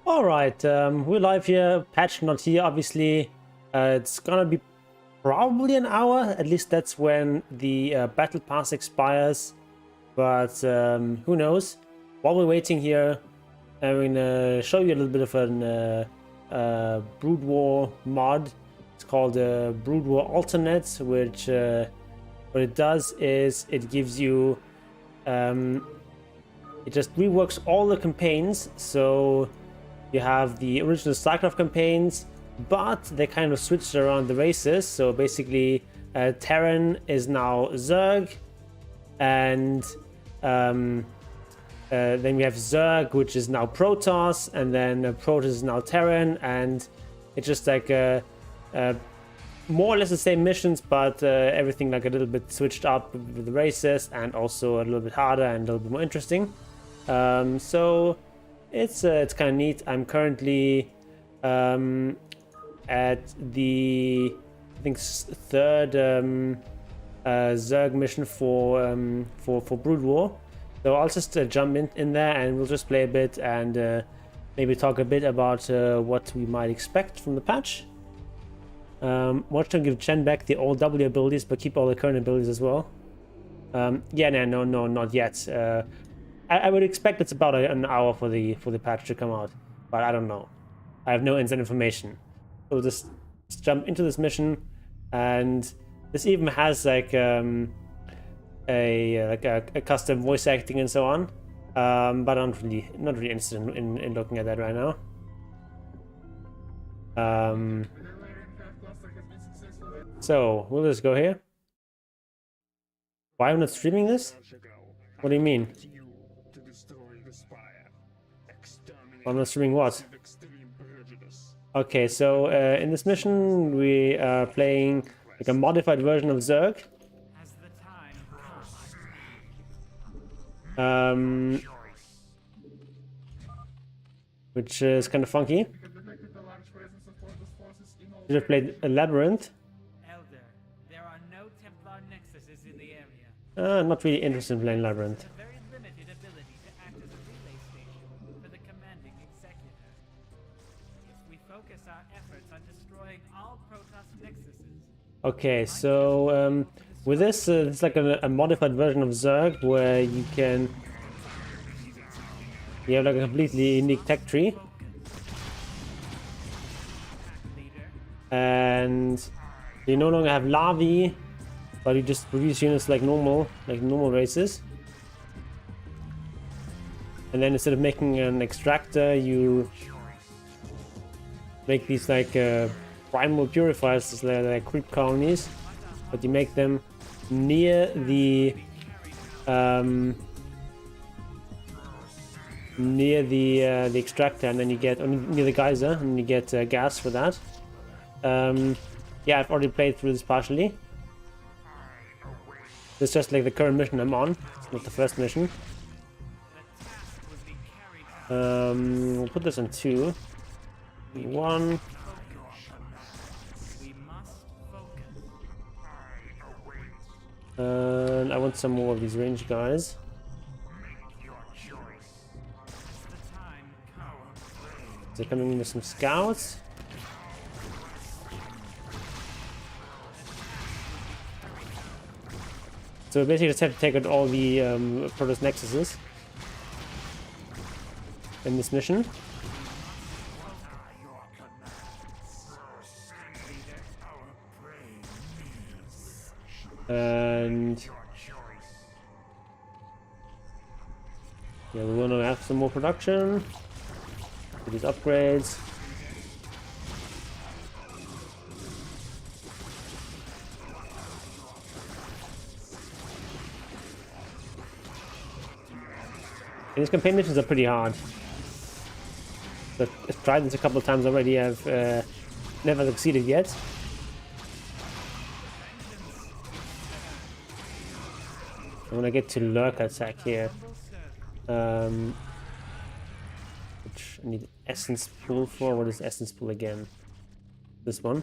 Alright, we're live here, patch not here, obviously. It's gonna be probably an hour, at least that's when the battle pass expires. But who knows? While we're waiting here, I'm gonna show you a little bit of an Brood War mod. It's called Brood War Alternate, which what it does is it gives you, it just reworks all the campaigns. So you have the original Starcraft campaigns, but they kind of switched around the races. So basically, Terran is now Zerg, and then we have Zerg, which is now Protoss, and then Protoss is now Terran, and it's just like more or less the same missions, but everything like a little bit switched up with the races, and also a little bit harder and a little bit more interesting. So it's kind of neat. I'm currently at the third Zerg mission for Brood War. So I'll just jump in there and we'll just play a bit and maybe talk a bit about what we might expect from the patch. Watch them give Chen back the old W abilities, but keep all the current abilities as well. Yeah, no, not yet. I would expect it's about an hour for the patch to come out, but I don't know. I have no inside information. So just jump into this mission, and this even has like a custom voice acting and so on. But I'm not really interested in looking at that right now. So we'll just go here. Why am I not streaming this? What do you mean? I'm not streaming what? Okay, so in this mission we are playing like a modified version of Zerg. Which is kind of funky. Should have played a Labyrinth. Elder, there are no Templar nexuses in the area. Not really interested in playing Labyrinth. A very limited ability to act as a relay station for the commanding executor. If we focus our efforts on destroying all Protoss nexuses. Okay, so with this, it's like a modified version of Zerg where you have like a completely unique tech tree. And you no longer have larvae, but you just produce units like normal races. And then instead of making an extractor, you make these like primal purifiers, like creep colonies, but you make them near the extractor, and then you get near the geyser, and you get gas for that. Yeah, I've already played through this partially. It's just like the current mission I'm on. It's not the first mission. We'll put this on 2. 1. And I want some more of these range guys. They're coming in with some scouts. So we basically just have to take out all the Protoss nexuses in this mission. And yeah, we want to have some more production for these upgrades. And these campaign missions are pretty hard. I've tried this a couple of times already. I've never succeeded yet. I want to get to lurk attack here. Which I need essence pool for. What is essence pool again? This one.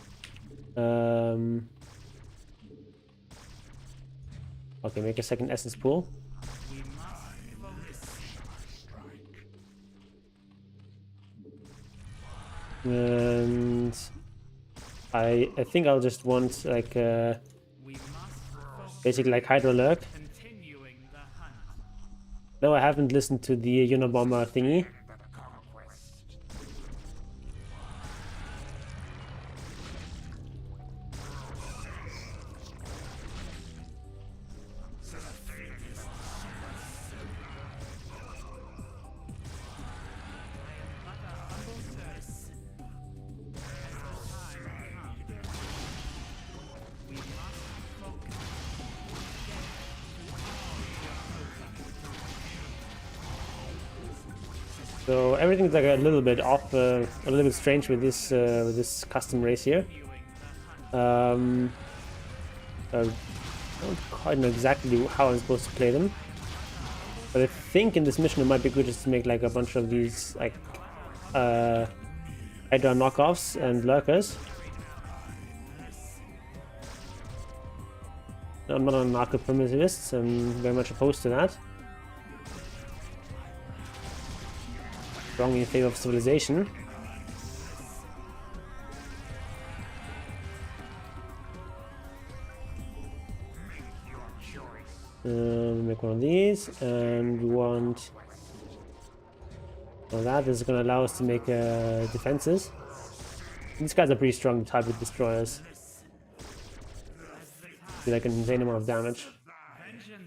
Okay, make a second essence pool. And I think I'll just want like We must focus basically like Hydro Lurk. continuing the hunt. No, I haven't listened to the Unabomber thingy. So everything's like a little bit off, a little bit strange with this custom race here. I don't quite know exactly how I'm supposed to play them, but I think in this mission it might be good just to make like a bunch of these like Hydra knockoffs and lurkers. I'm not a narco primitivist. I'm very much opposed to that. Strongly in favor of civilization. Make one of these, and we want. Well, that is going to allow us to make defenses. These guys are pretty strong type of destroyers. Do like an insane amount of damage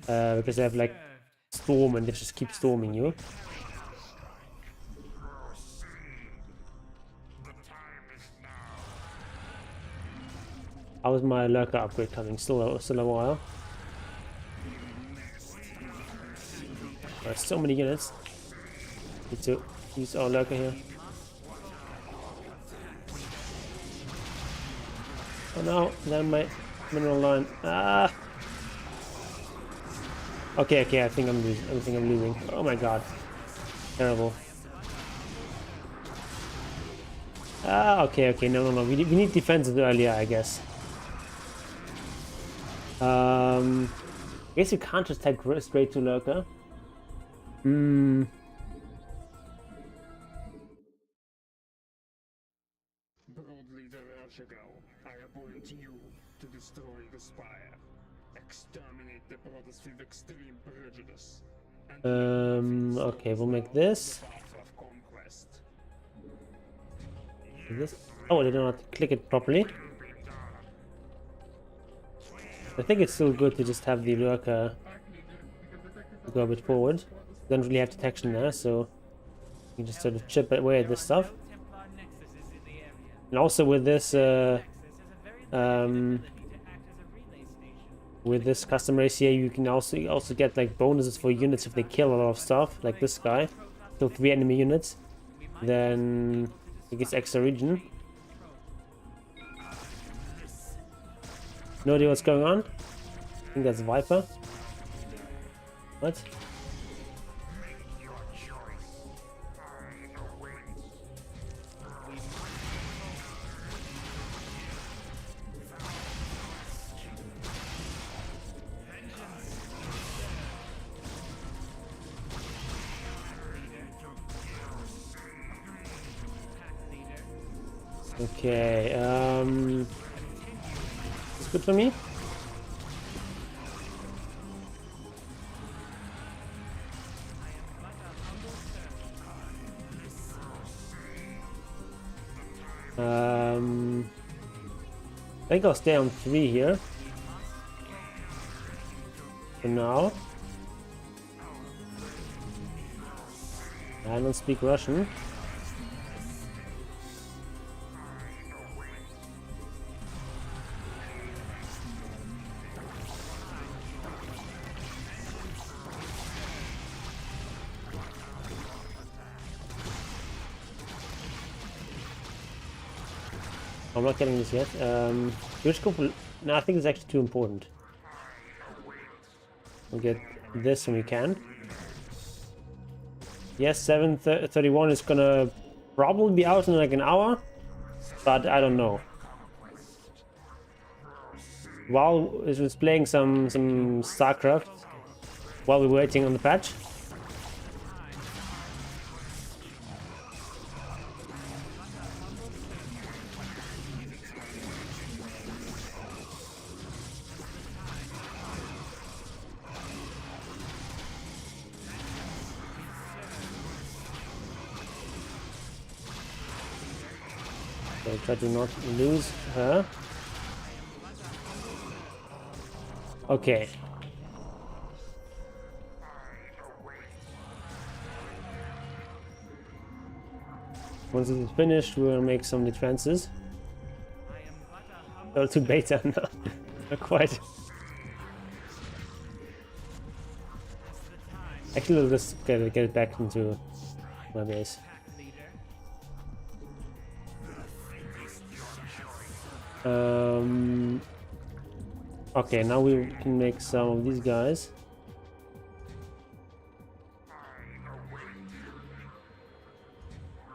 because they have like storm and they just keep storming you. How is my lurker upgrade coming? Still a while. There's so many units. Need to use our lurker here. Oh no, then my mineral line. Ah. Okay, I think I'm losing. I think I'm losing. Oh my god, terrible. Ah, okay. No. We need defenses earlier, I guess. I guess you can't just take straight to lurker. Bold leader Ershagao, I appoint you to destroy the Spire, exterminate the brothers with extreme prejudice, and Okay, we'll make this. This. Oh, I did not click it properly. I think it's still good to just have the lurker go a bit forward. Don't really have detection there, so you just sort of chip away at this stuff. And also with this custom race here, you can also get like bonuses for units if they kill a lot of stuff, like this guy. Kill 3 enemy units, then it gets extra region. No idea what's going on. I think that's Viper. What? Okay, it's good for me. I think I'll stay on 3 here for now. I don't speak Russian. I'm not getting this yet. Which couple? No, I think it's actually too important. We'll get this when we can. Yes, 7:31 is gonna probably be out in like an hour, but I don't know. While it was playing some Starcraft while we were waiting on the patch. Okay, try to not lose her. Okay. Once it is finished, we'll make some defenses. Go to beta now. Not quite. Actually, we'll just get it back into my base. Okay, now we can make some of these guys.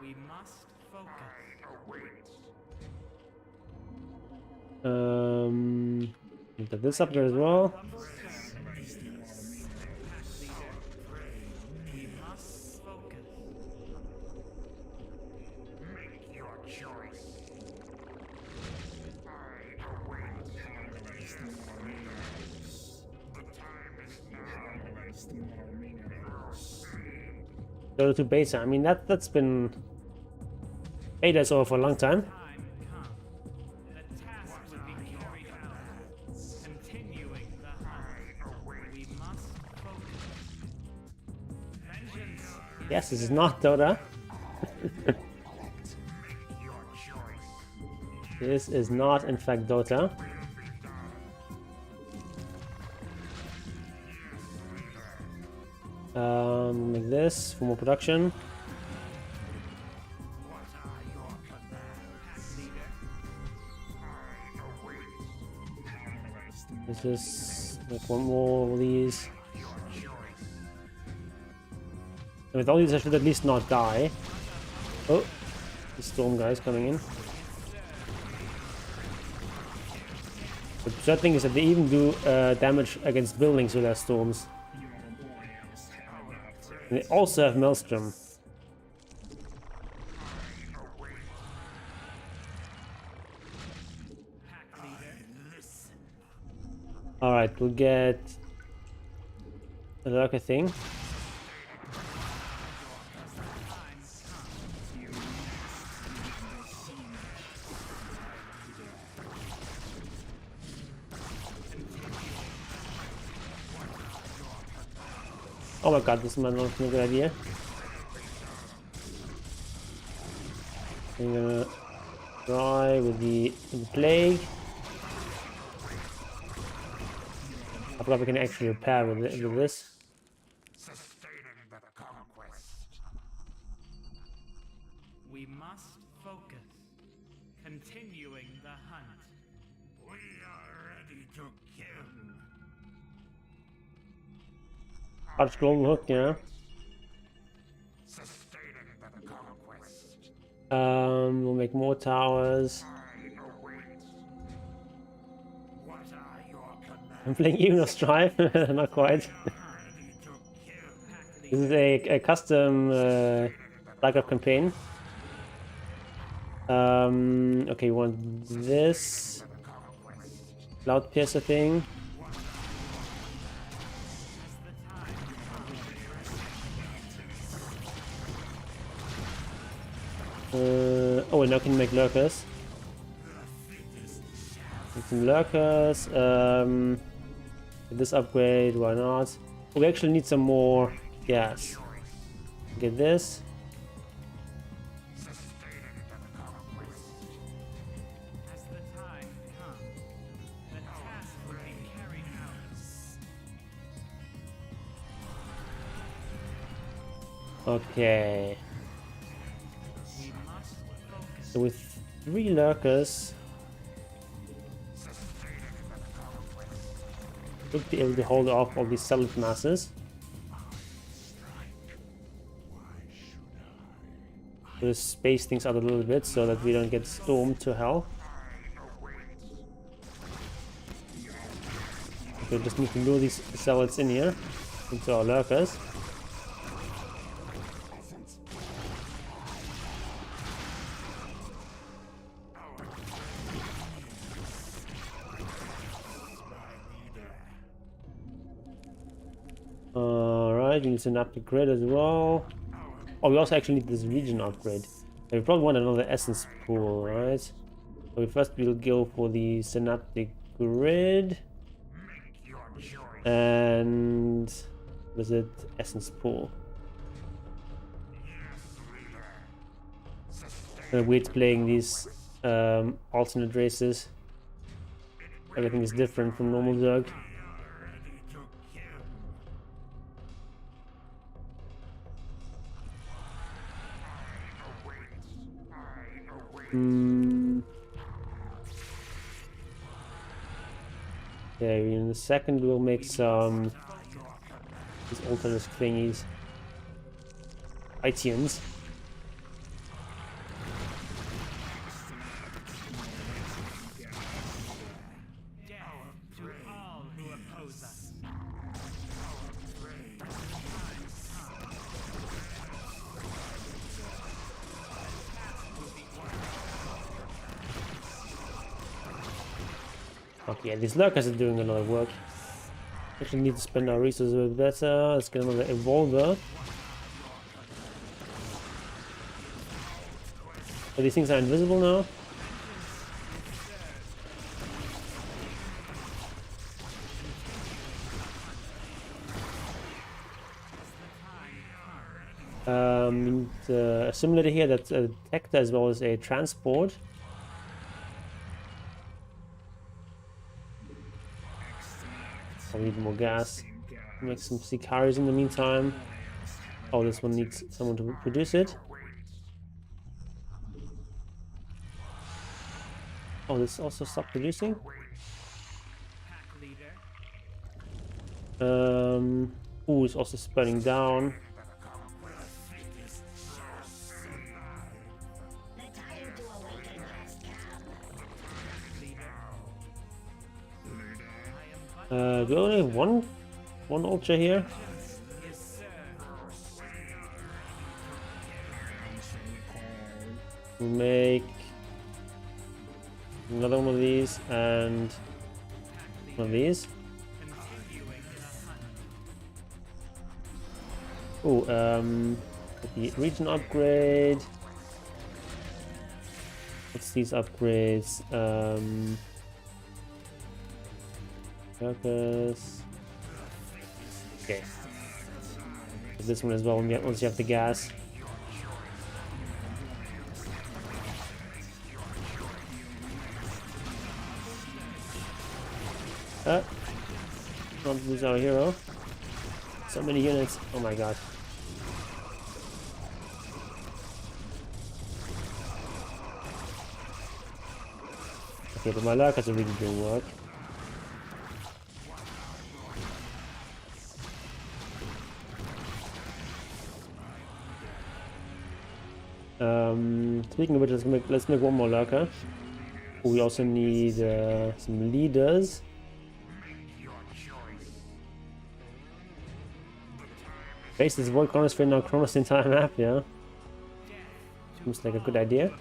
We must focus. Get this up there as well. We must focus. Make your choice. Go to beta. I mean that's been beta's over for a long time. Time come. The task will be carried out. Continuing the hunt. We must focus. Vengeance. Yes, this is not Dota. This is not, in fact, Dota. Like this for more production. This is like one more of these. And with all these, I should at least not die. Oh, the storm guys coming in. The sad thing is that they even do damage against buildings with their storms. And they also have Maelstrom. Alright, we'll get a lurker thing. Oh my god, this might not be a good idea. I'm gonna try with the plague. I forgot we can actually repair with this. Sustaining the conquest. We must focus. Continuing the hunt. We are ready to kill. Arch golden hook, yeah. Sustaining the conquest. We'll make more towers. What are your commands? I'm playing even of Strife, not quite. This is a custom Starcraft campaign. Okay, we want this Cloud Piercer thing. Oh, we now can make lurkers. Make some lurkers. This upgrade, why not? We actually need some more gas. Get this. As the time comes, the task will be carried out. Okay. We must focus. So with 3 lurkers, should be able to hold off all these solid masses. Just space things out a little bit so that we don't get stormed to hell. Okay, just need to lure these zealots in here into our lurkers. Alright, we need an upgrade as well. Oh, we also actually need this region upgrade. We probably want another essence pool, right? So first we'll go for the synaptic grid. And was it essence pool? Weird playing these alternate races. Everything is different from normal Zerg. Okay, in a second we'll make some these alternate thingies. Itians. Okay, these lurkers are doing a lot of work. Actually need to spend our resources a bit better. Let's get another evolver. So these things are invisible now. A simulator here that's a detector as well as a transport. I'll need more gas. Make some Sicaris in the meantime. Oh, this one needs someone to produce it. Oh, this also stopped producing. Ooh, it's also spreading down. Do I only have one ultra here? We'll make another one of these and one of these. Oh, the region upgrade. What's these upgrades? Purpose. Okay. This one as well. Once you have the gas. Don't lose our hero. So many units. Oh my god. Okay, but my lurkers are really doing work. Speaking of which, let's make one more lurker. We also need some leaders. Base this void chronosphere now chronos the entire map, yeah. Seems like a good idea.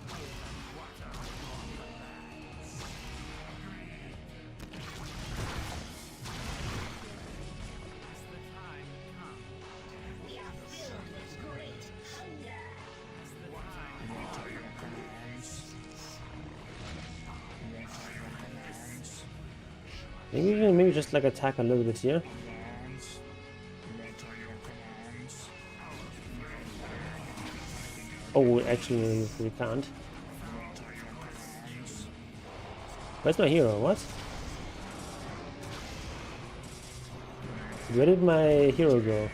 Maybe just like attack a little bit here. Oh, actually, we can't. Where's my hero? What? Where did my hero go?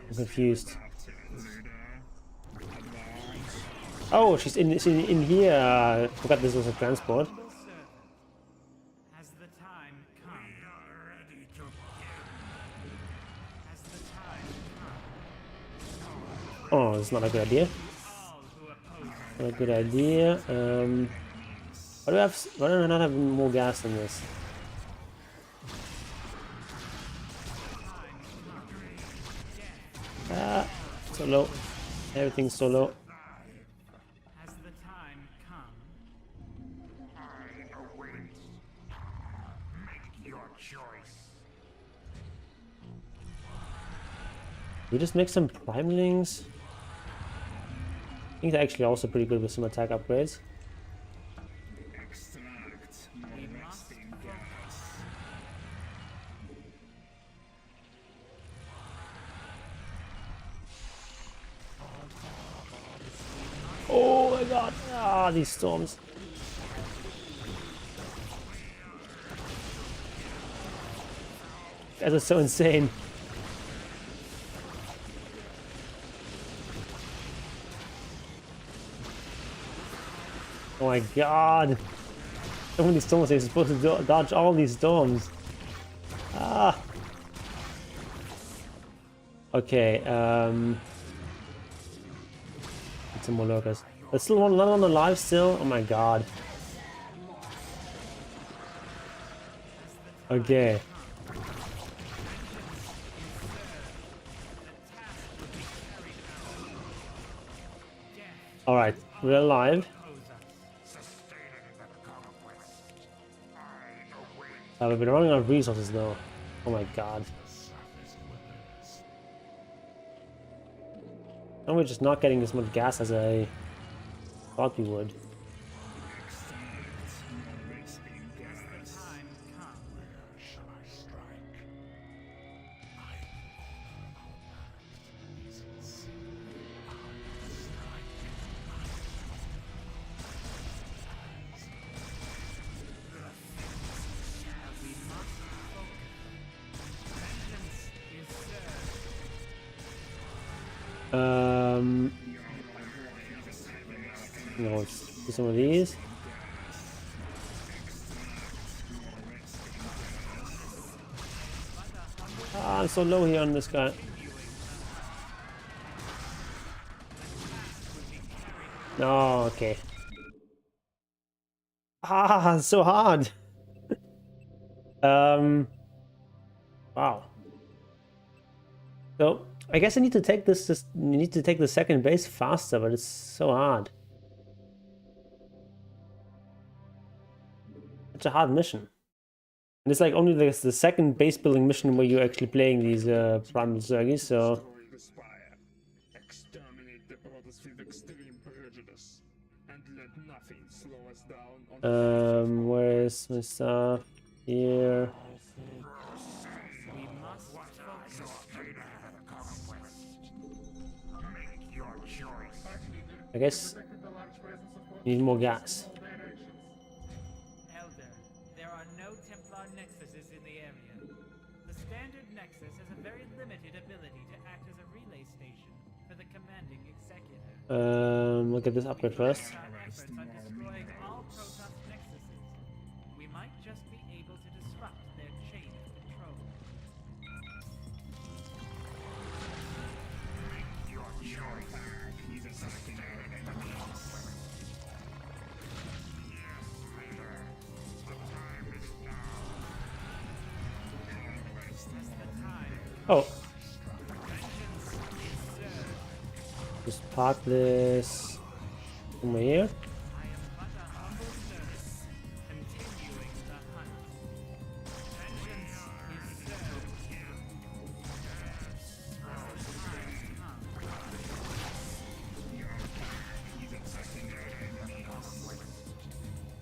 I'm confused. Oh, she's in here. I forgot this was a transport. Oh, it's not a good idea. Not a good idea. Why do I not have more gas than this? Ah, so low. Everything's so low. We just make some primelings. think they're actually also pretty good with some attack upgrades. Extract more resting gas. Oh my god! Ah, these storms. That is so insane. Oh my god! So many storms, they're supposed to dodge all these storms. Ah! Okay, get some more lurkers. There's still one alive still? Oh my god. Okay. Alright, we're alive. We've been running out of resources though. Oh my god. And we're just not getting as much gas as I thought we would. No, let's do some of these. Ah, I'm so low here on this guy. No, okay. Ah, it's so hard. Wow. So I guess I need to take this. Need to take the second base faster, but it's so hard. It's a hard mission, and it's like only the second base building mission where you're actually playing these primal Zergies. So. Destroy the spire. Exterminate the brothers with extreme prejudice. And let nothing slow us down on Where's my stuff? Here. We must I guess need more gas. Elder, there are no Templar nexuses in the area. The standard nexus has a very limited ability to act as a relay station for the commanding executor. Look at this upgrade first. Our efforts on destroying all Protoss nexuses. We might just be able to disrupt their chain of control. your choice. He's attacking our enemies. Yes, leader. The time is now. This is the time. Oh, Vengeance is served. just park this over here. I am but a humble servant, continuing the hunt. Vengeance is served. As the time comes. He's attacking our enemies.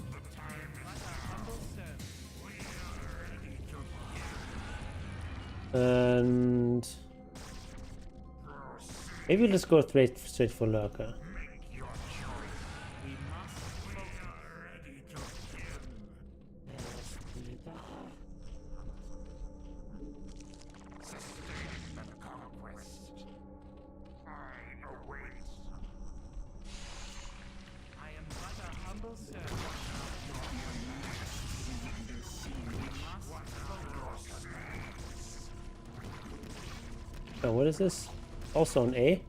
The time is But a humble servant. And maybe we'll just go straight for lurker. We must focus. I am but a humble servant. We must focus. Oh, what is this? Also an A.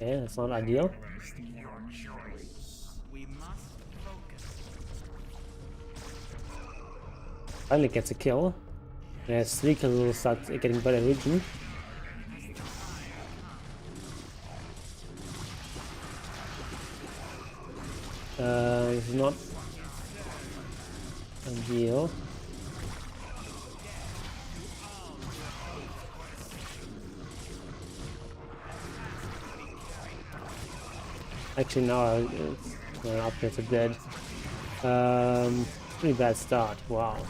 Yeah, that's not ideal. We must focus. Finally gets a kill. There's 3 kills, will start getting better region. This is not ideal. Actually, no, upgrades are dead. Pretty bad start. Wow.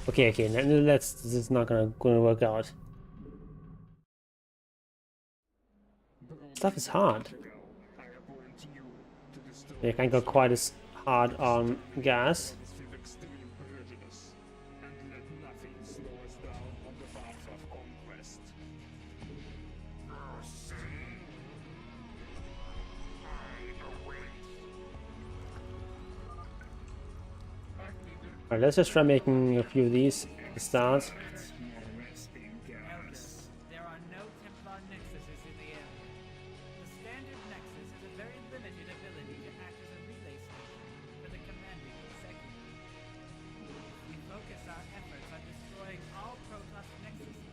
Okay, this is not gonna work out. Stuff is hard. You can't go quite as hard on gas. Alright, let's just try making a few of these to start. There are no Templar nexuses in the area. The standard nexus has a very limited ability to act as a relay station for the commanding executive. We focus our efforts on destroying all Protoss nexuses.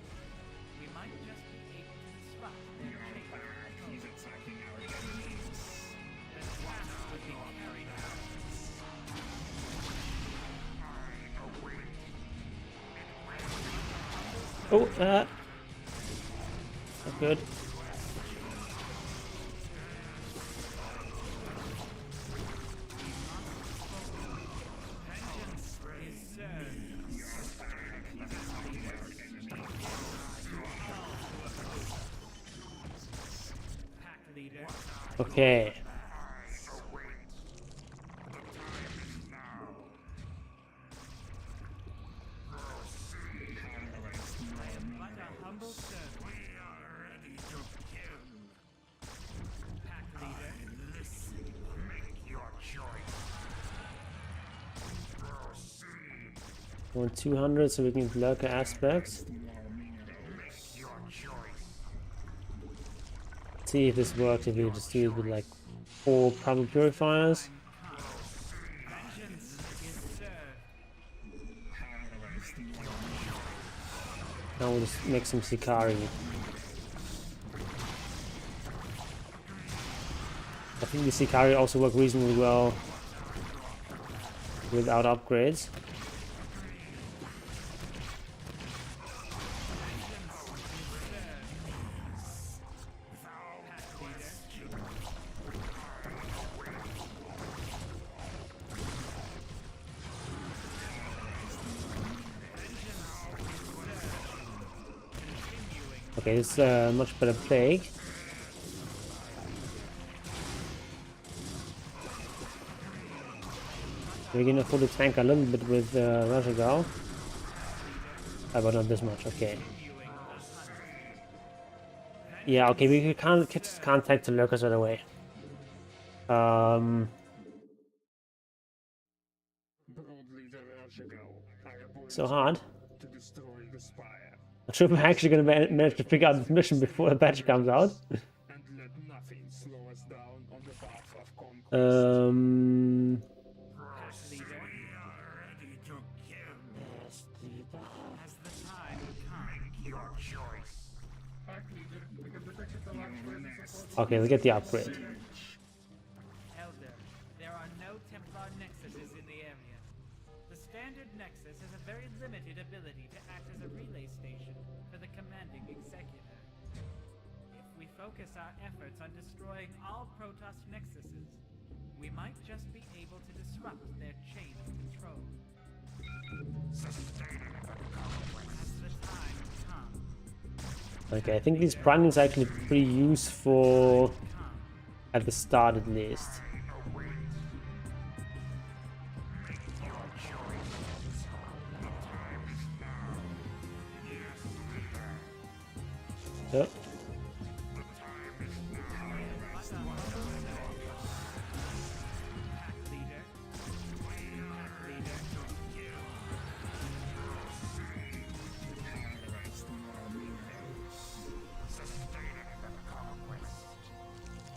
We might just be able to disrupt their chain of control. He's attacking our enemies. The task would be carried out. Oh, not good. Okay. Want 200 so we can lurker aspects. See if this works if we just do it with like 4 Primal Purifiers. Now we'll just make some Sicari. I think the Sicari also work reasonably well without upgrades. Okay, it's a much better plague. We're gonna afford to tank a little bit with Rajagal. But not this much, okay. Yeah, okay, we can't tank the lurkers right away. So hard. Not sure if we're actually going to manage to figure out this mission before the patch comes out. Okay, let's get the upgrade. Elder, there are no Templar nexuses in the area. The standard nexus has a very limited ability to act as a relay station for the commanding executor. If we focus our efforts on destroying all Protoss nexuses, we might just be able to disrupt their chain of control. As the time comes. Okay, I think these primings are actually pretty useful at the start at least. Yep.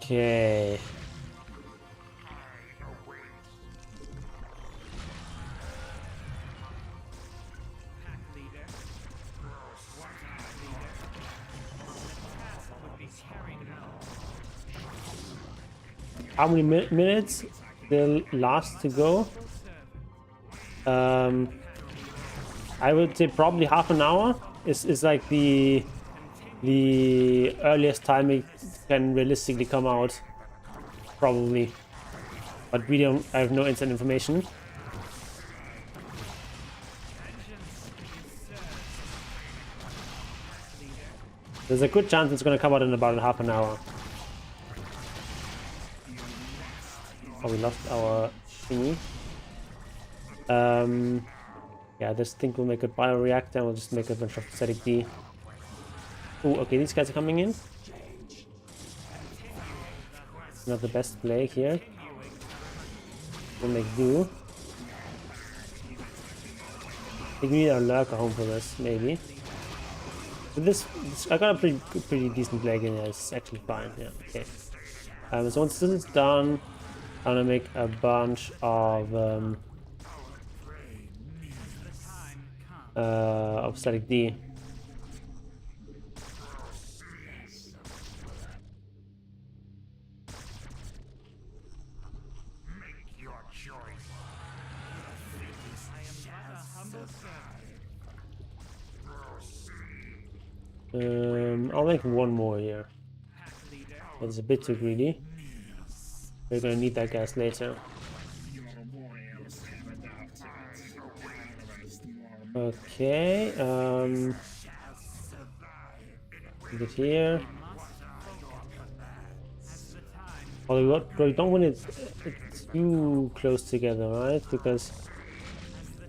Okay. How many minutes they'll last to go? I would say probably half an hour is like the earliest time it can realistically come out. probably. But we don't. I have no inside information. There's a good chance it's gonna come out in about half an hour. Oh, we lost our thingy. Yeah, this thing will make a bioreactor and we'll just make a bunch of static D. Oh, okay, these guys are coming in. Not the best play here. We'll make do. I think we need our lurker home for this, maybe. But this I got a pretty decent play again. Yeah, it's actually fine. Yeah, okay. So once this is done, I'm gonna make a bunch of static D. I'll make one more here. It's a bit too greedy. We're gonna need that gas later. Okay, put it here. Although we don't want it too close together, right? Because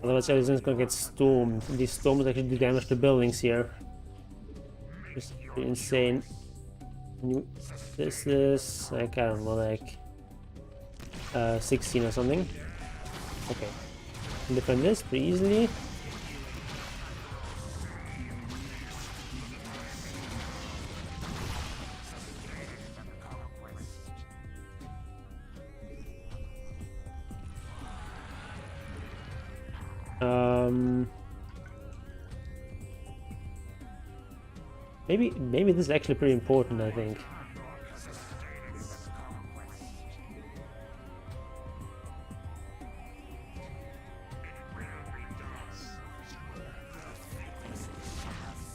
otherwise everything's gonna get stormed. These storms actually do damage to buildings here. Just insane. This is like, I don't know, like 16 or something. Okay, can defend this pretty easily. Maybe this is actually pretty important, I think.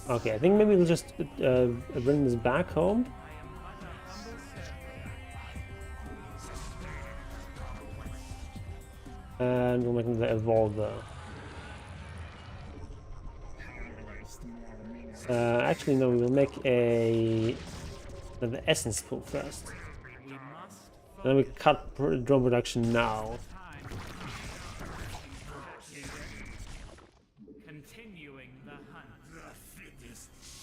Okay, I think maybe we'll just bring this back home. And we'll make the evolver. Actually, no, we will make the essence pool first. Then we cut drone production now. Continuing the hunt.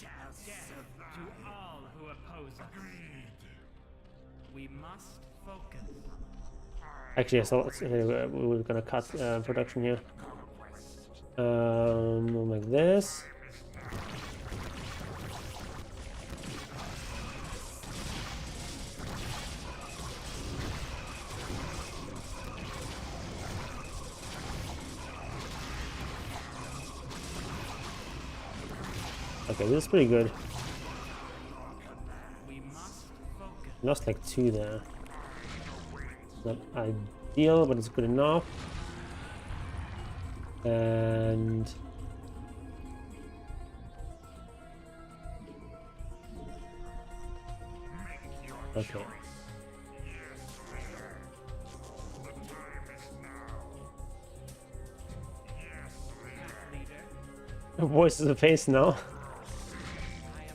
Death to all who oppose us. We must focus. Actually, so we're gonna cut production here. We'll make this. Okay, this is pretty good. Lost like 2 there. Not ideal, but it's good enough. And okay. Voice is a face now.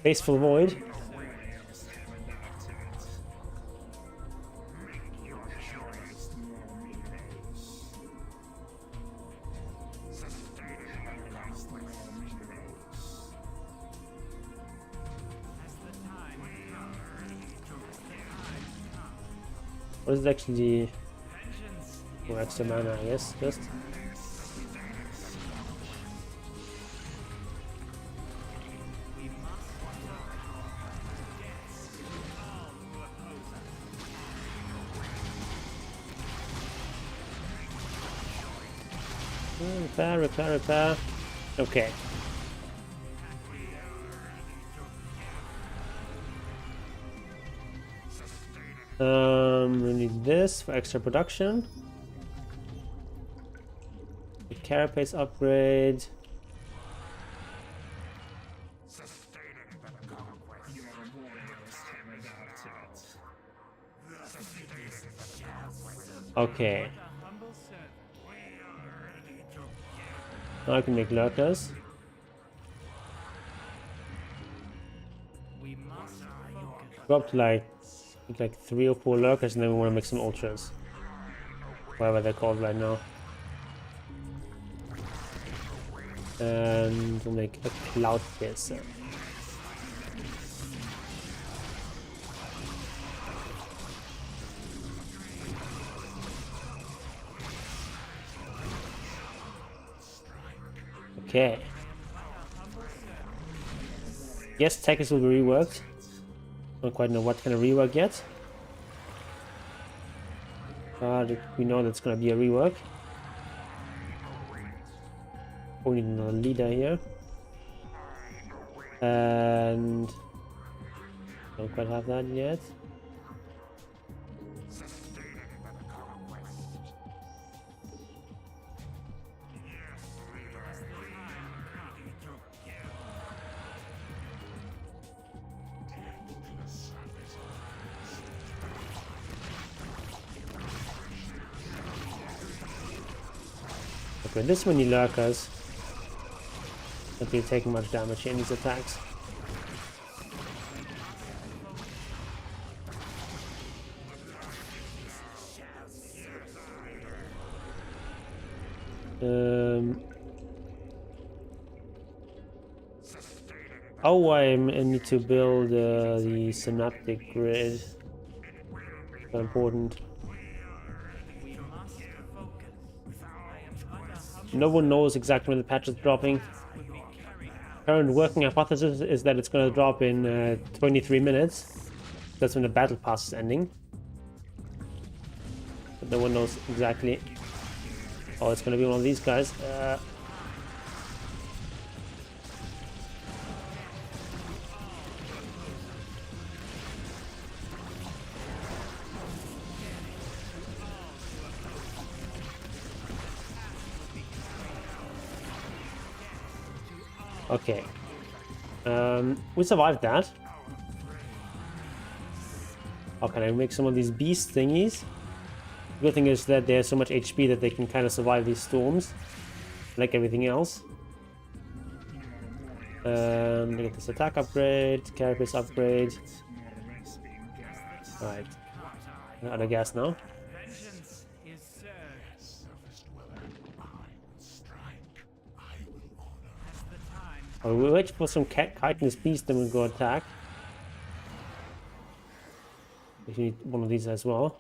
Faceful void. What is actually for extra mana, I guess, just. Repair. Okay. We need this for extra production. The carapace upgrade. Okay. A humble servant. Now I can make lurkers. We must focus. Go up to like 3 or 4 lurkers, and then we want to make some ultras. Whatever they're called right now. And we'll make a cloud piercer. Okay. Yes, Techies will be reworked. Don't quite know what kind of rework yet. But we know that's gonna be a rework. We need another leader here. And don't quite have that yet. Okay, this many lurkers. Not really taking much damage in these attacks. Oh, I need to build the synaptic grid. Very important. No one knows exactly when the patch is dropping. Current working hypothesis is that it's going to drop in 23 minutes. That's when the battle pass is ending. But no one knows exactly. Oh, it's going to be one of these guys. Okay. We survived that. How can I make some of these beast thingies? The good thing is that they have so much HP that they can kind of survive these storms, like everything else. Look at this attack upgrade, carapace upgrade. Alright. Out of gas now. Vengeance is served. As the time Oh, we'll wait for some chitinous beast, then we'll go attack. We need one of these as well.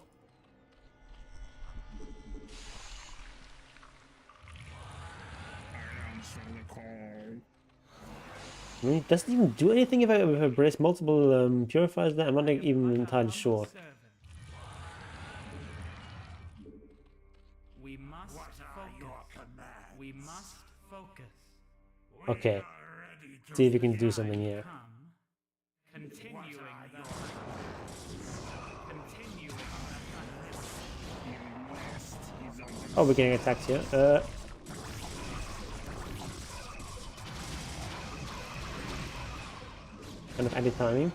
I mean, it doesn't even do anything if I brace multiple purifiers there. I'm not even entirely sure. servant. We must focus. We must focus. Okay. See if we can do something here. Come. Continuing the hunt. Continuing the hunt. Oh, we're getting attacked here. Kind of anti-timing.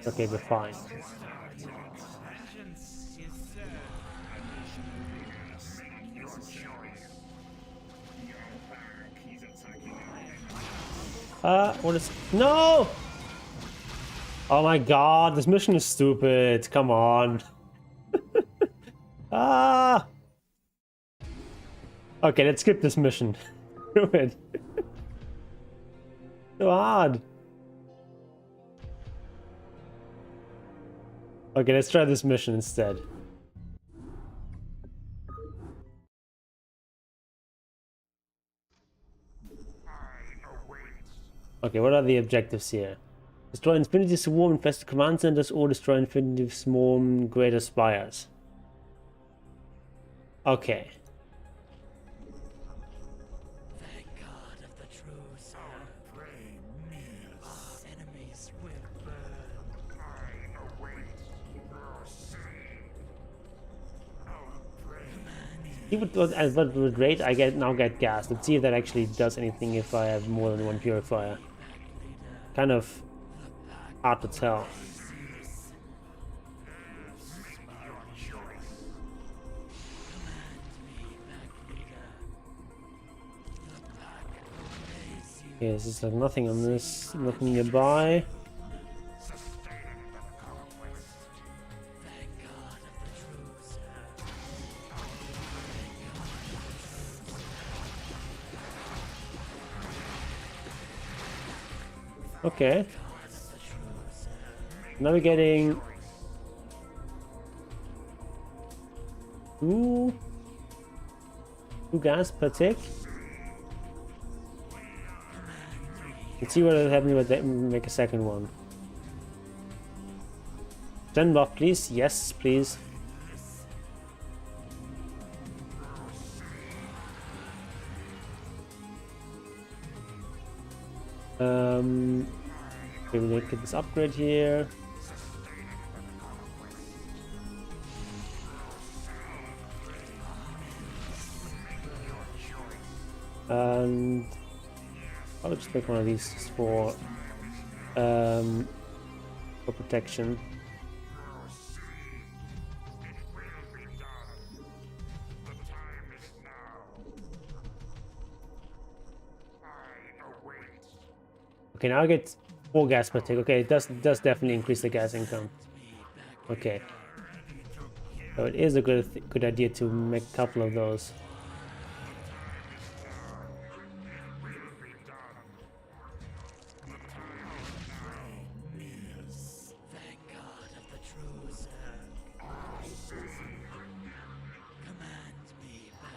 Okay, we're fine. Vengeance is served. What is... No! Oh my god, this mission is stupid. Come on. Ah! Okay, let's skip this mission. Do it. So hard. Okay, let's try this mission instead. Okay, what are the objectives here? Destroy Infinity Swarm infested command centers or destroy Infinity Swarm greater spires. Okay. Thank God of the true servant. Our enemies will burn. But with rate, I now get gas. Let's see if that actually does anything if I have more than one purifier. Kind of Hard to tell. Okay, there's like nothing on this, nothing nearby. Okay. Now we're getting two gas per tick. Let's see what will happen with that. Make a second one. Gen buff, please. Yes, please. Okay, we'll get this upgrade here. And I'll just take one of these just for protection. Okay, now I get 4 gas per tick. Okay, it does definitely increase the gas income. Okay, so it is a good idea to make a couple of those.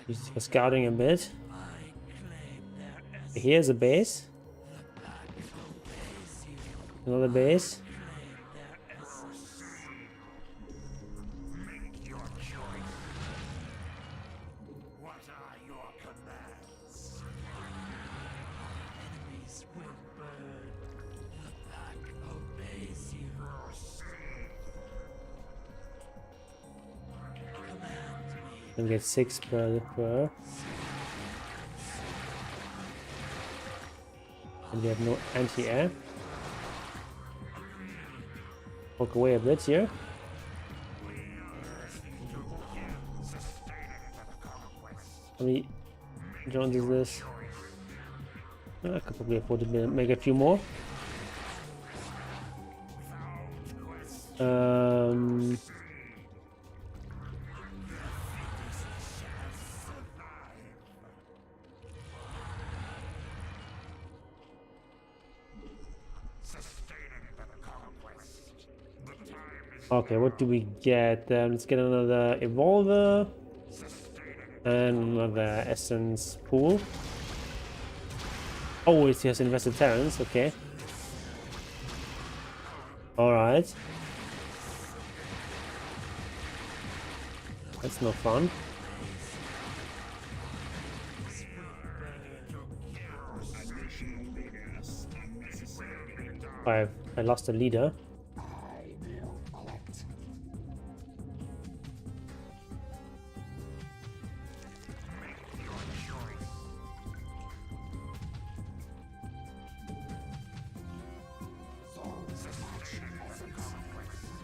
Just for scouting a bit. Here's a base. Another base. What are your commands? Enemies will burn. The pack obeys you. Command me. And get 6 per. And we have no anti-air. Walk away a bit here. How many drones is this? I could probably afford to make a few more. Okay, what do we get? Let's get another evolver and another essence pool. Oh, it has invested Terrans. Okay. All right. That's no fun. I lost a leader.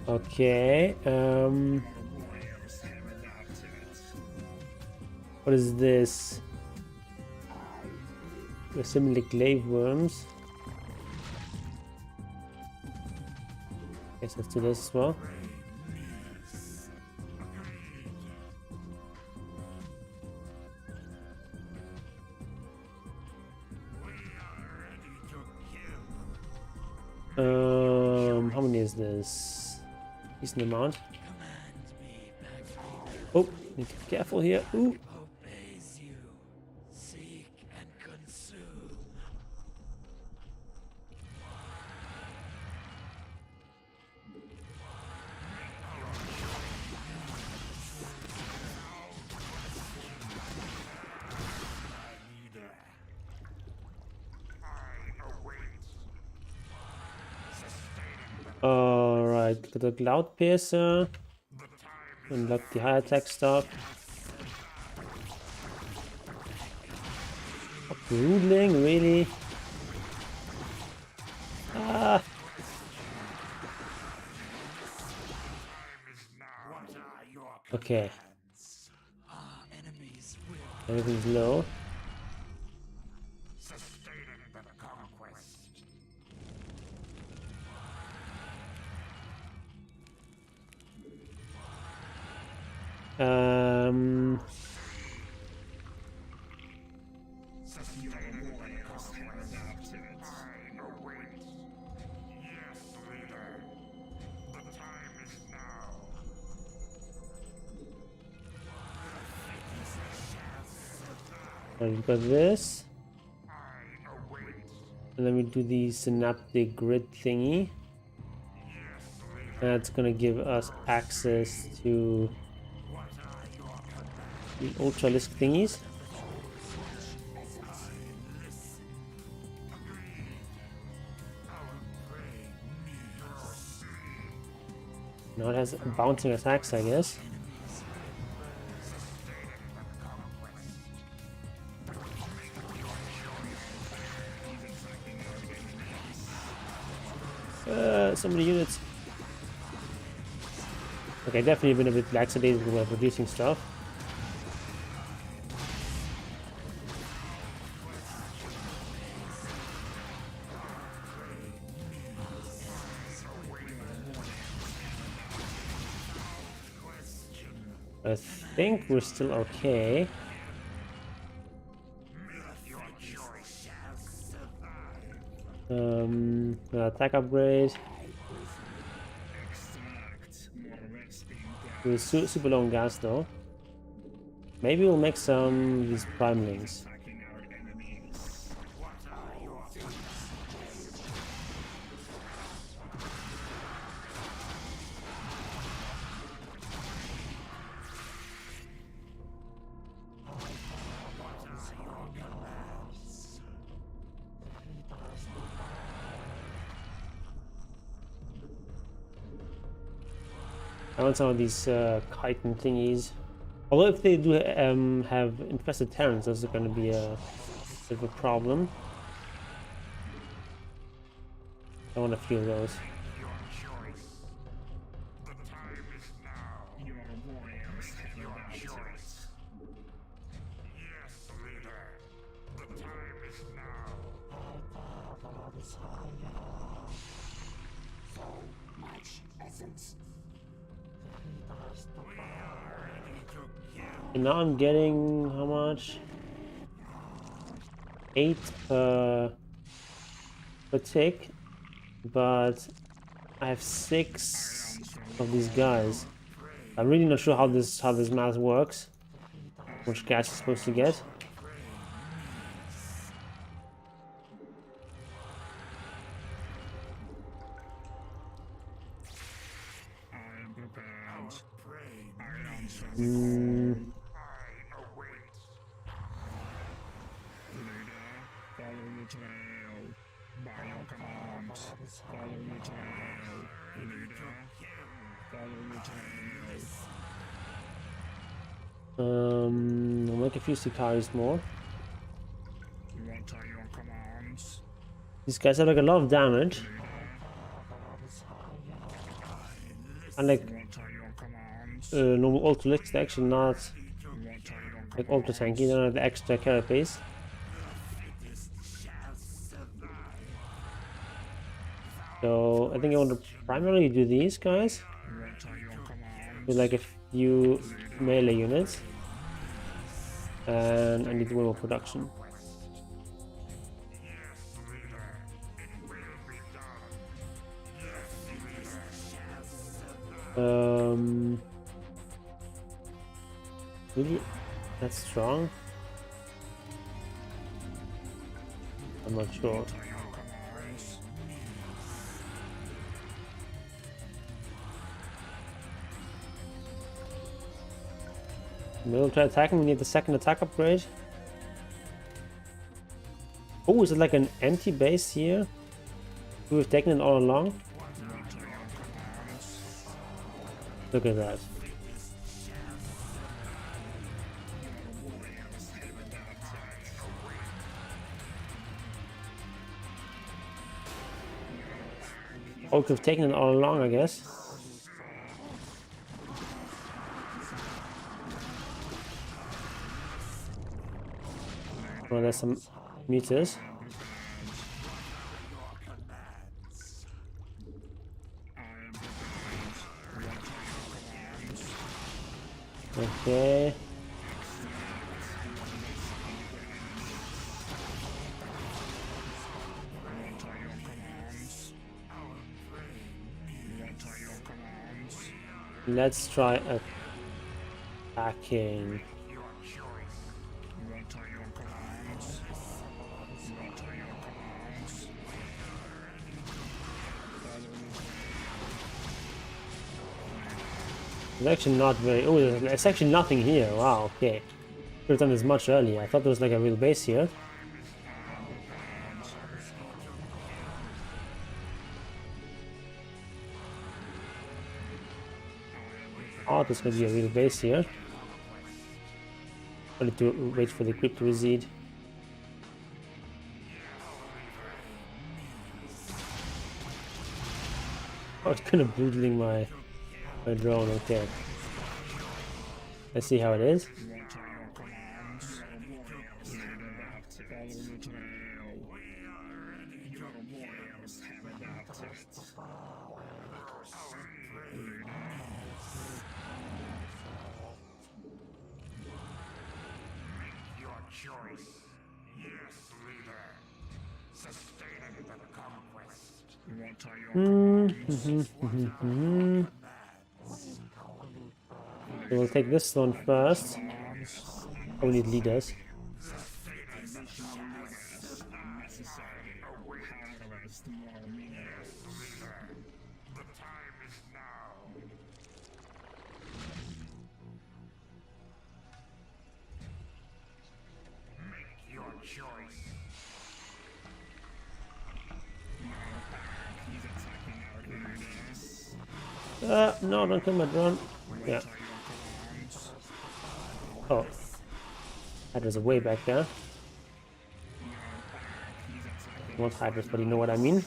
Okay, what is this? Assimilate glaive worms. Guess let's do this as well. How many is this? Decent amount. Oh, need to be careful here. Ooh. Alright, got the Cloud Piercer. Unlock the high attack stuff. Broodling, really? Ah! Okay. Everything's low. Um. We've got this. And then we do the synaptic grid thingy. That's gonna give us access to the ultralisk thingies. Now it has bouncing attacks, I guess. So many units. Okay, definitely been a bit laxated when we're producing stuff. I think we're still okay. Attack upgrade. We're super low on gas though. Maybe we'll make some of these primelings. I want some of these chitin thingies. Although if they do have infested terrans, those are going to be a bit of a problem. I want a few of those. And now I'm getting how much? 8 per tick, but I have 6 of these guys. I'm really not sure how this math works. Which gas is supposed to get. I'll make a few Sicaris more. These guys have like a lot of damage. And like normal ultralisk, they're actually not like ultra tanky, they're not the extra carapace. So I think I want to primarily do these guys with like a few melee units, and I need one more production. Really, that's strong. I'm not sure. We'll try attacking. We need the second attack upgrade. Oh, is it like an empty base here? We've taken it all along. Look at that. Oh, we've taken it all along, I guess. Oh, there's some meters. Okay. Let's try attacking. It's actually not very. Oh, there's actually nothing here. Wow. Okay. Should have done this much earlier. I thought there was like a real base here. Oh, there's gonna be a real base here. I need to wait for the creep to recede. Oh, it's kind of belittling my drone. Okay. Let's see how it is. So we'll take this one first. Oh, we need leaders. No, don't kill my drone. Yeah. Oh. Hydra's are way back there. Not Hydra's, but you know what I mean.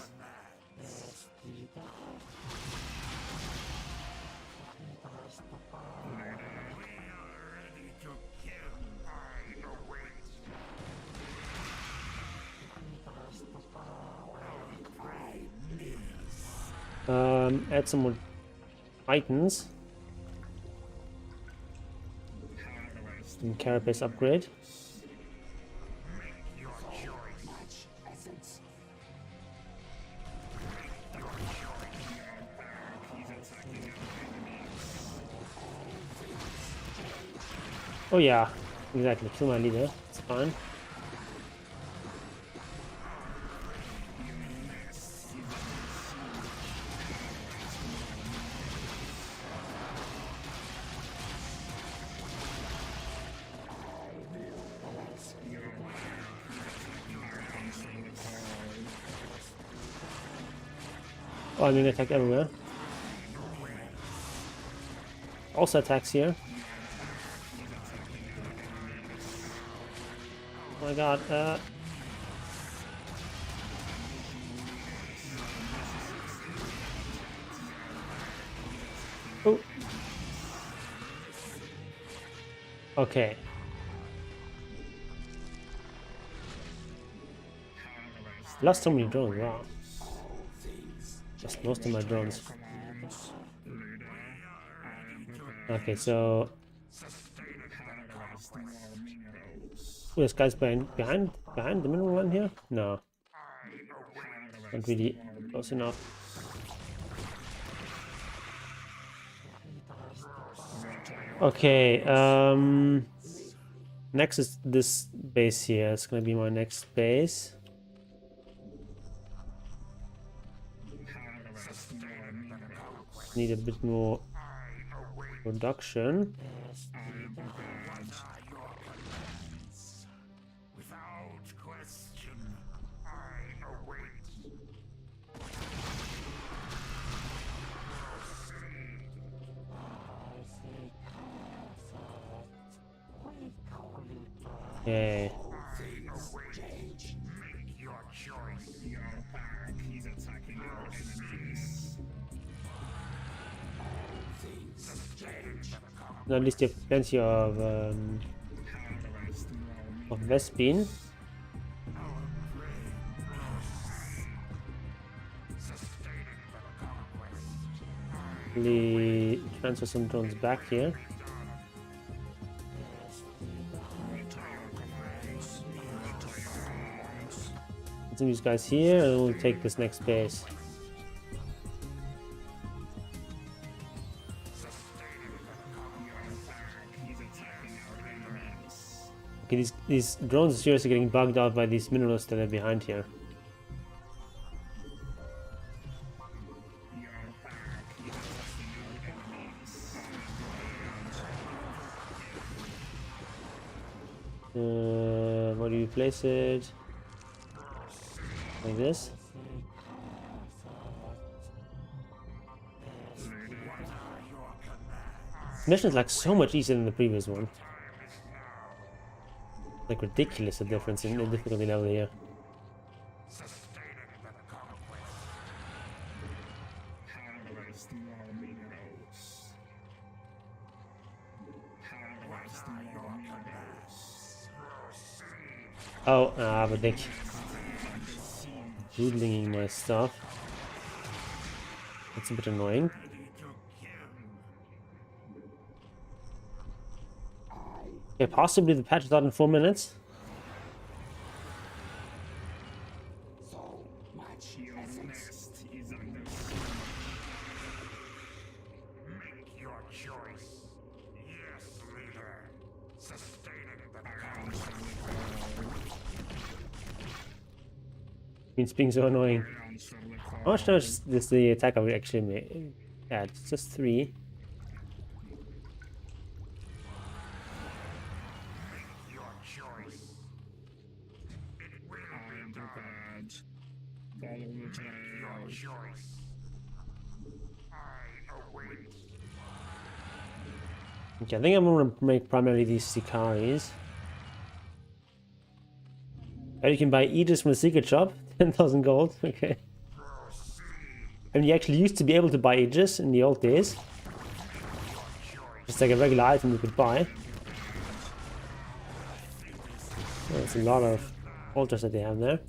Add some more Titans. And carapace upgrade. Oh yeah, exactly. Kill my leader. It's fine. Oh, I'm gonna attack everywhere. Also attacks here. Oh my god, oh. Okay. Lost so many drones, wow. Just most of my drones. Okay, so oh, this guy's behind the mineral one here? No. Not really close enough. Okay, next is this base here. It's gonna be my next base. Need a bit more production. Okay. At least you have plenty of Vespine. transfer some drones back here. Put these guys here, and we'll take this next base. Okay, these drones are seriously getting bugged out by these minerals that are behind here. Where do you place it? Like this? This mission is like so much easier than the previous one. Like ridiculous the difference in the difficulty level here. Oh, but they doodling my stuff. That's a bit annoying. Okay, possibly the patch is out in 4 minutes. It's being so annoying. How much damage does the attacker actually make? Yeah, it's just 3. Okay, I think I'm gonna make primarily these Sicaris. And you can buy Aegis from the secret shop, 10,000 gold. Okay. And you actually used to be able to buy Aegis in the old days. Just like a regular item you could buy. There's a lot of altars that they have there.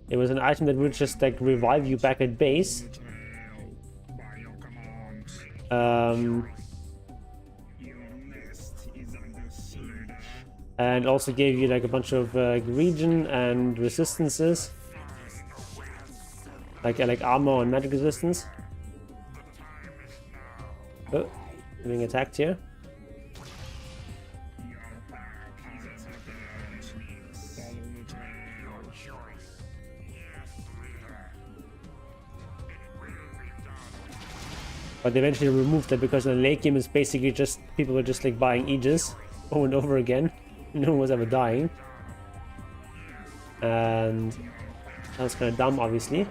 It was an item that would just like revive you back at base. And also gave you like a bunch of region and resistances, like armor and magic resistance. Oh, being attacked here. But they eventually removed that because the late game is basically just people were just like buying Aegis over and over again. No one was ever dying. And that was kind of dumb, obviously.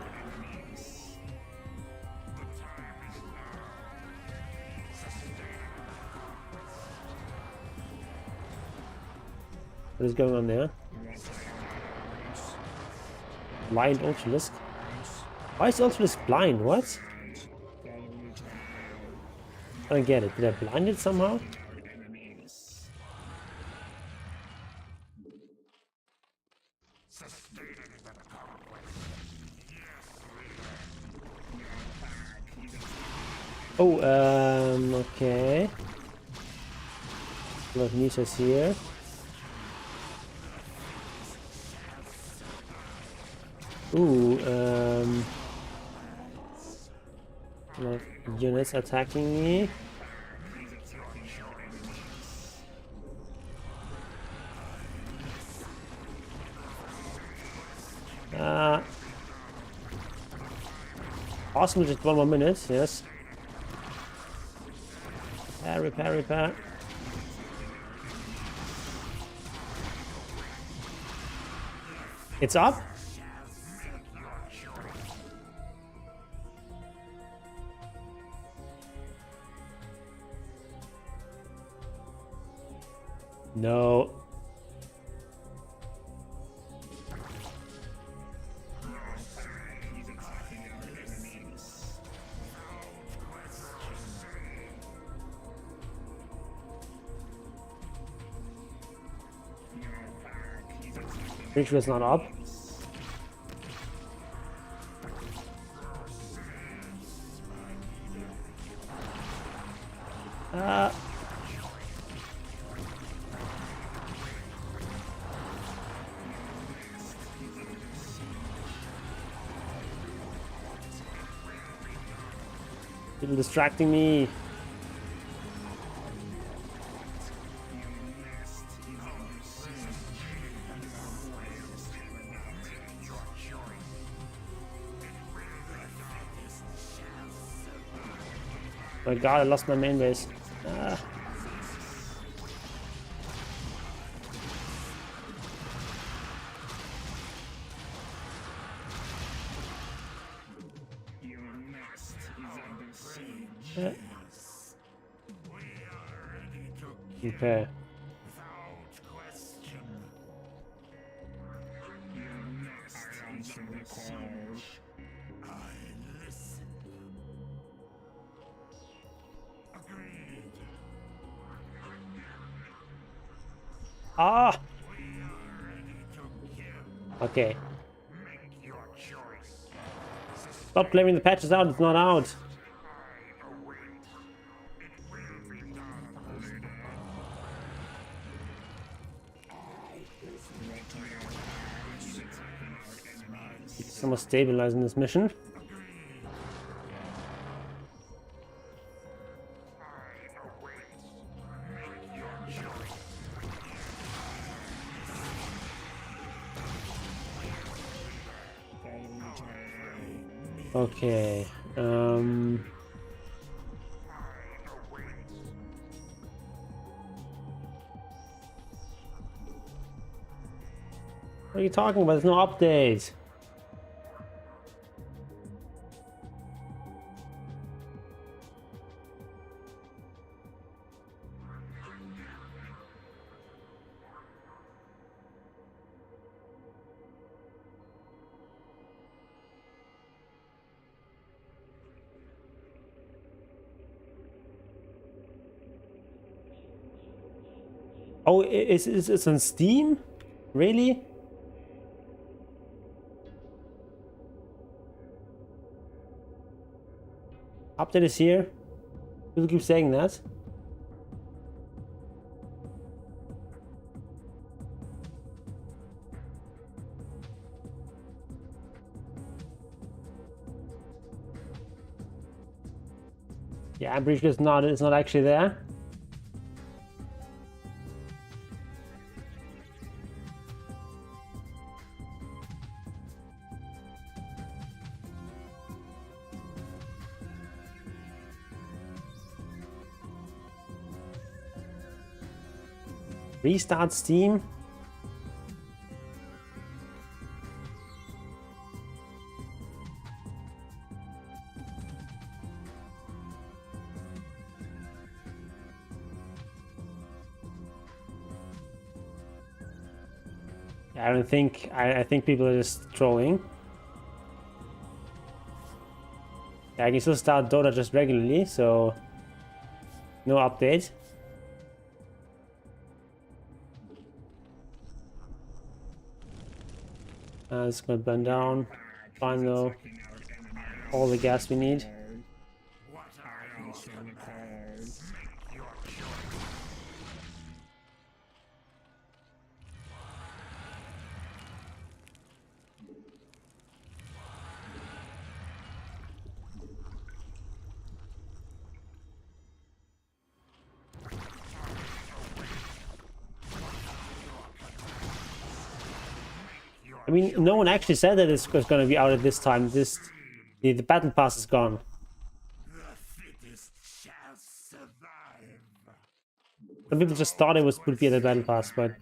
What is going on there? Blind Ultralisk? Why is Ultralisk blind? What? I don't get it. Did I blind it somehow? Oh, okay. A lot of niches here. Ooh, a lot of units attacking me. Possibly just 1 more minute, yes. Repair. It's up? No. Pretty sure it's not up. People distracting me. My god, I lost my main base. Okay. Ah! Okay. Stop claiming the patch is out, it's not out. Someone stabilizing this mission. Okay. What are you talking about? There's no update. Oh, it's on Steam? Really? Update is here. People keep saying that. Yeah, I'm pretty sure it's not actually there. Restart Steam. I think people are just trolling. Yeah, I can still start Dota just regularly, so no update. It's gonna burn down. Fine though. All the gas we need. I mean, no one actually said that it's going to be out at this time. The battle pass is gone. Some people just thought it would be the battle pass, but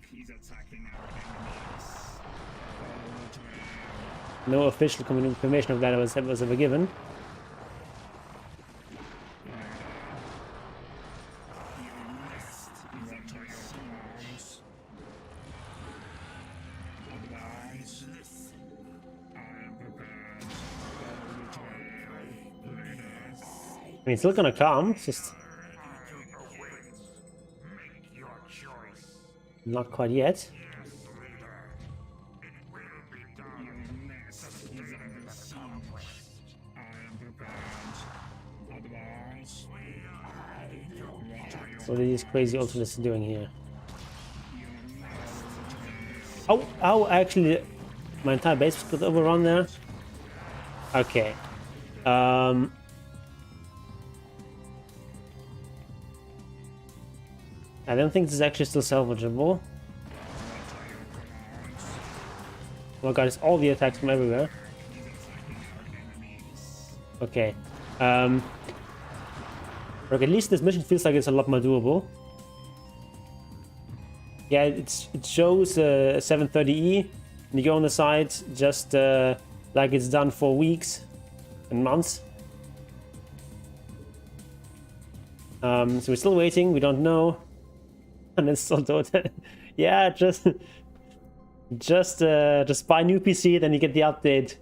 no official confirmation of that was ever given. I mean, it's still gonna come, it's just not quite yet. What are these crazy ultimates doing here? Oh, actually, my entire base got overrun there. Okay. I don't think this is actually still salvageable. Oh my god, it's all the attacks from everywhere. Okay. Look, at least this mission feels like it's a lot more doable. Yeah, it shows 730E, and you go on the side just like it's done for weeks and months. So we're still waiting, we don't know. And it's still DotA. Yeah, just buy new PC, then you get the update.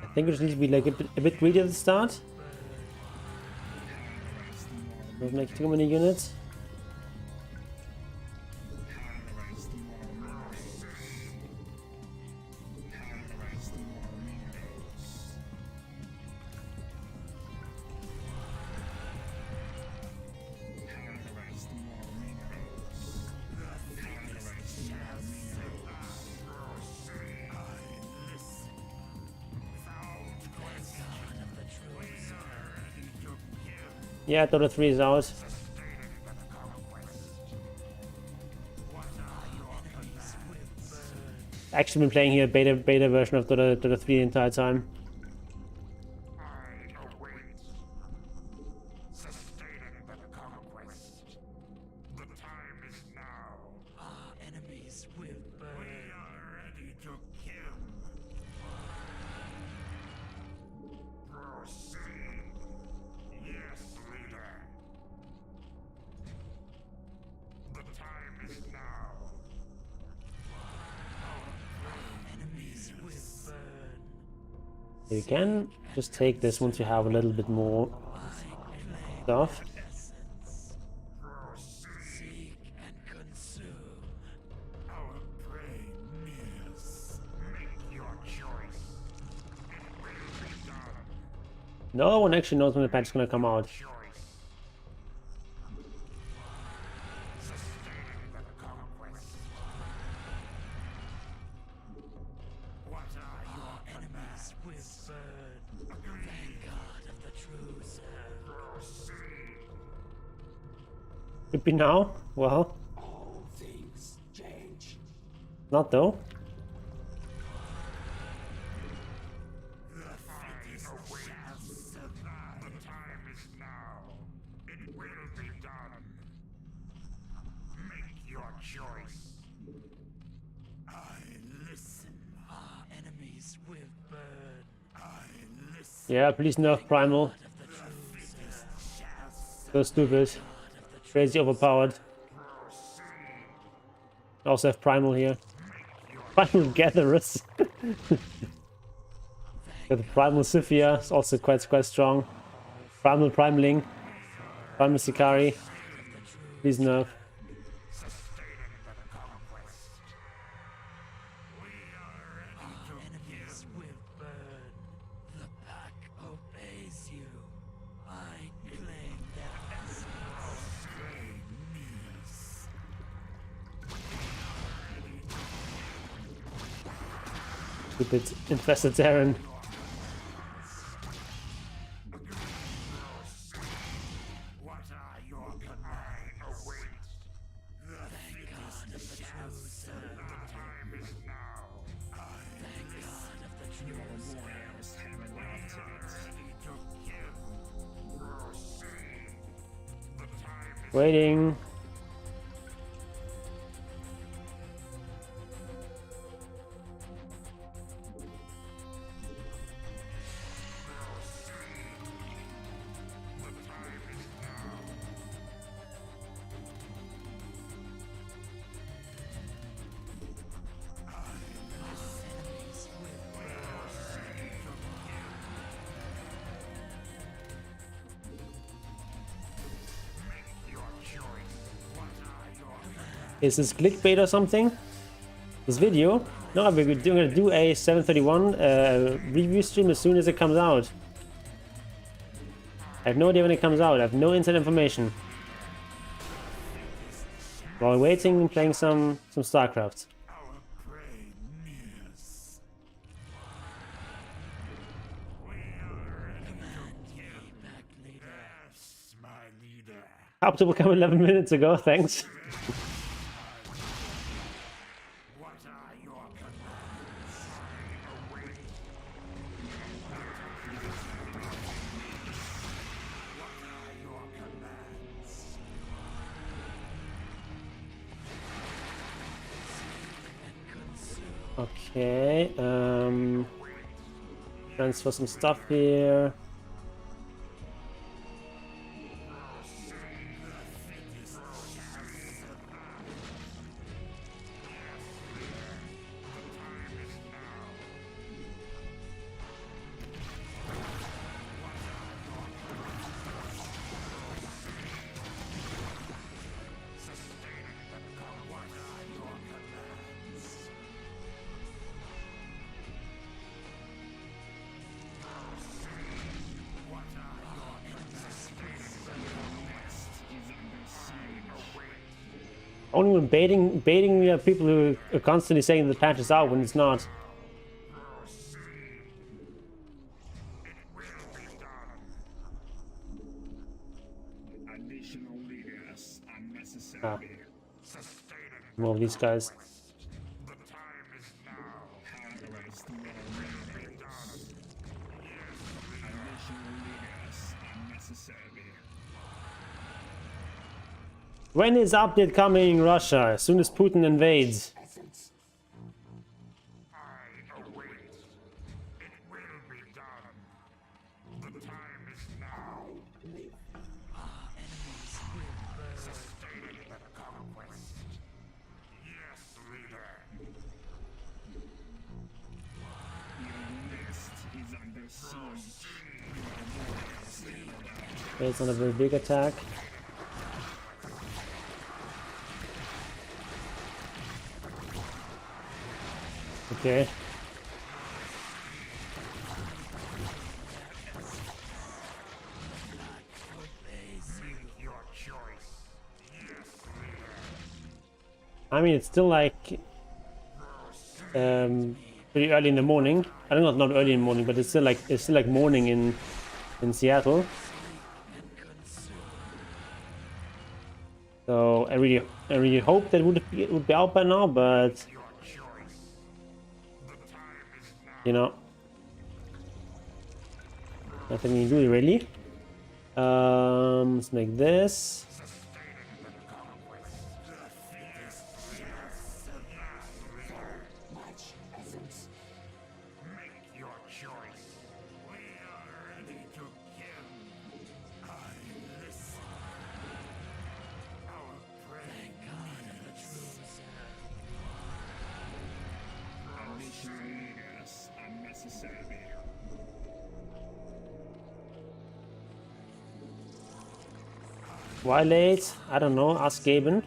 I think we just need to be like a bit greedy at the start. Don't make too many units. Yeah, DotA 3 is out. Actually been playing here beta version of DotA 3 the entire time. You can just take this once you have a little bit more stuff. No one actually knows when the patch is going to come out. Could be now. Well, All things change. not though. Yeah, please nerf Primal. So stupid. Crazy overpowered. Also have Primal here. Primal Gatherers. The Primal Sophia is also quite strong. Primal Primaling. Primal Sicari. Please nerf. Stupid infested Terran. Waiting. Is this clickbait or something? This video? No, we're gonna do a 731 review stream as soon as it comes out. I have no idea when it comes out. I have no inside information. While waiting, playing some Starcraft. Up to become 11 minutes ago, thanks. Okay, transfer some stuff here. Only when baiting people who are constantly saying the patch is out when it's not. Additional leaders are necessary. Ah. More of these guys. Harvest more leaders. Additional leaders are necessary. When is update coming, Russia? As soon as Putin invades. Essence. I await. It will be done. The time is now. Sustaining the conquest. Yes, leader. Your nest is under siege. It's not a very big attack. Okay. I mean, it's still like pretty early in the morning. I don't know, not early in the morning, but it's still like morning in Seattle. So I really hope that it would be out by now, but you know, nothing you do really. Let's make this. Why late? I don't know. Ask Gaben.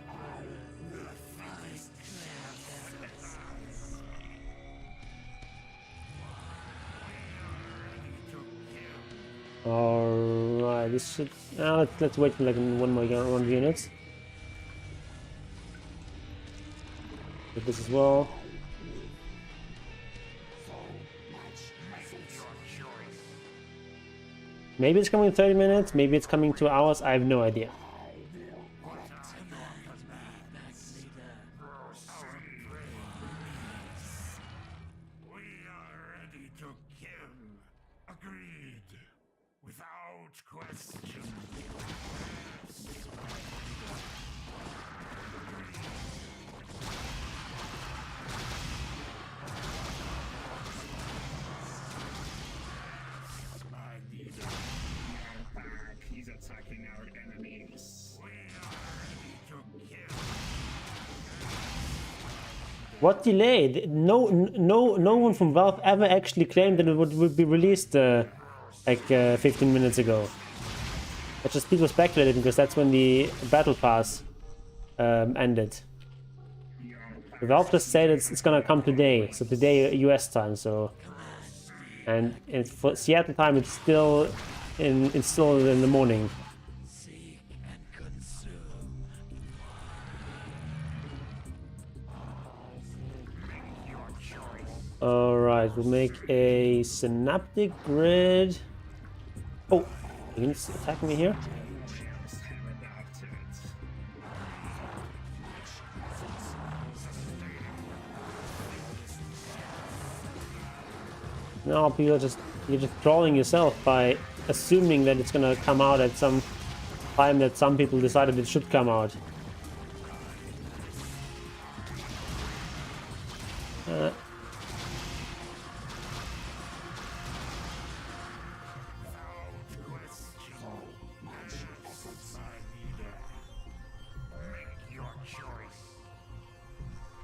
Alright, this should. Let's wait for like one unit. Get this as well. Maybe it's coming in 30 minutes. Maybe it's coming 2 hours. I have no idea. What delay? No one from Valve ever actually claimed that it would be released like 15 minutes ago. It's just people speculating because that's when the battle pass ended. Valve just said it's gonna come today, so today US time. So, and for Seattle time, it's still in the morning. All right, we'll make a synaptic grid. Oh, he's attacking me here. No, you're just trolling yourself by assuming that it's gonna come out at some time that some people decided it should come out.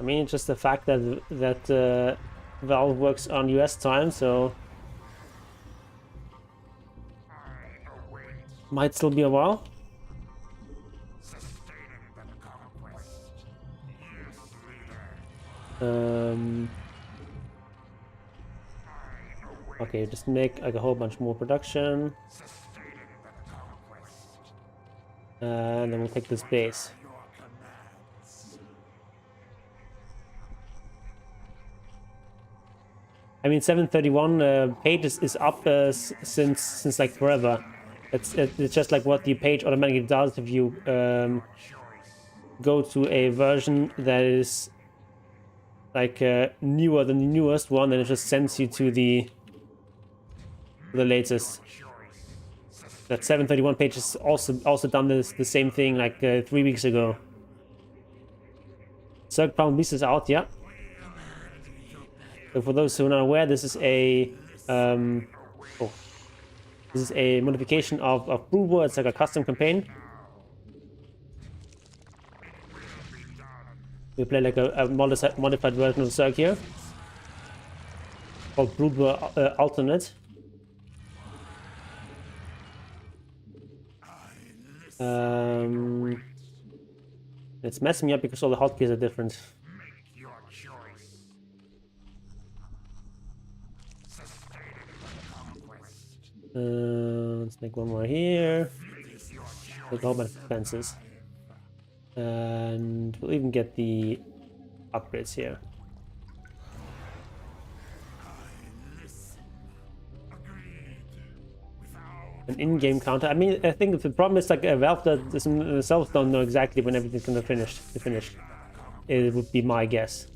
I mean, it's just the fact that Valve works on US time, so might still be a while. Okay, just make like a whole bunch more production, and then we'll take this base. I mean, 731 page is up since like forever. It's just like what the page automatically does if you go to a version that is like newer than the newest one, and it just sends you to the latest. That 731 page has also done the same thing like 3 weeks ago. Primal Beast is out, yeah. So for those who are not aware, this is a modification of Brood War. It's like a custom campaign. We play like a modified version of Zerg here, called Brood War Alternate. It's messing me up because all the hotkeys are different. Let's make one more here. Make a whole bunch of fences. And we'll even get the upgrades here. An in-game counter. I mean, I think the problem is like Valve themselves don't know exactly when everything's gonna finish. It would be my guess.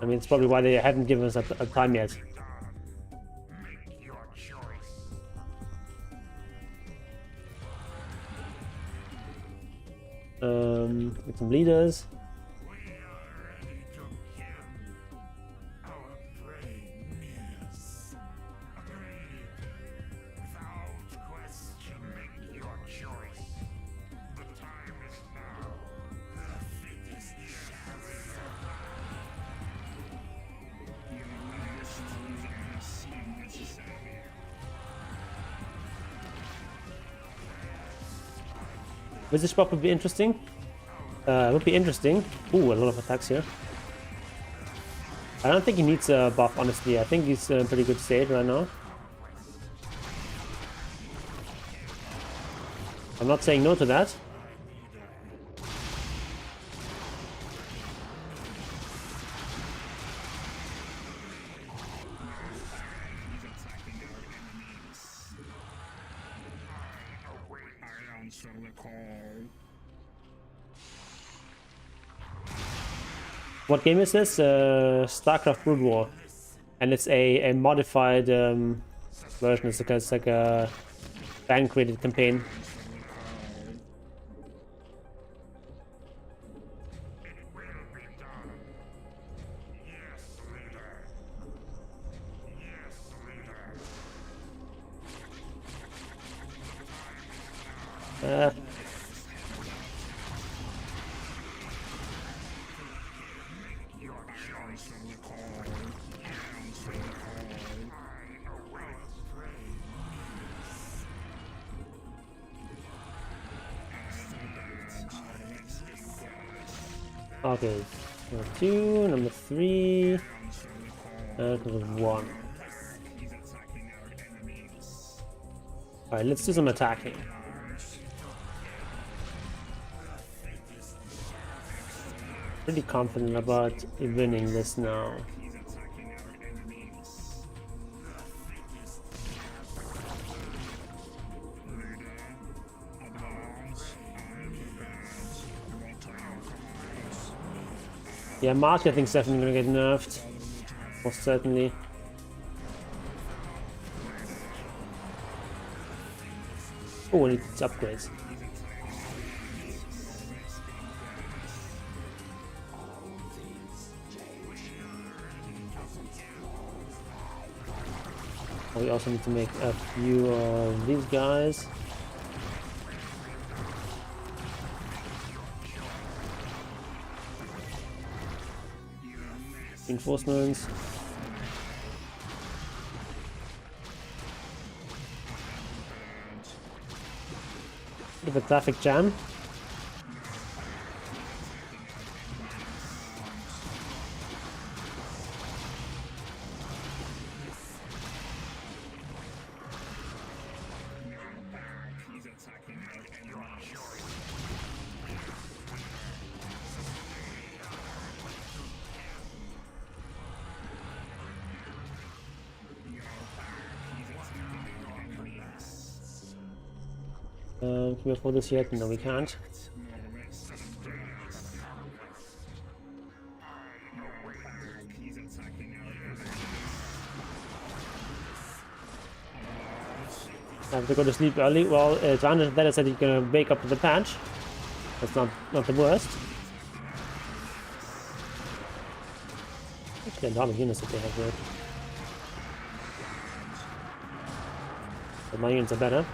I mean, it's probably why they haven't given us a time yet. Get some leaders. This spot would be interesting. It would be interesting. Ooh, a lot of attacks here. I don't think he needs a buff, honestly. I think he's in pretty good state right now. I'm not saying no to that. What game is this? Starcraft Brood War, and it's a modified version. It's like a fan created campaign. Okay, number 2, number 3, number 1. Alright, let's do some attacking. Pretty confident about winning this now. Yeah, Mark I think is definitely gonna get nerfed. Most certainly. Oh, and it's upgrades. We also need to make a few of these guys. Reinforcements. Bit of a traffic jam. Can we afford this yet? No, we can't. I have to go to sleep early. Well, advantage that is that you're gonna wake up to the patch. That's not the worst. Actually, a lot of units that they have there. But my units are better.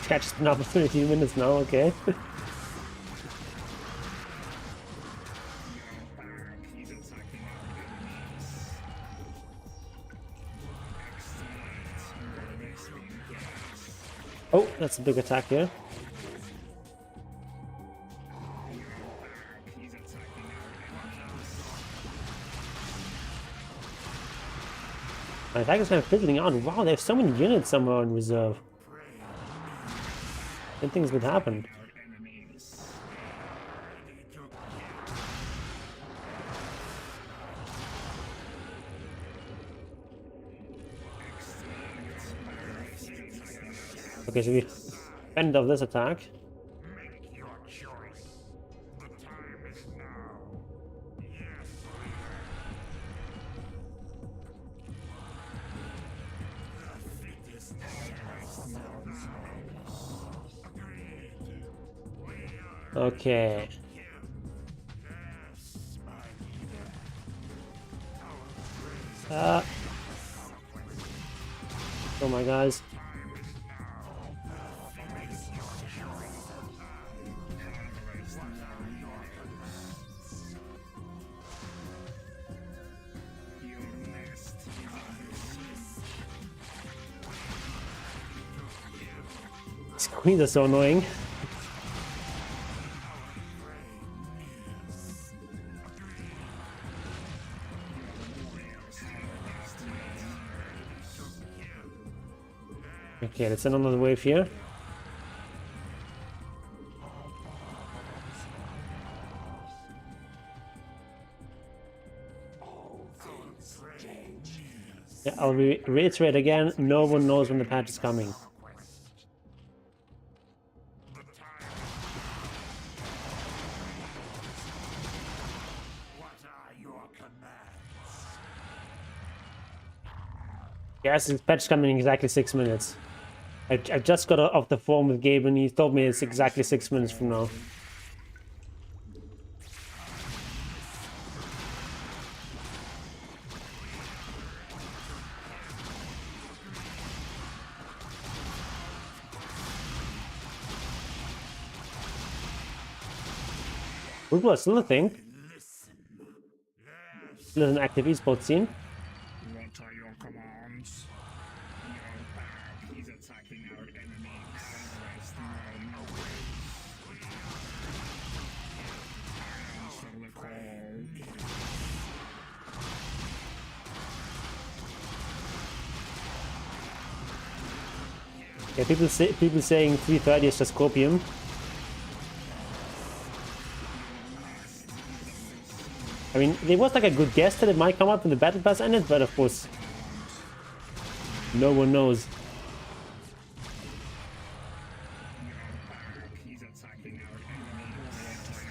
Catch been up for 15 minutes now, okay. Oh, that's a big attack here. My attack is kind of fizzling out. Wow, they have so many units somewhere in reserve. Good things would happen. Okay, so we end of this attack. Make your choice. The time is now. Yes. Okay. Oh my guys. These queens are so annoying. Okay, let's send another wave here. Yeah, I'll reiterate again, no one knows when the patch is coming. Yes, this patch is coming in exactly 6 minutes. I just got off the phone with Gabe and he told me it's exactly 6 minutes from now. Football is still a thing. Still an active esports scene. What are your commands? Your back is attacking our enemies. Answer the call. Yeah, people saying 330 is just copium. I mean, there was like a good guess that it might come up when the battle pass ended, but of course, no one knows. He's attacking our enemies.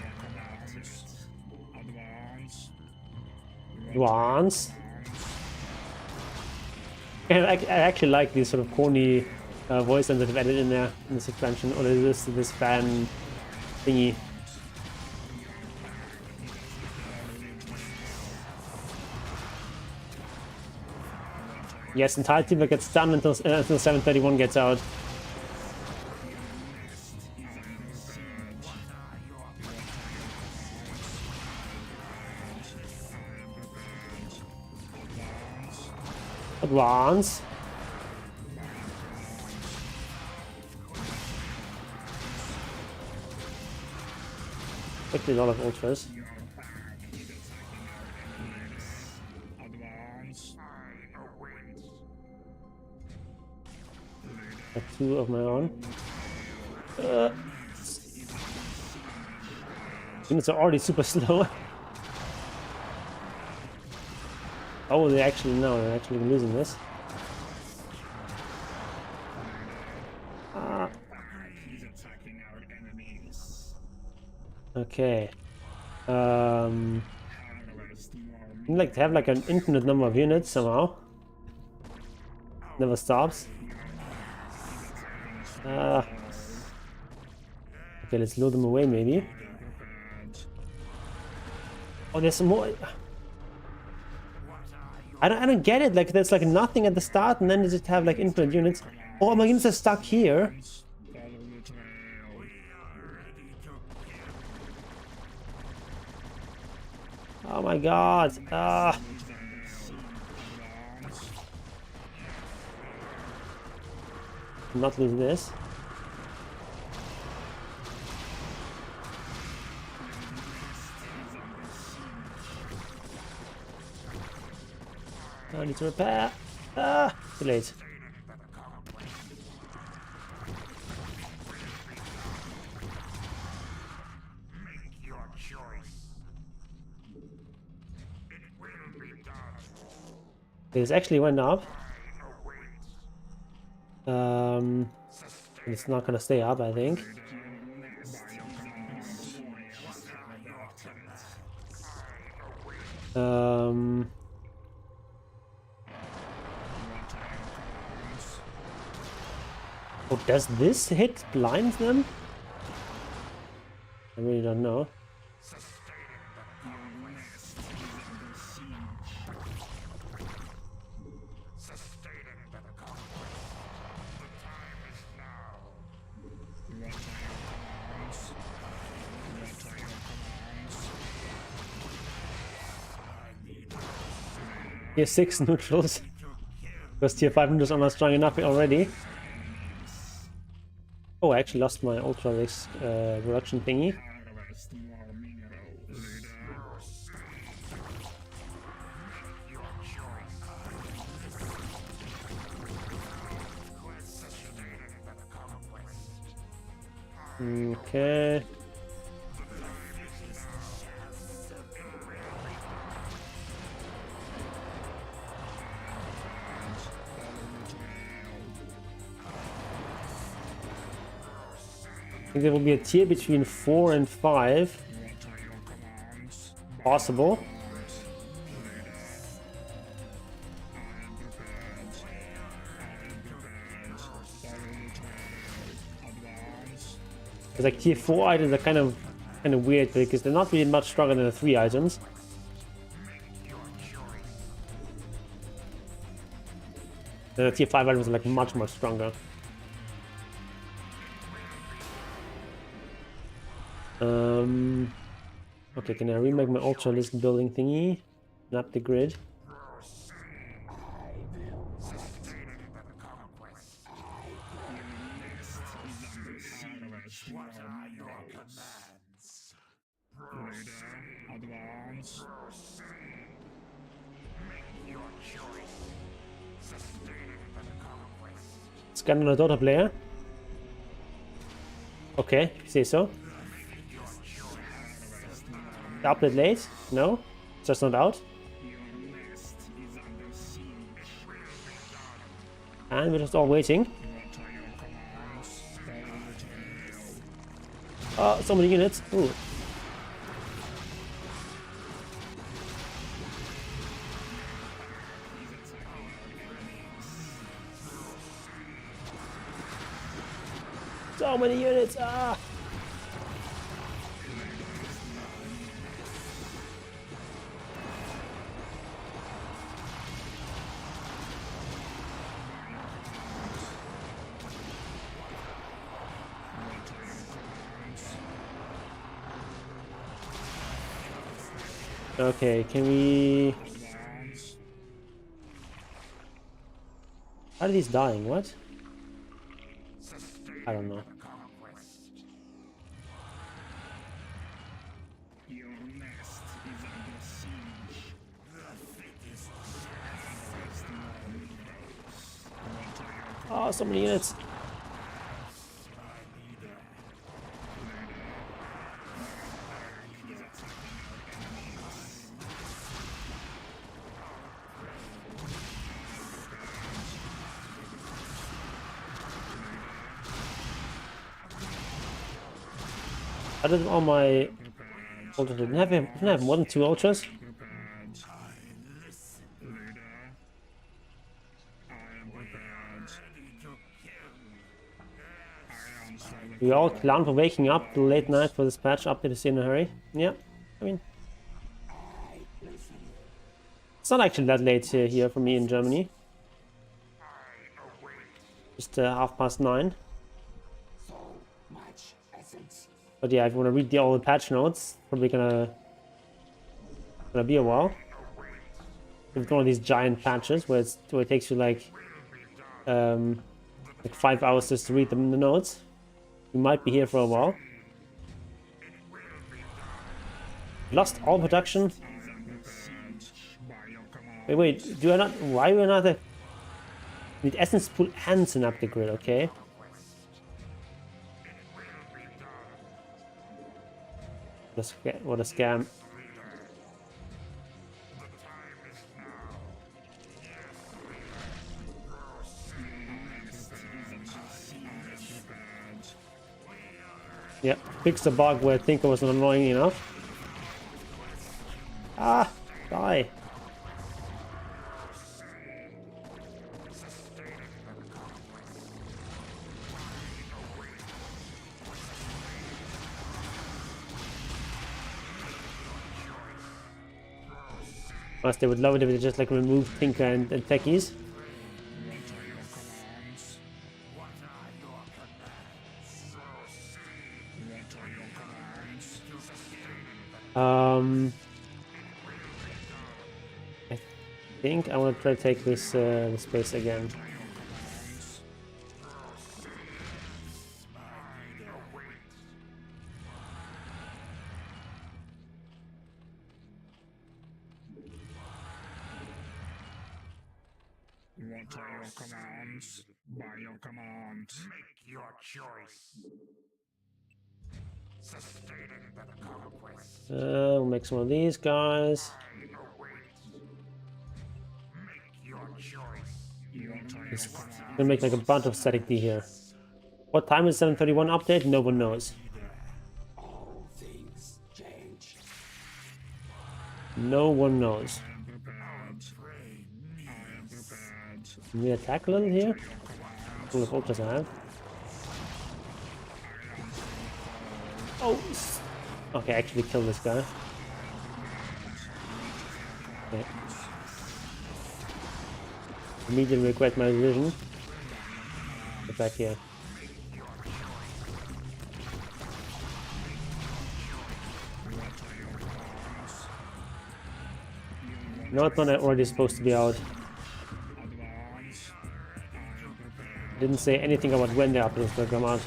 Advance. Advance. And I actually like these sort of corny voice lines that they've added in there in this expansion, or this fan thingy. Yes, entire team that gets done until 731 gets out. Advance. Actually, a lot of ultras. Two of my own. Units are already super slow. Oh, they're actually losing this. Okay. I'd like to have like an infinite number of units somehow. Never stops. Okay, let's load them away maybe. Oh, there's some more. I don't get it. Like there's like nothing at the start, and then they just have like infinite units. Oh, my units are stuck here. Oh my god. Not lose this. I need to repair. Too late. This actually went up. It's not gonna stay up, I think. Oh, does this hit blind them? I really don't know. Tier 6 neutrals. Because tier 5 neutrals are not strong enough already. Oh, I actually lost my ultra risk reduction thingy. Okay. I think there will be a tier between 4 and 5. Possible. It's like tier 4 items are kind of weird because they're not really much stronger than the 3 items. The tier 5 items are like much stronger. Okay, can I remake my ultra list building thingy? Map the grid. What are your commands? Leader, advance. Make your choice. Sustaining the conquest. Scan on a DotA player. Okay, if you say so. The update late? No? Just not out? And we're just all waiting. Oh, so many units. Ooh. So many units! Ah! Okay, can we... How are these dying? What? I don't know. Oh, so many units. I did all my ultras. Didn't have more than 2 ultras. We all clown for waking up the late night for this patch update is in a hurry. Yeah, I mean, it's not actually that late here for me in Germany. Just 9:30. But yeah, if you want to read all the patch notes, probably gonna be a while. If it's one of these giant patches where it takes you like 5 hours just to read them in the notes, you might be here for a while. Lost all production. Wait, do I not? Why do I not need essence pool and synaptic grid? Okay. What a scam. Yeah, fix the bug where I think it was not annoying enough. Ah, die. They would love it if they just like remove Tinker and Techies. I think I want to try to take this space again. What are your commands? By your command. Make your choice. Sustaining the conquest. We'll make some of these guys. Make your choice. It's gonna make like a bunch of static D here. What time is 7:31 update? No one knows. All things change. No one knows. Can we attack a little here? Full of ultras I have. Oh! Okay, actually kill this guy. Okay. Immediately regret my decision. Get back here. No, it's not already supposed to be out. Didn't say anything about when the updates will come out.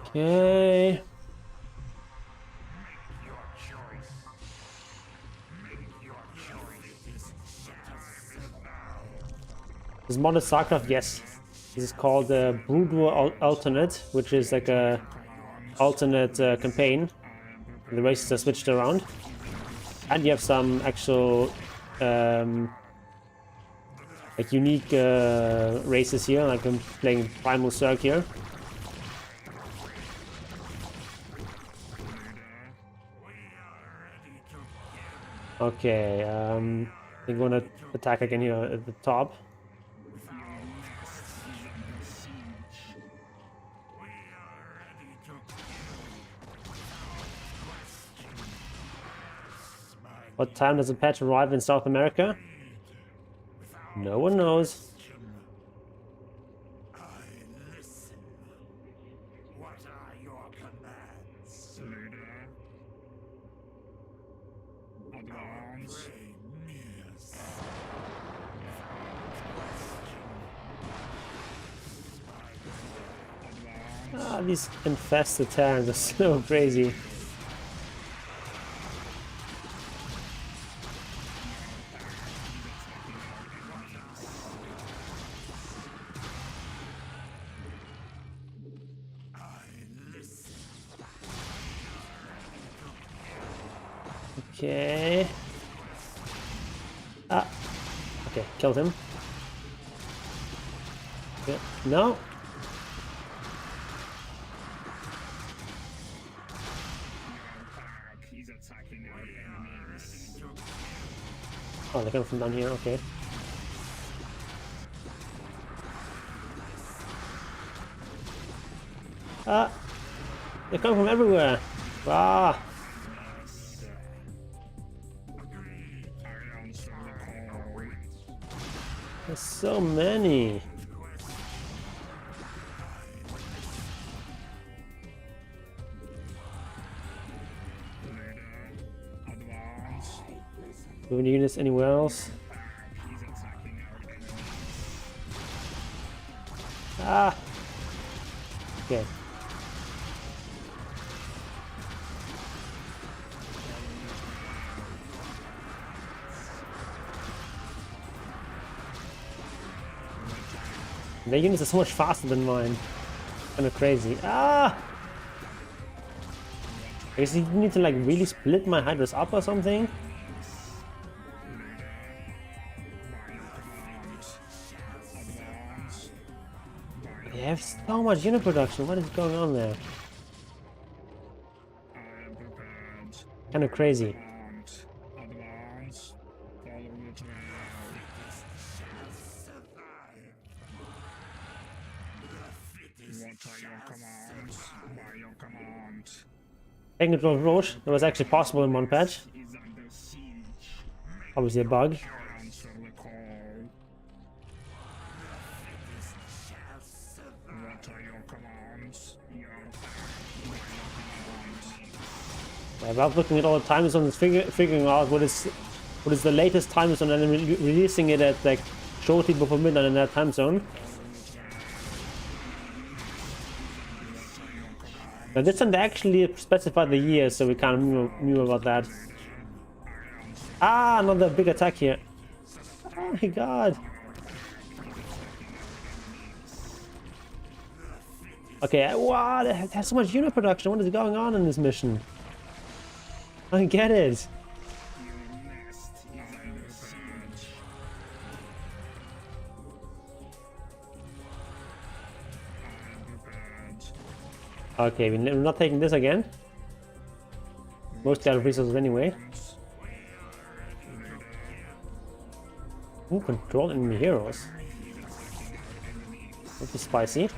Okay. Is modded Starcraft? Yes. This is called the Brood War Alternate, which is like a alternate campaign. The races are switched around, and you have some actual like unique races here. Like I'm playing Primal Zerg here. Okay, we're gonna attack again here at the top. What time does the patch arrive in South America? No one knows. What are your commands? Advance. Ah, these infested terrans are so crazy. Okay. Ah. Okay, killed him. Yeah. No. He's attacking our enemies. Oh, they're coming from down here. Okay. Ah. They're coming from everywhere. Ah. There's so many. Advance. Moving units anywhere else? He's attacking our enemies. Ah. Okay. Their units are so much faster than mine. Kind of crazy. Ah! I guess you need to like really split my Hydras up or something. They have so much unit production. What is going on there? I am prepared. Kind of crazy. Advance. Advance. Follow the trail. What are your commands? By your command. Taking control of Roche. That was actually possible in one patch. Is under siege. Obviously a bug. Answer the call. What are your commands? Yeah, about looking at all the time zones, figuring out what is the latest time zone, and then releasing it at like shortly before midnight in that time zone. Now this time they actually specified the year, so we kind of knew about that. Ah, another big attack here. Oh my god. Okay, wow, they have so much unit production. What is going on in this mission? I don't get it. Okay, we're not taking this again. Mostly out of resources anyway. Ooh, control enemy heroes. Would be spicy.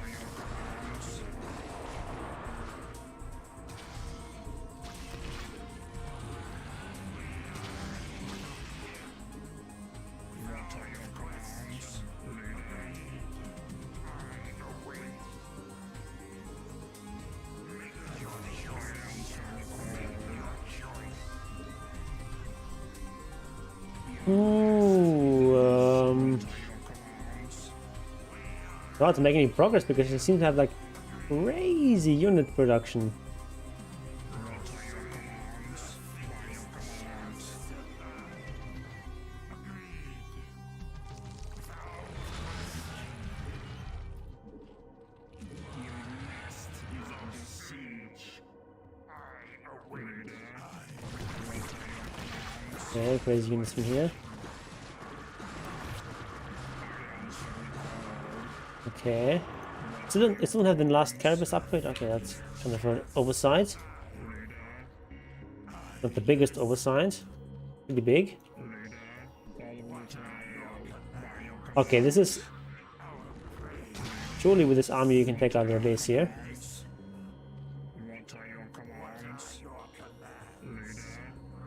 Ooh, not to make any progress because it seems to have like crazy unit production. Okay, crazy units from here. Okay. It still have the last Carapace upgrade? Okay, that's kind of an oversight. Not the biggest oversight. Pretty big. Okay, this is... Surely with this army you can take out their base here.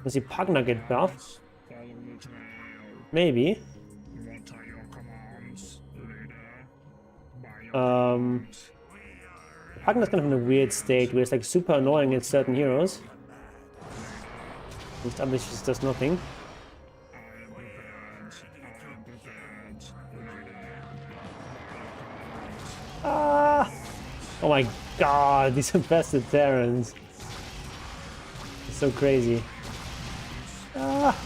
Does he Pugna get buffed? Maybe. Pugna's kind of in a weird state where it's like super annoying against certain heroes. Just others just does nothing. Ah! Oh my god, these infested Terrans. It's so crazy. Ah!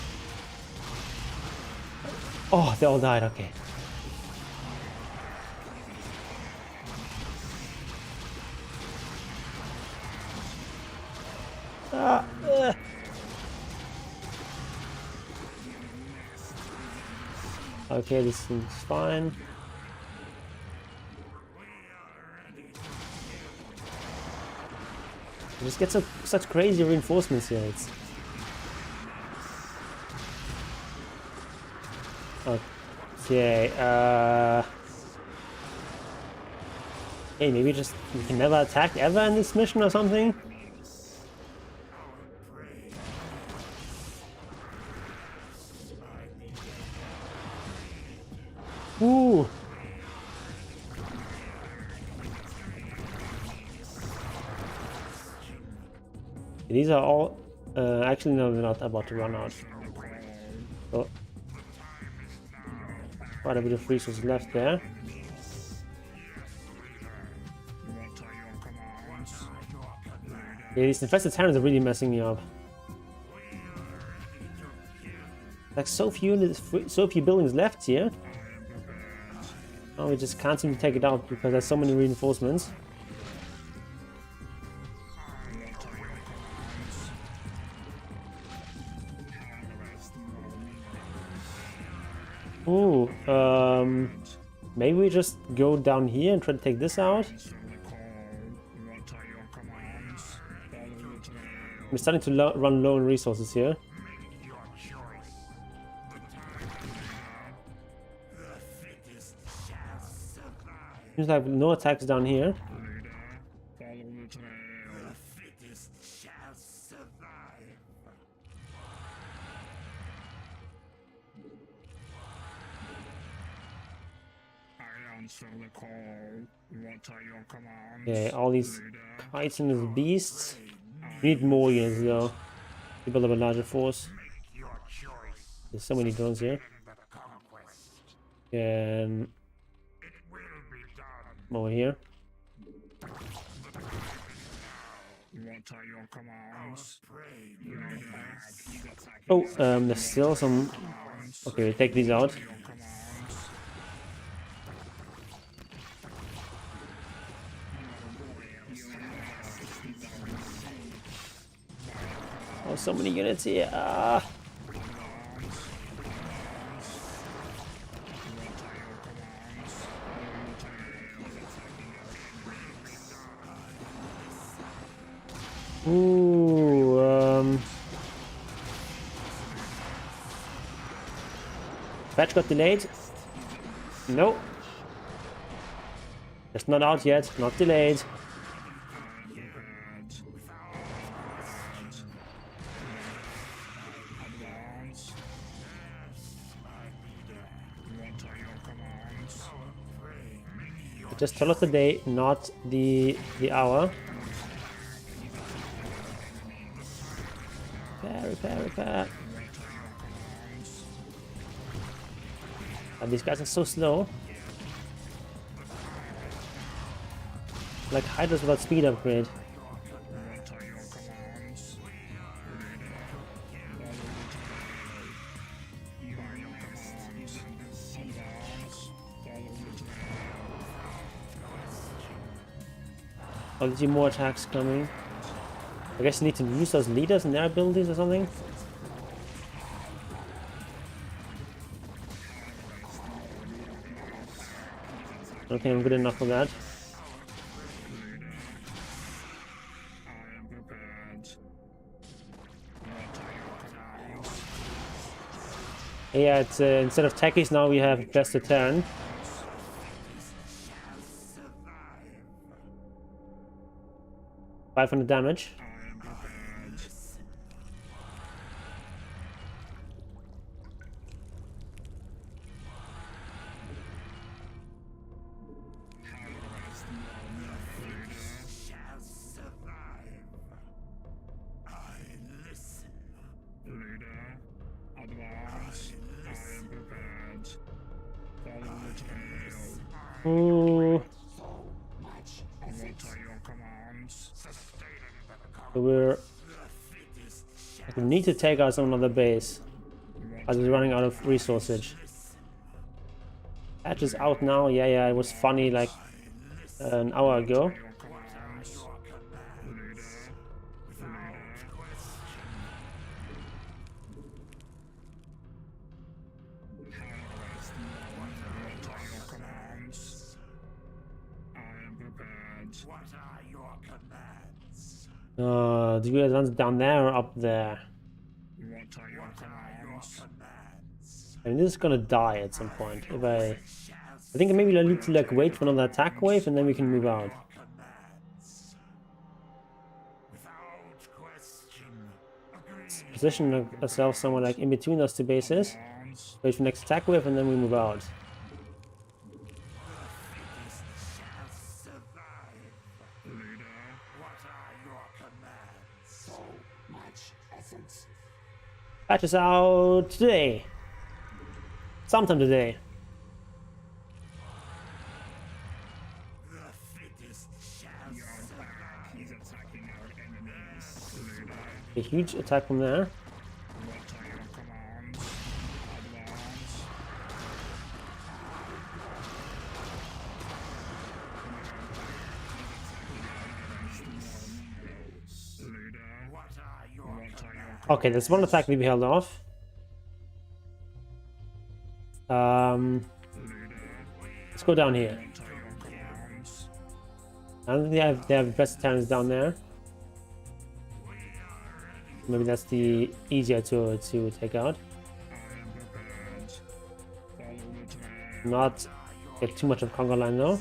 Oh, they all died, okay. Okay, this seems fine. We just get such crazy reinforcements here. It's... Okay, hey, maybe just we can never attack ever in this mission or something? Ooh! These are all... actually, no, they're not about to run out. So, quite a bit of resources left there. Yeah, these infested Terrans are really messing me up. Like so few buildings left here. Oh, we just can't seem to take it out because there's so many reinforcements. Ooh, maybe we just go down here and try to take this out. We're starting to run low on resources here. Seems like no attacks down here. Okay, all these kites and these beasts. We need more units though to build up a larger force. There's so many drones here. And over here. Oh, there's still some. Okay, we'll take these out. Oh, so many units here. Ah. Ooh, Patch got delayed. No. It's not out yet. Not delayed. Just tell us the day, not the hour. Repair. These guys are so slow. Like Hydras without speed upgrade. Oh, there's more attacks coming. I guess you need to use those leaders and their abilities or something. I don't think I'm good enough for that. Yeah, it's instead of Techies now we have bestowed. 500 damage. Ooh. So we need to take us on another base as we're running out of resources. Patch is out now. Yeah, it was funny like an hour ago. Do you advance down there or up there? I mean, this is gonna die at some point. If I think maybe I need to like wait for another attack wave and then we can move out. Position ourselves somewhere like in between those two bases. Wait for next attack wave and then we move out. Patch is out today. Sometime today. A huge attack from there. Okay, there's one attack to be held off. Let's go down here. I don't think they have best talents down there. Maybe that's the easier to take out. Not get too much of conga line though.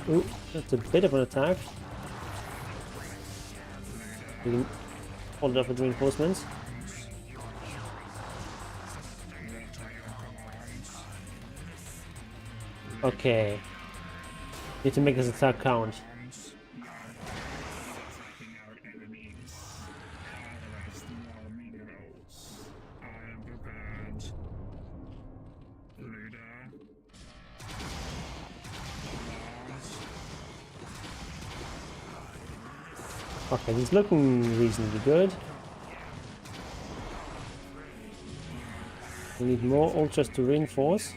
Ooh, that's a bit of an attack. We can hold it up with reinforcements. Okay. Need to make this attack count. Okay, he's looking reasonably good. We need more ultras to reinforce.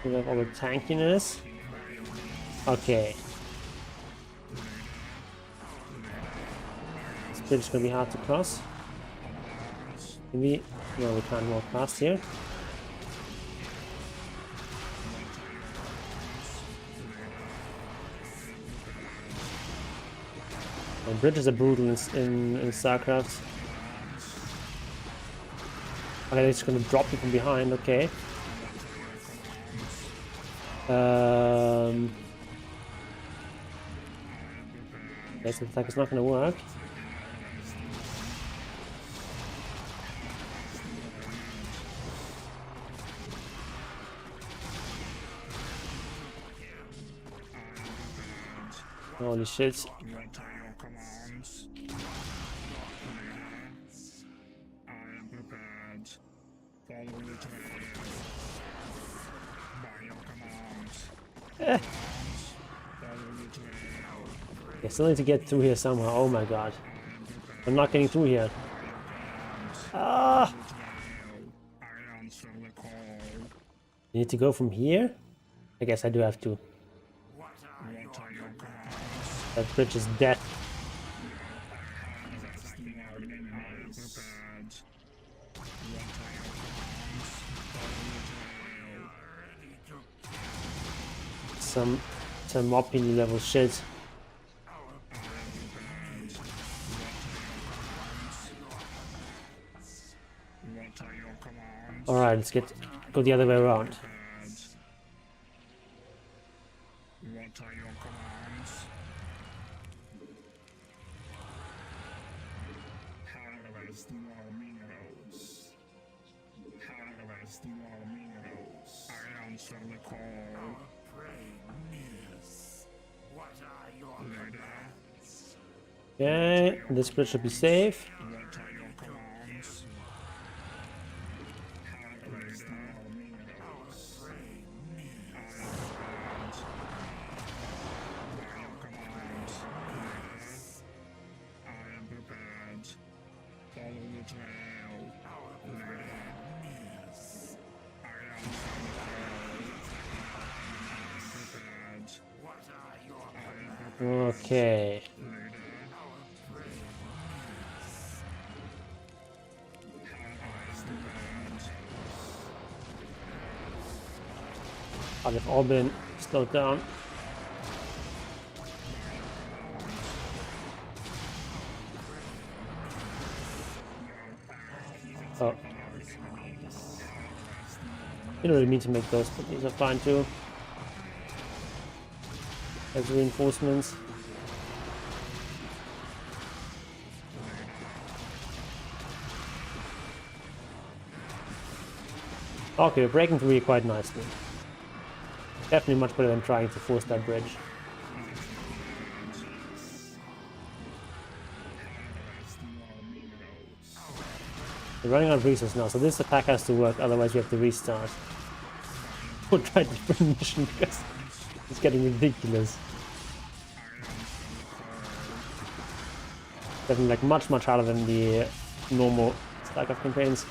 We have all the tankiness. Okay. This bridge is gonna be hard to cross. Maybe no, we can't walk past here. And bridges are brutal in Starcraft. Okay, it's gonna drop you from behind. Okay. This attack is not gonna work. Holy shit. I still need to get through here somehow. Oh my god. I'm not getting through here. Ah! You need to go from here? I guess I do have to. That bridge is dead. Some Thermopylae level shit. Alright, let's go the other way around. What are your commands? Harvest more minerals. Harvest more minerals. I answer the call. What are your commands? Okay, this bridge should be safe. What are your commands? Harvest more minerals. I am prepared. Follow the trail. I am prepared. What are your commands? Okay. Oh, they've all been slowed down. Oh. You don't really mean to make those, but these are fine too. As reinforcements. Okay, we're breaking through here quite nicely. Definitely much better than trying to force that bridge. We're running out of resources now, so this attack has to work, otherwise we have to restart. We'll try a different mission because it's getting ridiculous. Definitely like much harder than the normal Starcraft campaigns.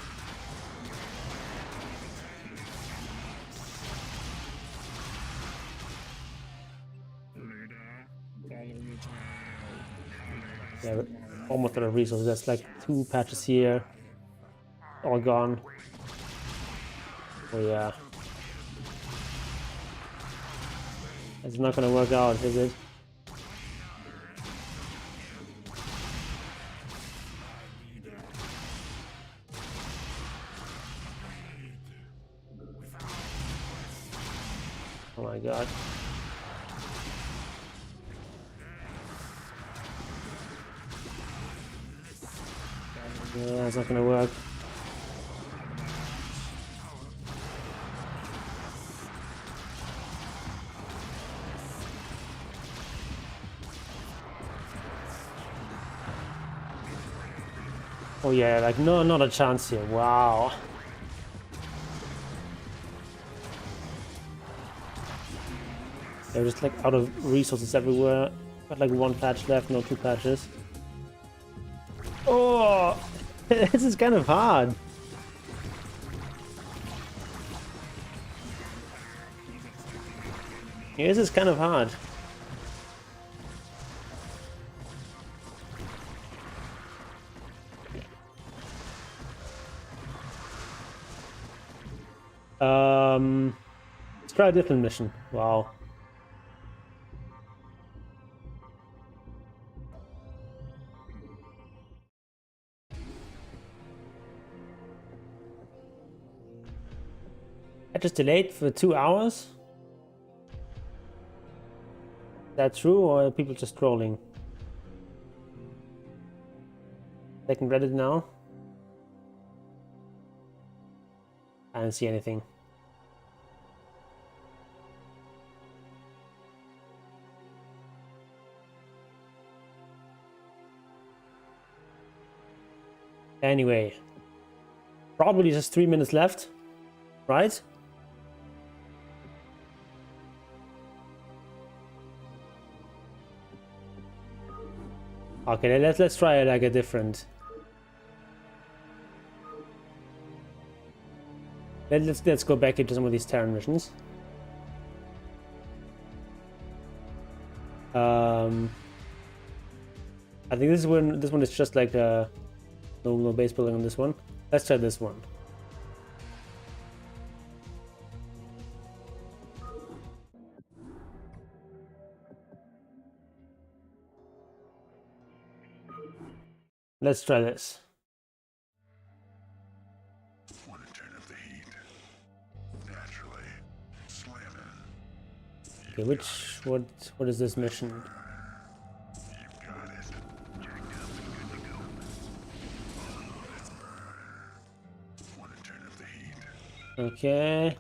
Yeah, we're almost out of resources. There's like 2 patches here. All gone. Oh yeah. It's not gonna work out, is it? Oh my god. Yeah, it's not gonna work. Oh yeah, like no, not a chance here. Wow. They're just like out of resources everywhere. Got like 1 patch left, no 2 patches. Oh, this is kind of hard. Yeah, this is kind of hard. Let's try a different mission. Wow. I just delayed for 2 hours. Is that true, or are people just trolling? Checking Reddit now. I don't see anything. Anyway, probably just 3 minutes left, right? Okay, let's try like a different. Let's go back into some of these Terran missions. I think this one is just like no base building on this one. Let's try this one. Let's try this. Want to turn up the heat? Naturally. Slamming. Okay, what is this mission? You've got it. Jacked up and good to go. Want to turn up the heat? Okay.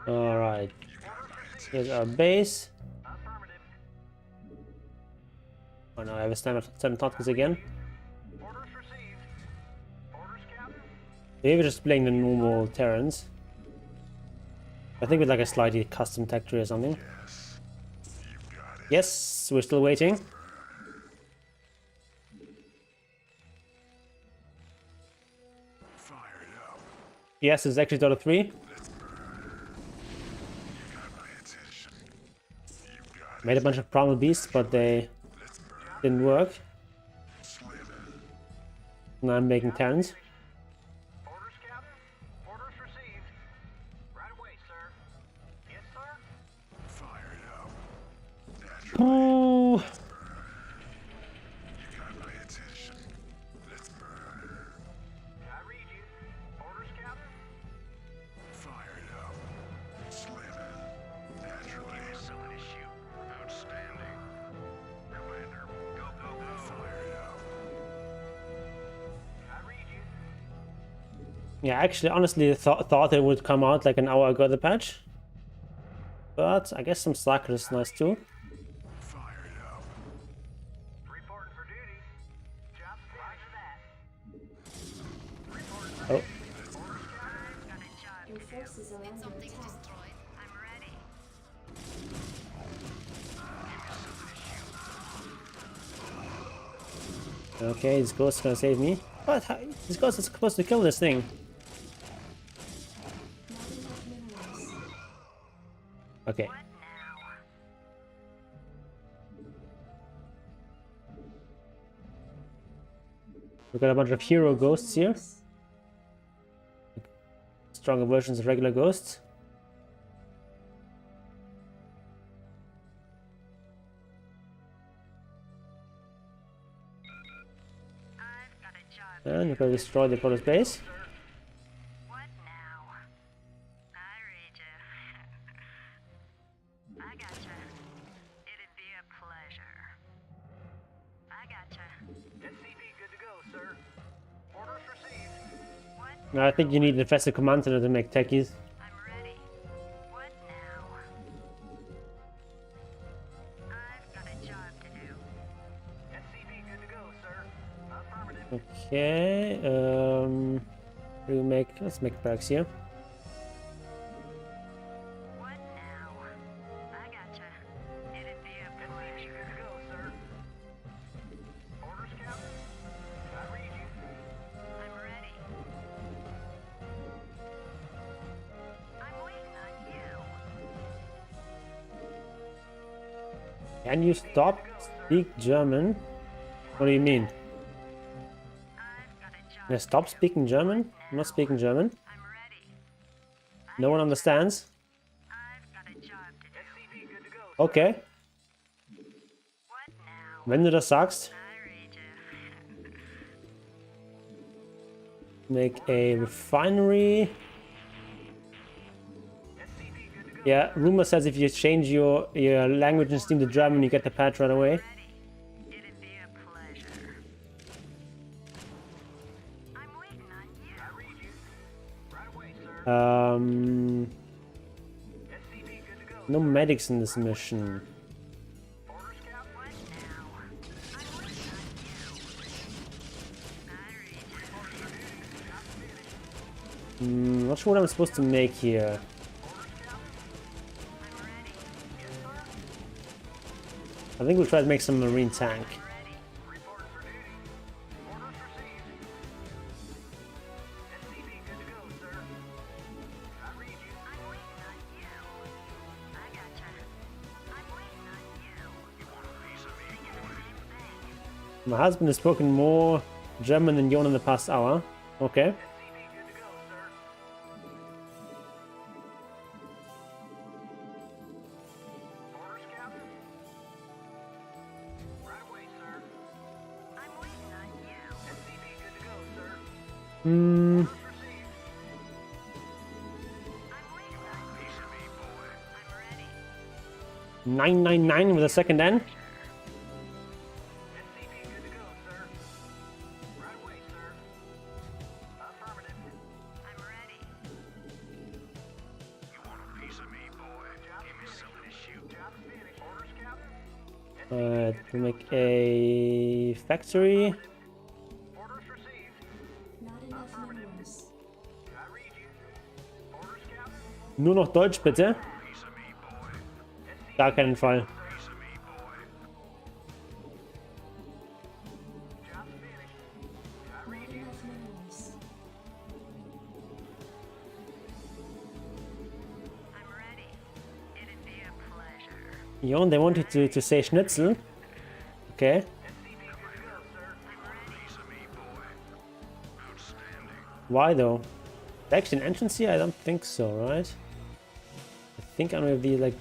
All right. Here's our base. Oh no, I have a standard tactics again. Maybe we're just playing the normal Terrans. I think with like a slightly custom tech tree or something. Yes, we're still waiting. Yes, it's actually Dota 3. Made a bunch of Primal Beasts, but they didn't work. Now I'm making Terrans. Orders, Captain. Orders received. Right away, sir. Yes, sir. Fire it up. Oh, You got my attention. Let's burn. I read you. Orders, Captain. Fire it up. Slamming. Naturally. Someone to shoot. Outstanding. Commander, go, go, go. Fire it up. I read you. yeah. Actually, honestly, thought it would come out like an hour ago, the patch. But I guess some Starcraft is nice too. Fire it up. Reporting for duty. Job roger that. Reporting for Oh, duty. Orders, Captain. Your forces are under Something attack. destroyed. I'm ready. okay. This ghost is gonna save me. What? This ghost is supposed to kill this thing. Not enough minerals. Okay. What now? We've got a bunch of hero ghosts here. Stronger versions of regular ghosts. I've got a job. And we're gonna destroy the Protoss base. What now? I read you. I gotcha. It'd be a pleasure. I gotcha. SCP good to go, sir. Orders received. What? Now, I think you need an infested command center to make techies. I'm ready. What now? I've got a job to do. SCP good to go, sir. Affirmative. Okay. Let's make barracks here. What now? I gotcha. It'd be a SCP pleasure. good to go, sir. Can you stop speak German? What do you mean? I've got a job. Can I stop speaking German? I'm not speaking German. I'm ready. No one understands. I've got a job to do. SCV good to go. Okay. What now? Wenn du das sagst. I read you. Make a refinery. Yeah, rumor says if you change your language in Steam to German, you get the patch right away. It'd be a pleasure. I'm waiting on you. I read you. Right away, sir. SCV good to go. No medics in this mission. Orders, Captain. What now? I'm waiting on you. I read you. Not sure what I'm supposed to make here. I'm ready. I think we'll try to make some marine tank. Report for duty. Orders received. SCV good to go, sir. I read you. I'm waiting on you. I gotcha. I'm waiting on you. You want a piece of me, Thinking the boy? same thing. My husband has spoken more German than Jon in the past hour. Okay. SCV good to go, sir. Orders, Captain. Right away, sir. I'm waiting on you. SCV good to go, sir. Hmm. Orders received. I'm waiting on you. Piece of me, boy. I'm ready. 999 with a second N. SCV good to go, sir. Right away, sir. Affirmative. I'm ready. You want a piece of me, boy? Give me something to shoot. Job finished. Orders, Captain. We'll make a factory. Orders received. Not enough minerals. I read you. Orders, Captain. Nur noch Deutsch bitte. Piece of me, boy. Gar keinen Fall. Piece of me, boy. Job finished. I read Not you. enough minerals. I'm ready. It'd be a pleasure. Jon, they wanted to say Schnitzel. Okay. Piece of me, boy. Outstanding. Why though? Is there actually an entrance here? I don't think so, right? I think I'm gonna be like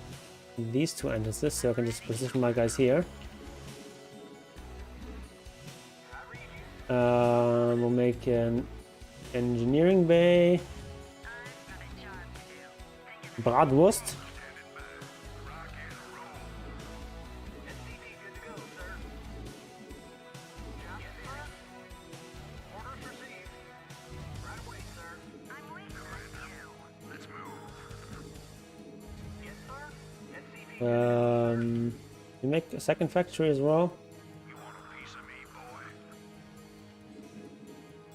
these two entrances, so I can just position my guys here. We'll make an engineering bay. I've got a job to do. Bratwurst. SCV good to go, sir. Job finished. Orders received. Right away, sir. I'm waiting on you. Let's move. Yes, sir. SCV. We make a second factory as well. You want a piece of me, boy?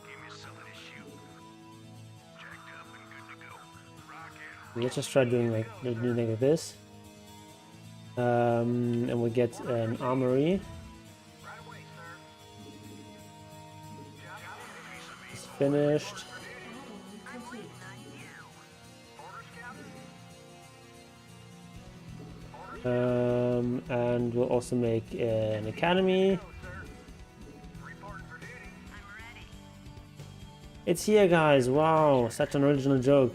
Give me something to shoot. Jacked up and good to go. Rock and Let's just try doing like this. And we get an armory. Right away, sir. It's finished. Add-on complete. Orders, Captain. And we'll also make an academy. Report for duty. I'm ready. It's here, guys. Wow, such an original joke.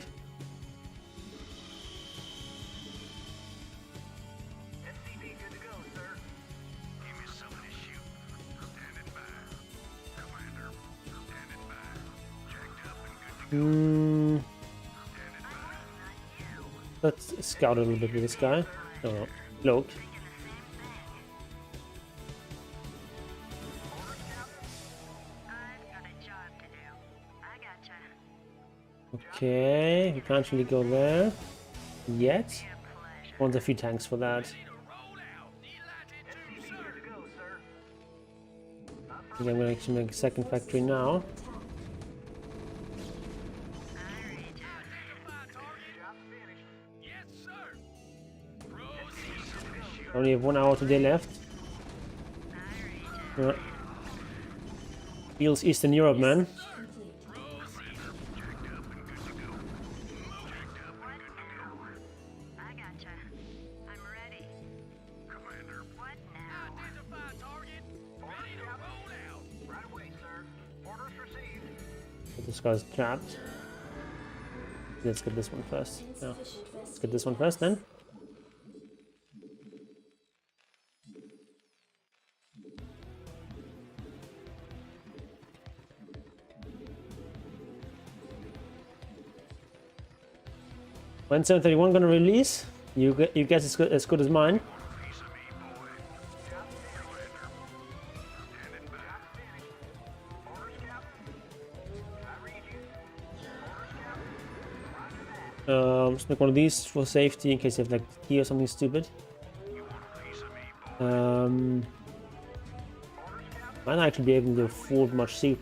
SCV good to go, sir. give me something to shoot. Standing by. Commander, standing by. Jacked up and good to go. Standing by. Let's scout a little bit with this guy. Oh, cloak. I've got a job to do. I gotcha. Okay, we can't really go there yet. Be a pleasure. Want a few tanks for that. SCV good to go, sir. I think I'm gonna actually make a second factory now. I read you. Job finished. Only have 1 hour today left. I read you. Feels Eastern Europe, man. Complete. I gotcha. I'm ready. Commander, What This guy's trapped. Let's get this one first. No. Let's get this one first then. When 731 gonna release? You guess as good as mine. Just make one of these for safety in case you have like key or something stupid. Might not actually be able to afford much siege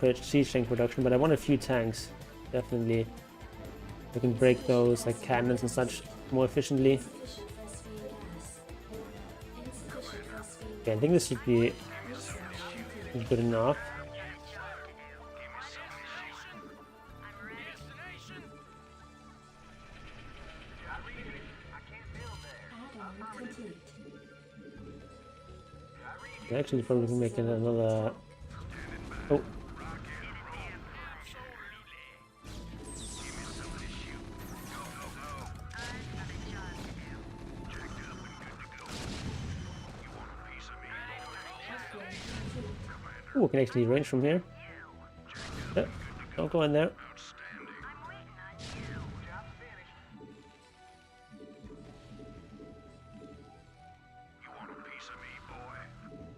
tank production, but I want a few tanks. Definitely. I can break those like cannons and such more efficiently. Insufficient phosphine gas. Insufficient phosphine Okay, I think this should be research complete. good enough. Add-on complete. I actually probably can make another. Oh, Upgrade complete. ooh, I can actually range from here. Don't go in there. You want a piece of me, boy?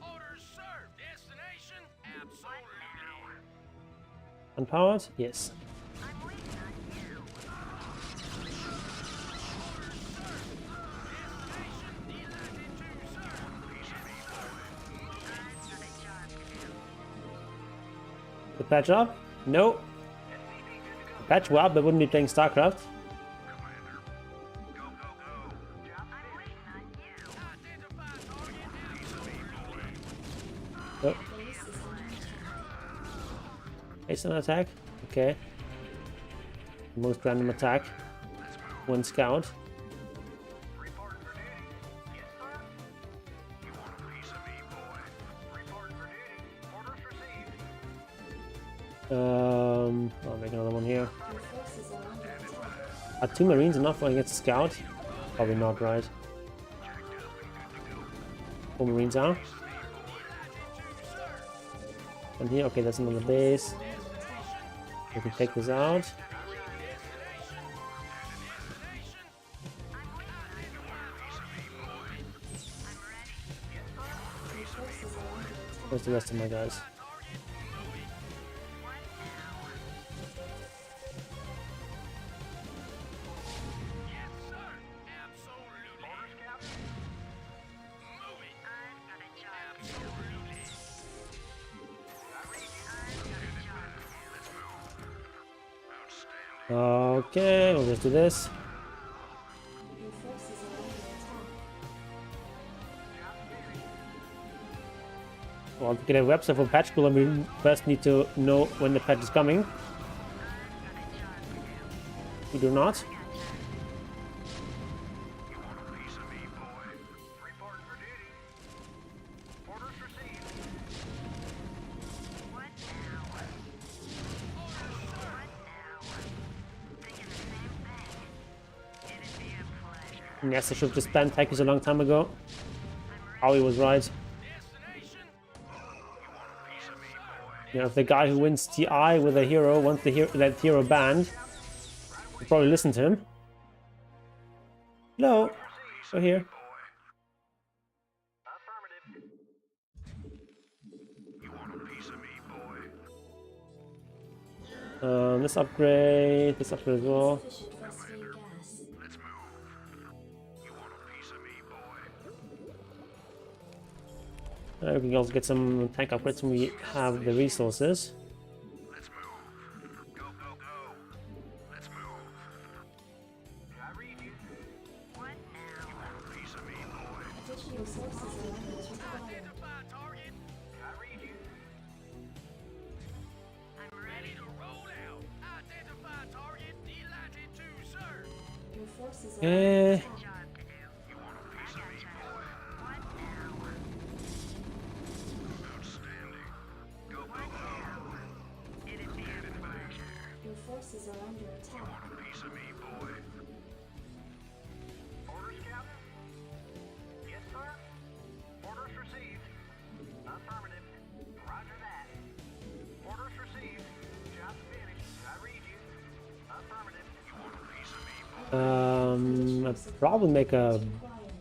Orders, sir. Destination? Absolutely. Unpowered? Yes. The patch up? No. The patch well, but wouldn't be playing Starcraft. Oh. It's an attack. Okay. Most random attack. One scout. I'll make another one here. Your forces are under attack. Are 2 Marines enough against a scout? Probably not, right? 4 Marines are. And here, okay, that's another base. We can take this out. Your forces are under attack. Where's the rest of my guys? Okay, we'll just do this. Your forces are under attack. Well, to get a website for patch pool, we first need to know when the patch is coming. We do not. Yes, I should have just banned Techies a long time ago. Howie was right. You know, if the guy who wins TI with a hero wants that hero banned, you probably listen to him. Hello, go here. This upgrade as well. Insufficient phosphine gas. We can also get some tank upgrades when we have the resources. Let's move. Go, go, go. Let's move. I read you. What now? You want a piece of me, boy? Additional sources are under attack. Identify target. I read you. I'm ready to roll out. Identify target. Delighted to, sir. Your forces are under attack. Job to do. You want a piece of me, boy? What now? Outstanding. Go, go, go. It'd be a pleasure. I'll probably make a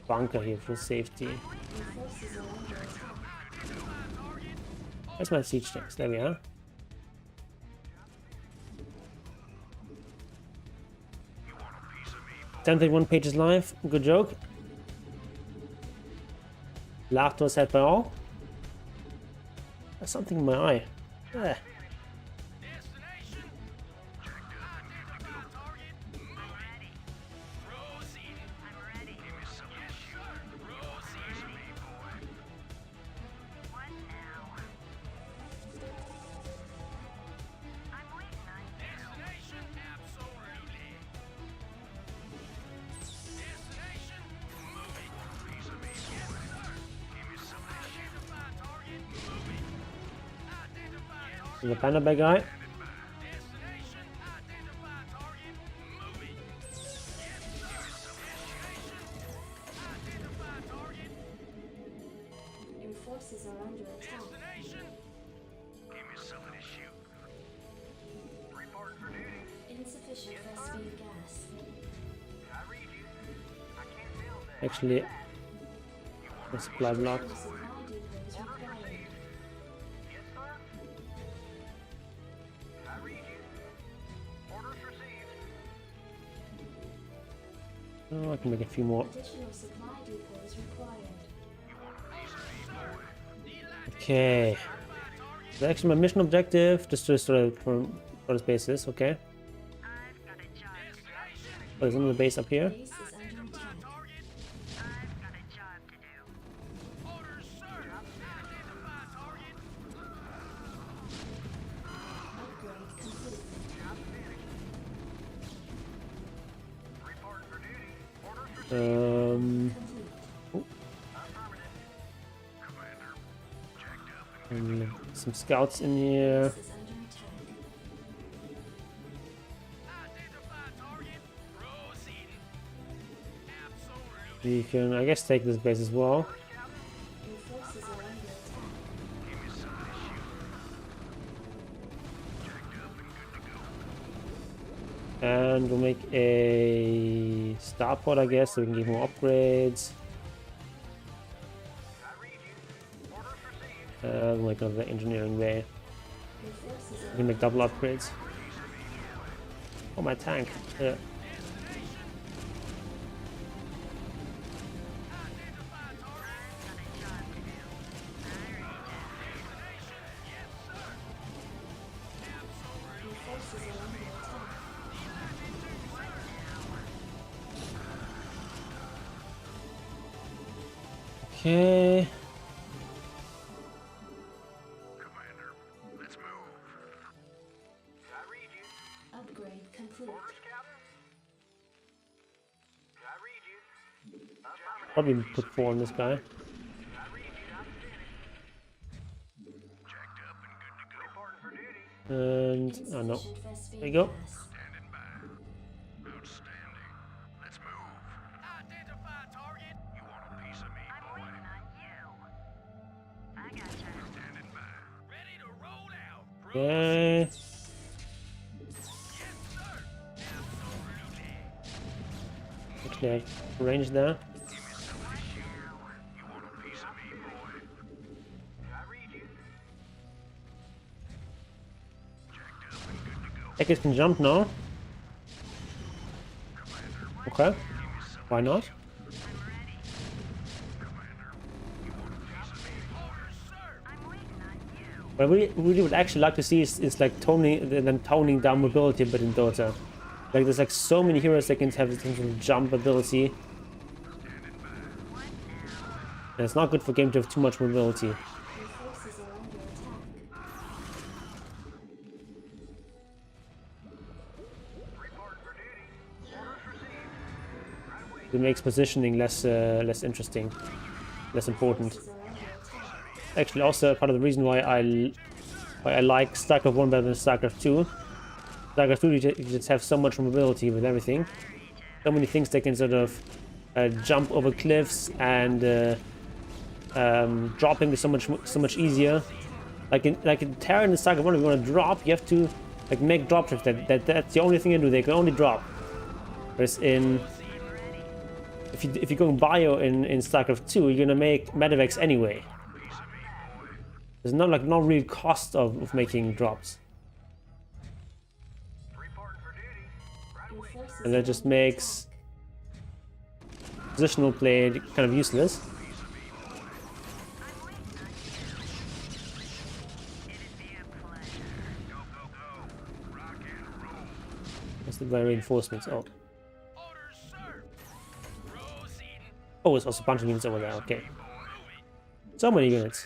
bunker here for safety. Your forces are under attack. Where's my siege tanks? There we are. You want a piece of me, boy? 1031 pages live. Good joke. Laughter was had by all. There's something in my eye. Eh. What now? I'm waiting on you. The panda bag guy. Your forces are under attack. Give me something to shoot. Reporting for duty. Insufficient phosphate gas. I read you. I can't feel that. Actually, the supply block. Your supply depots required. Yes, sir. I read you. Orders received. Oh, I can make a few more. Additional supply depots required. Okay. That's actually my mission objective, just to restore the bases, okay. I've got a job to do. Oh, there's another base up here. Base is under attack. I've got a job to do. Upgrade complete. Reporting for duty. Orders received. Complete. And some scouts in here. Base is under attack. We can, I guess, take this base as well. Your forces are under attack. And we'll make a starport, I guess, so we can get more upgrades. I read you. Orders received. We'll make another engineering bay. Your forces We are can make double upgrades. Oh, my tank. Yeah. Your forces are under attack. Okay. Commander, let's move. I read you. Upgrade complete. Orders, Captain. I read you. Affirmative. Probably put 4 on this guy. I read you. Outstanding. Jacked up and good to go. Reporting for duty. And, oh no. Insufficient phosphate There you go. gas. Standing by. Outstanding. Let's move. Identify target. You want a piece of me, I'm boy? waiting on you. I got you. Standing by. Ready to roll out. Okay. Actually, I have range there. Give me something to shoot. You want a piece of me, boy? I read you. Jacked up and good to go. Techies can jump now. Okay. Why not? I'm waiting on you. What I really would actually like to see is like toning down mobility a bit in Dota. Like there's like so many heroes that can have this sort of jump ability. And it's not good for game to have too much mobility. Your forces are under attack. Reporting for duty. Orders received. Right away. It makes positioning less interesting, less important. Forces are under attack. Actually, also part of the reason why I like Starcraft 1 better than Starcraft 2. Starcraft 2 you just have so much mobility with everything. So many things that can sort of jump over cliffs and dropping is so much easier. Like in Terra and Starcraft 1, if you want to drop, you have to like make drop drift. That's the only thing you do. They can only drop. Whereas in if you're going bio in Starcraft 2, you're gonna make medevacs anyway. There's not real cost of making drops. Reporting for duty. Right Your away. forces And that are just under makes positional play kind of useless. What's the reinforcements? Oh. Oh, there's also a bunch of units over there. Okay. So many units.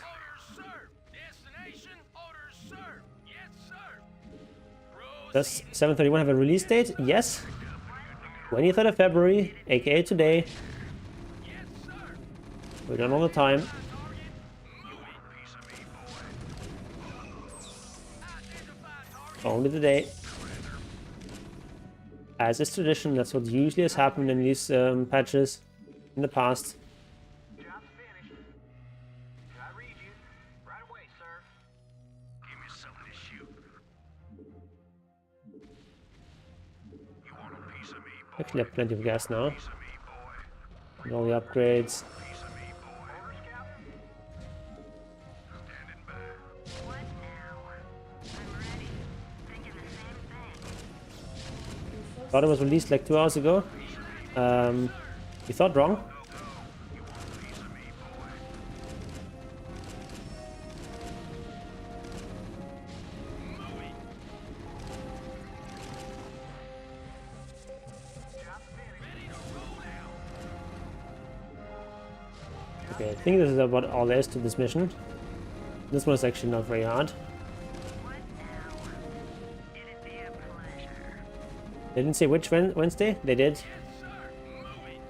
Does 731 have a release date? Yes. 23rd of February, aka today. We're done all the time. Only the day. As is tradition, that's what usually has happened in these patches in the past. Job's finished. I read you. Right away, sir. Give me something to shoot. You want a piece of me, boy? Actually, have plenty of gas now. Piece of me, boy. And all the upgrades. Piece of me, boy. Orders, Captain? Standing by. What now? I'm ready. Thinking the same thing. your forces Thought it was released like 2 hours ago. You thought wrong. Okay, I think this is about all there is to this mission. This one is actually not very hard. What now? It'd be a pleasure. They didn't say which Wednesday? They did.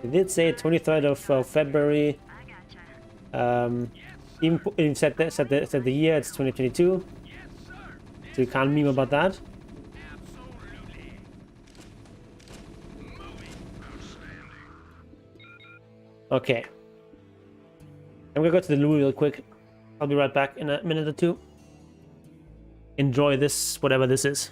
They did say 23rd of February. I gotcha. Even said the year, it's 2022. So you can't meme about that. Okay. I'm gonna go to the loo real quick. I'll be right back in a minute or two. Enjoy this, whatever this is.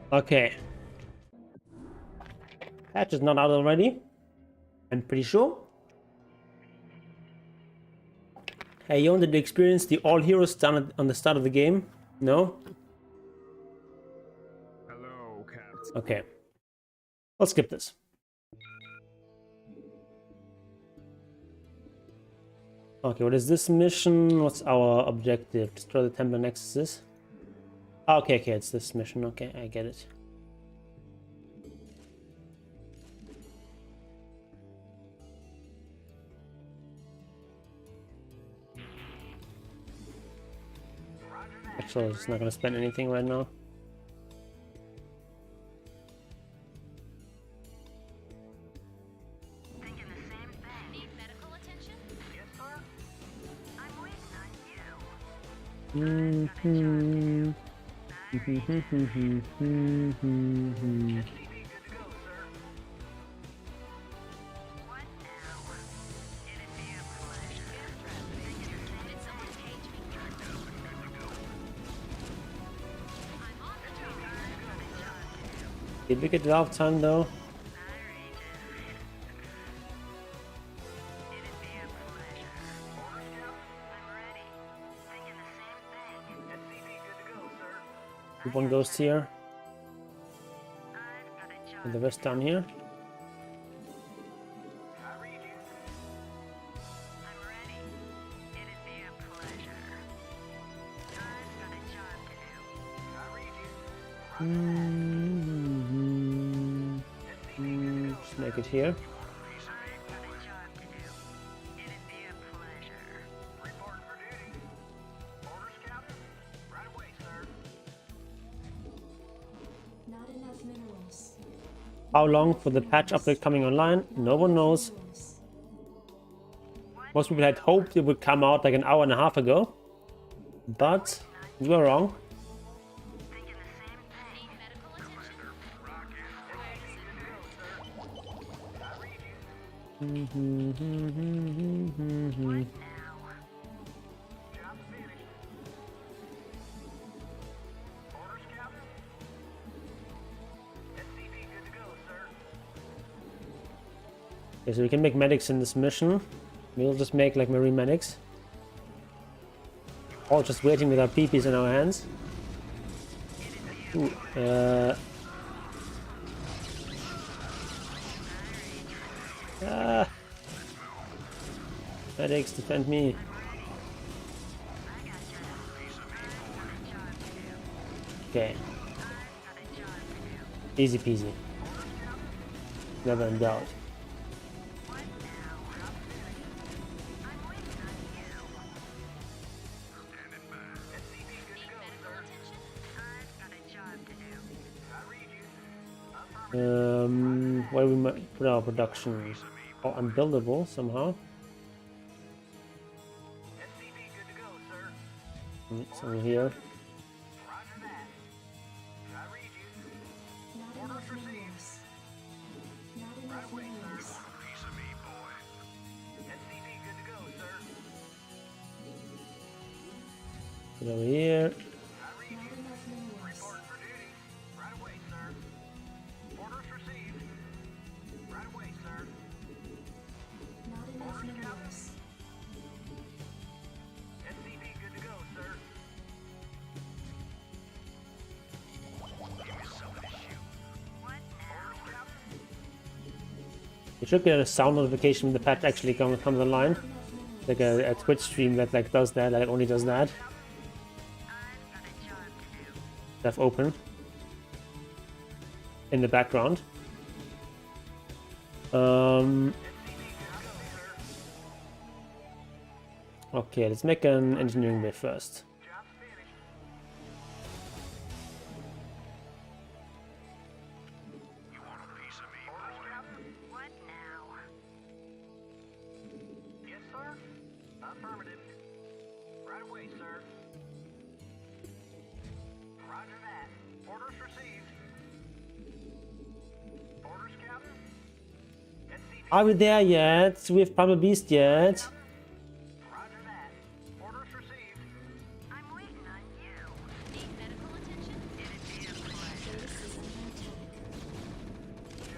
Okay. Patch is not out already. I'm pretty sure. Hey, Yon, did you experience the all heroes done on the start of the game? No? Hello, Captain. Okay. Let's skip this. Okay, what is this mission? What's our objective? Destroy the Temple Nexuses. Okay, it's this mission. Okay, I get it. Actually, I'm just not gonna spend anything right now. Thinking the same thing. Need medical attention? Yes, sir? I'm waiting on you. CB, good to go, sir. What now? It'd be a pleasure. Did someone cage me? I'm on the job. Did we get it off time though? I read you. It'd be a pleasure. Orders, Captain? I'm ready. Thinking the same thing. One ghost here. I've got a job. And the rest down here. I read you. I'm ready. It'd be a pleasure. I've got a job to do. I read you. Just make it here. I've got a job to do. It'd be a pleasure. Reporting for duty. Orders, Captain? Right away, sir. Not enough minerals. How long for the patch update coming online? No one knows. Minerals. Most people had hoped it would come out like an hour and a half ago. But we were wrong. Thinking the same thing. Medical attention? What now? Job's finished. Orders, Captain? SCV good to go, sir. Okay, so we can make medics in this mission. We'll just make like marine medics. All just waiting with our peepees in our hands. Ooh, medics, defend me. Okay. Easy peasy. Never in doubt. Where we might put our production? Oh, unbuildable somehow. SCV good to go, sir. So here. Roger that. I read you. Not enough minerals. Not enough minerals. SCV good to go, sir. Put over here. Not enough minerals. Reporting for duty. Right away, sir. Orders received. Right away, sir. Not enough minerals. SCV good to go, sir. We should get a sound notification when the patch actually comes online. Like a Twitch stream that like does that, that only does that. Have open in the background. Okay, let's make an engineering bay first. Job's finished. Orders, Captain? What now? Yes, sir. Affirmative. Right away, sir. Roger that. Orders received. Orders, Captain? SCV. Are we there yet? Do we have Primal Beast yet? Roger that. Orders received. I'm waiting on you. Need medical attention? It'd be a pleasure. Base is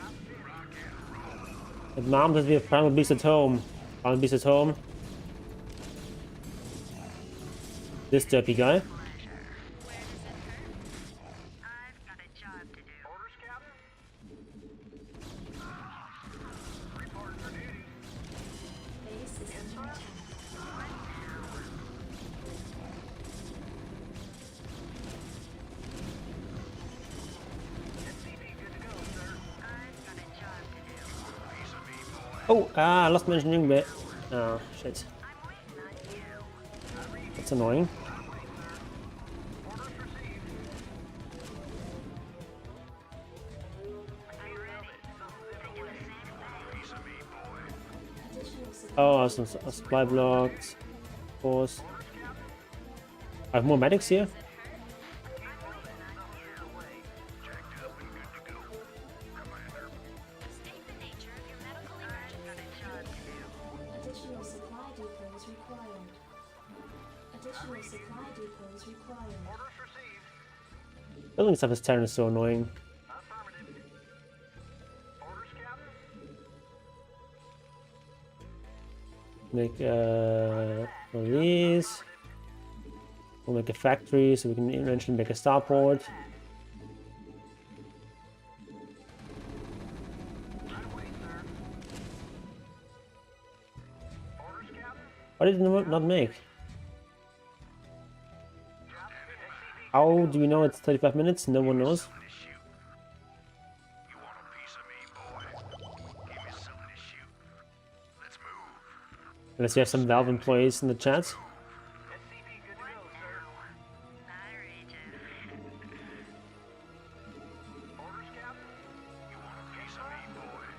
under attack. Job's finished. But mom says we have Primal Beast at home. Primal Beast at home. This derpy guy. I've got a job to do. Orders, Captain? Reporting for duty. Base is under attack. SCV good to go, sir. I've got a job to do. Oh, I lost my engineering bay. Oh, shit. I'm waiting on you. That's annoying. Orders received. I'm ready. Thinking the same thing. Additional supply. Oh, some supply blocks. Of course. I have more medics here. State the nature of your medical emergency. I've got a job to do. Additional supply depots required. Additional supply depots required. Orders received. Building stuff is Terran is so annoying. Affirmative. Orders, Captain? Make these. We'll make a factory so we can eventually make a starport. Why did it not make? How do we know it's 35 minutes? No one knows. Something to shoot. You want a piece of me, boy? Give me something to shoot. Let's move. Unless you have some Valve employees in the chat. SCP good to go, sir. Bye, Regis. Orders, Captain? You want a piece of me, boy?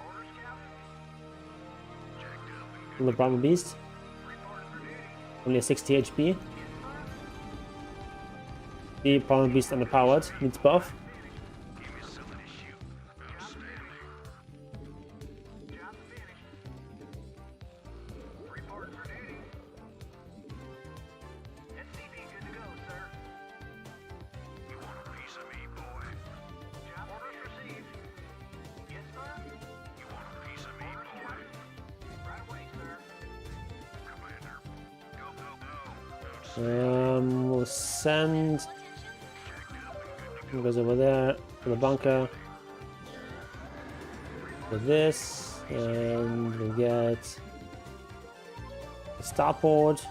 Orders, Captain? Jacked up and From the Primal Beast. Reporting for duty. Only a 60 HP. The Primal Beast underpowered. Needs buff. give me something to shoot. Outstanding. Job finished. Reporting for duty. SCP good to go, sir. You want a piece of me, boy? Job orders received. Yes, sir. You want a piece of me, boy? Right away, sir. Commander, go, go, go. We'll send. He goes over there to the bunker. With this, and we get the starport.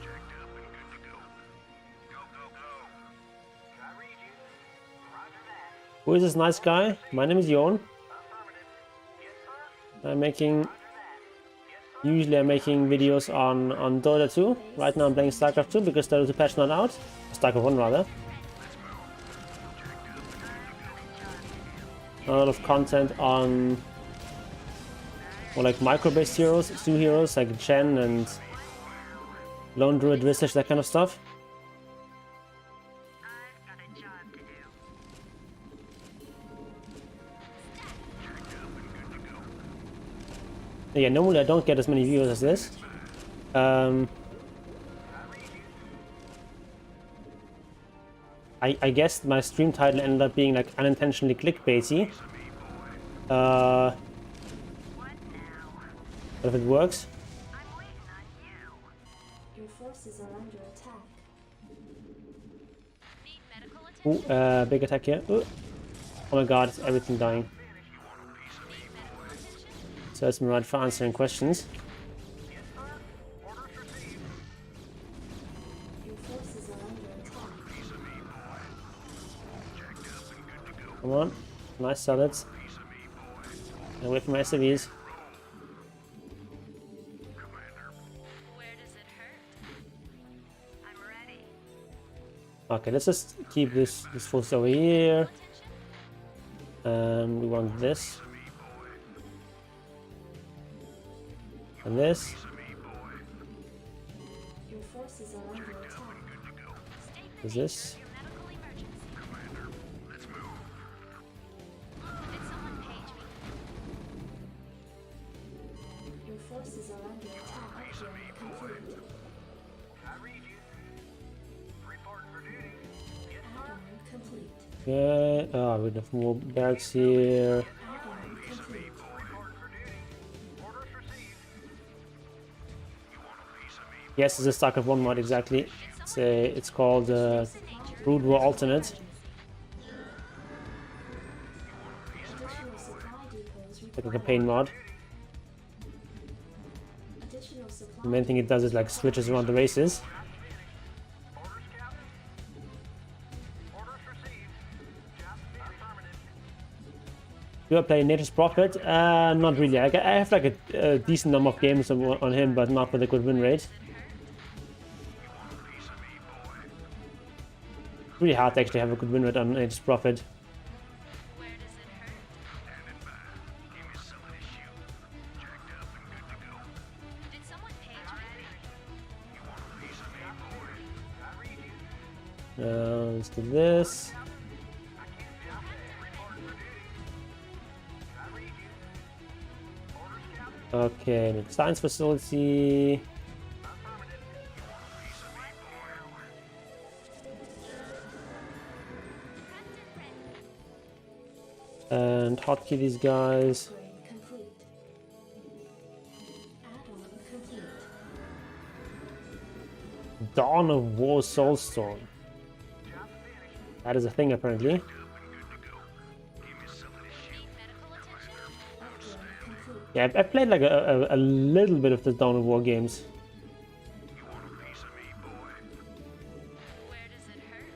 Jacked up and good to go. Go, go, go. I read you. Roger that. Who is this nice guy? My name is Jon. Affirmative. Yes, sir. I'm making. Roger that. Yes, sir. Usually I'm making videos on Dota 2. Right now I'm playing Starcraft 2 because Dota 2 patch not out. Starcraft 1 rather. A lot of content on more like micro-based heroes, 2 heroes like Chen and Lone Druid Visage, that kind of stuff. I've got a job to do. Yeah, normally I don't get as many views as this. I guess my stream title ended up being like unintentionally clickbaity. What now? But if it works, I'm waiting on you. Your forces are under attack. Need medical attention? ooh, big attack here. Ooh. Oh my god, it's everything dying. So it's right for answering questions. Your forces are under attack. Come on, nice solids. And away from my SCVs. Where does it hurt? I'm ready. Okay, let's just keep this force over here. We want this. And this. Your forces are under attack. Is this. Your medical emergency. Let's move. Did someone page me? Your forces are under attack. Upgrade complete. I read you. Reporting for duty. Yes, sir. Add-on complete. Okay. Oh, we have more barracks here. Add-on complete. Reporting for duty. Orders received. Yes, it's a Starcraft 1 mod exactly. It's called Brood War Alternate. Additional supply depots Like a required. campaign mod. Additional supply The main thing it does is like switches around the races. Orders, Captain. Orders received. Job affirmative. Do I play Nature's Prophet? Not really. I have like a decent number of games on him, but not with a good win rate. Really hard to actually have a good win rate on Nature's Prophet. Where does it hurt? Give me something to shoot. Jacked up and good to go. Did someone page me? You want a piece of me, boy? I read you. Let's do this. I read you. Orders, Captain. Okay, the science facility. And hotkey these guys. Upgrade complete. Add-on complete. Dawn of War Soulstone. That is a thing apparently. Upgrade complete. Yeah, I've played like a little bit of the Dawn of War games.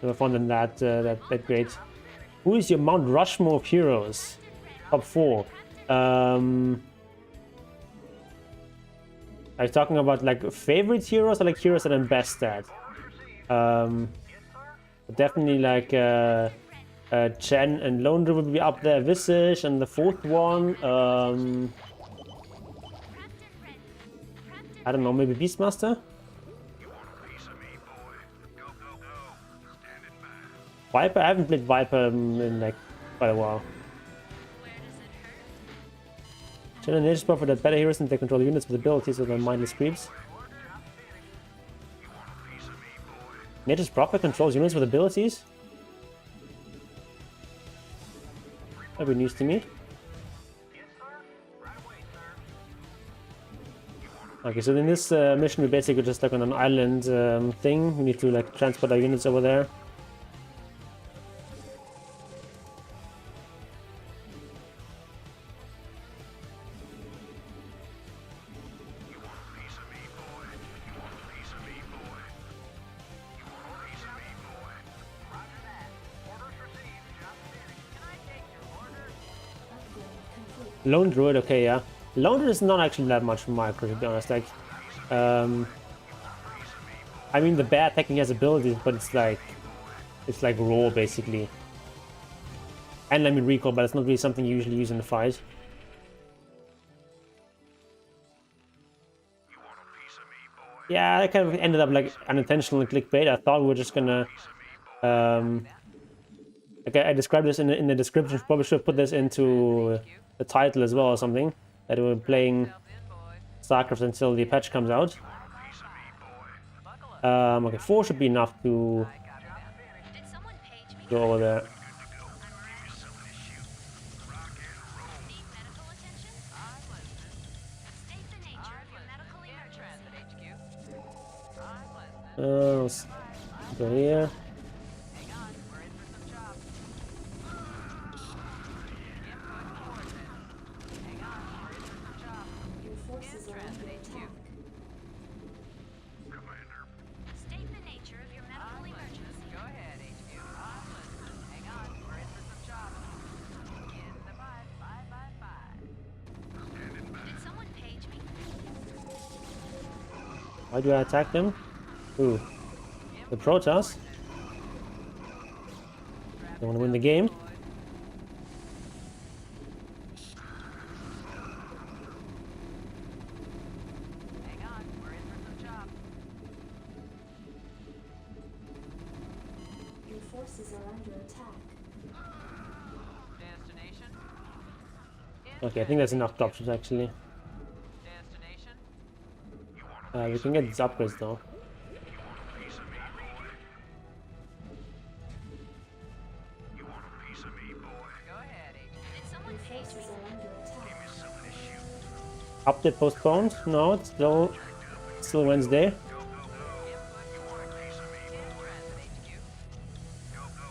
Never found them that great. Who is your Mount Rushmore of heroes? Top 4. Are you talking about like favorite heroes or like heroes that I'm best at? Definitely like Chen and Lone would be up there. Visage and the 4th one. I don't know, maybe Beastmaster? Viper? I haven't played Viper in like quite a while. Channel Nature's buff for the better heroes and they control units with abilities with their mindless creeps. Nature's Prophet controls units with abilities? That'd be news to me. Okay, so in this mission we're basically just stuck on an island thing. We need to like transport our units over there. Lone Druid, okay, yeah. Lone Druid is not actually that much micro, to be honest. Like, I mean, the bear technically has abilities, but it's like raw, basically. And I mean recall, but it's not really something you usually use in the fight. Yeah, I kind of ended up like unintentional clickbait. I thought we were just gonna, like I described this in the description. Probably should put this into the title as well or something. That we're playing Starcraft until the patch comes out. Okay, 4 should be enough to go over there. Let's go here. Your forces are under attack. State the nature of your medical emergency. Go ahead, HQ. I'm listening. Hang on, we're in for some chopping. In the fight, bye. Did someone page me? Why do I attack them? Ooh. The Protoss. They want to win the game. Hang on, we're in for some chopping. Your forces are under attack. Destination? Okay, I think that's enough dropships actually. Destination? We can get these upgrades though. Go ahead, HQ. Did someone Your page forces me? are under attack. Update postponed? No, it's still Wednesday.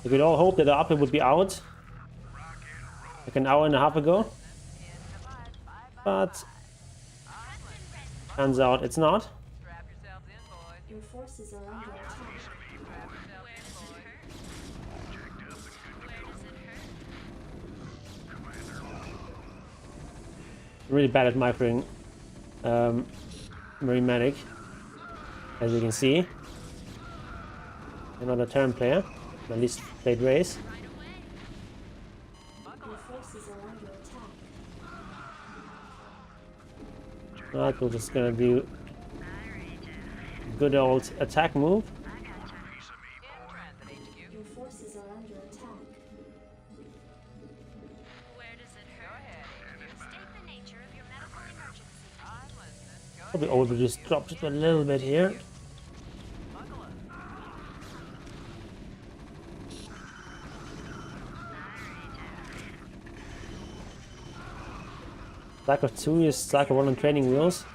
We could all hope that the update would be out like an hour and a half ago, but turns out it's not. Strap yourselves in, boys. Your forces are under attack. Strap yourselves in, boys. Really bad at microing Marine Medic, as you can see. Another turn player, at least played race. Your forces are under attack. Alright, we're just gonna do good old attack move. In transit, HQ. Your forces are under attack. Where does it hurt? Go ahead, State the nature of your medical emergency. I'm listening. Go Probably over just dropped it a little bit here. buckle up. Starcraft 2 is Starcraft 1 on training wheels.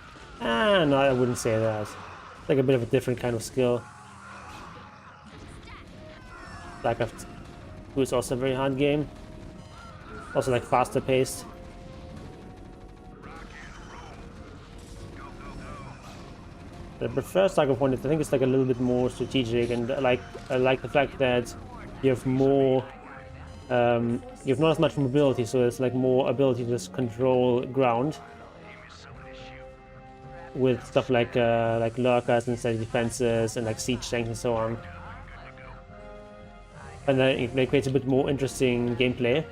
Ah, no, I wouldn't say that. It's like a bit of a different kind of skill. Starcraft 2 is also a very hard game. Also like faster paced. I prefer Starcraft 1. I think it's like a little bit more strategic, and I like the fact that you have more. You have not as much mobility, so there's like more ability to just control ground with stuff like lurkers and steady defenses and like siege tanks and so on. And then it creates a bit more interesting gameplay.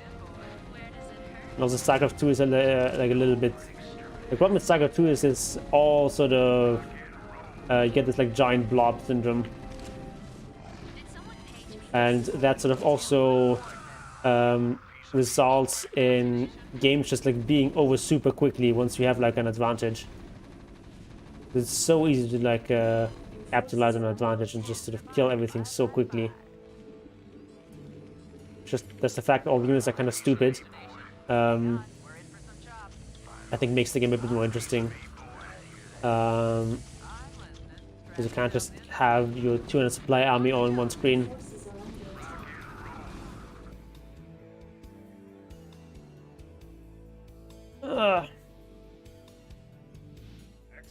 And also Starcraft 2 is like a little bit. The problem with Starcraft 2 is it's all sort of you get this like giant blob syndrome, and that sort of also results in games just like being over super quickly once you have like an advantage. It's so easy to like capitalize on an advantage and just sort of kill everything so quickly. Just that's the fact that all the units are kind of stupid. I think makes the game a bit more interesting. Because you can't just have your 200 supply army all in one screen.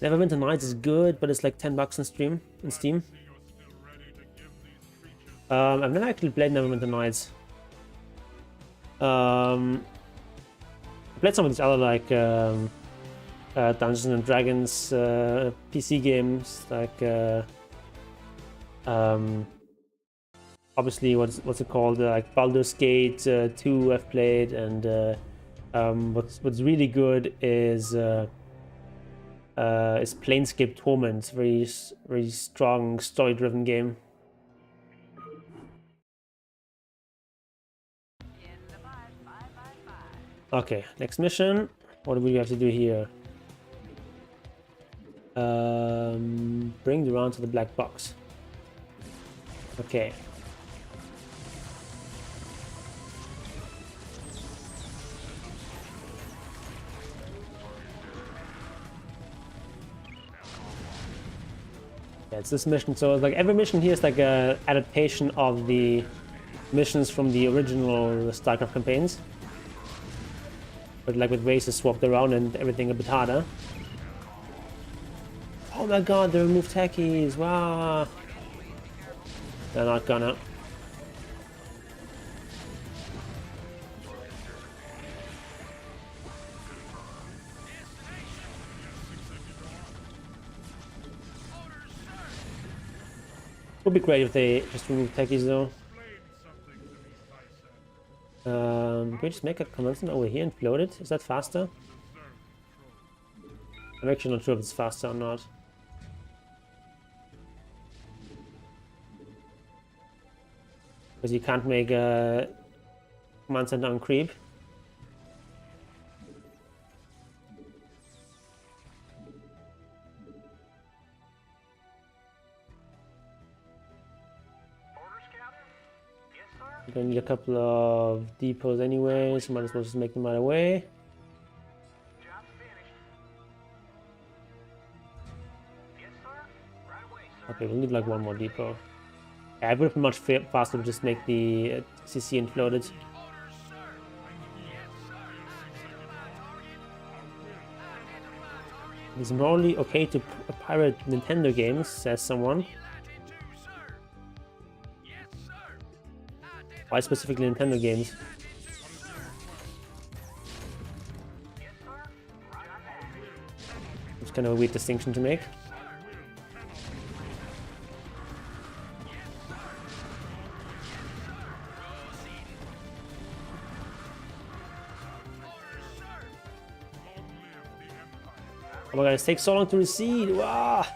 Neverwinter Nights is good, but it's like $10 in Steam. I've never actually played Neverwinter Nights. I played some of these other like Dungeons and Dragons PC games, like obviously what's it called, like Baldur's Gate 2 I've played, and what's really good is Planescape Torment. Very strong story-driven game. Okay, next mission. What do we have to do here? Bring the round to the black box. Okay. Yeah, it's this mission. So like every mission here is like a adaptation of the missions from the original Starcraft campaigns, but like with races swapped around and everything a bit harder. Oh my god, they removed Techies! Wow! They're not gonna. Would be great if they just remove Techies though. Can we just make a command center over here and float it? Is that faster? I'm actually not sure if it's faster or not. Because you can't make a command center on creep. I'm gonna need a couple of depots anyway, so might as well just make them right away. Okay, we'll need like one more depot. Yeah, it would have been much faster to just make the CC and float it. It's morally okay to pirate Nintendo games, says someone. Why specifically Nintendo games? It's kind of a weird distinction to make. Oh my god, it takes so long to recede! Wow!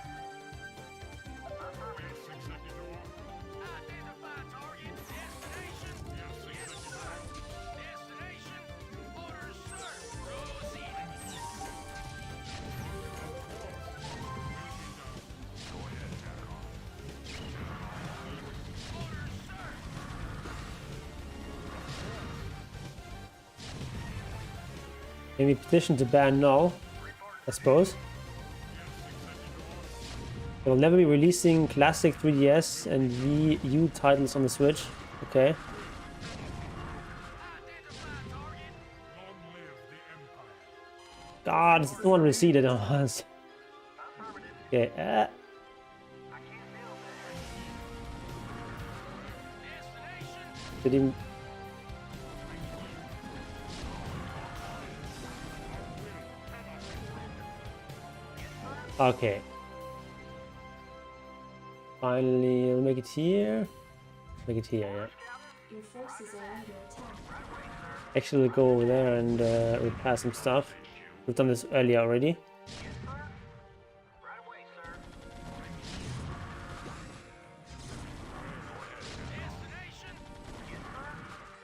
Maybe petition to ban null, I suppose. They will never be releasing classic 3DS and Wii U titles on the Switch. Okay. God, no one receded on us. Okay. Did he... Okay. Finally, we'll make it here. Make it here, yeah. Your forces are under attack. Actually, we'll go over there and repair some stuff. We've done this earlier already. Right away, sir.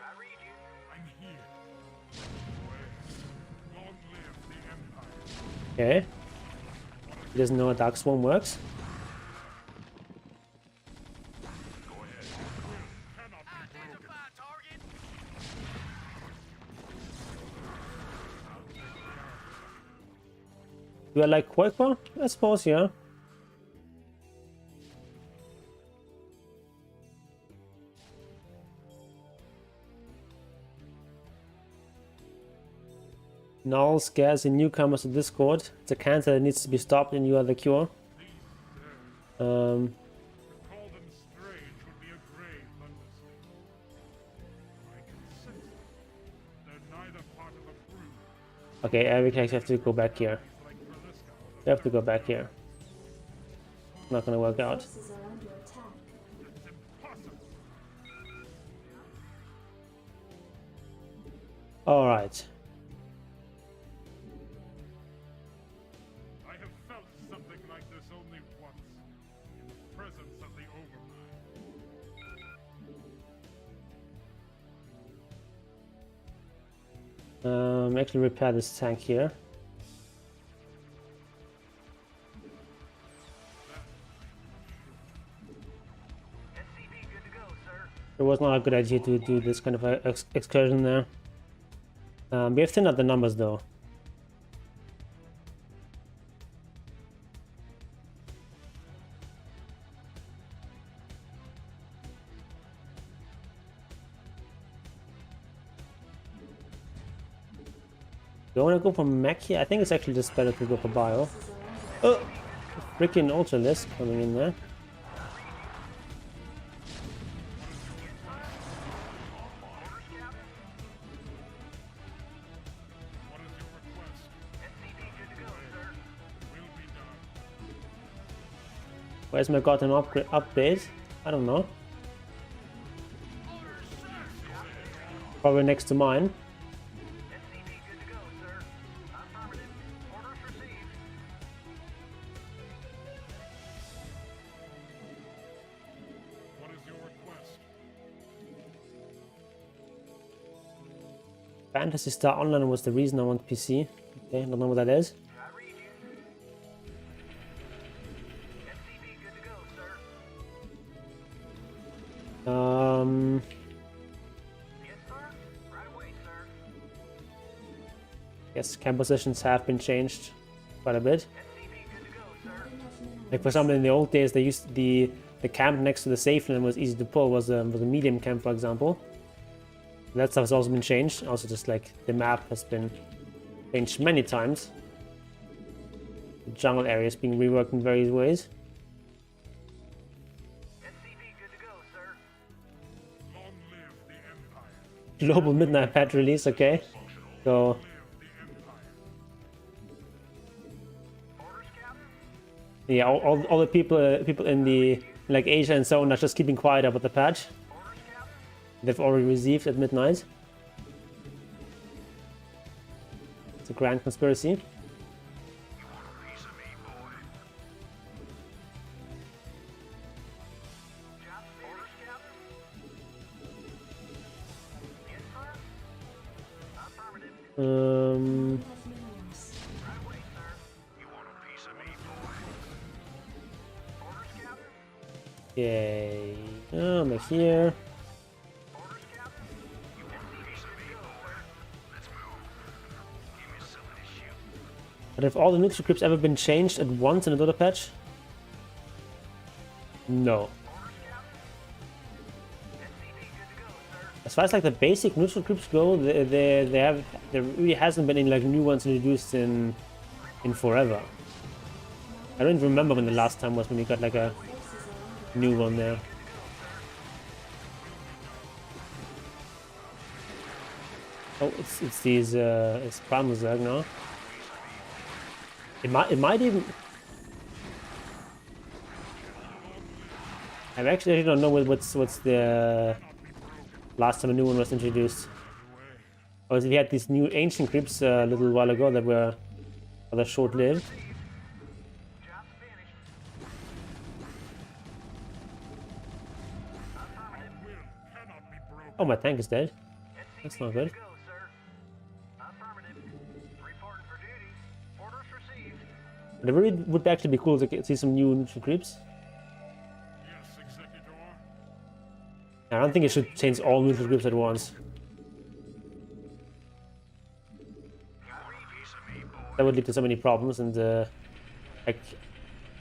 I read you. I'm here. Long live the Empire. Okay. He doesn't know how Dark Swarm works. Do I like Quaker? I suppose, yeah. Null scares the newcomers to Discord. It's a cancer that needs to be stopped and you are the cure. To call them strange would be a grave understatement. I can sense them. They're neither part of a brood. Okay, Eric, I have to go back here. Like Velisca. I have to go back here. Not gonna work out. Forces are under attack. It's impossible. Alright. I have felt something like this only once. In the presence of the Overmind. Actually repair this tank here. SCV good to go, sir. It was not a good idea to do this kind of a excursion there. We have thinned out the numbers though. Do I want to go for mech here? I think it's actually just better to go for bio. Oh! Freaking Ultralisk coming in there. What is your request? SCV good to go, sir. Will be done. Where's my goddamn update? I don't know. Probably next to mine. SCV good to go, sir. Affirmative. Orders received. What is your request? Fantasy Star Online was the reason I want PC. Okay, don't know what that is. I read you. SCV good to go, sir. Yes, sir. Right away, sir. Yes, camp positions have been changed quite a bit. SCV good to go, sir. Enough minerals. Like for example, in the old days, they used the camp next to the safe lane was easy to pull. Was a medium camp, for example. That stuff has also been changed. Also, just like the map has been changed many times. The jungle areas being reworked in various ways. SCV good to go, sir. Long live the Empire. Global midnight patch release. Okay, so Live the Empire. Orders, Captain. yeah, all the people in the like Asia and so on are just keeping quiet about the patch. Orders, Captain. They've already received at midnight. It's a grand conspiracy. Piece of me, boy. Orders, Captain. Yes, sir. Affirmative. Enough minerals. Right away, sir. You want a piece of me, boy? Orders, Captain. Yay. Oh, I'm here. Orders, Captain. You want a piece of me, boy? Let's move. Give me But have all the neutral creeps ever been changed at once in a DotA patch? No. As far as like the basic neutral creeps go, there really hasn't been any like new ones introduced in forever. I don't even remember when the last time was when we got like a new one there. Oh, it's these it's Primal Zerg now. It might even. I actually don't know what's the last time a new one was introduced. Or we had these new ancient creeps a little while ago that were rather short-lived. Oh, my tank is dead. That's not good. But it really would actually be cool to see some new neutral creeps. Yes, Executor. I don't think it should change all neutral creeps at once. That would lead to so many problems, and like,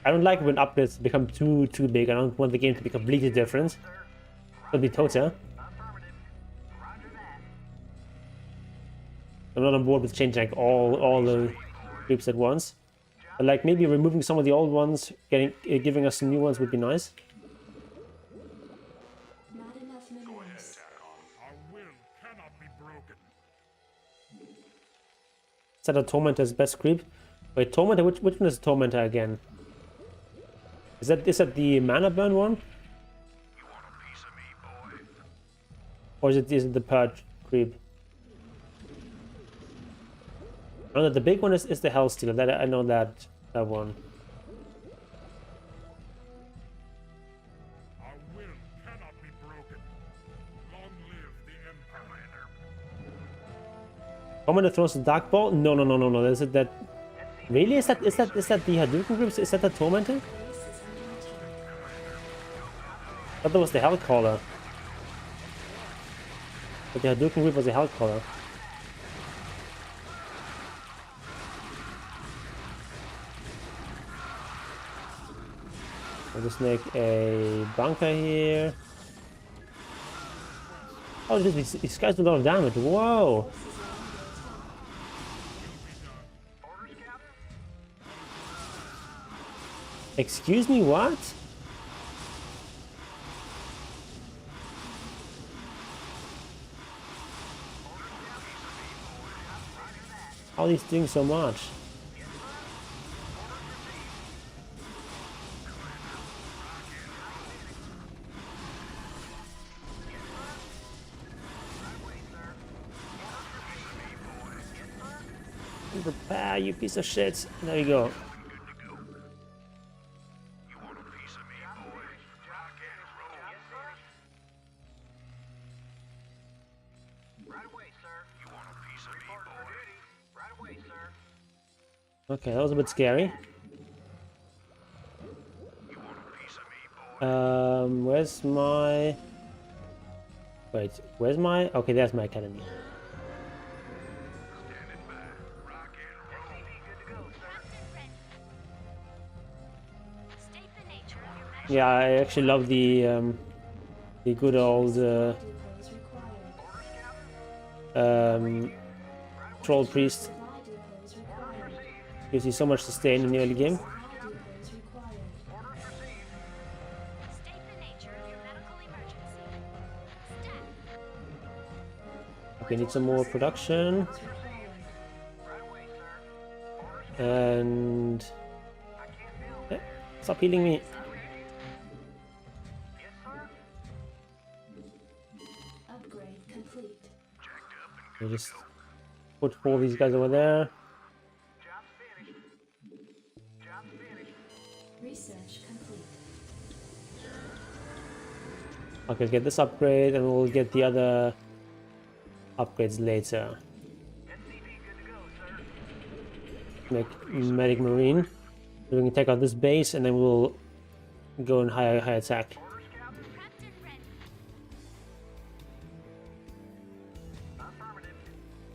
I don't like when updates become too big. I don't want the game to be completely different. That'd be DotA. I'm not on board with changing like all the creeps at once. But like maybe removing some of the old ones, giving us some new ones would be nice. Not enough minerals. Our will cannot be broken. Set a Tormentor's best creep. Wait, Tormentor? Which one is Tormentor again? Is that the mana burn one? You want a piece of me, boy? Or is it the Purge creep? I know that the big one is the Hellstealer. That I know that one. Our will cannot be broken. Long live the Empire. Tormentor throws the Dark Ball? No. Is it that? Really? Is that the Hadouken group? Is that the Tormentor? Base is under attack. I thought that was the Hellcaller. But the Hadouken group was the Hellcaller. I'll just make a bunker here. Oh, these guys do a lot of damage. Whoa! Excuse me, what? How are these doing so much? Prepare, you piece of shit. There you go. You want a piece of me, boy? Rock and roll. Right away, sir. You want a piece of me, boy? Right away, sir. Okay, that was a bit scary. You want a piece of me, boy? Where's my... Wait, where's my... Okay, there's my academy. Standing by. Rock and roll. State the nature of your mission. Yeah, I actually love the good old Depots required. troll priest. Supply depots required. Gives you so much sustain in the early game. Supply depots required. State the nature of your medical emergency. Stat. Okay, need some more production. And yeah, stop healing me. Upgrade complete. You just put 4 of these guys over there. Research complete. Okay, get this upgrade and we'll get the other upgrades later. Make medic marine. So we can take out this base and then we'll go in high attack. Prepped and ready.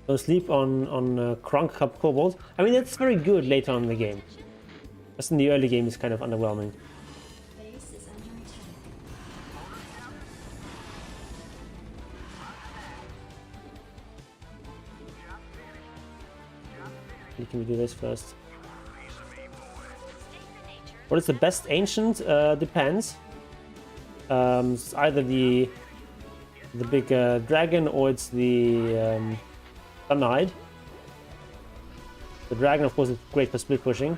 So sleep on Kronk Cup Kobold. I mean, that's very good later on in the game. Just in the early game is kind of underwhelming. Base is under attack. Can we do this first? What is the best ancient? Depends. It's either the big dragon or it's the Sunhide. The dragon, of course, is great for split pushing.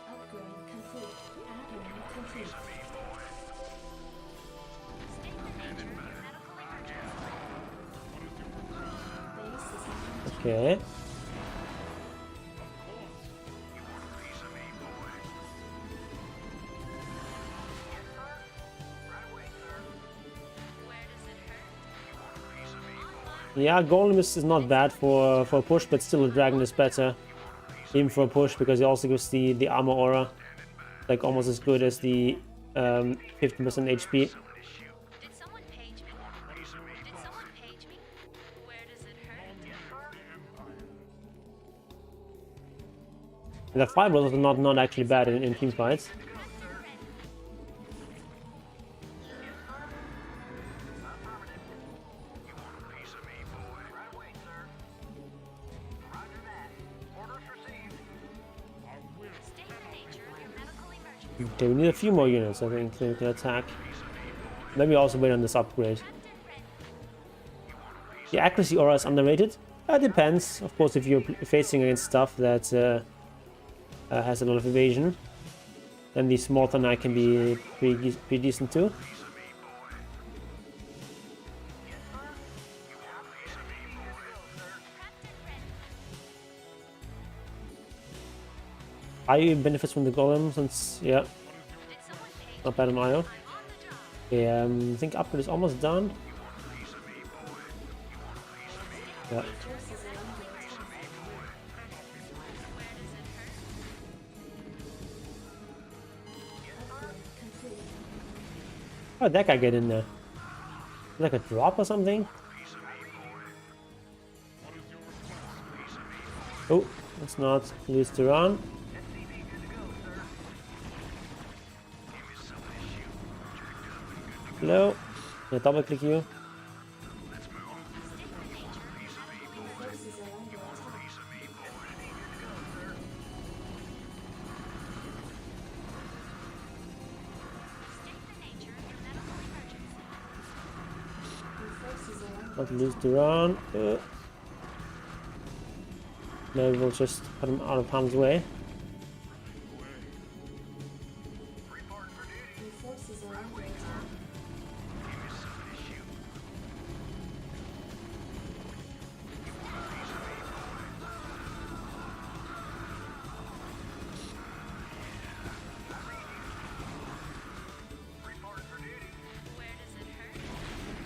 Upgrade complete. Add-on complete. Base is under attack. Okay. Yeah, Golem is not bad for a push, but still a dragon is better, even for a push, because it also gives the armor aura, like almost as good as the 15% HP. Did someone page me? Did someone page me? Where does it hurt? The fireballs are not actually bad in team fights. Okay, we need a few more units, I think, to attack. Maybe also wait on this upgrade. The accuracy aura is underrated. Depends. Of course, if you're facing against stuff that has a lot of evasion, then the small Thanai can be pretty decent too. IO benefits from the golem, since, yeah, not bad on IO. Okay, I think upgrade is almost done. Yeah. How did that guy get in there? Like a drop or something? Oh, let's not lose the run. Hello. Yeah, double click you. Forces are under attack. Your forces are under Not lose the run. Maybe we'll just put him out of harm's way. Your forces are under attack.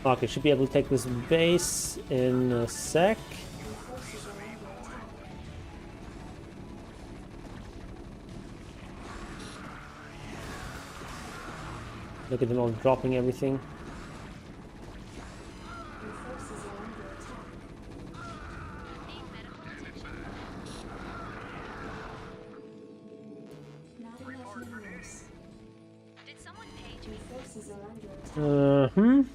Okay, should be able to take this base in a sec. Your forces are under attack. Look at them all dropping everything. Your forces are under attack. Not enough minerals. Did someone page Your me? forces are under attack.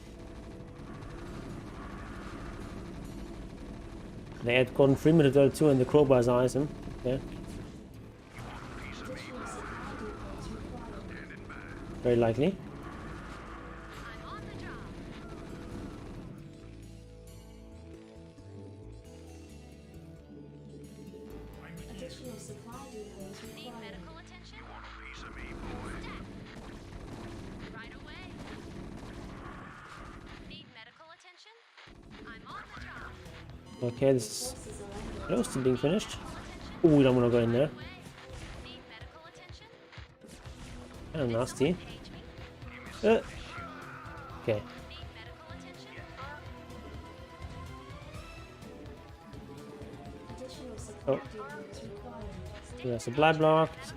They add Gordon Freeman to Dota 2 and the Crowbar's item. Okay, Additional supply depots required. very likely. I'm on the job. Additional supply depots Need required. medical attention? Right away. Need medical attention? I'm on the job. Okay, this is Forces are under close to being finished. Oh, we don't want to go in there. Need medical attention? Kind of nasty. Page me. Okay, Need medical attention? additional supply Oh. depots required. yeah, supply blocked.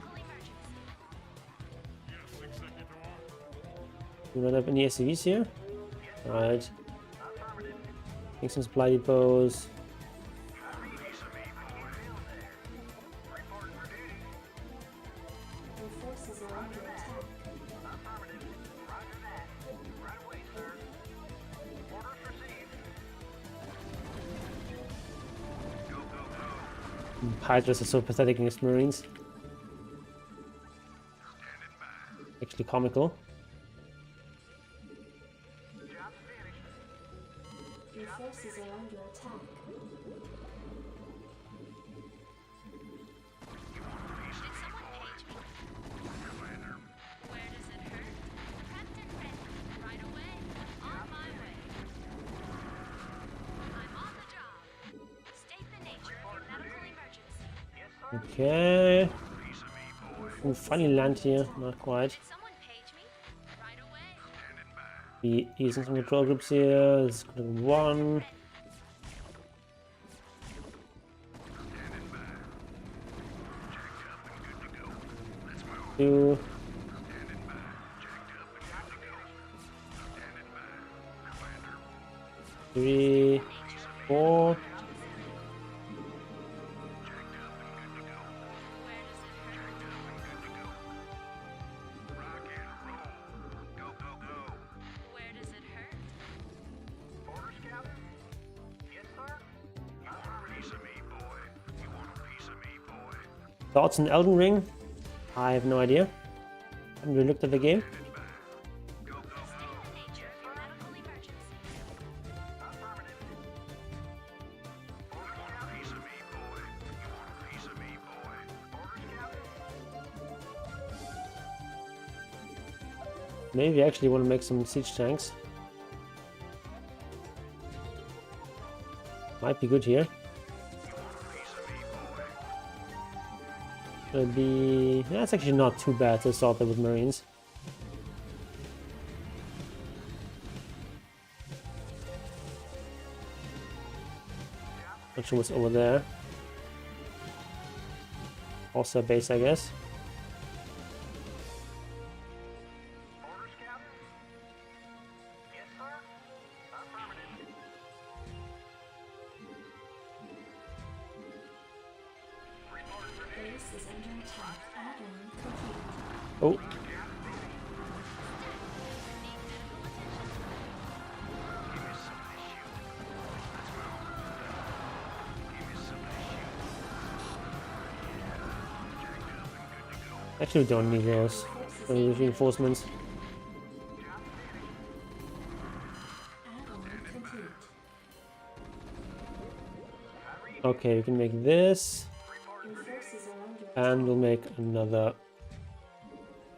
Medical emergency. You don't have any SCVs here? Alright. Make some supply depots. Your forces are under attack. Hydras are so pathetic against Marines. Actually comical. Your forces are under attack. Did someone page me? Where does it hurt? Prepped and ready. Right away. On my way. I'm on the job. State the nature of your medical emergency. Okay. Ooh, funny land here. Not quite. Did someone page me? Right away. Be using some control groups here. This is gonna be 1. Two. 3. 4. Where does it hurt? Orders, Captain? Yes, sir? Piece of me, boy. You want a piece of me, boy? Thoughts on Elden Ring? I have no idea. Haven't really looked at the game. State the nature of your medical emergency. Piece of me, boy. You want a piece of me, boy? Maybe I actually want to make some siege tanks. Might be good here. It'll be... That's actually not too bad to assault them with Marines. Not sure what's over there. Also a base, I guess. Orders, Captain? Yes, sir? Affirmative. Base is under attack. Add-on complete. Oh, actually we don't need those. Those reinforcements. Add-on complete. Okay, we can make this. Your forces are under attack. And we'll make another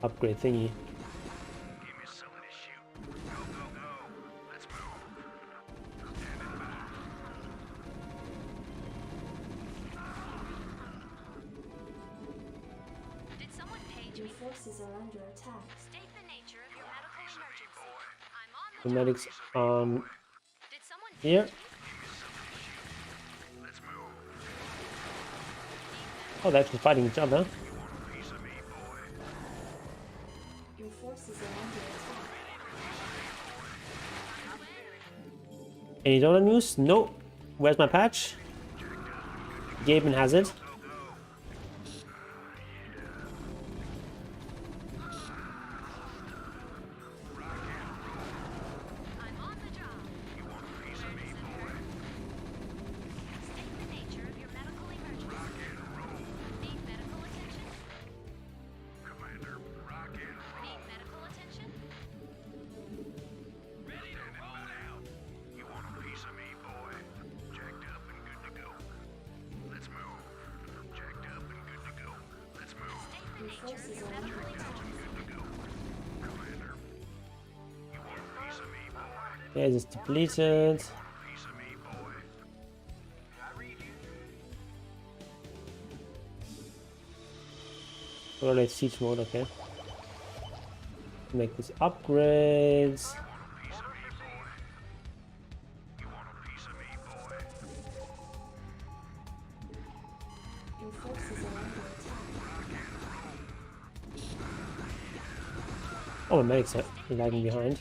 upgrade thingy. Give me something to shoot. Go, go, go. Let's move. Standing by. Did someone page Your me? forces are under attack. State the nature of your medical emergency. I'm on The the medics on job. Did someone here. Let's move. Oh, they're actually fighting each other. Piece of me, boy. Your forces are under attack. Any dollar news? No. Where's my patch? Gaben has it. I'm on the job. You want a piece of me, boy? State the nature of your medical emergency. Need medical attention? Commander, rock and roll. Need medical attention? Ready to roll out. You want a piece of me, boy? Jacked up and good to go. Let's move. Jacked up and good to go. Let's move. State the Your nature of forces your are under medical attack. emergency. Good to go. Commander, you want a piece of me, boy? Yeah, it's depleted. Piece of me, boy. Relate siege mode, okay. Make these upgrades. You want a piece of me, boy? Your forces are under attack. Oh, my medics are lagging behind.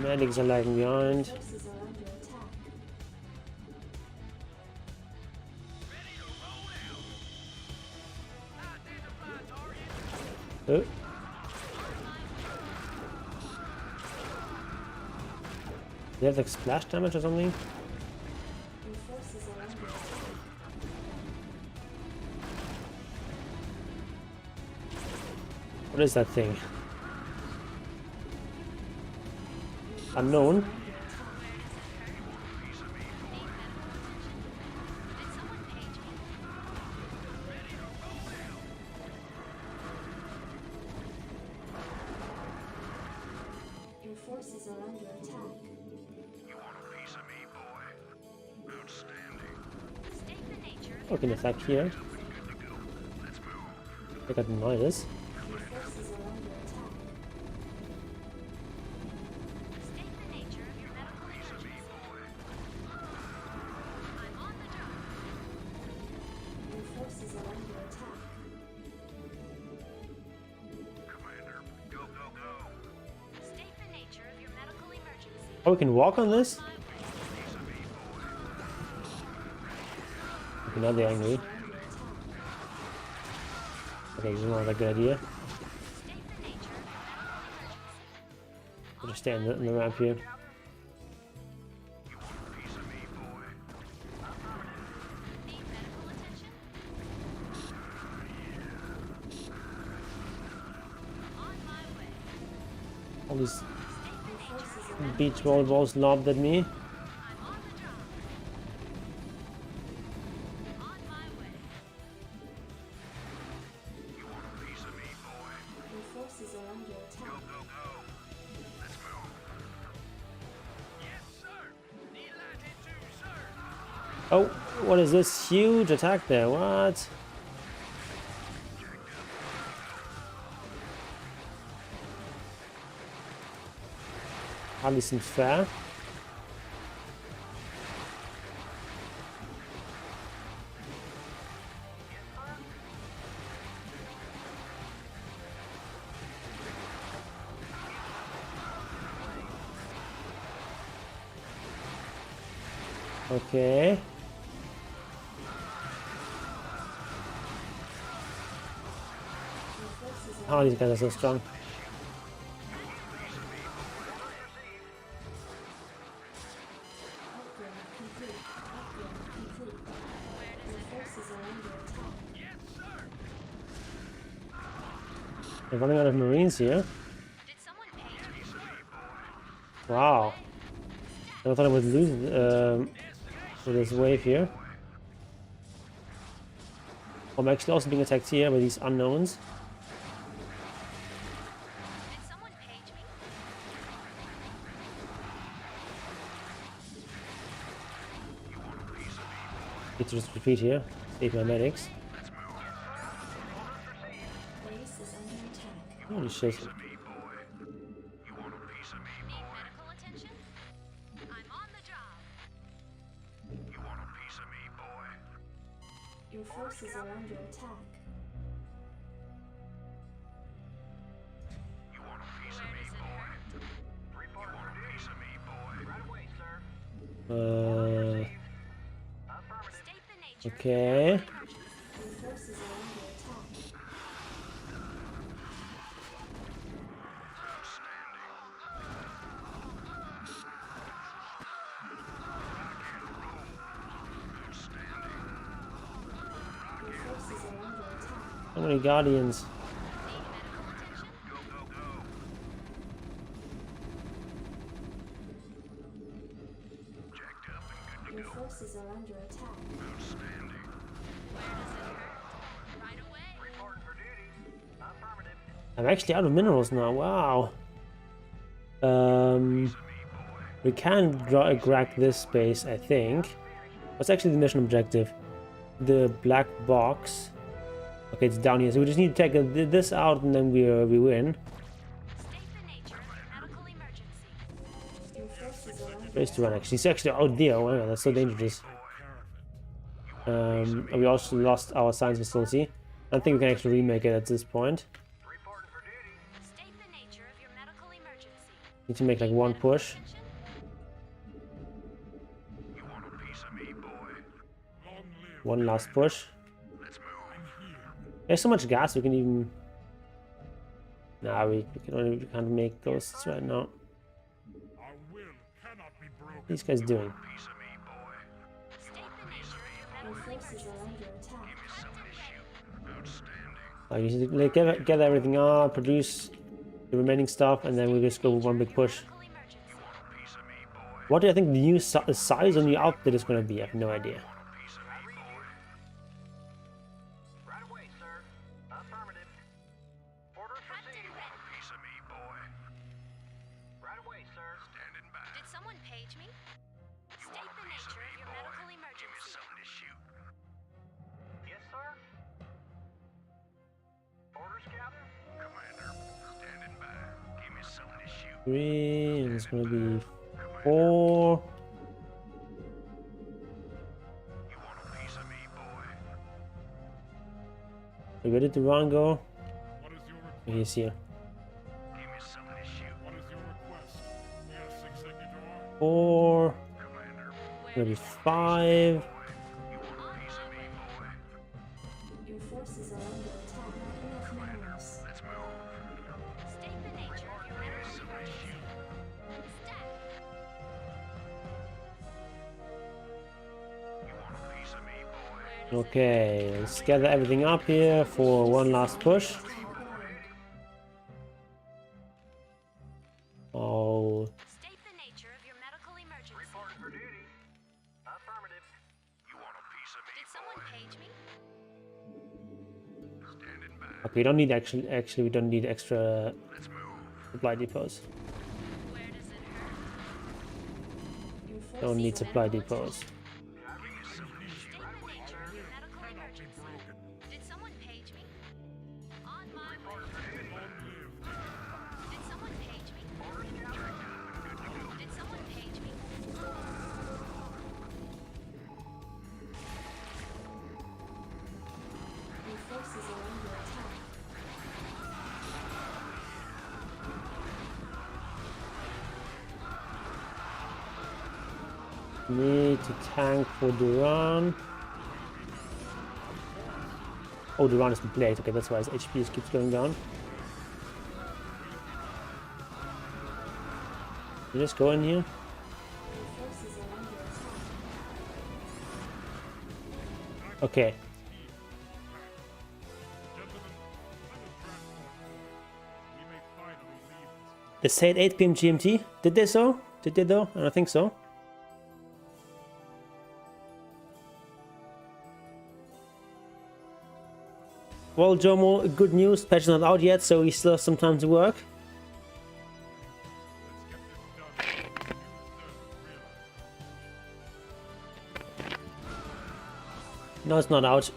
Medics are lagging behind. Forces are under attack. Oh. They have like splash damage or something? Your forces are under attack. What is that thing? Unknown? Your forces are under attack. You want a piece of me, boy? Outstanding. State the nature of Oh, can attack here. Let's move. I got the noise. Your forces are under attack. State the nature of your medical emergency. I'm on the job. Your forces are under attack. Commander, go, go, go. State the nature of your medical emergency. Oh, we can walk on this? My way. Okay, now they're angry. Are under attack. Okay, this is not a good idea. State the nature of your medical emergency. I'll just stay in the ramp here. You want a piece of me, boy? Need medical attention? On my way. All these State the nature of Forces your are under beach volleyballs lobbed at me. I'm on the job. On my way. You want a piece of me, boy? Your forces are under attack. Go, go. Let's move. Yes, sir. Need lighted too, sir. Oh, what is this huge attack there? What? Hardly seems fair. Okay. Your forces are Oh, these guys are so strong. upgrade complete. Upgrade complete. Your forces are under attack. They're running out of Marines here. Did someone page me? Wow. I thought I would lose with this wave here. I'm actually also being attacked here by these unknowns. Did someone page me? Need to just retreat here. Save my medics. Base is under attack. Holy shit. Me, boy. You want a piece of me, Need boy? medical attention? I'm on the job. You want a piece of me, boy? Your forces are under attack. You want a piece of me, boy? You want a piece of me, boy? Right away, sir. Affirmative. State the nature Okay. of your emergency. Your forces are under attack. Your forces are under attack. How many guardians? Need medical attention? Go, go, go. Jacked up and good to Your go. forces are under attack. Outstanding. Where does it hurt? Right away. Reporting for duty. Affirmative. I'm actually out of minerals now. Wow. We can crack this space, I think. What's actually the mission objective? The black box. Okay, it's down here. So we just need to take this out, and then we win. State the nature of your medical emergency. Your forces are under Place to run. Actually, it's actually. Oh dear! Wow, that's so dangerous. And we also lost our science facility. I think we can actually remake it at this point. Reporting for duty. State the nature of your medical emergency. Need to make like one push. Attention? You want a piece of me, boy? Long live. One last push. Let's move. I'm here. There's so much gas we can even. Nah, we can't make ghosts right now. Our will cannot be broken. These guys doing? Piece of me, boy. State the nature of your Your medical forces are under attack. Something to shoot. Outstanding. Like, you should like, gather everything up, produce the remaining stuff, and then we just go with one big push. medical emergency. Piece of me, boy. What do you think the new size on the outfit is going to be? I have no idea. Piece of me, boy. Right away, sir. Affirmative. Orders received. Piece of me, boy. Right away, sir. Standing by. Did someone page me? State the nature of your medical Give me emergency. something to shoot. Yes, sir. Orders, Captain. Commander, standing by. Give me something to shoot. 3, and it's going to be 4. You want a piece of me, boy? Are you ready to run, go? What is your request? He's here. Give me something to shoot. What is your request? Yes, Executor. 4. Commander, Gonna be 5. you want a piece of me, boy? Your forces are under attack. Not enough minerals. Let's move. State the nature of your medical emergency. Stat. You want a piece of me, boy? Okay, let's gather everything up here for one last push. Oh, State the nature of your medical emergency. Reporting for duty. Affirmative. You want a piece of me, Did someone page me? standing by? okay. We don't need actually we don't need extra Let's move. supply depots. Where does it hurt? Your forces Don't need are supply under depots. State the nature of your medical emergency. Did someone page me? On my way. Did someone page me? Did someone page me? Your forces are under attack. Need to tank for Duran. Oh, Duran is complete. Okay, that's why his HP just keeps going down. You just go in here. Your forces are under attack. Okay. We may finally leave this. They said 8 p.m. GMT. Did they so? Did they though? I don't think so. Well, Jomo, good news. Patch is not out yet, so we still have some time to work. No, it's not out.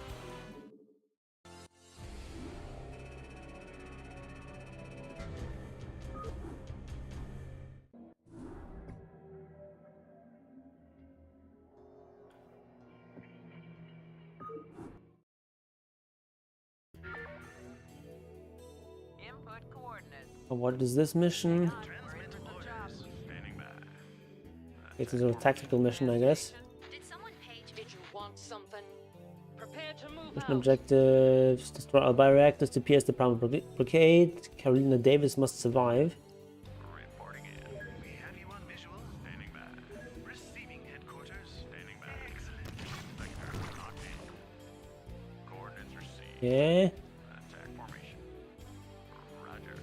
Input coordinates. What is this mission? It's a sort of tactical mission, I guess. Did someone page me? Did you want something? Prepare to move Mission out. objectives: destroy all bioreactors to pierce the Primal Blockade. Carolina Davis must survive. Reporting in. We have you on visual. Standing by. Receiving headquarters. Standing by. Excellent. Vector locked in. Coordinates received. Yeah. Attack formation. Roger.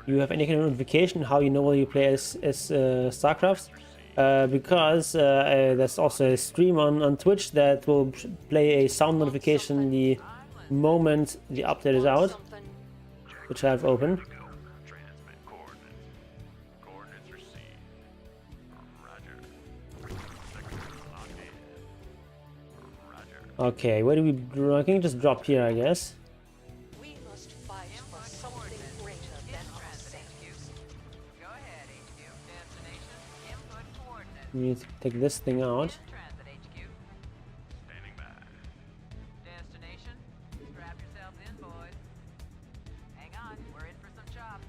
You have any kind of notification how you know whether you play as Starcraft? Because there's also a stream on Twitch that will play a sound notification the moment the update is out, Something. which I have open. Go. Transmit coordinates. Coordinates received. Roger. Vector locked in. Roger. Okay, where do we? I can just drop here, I guess. We must fight for something greater than ourselves. Go ahead, HQ. Destination. Input coordinates. We need to take this thing out. Transit HQ. Standing by. Destination. Strap boys. Hang on, we're in for some chop.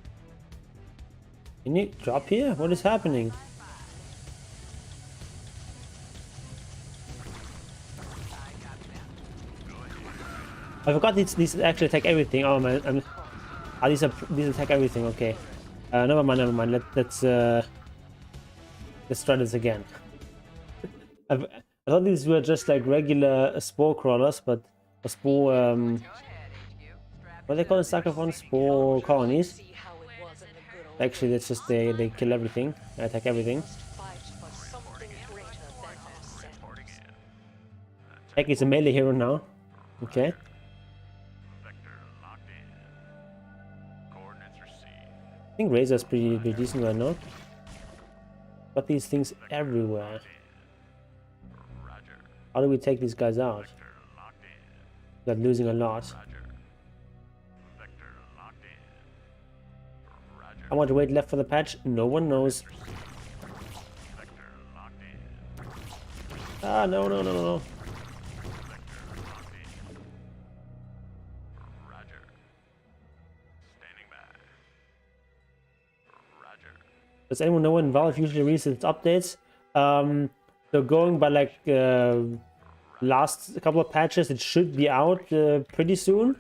Can you drop here? What is happening? I forgot these actually attack everything. Oh man, these attack everything. Okay, never mind, never mind. Let's try this again. I thought these were just like regular spore crawlers, but spore what they call in Starcraft, spore colonies. See how it was in the good old Actually, that's just they kill everything, attack everything. fight for something greater than ourselves. Tech is a melee hero now. Okay. I think Razor's pretty decent right now. Got these things everywhere. How do we take these guys out? They're losing a lot. How much weight left for the patch? No one knows. Ah, no. Does anyone know when Valve usually releases its updates? So going by like last couple of patches, it should be out pretty soon.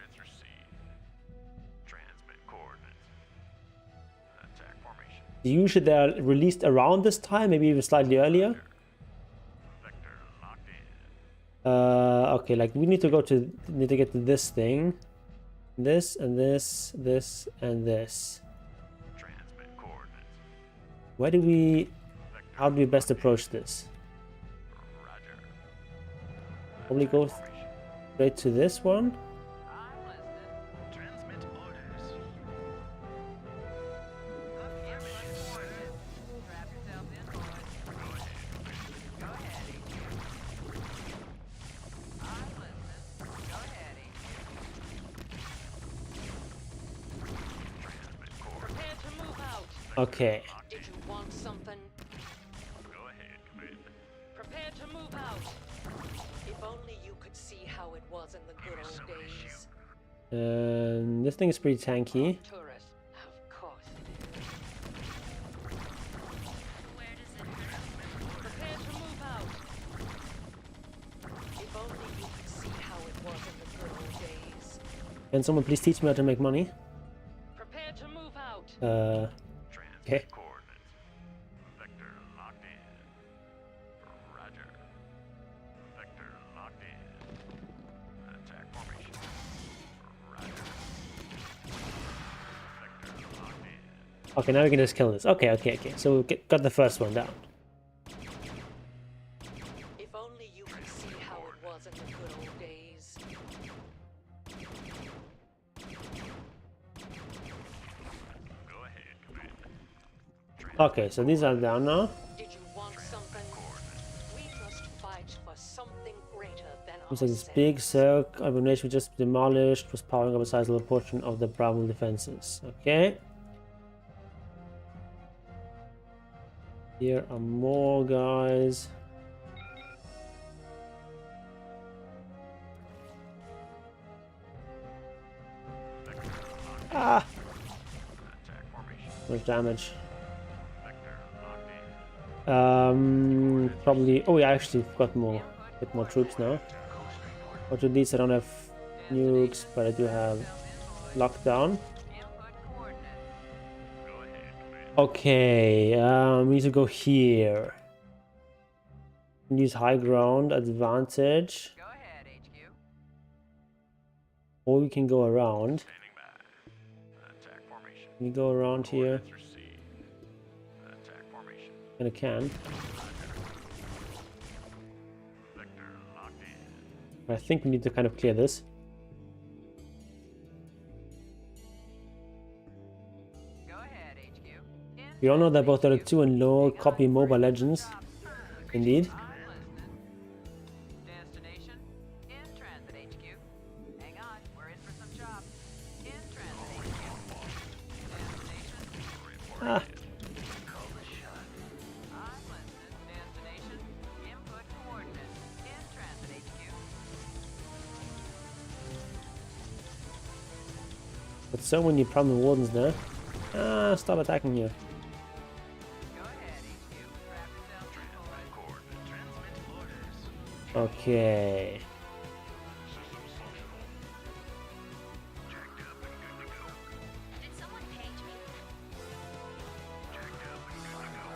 Usually they're released around this time, maybe even slightly earlier. Okay, like we need to get to this thing, this and this, this and this. How do we best approach this? Probably go straight to this one. Prepare to move out. Okay. Did you want something? Go ahead, Commander. Prepare to move out. If only you could see how it was in the good old days. This thing is pretty tanky. Turret. Of course it is. Where does it hurt? Prepare to move out. If only you could see how it was in the good old days. Can someone please teach me how to make money? Prepare to move out. Okay. Okay, now we can just kill this. Okay. So we got the first one down. If only you could see how it was in the good old days. Okay, so these are down now. Did you want something? We must fight for something greater than Looks like this ourselves. big circle abomination we just demolished was powering up a sizable portion of the Primal defenses. Okay. Here are more guys. Ah! Much damage. Probably. Oh, yeah, I actually got a bit more troops now. What are these? I don't have nukes, but I do have lockdown. Okay, we need to go here. Use high ground advantage. Go ahead, HQ. Or we can go around. Can we go around here? And I can. I think we need to kind of clear this. Go ahead, HQ. We all know that both Dota 2 and LoL copy Mobile Legends. Indeed. I'm listening. Destination in transit, HQ. Hang on, we're in for some chop. In transit, HQ. Destination. Ah, I'm listening. Destination. Input coordinates. In transit, HQ. But so many problem wardens there. Ah, stop attacking here. Go ahead, HQ. Wrap yourself in forward. Coordinate transmit orders. Okay. System functional. Jacked up and good to go. Did someone page me? Jacked up and good to go.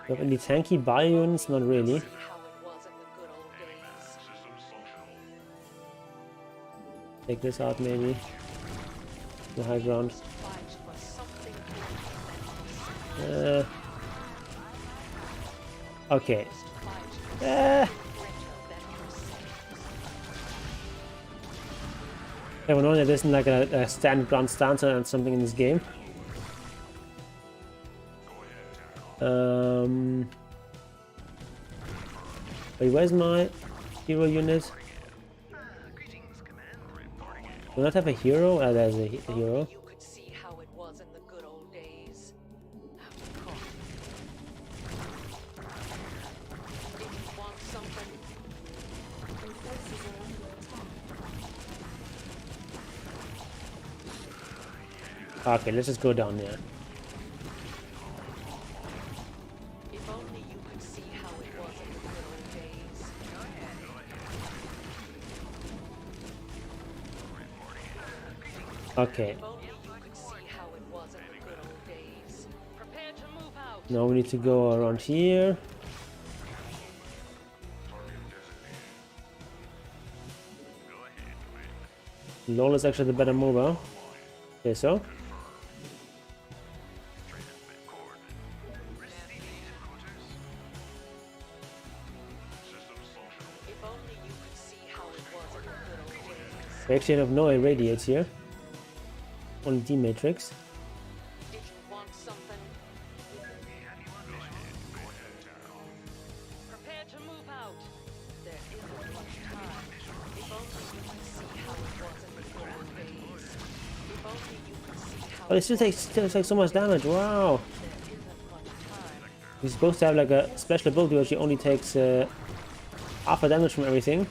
Do you have any tanky bio units? Not really. See how it was in the good old days. Systems functional. Take this out maybe. The high ground. Fight for something greater than Okay. fight for Uh, greater than ourselves. everyone knows there isn't like a standard ground stance or something in this game. Wait, where's my hero unit? Greetings, Command. Reporting it. Do I not have a hero? Ah, there's a hero. You could see how it was in the good old days. After coffee. If you want something, Your forces are under attack. Okay, let's just go down there. if only you could see how it was in the good old days. Go ahead. Okay. If only you could see how it was in the good old days. Prepare to move out. Now we need to go around here. Lol is actually the better mover. Okay, so. If only you could see how it was in the good old days. We actually have no irradiates here. Only D matrix. Did you want something? Prepare to move out. There isn't much time. If only you could see how it was in the good old days. If only you could see how Oh, it still takes so much damage. Wow. there isn't much time. He's supposed to have like a special ability which only takes half a damage from everything.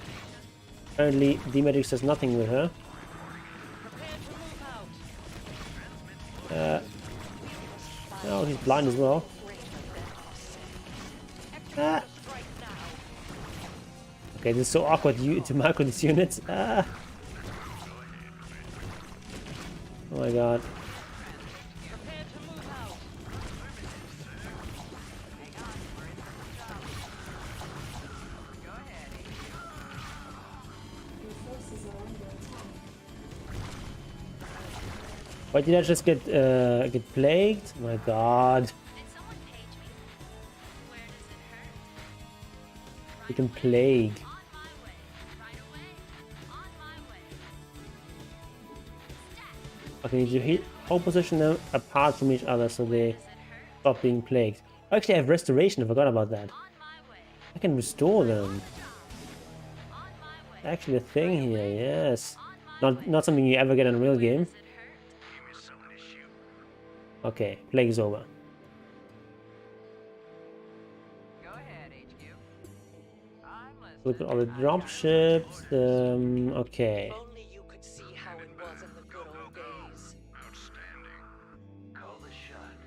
Apparently, D matrix does nothing with her. Prepare to move out. Oh, he's blind as well. Ah. Right now. Okay, this is so awkward to micro these units. Ah. Oh my god. Prepare to move out. Go ahead, HQ. Your forces are under attack. Why did I just get plagued? Oh my god. Did someone page me? Where does it hurt? Freaking plague. On my way. Right away. On my way. Okay, you hit hold position them apart from each other so they Does it hurt? stop being plagued. Actually, I have restoration. I forgot about that. On my way. I can restore them. On my way. Actually, a thing here. Yes. Not something you ever get in a real game. Does it hurt? Okay, plague is over. Go ahead, HQ. I'm listening. Look at all the drop ships. Okay. If only you could see how it was in the good old days. Outstanding. Call the shot.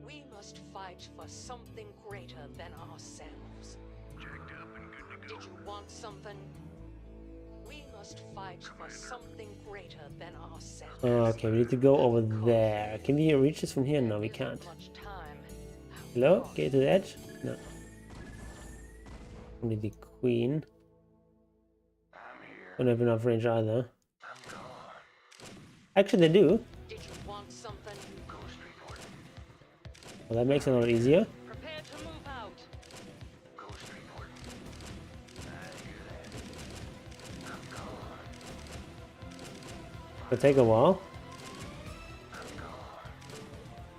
We must fight for something greater than ourselves. Jacked up and good to go. Did you want something? We must fight for something greater than ourselves. Okay, we need to go over there. Can we reach this from here? No, we There can't. isn't much time. Hello? Get to the edge? No. Only the queen. Don't have enough range either. Actually, they do. Did you want something? Well, that makes it a lot easier. Prepare to move out. It'll take a while.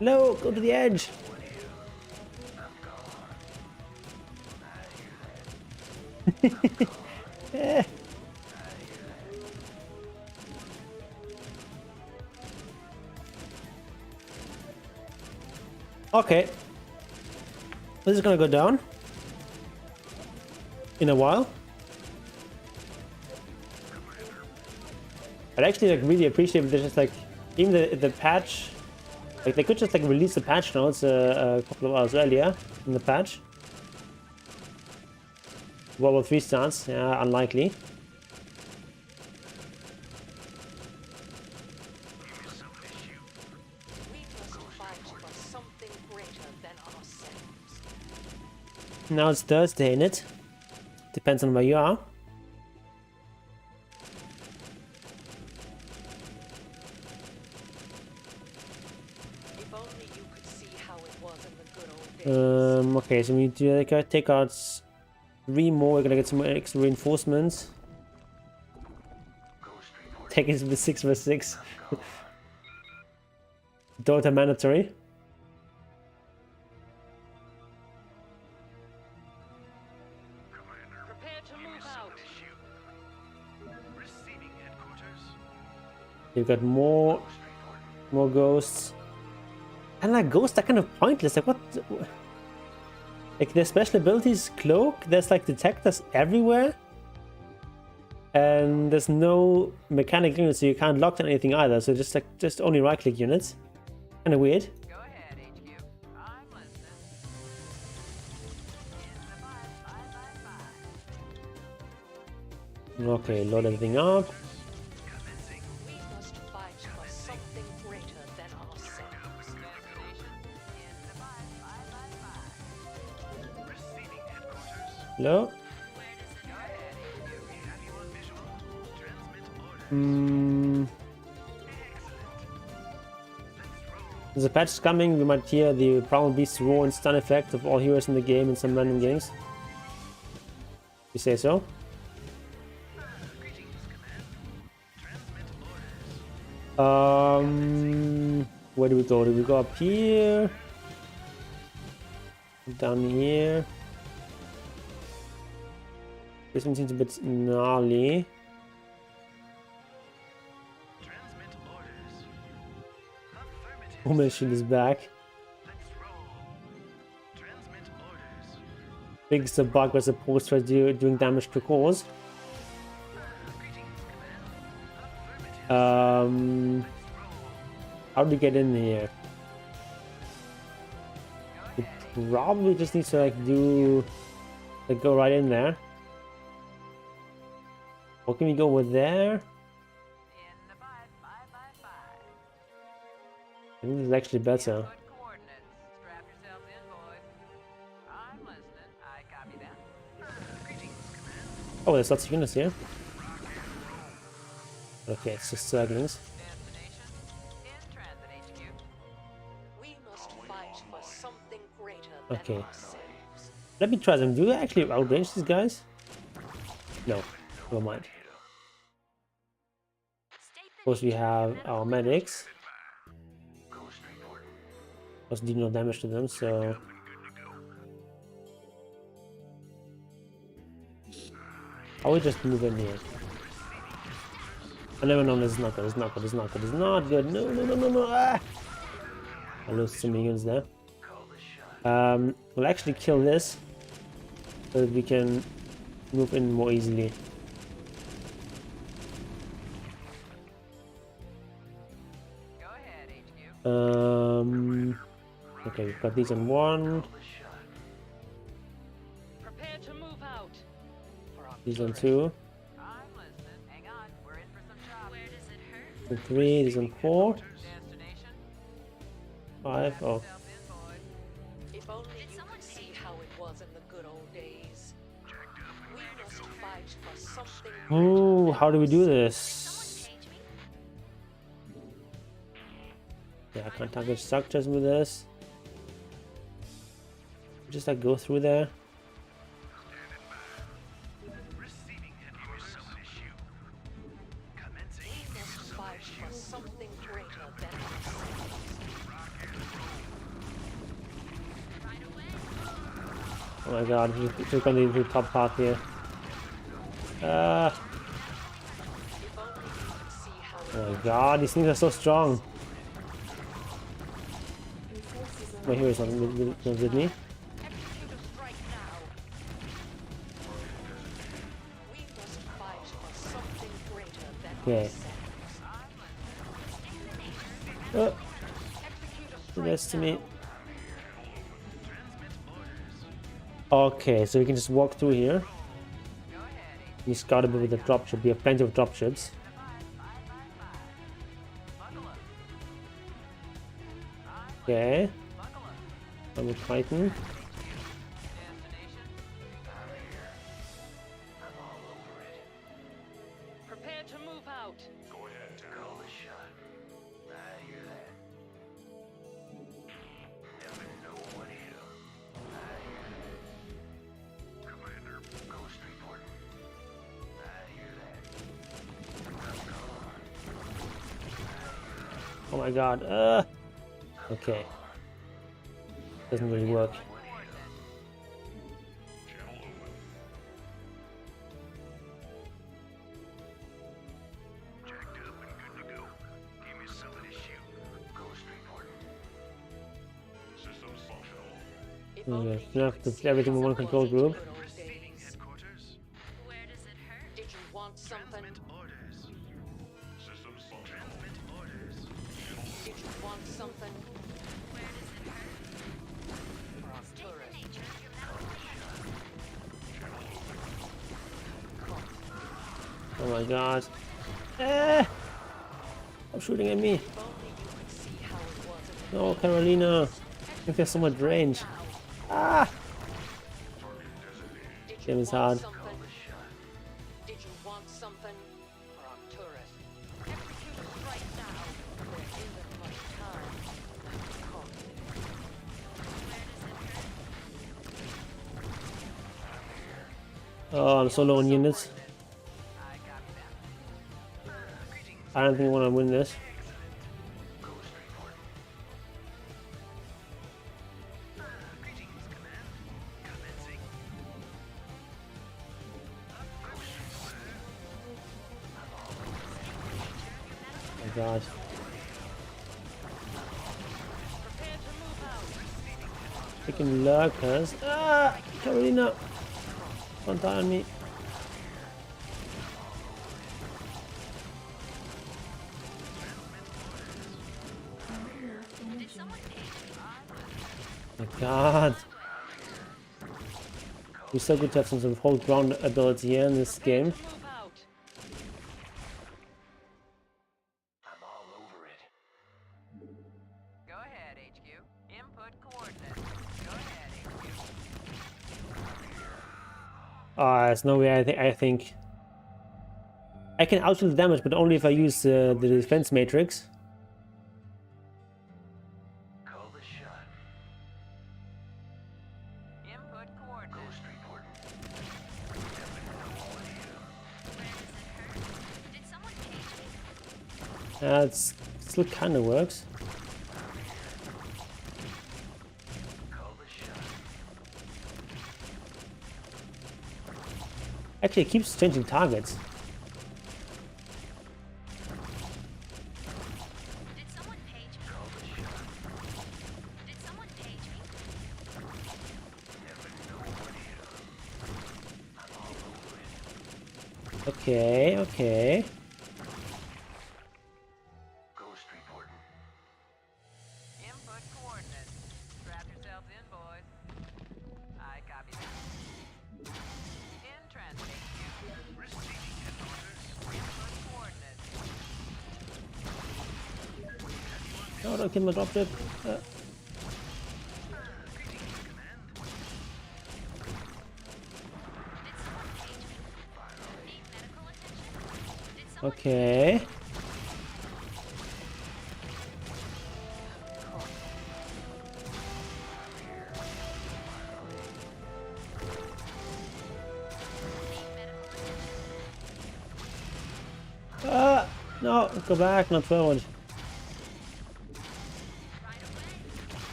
No, go to the edge. Eh. Okay. This is gonna go down in a while. I'd actually like really appreciate if they just like even the patch, like they could just like release the patch notes a couple of hours earlier in the patch. World War 3 starts, yeah, unlikely. We must fight for something greater than ourselves. Now it's Thursday, in it. Depends on where you are. If only you could see how it was in the good old days. Okay, so we need to take out 3 more. We're gonna get some more extra reinforcements. Take it with 6 vs 6. Dota mandatory. Prepare to move out. Receiving headquarters. You've got more ghosts. And like ghosts are kind of pointless. Like what? Like their special abilities, cloak. There's like detectors everywhere, and there's no mechanic units, so you can't lock down anything either. So just only right-click units. Kind of weird. Go ahead, HQ. I'm listening. In the 555. Okay, load everything up. We must fight for something greater than ourselves. Destination in the 555. Receiving headquarters. Hello. Go ahead, HQ. Have you on visual? Transmit orders. There's a patch coming. We might hear the Primal Beast roar and stun effect of all heroes in the game in some random games. You say so? Where do we go? Do we go up here? Down here? This one seems a bit gnarly. Transmit orders. Affirmative. Woman shield is back. Let's roll. Transmit orders. Biggest bug was supposed to doing damage to cores. How do we get in here? We probably just need to like go right in there. Or can we go over there? In the 555. I think this is actually better. Input coordinates. Strap yourselves in, boys. I'm listening. I copy that. Oh, there's lots of units here. Okay, it's just Zerglings. Destination in transit, HQ. We must fight for something greater than Okay. ourselves. Let me try them. Do I actually outrange these guys? No, never mind. Of course, we have our medics. Of course, do no damage to them, so. I will just move in here. I never know this is not good, it's not good, it's not good, it's not good. No, no, no, no, no. Ah! I lost some minions there. We'll actually kill this so that we can move in more easily. Go ahead, HQ. Okay, we've got these on 1, Prepare to move out. For our these on turret. 2, I'm listening. Hang on. We're in for some chopping. Where does it hurt? these on 3, these on 4, Destination. 5. Oh, Yourself in, boys. If only Did you someone could see page how it was in the good old days. We must fight for something ooh, how do we do Someone this? page me? Yeah, I can't target structures with this. Just like go through there. Receiving headquarters. Some issue. Commencing. We must fight for something greater than ourselves. Right away. Oh my god, we took on the top part here. If only you could see how it Oh my god, these things are so strong. Your forces are My hero's not with me. Execute a strike now. We must fight for something greater than Okay. ourselves. Execute a Do strike this to me. now. Okay, so we can just walk through here. We scout a bit with the dropship. We have plenty of dropships. Okay. I'm a Titan. Prepare to move out. Go ahead, call the shot. I hear that. Never know what hit 'em. I hear that. Commander, ghost reporting. I hear that. Oh my god. Okay. Doesn't really work. Channel open. Jacked up and good to go. Give me something to shoot. Ghost reporting. Systems functional. If Yeah, only you you have could to see put everything in how one it control was in the group. good old days. Headquarters. Where does it hurt? Did you want something? Orders. Systems functional. Orders. Did you want something? Where does it hurt? State the Tourist. nature of your medical needs. Oh my god. Stop shooting at me. If only you could see how it was in the No, Carolina. I think there's so much range. Ah! Did you Game is want hard. something? Did you want something? Arcturus. Execute a strike now. There isn't much time. Come. Oh, I'm so low on units. I don't think I want to win this. Oh my god. Prepare to move out. Freaking lurkers. Ah! Carolina! Don't die on me. Did someone page me? My god. We're so good to have some sort of hold ground ability here in this game. Move out. I'm all over it. Go ahead, HQ. Input coordinates. Go ahead, HQ. There's no way. I think I can outdo the damage, but only if I use the defense matrix. Call the shot. Input coordinates. Ghost reporting. Did someone page me? It's still kind of works. Call the shot. Actually, it keeps changing targets. Did someone page me? Call the shot. Did someone page me? Never know what hit 'em. I'm all over it. Okay, okay. Ghost reporting. Input coordinates. Strap yourselves in, boys. I copy that. In transit, HQ. Receiving headquarters. Input coordinates. No, don't kill my dropship. Did someone page me? Need medical attention? Did someone Okay. No, go back, not forward.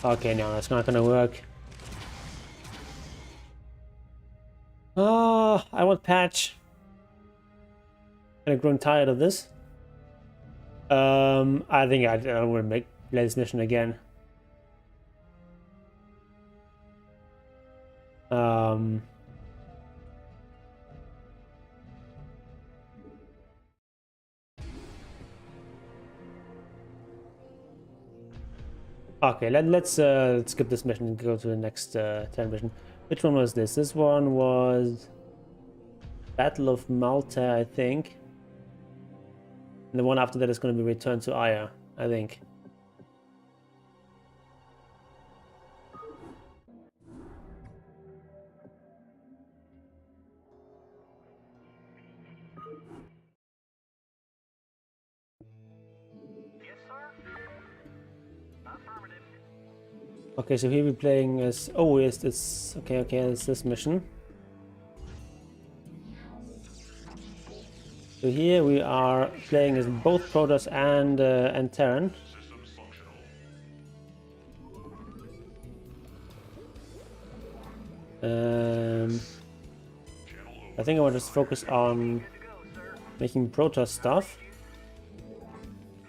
Okay, no, that's not gonna work. Oh, I want patch. I've grown tired of this. I think I don't want to play this mission again. Okay, let's skip this mission and go to the next turn mission. Which one was this? This one was Battle of Malta, I think. And the one after that is going to be Return to Aya, I think. Yes, sir? Affirmative. Okay, so here we're playing as... Oh, yes, this... Okay, it's this mission. So here we are playing as both Protoss and Terran. I think I want to just focus on making Protoss stuff.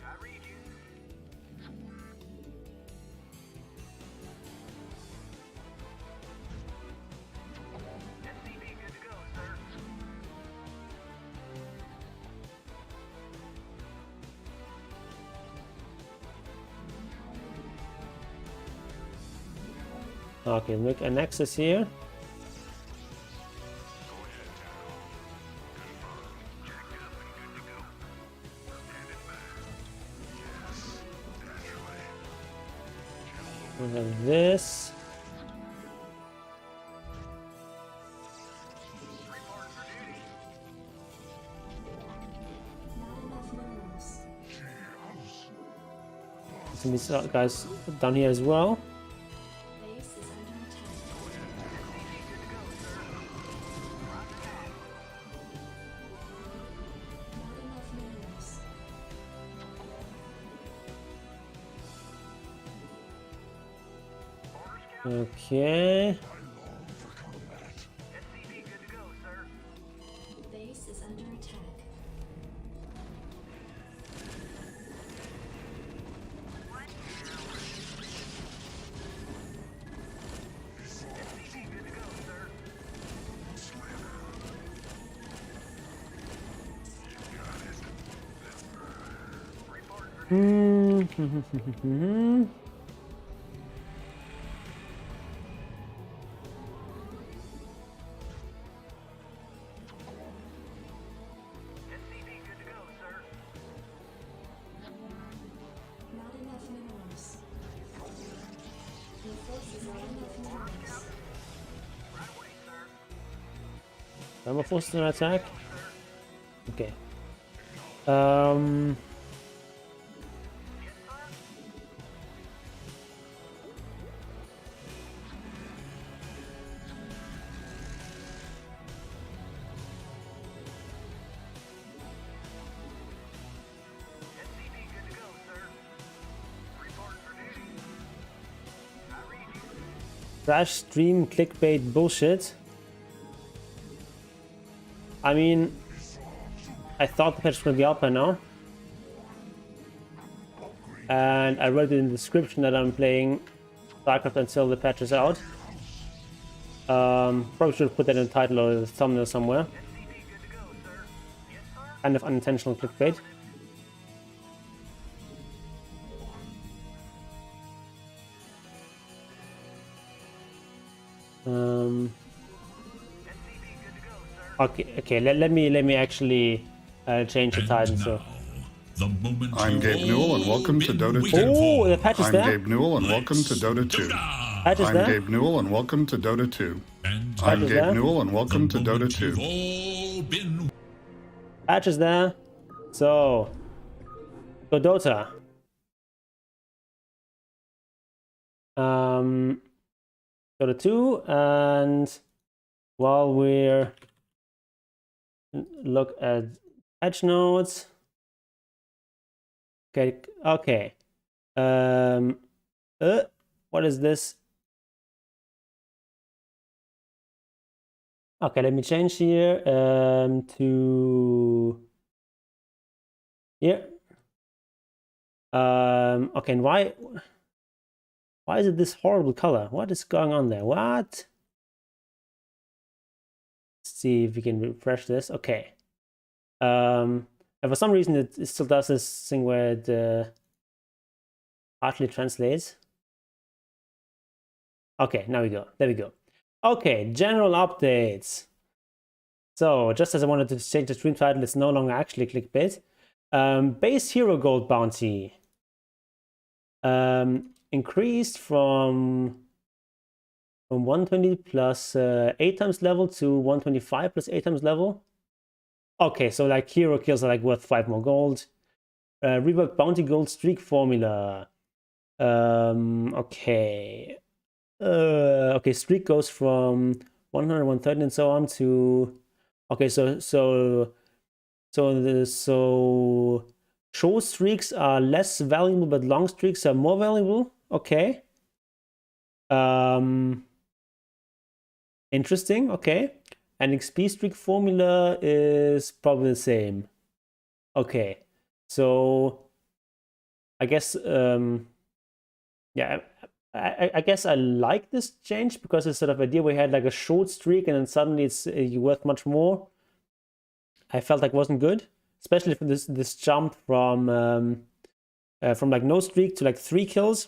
I read you. SCV good to go, sir. Okay, make a nexus here. We have this. Report for duty. Not enough minerals. Some of these guys down here as well. Base is under attack. Not enough minerals. Okay. SCV good to go, sir. Base is under attack. SCV good to go, sir. Report for SCV good to go, sir. Not enough minerals. Your forces are enough minerals. Right away, sir. Am I forced to attack? Okay. Yes, sir. SCV good to go, sir. Report for duty. I read you. Crash stream clickbait bullshit. I mean, I thought the patch was going to be out by now. And I wrote in the description that I'm playing Starcraft until the patch is out. Probably should have put that in the title or the thumbnail somewhere. SCV good to go, sir. Yes, sir. Kind of unintentional clickbait. SCV good to go, sir. Okay. Let me actually change the title. So. The moment I'm Gabe Newell, and welcome to Dota 2. Oh, the patch is I'm there. Gabe Newell, and welcome to Dota 2. Patch is I'm there. Gabe Newell, and welcome to Dota 2. And I'm is Gabe that? Newell, and welcome to the Dota moment 2. you've all been Patch is there. So, go Dota. Dota 2, and while we're look at patch notes. Okay. What is this? Okay, let me change here to here. Okay, and why is it this horrible color? What is going on there? What? Let's see if we can refresh this. Okay. And for some reason it still does this thing where it partially translates. Okay, now we go. There we go. Okay, general updates. So, just as I wanted to change the stream title, it's no longer actually clickbait. Base hero gold bounty. Increased from 120 plus 8 times level to 125 plus 8 times level. Okay, so like hero kills are like worth 5 more gold. Rework bounty gold streak formula. Okay. Okay, streak goes from 100, 130 and so on to... Okay, so short streaks are less valuable, but long streaks are more valuable. Okay. Interesting. Okay. And XP streak formula is probably the same. Okay. So I guess yeah, I guess I like this change because it's sort of idea we had like a short streak and then suddenly it's worth much more. I felt like wasn't good, especially for this jump from like no streak to like 3 kills,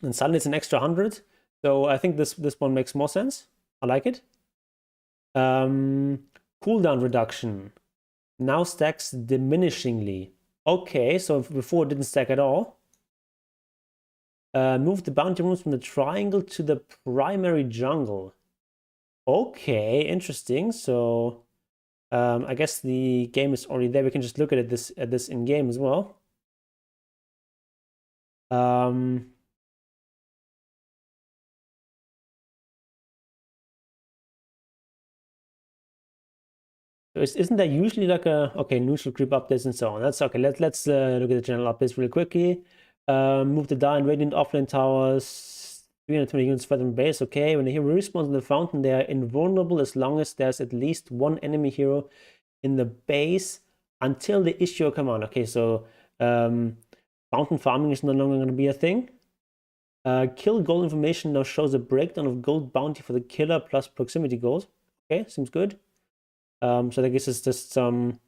and suddenly it's an extra 100. So I think this one makes more sense. I like it. Cooldown reduction now stacks diminishingly. Okay, so before it didn't stack at all. Move the bounty rooms from the triangle to the primary jungle. Okay, interesting. So I guess the game is already there. We can just look at this in game as well. So isn't there usually like a neutral creep updates and so on? That's okay. Let's look at the general updates really quickly. Move the Dire and Radiant offlane towers 320 units further from base. Okay, when the hero respawns in the fountain, they are invulnerable as long as there's at least one enemy hero in the base until they issue a command. Okay, so fountain farming is no longer going to be a thing. Kill gold information now shows a breakdown of gold bounty for the killer plus proximity gold. Okay, seems good. So I guess it's just some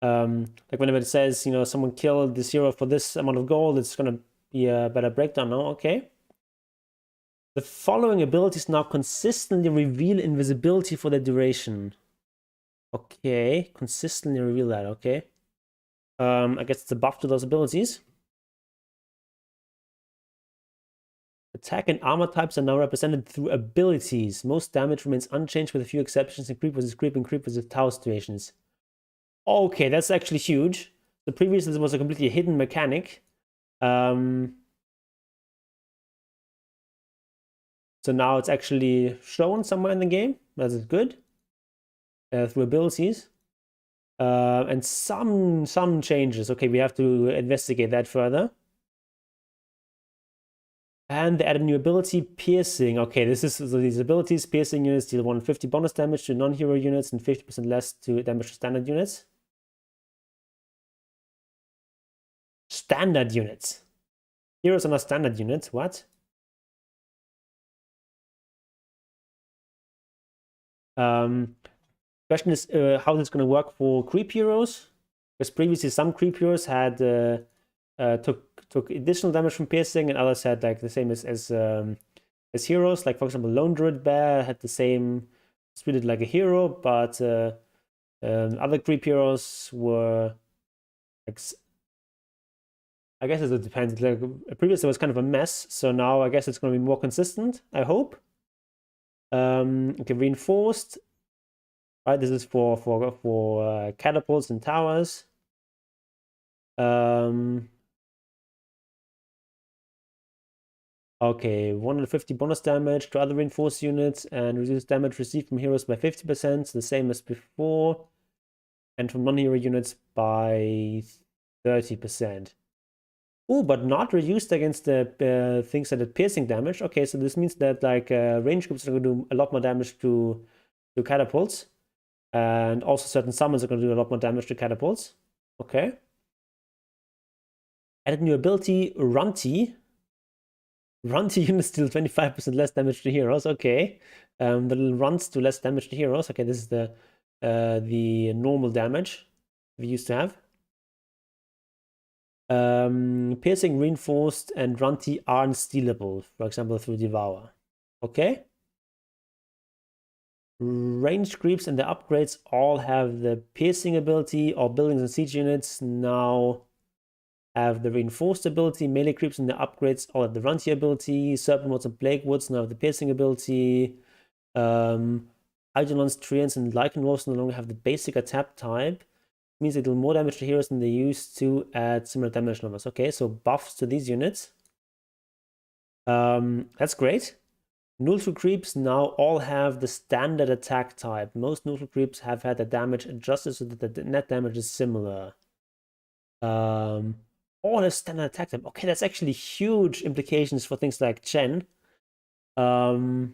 like whenever it says, you know, someone killed this hero for this amount of gold, it's gonna be a better breakdown now. Okay. The following abilities now consistently reveal invisibility for the duration. Okay, consistently reveal that. Okay. I guess it's a buff to those abilities. Attack and armor types are now represented through abilities. Most damage remains unchanged with a few exceptions in creep versus creep and creep versus tower situations. Okay, that's actually huge. The previous this was a completely hidden mechanic. So now it's actually shown somewhere in the game. That's good. Through abilities. And some changes. Okay, we have to investigate that further. And they added a new ability, Piercing. Okay, this is so these abilities. Piercing units deal 150 bonus damage to non-hero units and 50% less to damage to standard units. Standard units. Heroes are not standard units. What? Question is how this is going to work for creep heroes. Because previously some creep heroes had took additional damage from piercing, and others had like the same as heroes. Like for example, Lone Druid Bear had the same, treated like a hero, but other creep heroes were like, I guess it depends. Like previously it was kind of a mess, so now I guess it's going to be more consistent. I hope. Okay, reinforced. Right, this is for catapults and towers. Okay, 150 bonus damage to other reinforced units and reduce damage received from heroes by 50%, the same as before, and from non-hero units by 30%. Oh, but not reduced against the things that did piercing damage. Okay, so this means that like range groups are going to do a lot more damage to catapults, and also certain summons are going to do a lot more damage to catapults. Okay. Added new ability, Runty. Runty units deal 25% less damage to heroes. Okay. The little runs do less damage to heroes. Okay, this is the normal damage we used to have. Piercing, reinforced, and Runty aren't stealable, for example, through Devour. Okay. Ranged creeps and the upgrades all have the piercing ability. All buildings and siege units now have the reinforced ability. Melee creeps and the upgrades all have the Runtier ability. Serpent Woods and Plague Woods now have the piercing ability. Eidolons, Treants, and Lycanrocs no longer have the basic attack type. Means they deal more damage to heroes than they used to at similar damage numbers. Okay, so buffs to these units. That's great. Neutral creeps now all have the standard attack type. Most neutral creeps have had the damage adjusted so that the net damage is similar. All have standard attack type. Okay, that's actually huge implications for things like Chen. So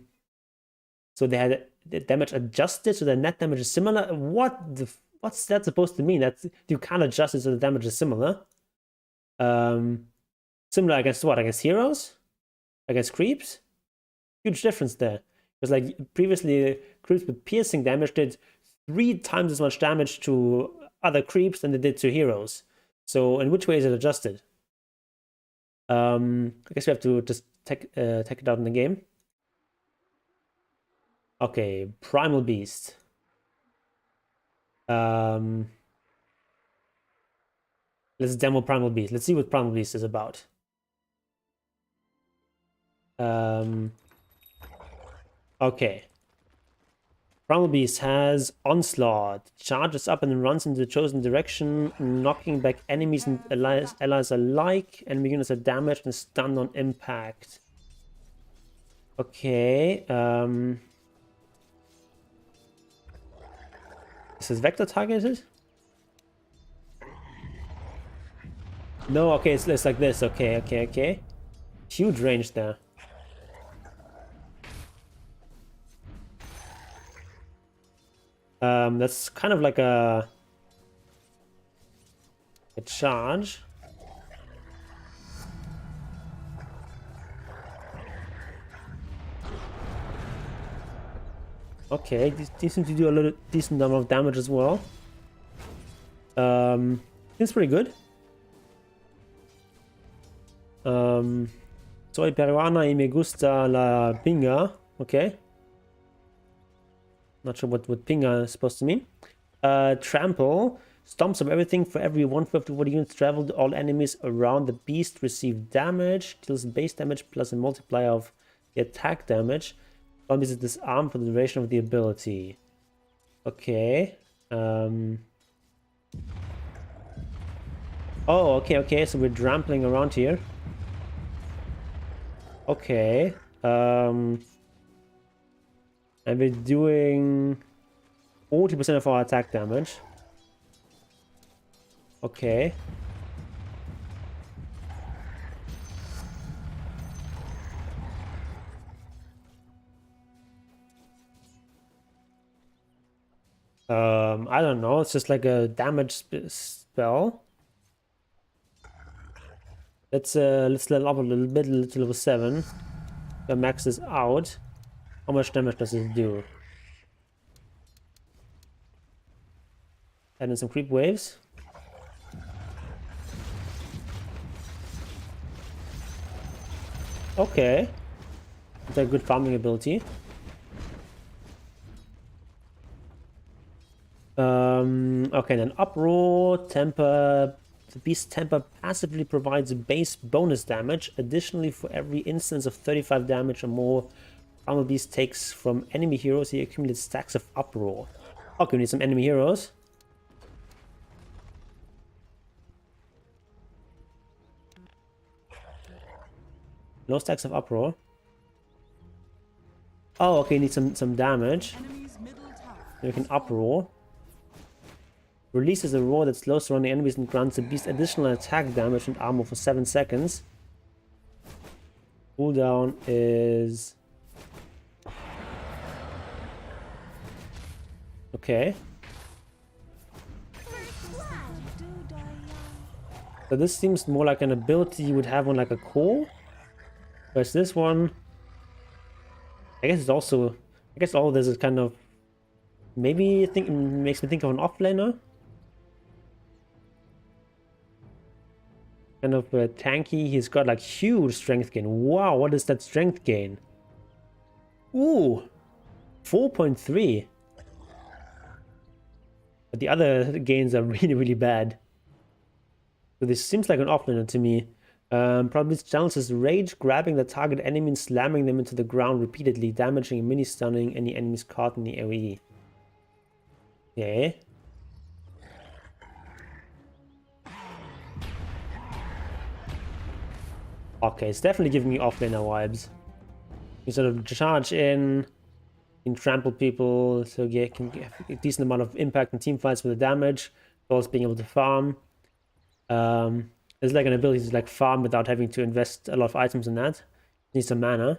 they had the damage adjusted so the net damage is similar. What's that supposed to mean? That you can't adjust it so the damage is similar. Similar against what? Against heroes? Against creeps? Huge difference there. Because like previously, creeps with piercing damage did 3 times as much damage to other creeps than they did to heroes. So in which way is it adjusted? I guess we have to just take it out in the game. Okay, Primal Beast. Let's demo Primal Beast. Let's see what Primal Beast is about. Okay. Primal Beast has Onslaught. Charges up and runs in the chosen direction, knocking back enemies and allies alike. Enemy units are damaged and stunned on impact. Okay. Is this vector targeted? No, okay, it's like this. Okay. Huge range there. That's kind of like a charge. Okay, these seem to do a decent amount of damage as well. It's pretty good. Soy peruana y me gusta la pinga. Okay. Not sure what pinga is supposed to mean. Trample. Stomps of everything for every 150 units traveled. All enemies around the beast receive damage. Deals base damage plus a multiplier of the attack damage. Zombies is disarmed for the duration of the ability. Okay. Oh, okay. So we're trampling around here. Okay. And we're doing 40% of our attack damage. Okay. I don't know. It's just like a damage spell. Let's level up a little bit to level 7. The max is out. How much damage does it do? Add in some creep waves. Okay. It's a good farming ability. Okay, then Uproar, Temper. The Beast Temper passively provides base bonus damage. Additionally, for every instance of 35 damage or more, Primal Beast takes from enemy heroes, he accumulates stacks of Uproar. Okay, we need some enemy heroes. No stacks of Uproar. Oh, okay, need some damage. We can Uproar. Releases a roar that slows surrounding enemies and grants the beast additional attack damage and armor for 7 seconds. Cooldown is... Okay. So this seems more like an ability you would have on like a core. Whereas this one... I guess it's also... I guess all of this is kind of... Maybe makes me think of an offlaner. Kind of tanky. He's got like huge strength gain. Wow, what is that strength gain? Ooh, 4.3. But the other gains are really, really bad. So this seems like an offlaner to me. Probably challenges rage, grabbing the target enemy and slamming them into the ground repeatedly, damaging and mini-stunning any enemies caught in the AoE. Okay. Okay, it's definitely giving me offlaner vibes. You sort of charge in, can trample people, so you can get a decent amount of impact in team fights with the damage, also being able to farm. There's like an ability to like farm without having to invest a lot of items in that. Need some mana.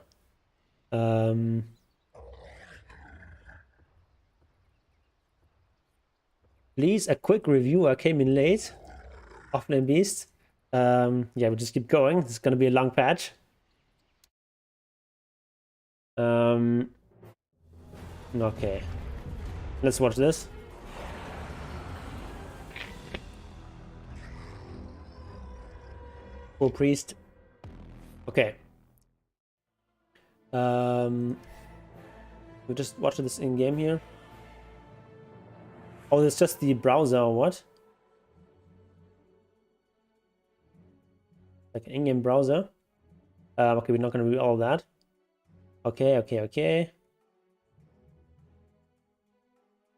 Please, a quick review. I came in late. Offlane Beast. Yeah, we'll just keep going. It's gonna be a long patch. Okay. Let's watch this. Full priest. Okay. We'll just watch this in game here. Oh, it's just the browser or what? Like an in-game browser. Okay, we're not gonna read all that. Okay.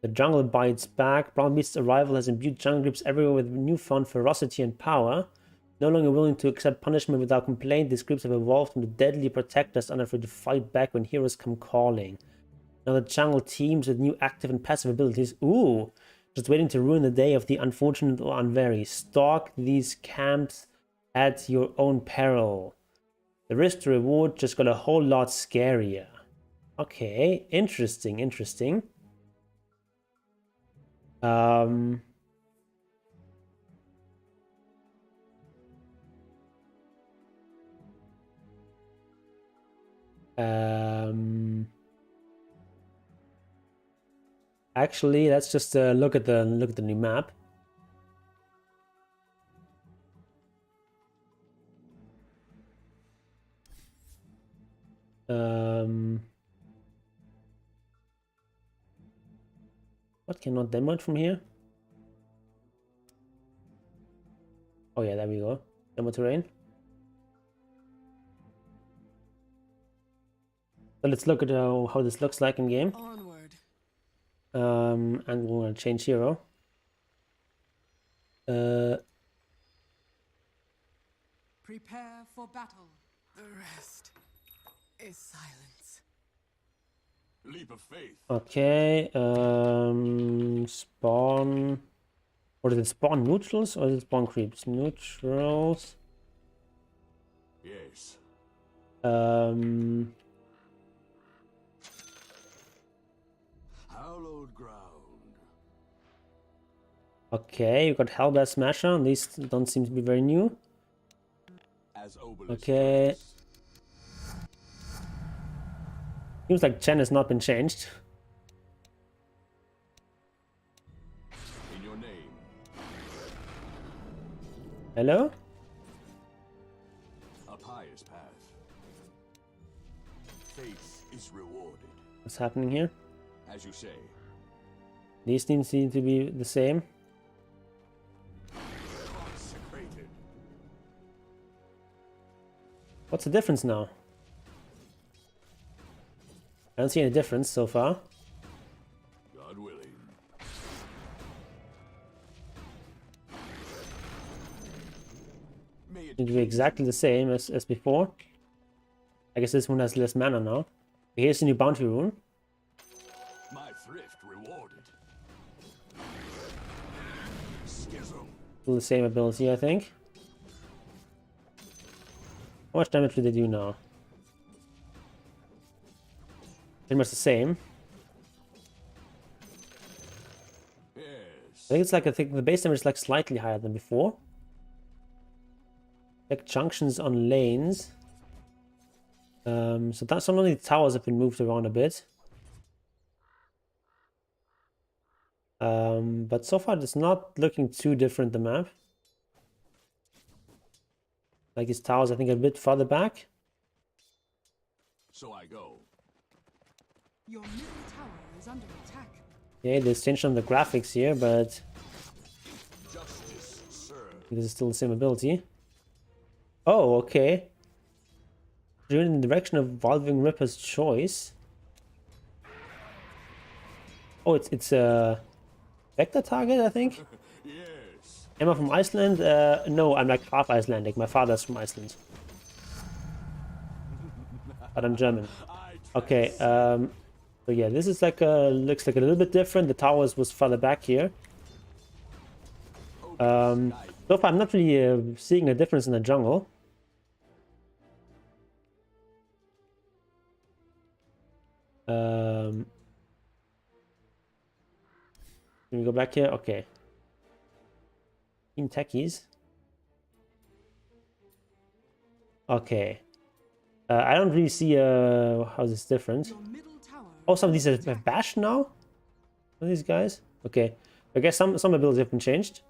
The jungle bites back. Primal Beast's arrival has imbued jungle groups everywhere with newfound ferocity and power. No longer willing to accept punishment without complaint, these groups have evolved into deadly protectors unafraid to fight back when heroes come calling. Now the jungle teams with new active and passive abilities. Ooh! Just waiting to ruin the day of the unfortunate or unwary. Stalk these camps at your own peril. The risk to reward just got a whole lot scarier. Okay, interesting. Actually, let's just look at the new map. What cannot download from here? Oh yeah, there we go. Demo terrain. So let's look at how this looks like in game. Onward. And we're gonna change hero. Prepare for battle. The rest is silence. Leap of faith. Okay. Spawn. Or is it spawn neutrals or is it spawn creeps? Neutrals. Yes. Hallowed ground. Okay, you got Hellbear Smasher. These don't seem to be very new. Okay. Seems like Chen has not been changed. In your name. Hello? A pious path. Faith is rewarded. What's happening here? As you say. These things seem to be the same. Consecrated. What's the difference now? I don't see any difference so far. God willing. Seem to be exactly the same as before. I guess this one has less mana now. Here's a new bounty rune. My thrift rewarded. Schism. Still the same ability, I think. How much damage do they do now? Pretty much the same. Yes. I think it's like, I think the base damage is like slightly higher than before. Like junctions on lanes. So that's some of the towers have been moved around a bit. But so far it's not looking too different, the map. Like his towers, I think, are a bit farther back. So I go. Your middle tower is under attack. Okay, they changed on the graphics here, but this is still the same ability. Oh, okay. Driven in the direction of Evolving Ripper's choice. Oh, it's a vector target, I think. Yes. Am I from Iceland? No, I'm like half Icelandic. My father's from Iceland, but I'm German. Okay. So yeah, this is like looks like a little bit different. The towers was further back here. So far, I'm not really seeing a difference in the jungle. Can we go back here? Okay. Team Techies. Okay. I don't really see how this is different. Your middle tower Oh, some of these have bash now? Some of these guys? Okay. I guess some abilities have been changed.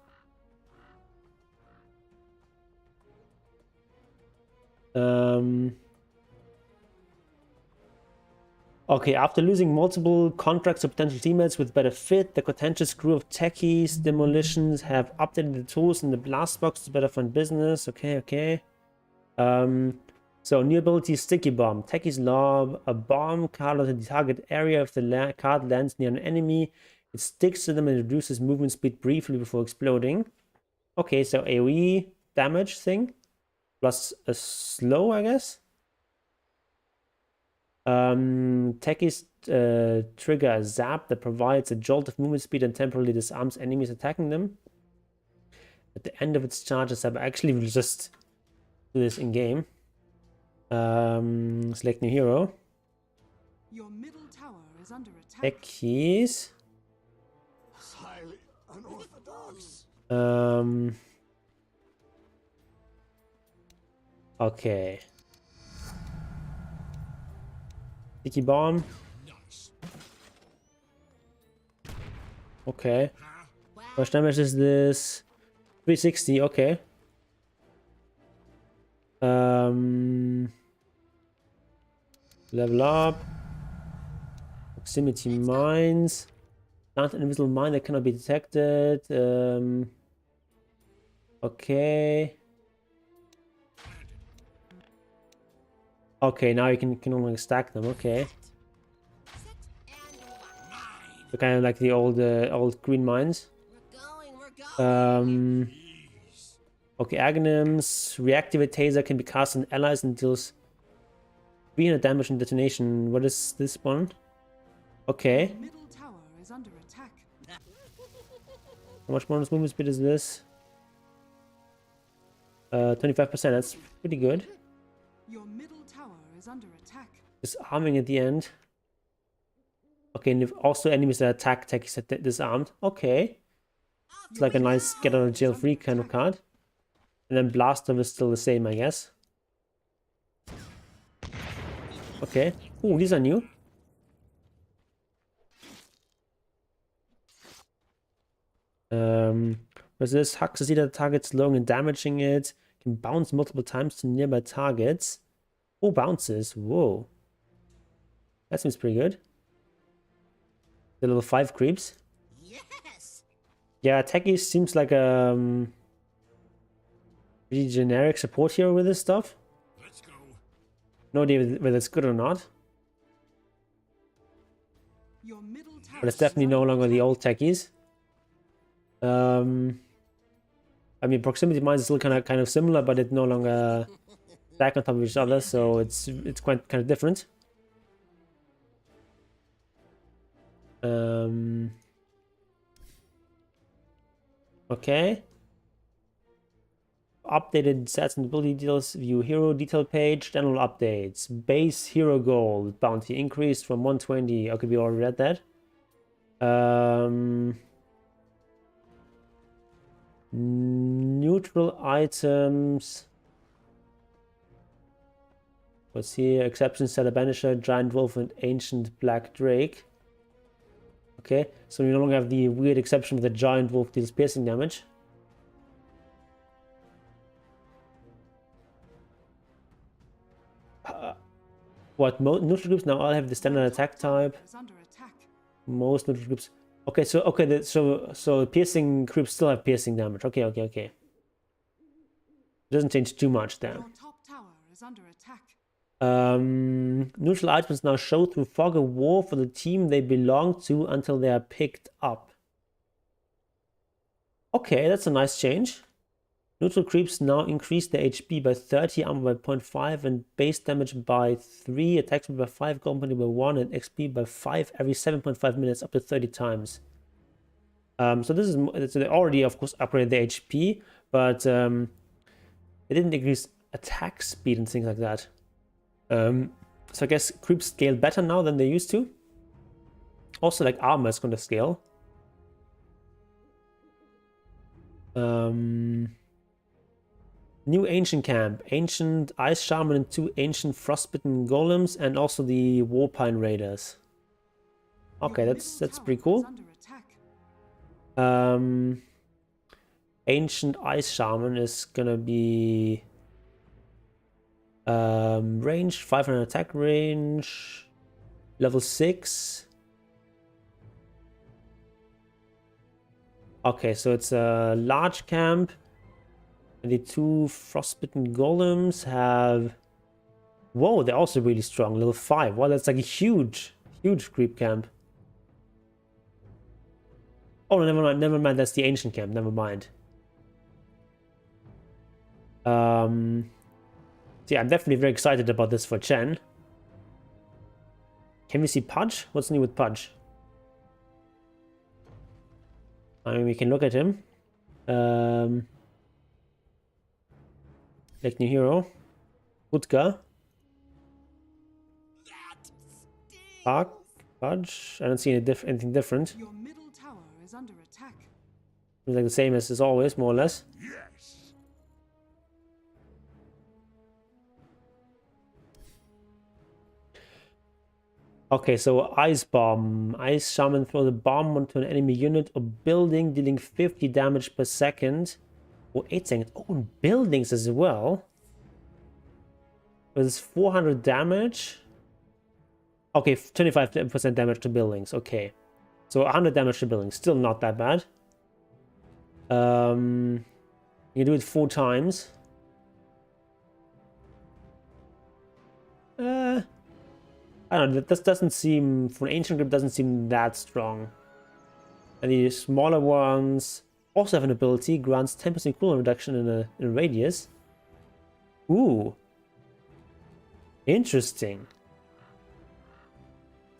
Okay, after losing multiple contracts to potential teammates with better fit, the contentious crew of Techies Demolitions have updated the tools in the blast box to better fund business. Okay. So new ability Sticky Bomb. Techies lob a bomb card onto the target area. If the card lands near an enemy, it sticks to them and reduces movement speed briefly before exploding. Okay, so AoE damage thing. Plus a slow, I guess. Techies trigger a zap that provides a jolt of movement speed and temporarily disarms enemies attacking them. At the end of its charge, the zap actually will just do this in game. Select new hero. Your middle tower is under attack. Techies. Highly unorthodox. Okay. Sticky bomb. Okay. How much damage is this? 360. Okay. Level up. Proximity mines. Plant an invisible mine that cannot be detected. Okay. Okay, now you can no longer stack them. Okay. So kind of like the old green mines. Okay, Aghanims. Reactivate taser can be cast on allies and deals 300 damage and detonation. What is this one? Okay. Middle tower is under attack. How much bonus movement speed is this? 25%. That's pretty good. Your middle tower is under attack. Disarming at the end. Okay, and if also enemies that attack Techies are disarmed. Okay. It's like a nice get out of jail free kind of card. And then Blaster is still the same, I guess. Okay. Ooh, these are new. What's this? Hacks the either target, slowing and damaging it. Can bounce multiple times to nearby targets. Oh, bounces. Whoa. That seems pretty good. The level 5 creeps. Yes. Yeah, Techies seems like a pretty generic support hero with this stuff. Let's go. No idea whether it's good or not. Your middle tower But it's definitely no longer the old Techies. I mean, proximity mines is still kind of similar, but it's no longer stack on top of each other, so it's quite kind of different. Okay. Updated stats and ability details. View hero detail page. General updates. Base hero gold bounty increased from 120. Okay, we already read that. Neutral items. What's here? Exception set a banisher, giant wolf, and ancient black drake. Okay, so we no longer have the weird exception with the giant wolf deals piercing damage. What, neutral groups now all have the standard Your attack top tower type? is under attack. Most neutral groups. Okay, so so piercing groups still have piercing damage. Okay, okay, okay. Doesn't change too much there. Your top tower is under attack. Neutral items now show through fog of war for the team they belong to until they are picked up. Okay, that's a nice change. Neutral creeps now increase their HP by 30, armor by 0.5, and base damage by 3, attack speed by 5, company by 1, and XP by 5 every 7.5 minutes up to 30 times. So this is so they already, of course, upgraded the HP, but they didn't increase attack speed and things like that. So I guess creeps scale better now than they used to. Also, like armor is going to scale. New ancient camp, ancient ice shaman and 2 ancient frostbitten golems, and also the warpine raiders. Okay, that's pretty cool. Ancient ice shaman is gonna be range 500 attack range, level 6. Okay, so it's a large camp. And the 2 frostbitten golems have... Whoa, they're also really strong. Level 5. Wow, that's like a huge creep camp. Oh, no, never mind. That's the ancient camp. Never mind. So yeah, I'm definitely very excited about this for Chen. Can we see Pudge? What's new with Pudge? I mean, we can look at him. Like new hero. Utka. Pudge. I don't see anything different. Your middle tower is under attack. It's like the same as always, more or less. Yes. Okay, so Ice Bomb. Ice Shaman throws a bomb onto an enemy unit or building, dealing 50 damage per second. For 8 seconds. Oh, and buildings as well. With 400 damage. Okay, 25% damage to buildings. Okay. So 100 damage to buildings. Still not that bad. You can do it 4 times. I don't know. This doesn't seem... For an ancient group, doesn't seem that strong. And the smaller ones... Also have an ability, grants 10% cooldown reduction in a radius. Ooh. Interesting.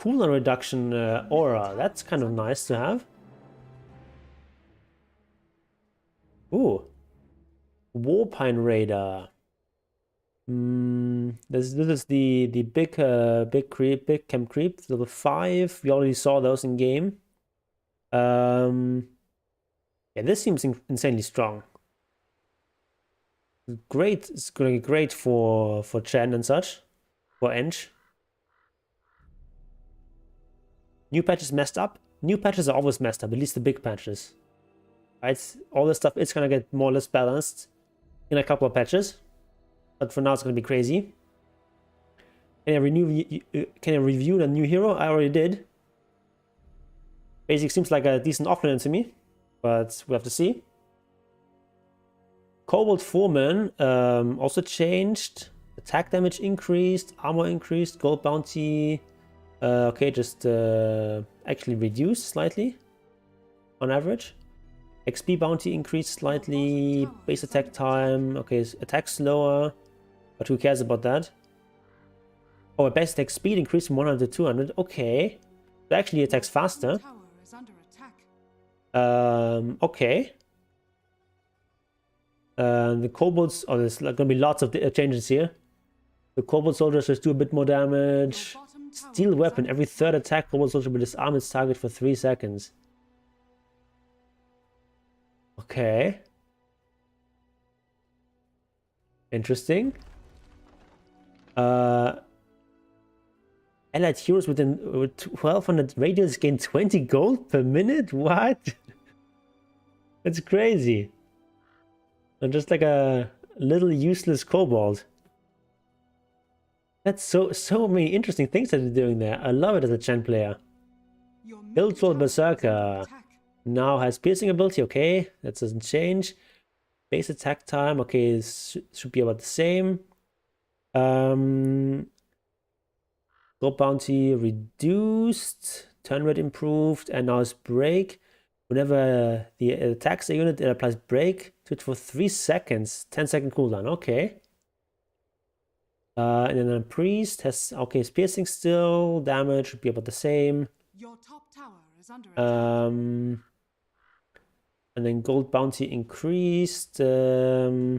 Cooldown reduction aura. That's kind of nice to have. Ooh. Warpine Raider. This is the big camp creep, level 5. We already saw those in game. Yeah, this seems insanely strong. Great, it's going to be great for Chen and such, for Ench. New patches messed up. New patches are always messed up, at least the big patches. Right, all this stuff is going to get more or less balanced in a couple of patches, but for now it's going to be crazy. Can I review the new hero? I already did. Basic seems like a decent offlaner to me. But we have to see. Cobalt Foreman also changed. Attack damage increased, armor increased, gold bounty. Okay, just actually reduced slightly on average. XP bounty increased slightly. Base attack time. Okay, attack slower. But who cares about that? Oh, base attack speed increased from 100 to 200. Okay. It actually attacks faster. Okay. The kobolds, oh, there's going to be lots of changes here. The kobold soldiers just do a bit more damage. Steel weapon, every 3rd attack, kobold soldier will disarm its target for 3 seconds. Okay. Interesting. Allied heroes with 1200 radius gain 20 gold per minute? What? That's crazy. And just like a little useless kobold. That's so many interesting things that they're doing there. I love it as a Chen player. Your middle Build for tower is under Berserker. attack. Now has piercing ability, okay. That doesn't change. Base attack time, okay, should be about the same. Gold bounty reduced. Turn rate improved. And now it's break. Whenever the attacks a unit, it applies break. Switch for 3 seconds. 10-second cooldown, okay. And then a priest has, okay, it's piercing still. Damage should be about the same. Your top tower is under attack. And then gold bounty increased. No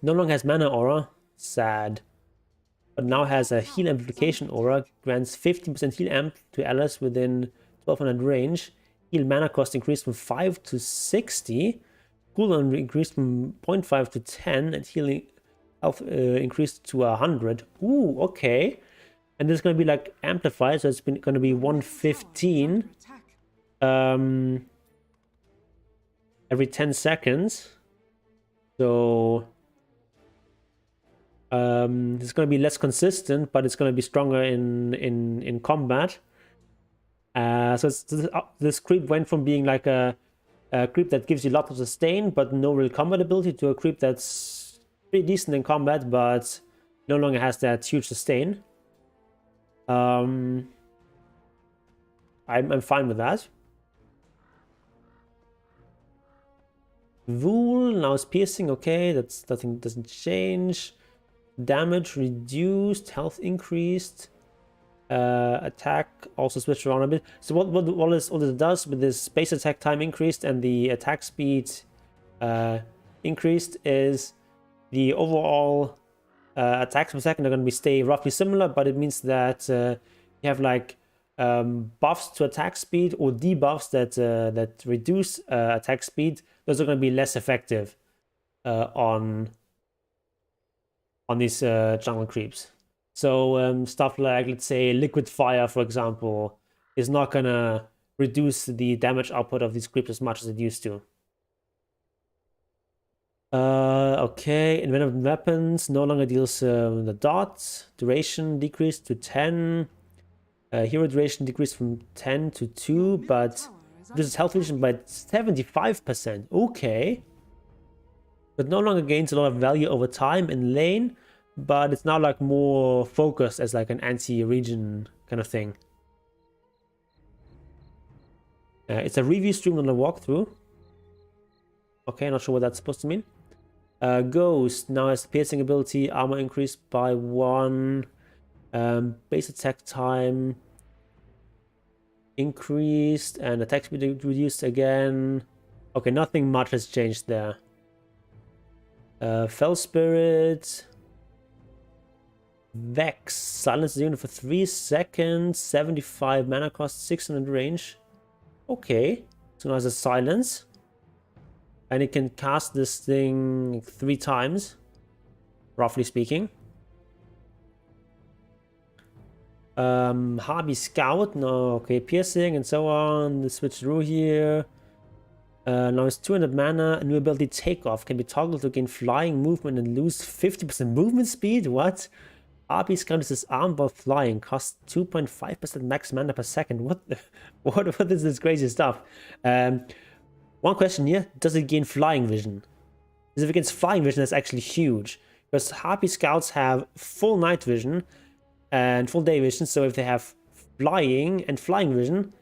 longer has mana aura. Sad. But now has a heal amplification aura. Grants 15% heal amp to allies within 1200 range. Heal mana cost increased from 5 to 60. Cooldown increased from 0.5 to 10. And healing health increased to 100. Ooh, okay. And this is going to be like amplified. So it's going to be 115. Every 10 seconds. So it's going to be less consistent, but it's going to be stronger in combat. So this creep went from being like a creep that gives you lots of sustain but no real combat ability to a creep that's pretty decent in combat but no longer has that huge sustain. I'm fine with that. Wool now is piercing, okay, that's nothing, doesn't change. Damage reduced, health increased, attack also switched around a bit. So what it does with this base attack time increased and the attack speed increased is the overall attacks per second are going to stay roughly similar, but it means that you have like buffs to attack speed or debuffs that reduce attack speed. Those are going to be less effective on these jungle creeps. So stuff like, let's say, liquid fire, for example, is not going to reduce the damage output of these creeps as much as it used to. Okay, inventive weapons no longer deals the dots. Duration decreased to 10. Hero duration decreased from 10 to 2, but this is health reduction by 75%. Okay. But no longer gains a lot of value over time in lane, but it's now like more focused as like an anti-region kind of thing. It's a review stream, not a walkthrough. Okay, not sure what that's supposed to mean. Ghost now has piercing ability, armor increased by 1. Base attack time increased and attack speed reduced again. Okay, nothing much has changed there. Fell Spirit. Vex. Silence the unit for 3 seconds. 75 mana cost, 600 range. Okay. So now has a silence. And it can cast this thing 3 times. Roughly speaking. Harvey Scout, no, okay, piercing and so on. The switch through here. Now it's 200 mana. A new ability, Takeoff, can be toggled to gain flying movement and lose 50% movement speed. What? Harvey Scout is armed while flying, costs 2.5% max mana per second. What is this crazy stuff? One question here: does it gain flying vision? Because if it gains flying vision, that's actually huge. Because Harpy Scouts have full night vision and full day vision, so if they have flying and flying vision,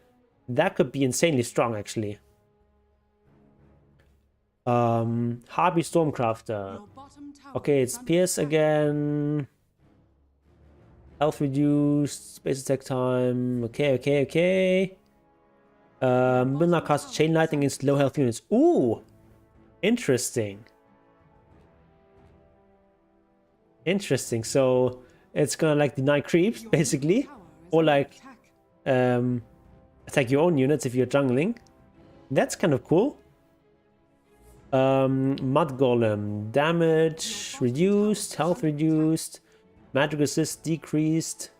that could be insanely strong actually. Harpy Stormcrafter. Okay, it's Pierce again. Health reduced, space attack time. Okay. Will now cast Chain Lightning against low health units. Ooh! Interesting. So it's gonna like deny creeps, basically. Or like attack your own units if you're jungling. That's kind of cool. Mud Golem. Damage reduced, health reduced, magic resist decreased.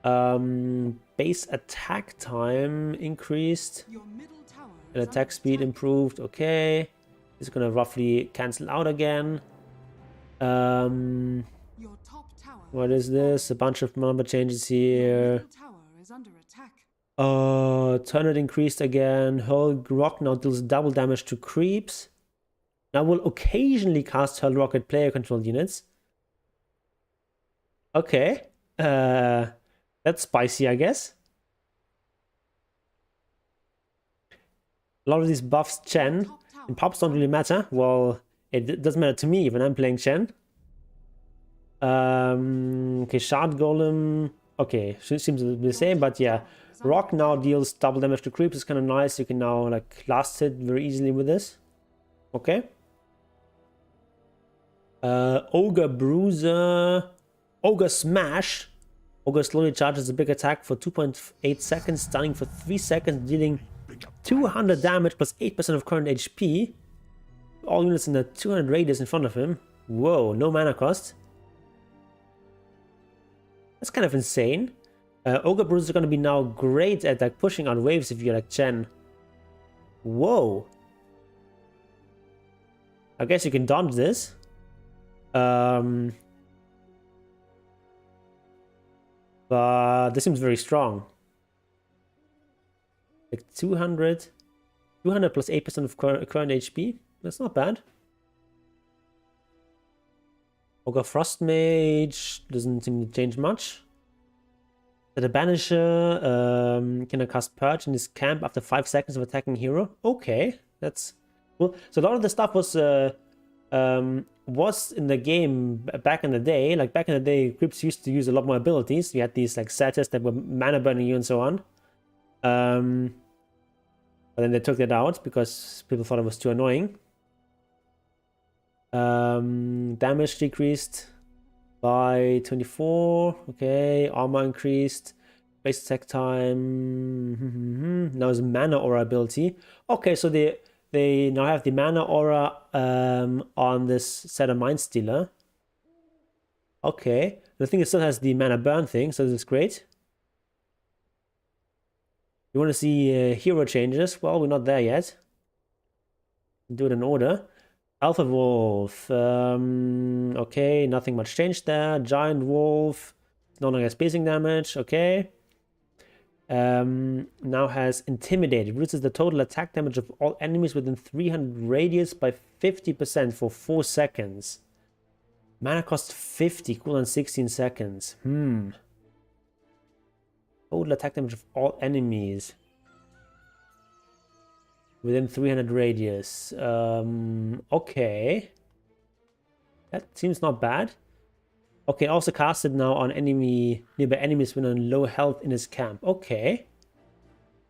Base attack time increased. And attack speed improved. Okay. It's gonna roughly cancel out again. Your top tower What is this? A bunch of number changes Your here. middle tower is under attack. Turn it increased again. Hurl Rock now deals double damage to creeps. Now will occasionally cast Hurl Rock at player controlled units. Okay. That's spicy, I guess. A lot of these buffs Chen. Top tower And pops don't really matter. Well, it doesn't matter to me when I'm playing Chen. Okay, Shard Golem. Okay, seems to be the same, but yeah. Rock now deals double damage to creeps. It's kind of nice. You can now like last hit very easily with this. Okay. Ogre Bruiser. Ogre Smash. Ogre slowly charges a big attack for 2.8 seconds, stunning for 3 seconds, dealing 200 damage plus 8% of current HP. All units in the 200 radius in front of him. Whoa, no mana cost. That's kind of insane. Ogre Bruiser is going to be now great at like pushing out waves if you're like Chen. Whoa. I guess you can dodge this. But this seems very strong. Like 200 plus 8% of current HP. That's not bad. Ogre Frost Mage doesn't seem to change much. The Banisher can cast Purge in his camp after 5 seconds of attacking hero. Okay, that's cool. So a lot of the stuff was in the game back in the day. Like back in the day, creeps used to use a lot more abilities. You had these like satyrs that were mana burning you and so on. But then they took that out because people thought it was too annoying. Damage decreased by 24. Okay, armor increased. Base attack time. Now is mana aura ability. Okay, so they now have the mana aura on this set of Mind Stealer. Okay, the thing it still has the mana burn thing, so this is great. You want to see hero changes? Well, we're not there yet. Do it in order. Alpha Wolf. Okay, nothing much changed there. Giant Wolf. No longer has piercing damage. Okay. Now has Intimidated. Reduces the total attack damage of all enemies within 300 radius by 50% for 4 seconds. Mana cost 50, cooldown 16 seconds. Total attack damage of all enemies within 300 radius. Okay. That seems not bad. Okay, also casted now on nearby enemies when on low health in his camp. Okay.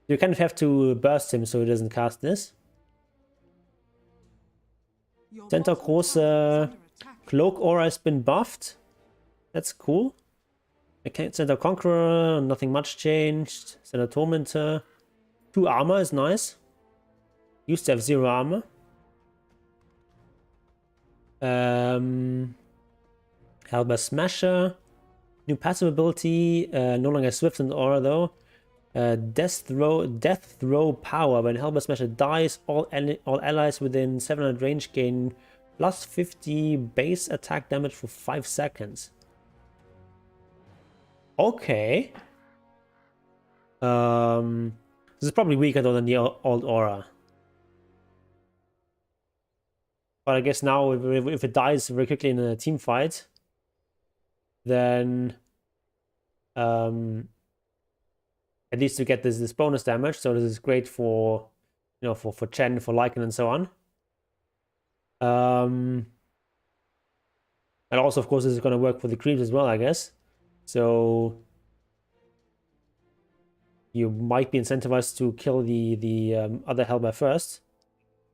You kind of have to burst him so he doesn't cast this. Your Centaur bottom Course tower is under attack. Cloak Aura has been buffed. That's cool. Okay, Centaur Conqueror, nothing much changed. Centaur Tormentor. 2 armor is nice. Used to have 0 armor. Helba Smasher. New passive ability. No longer Swift and Aura though. Death Throw Power. When Helba Smasher dies, all allies within 700 range gain plus 50 base attack damage for 5 seconds. Okay. This is probably weaker though than the old Aura. But I guess now if it dies very quickly in a team fight, then at least you get this bonus damage. So this is great for for Chen, for Lycan and so on. And also of course this is gonna work for the creeps as well, I guess. So you might be incentivized to kill the other Hellbear first.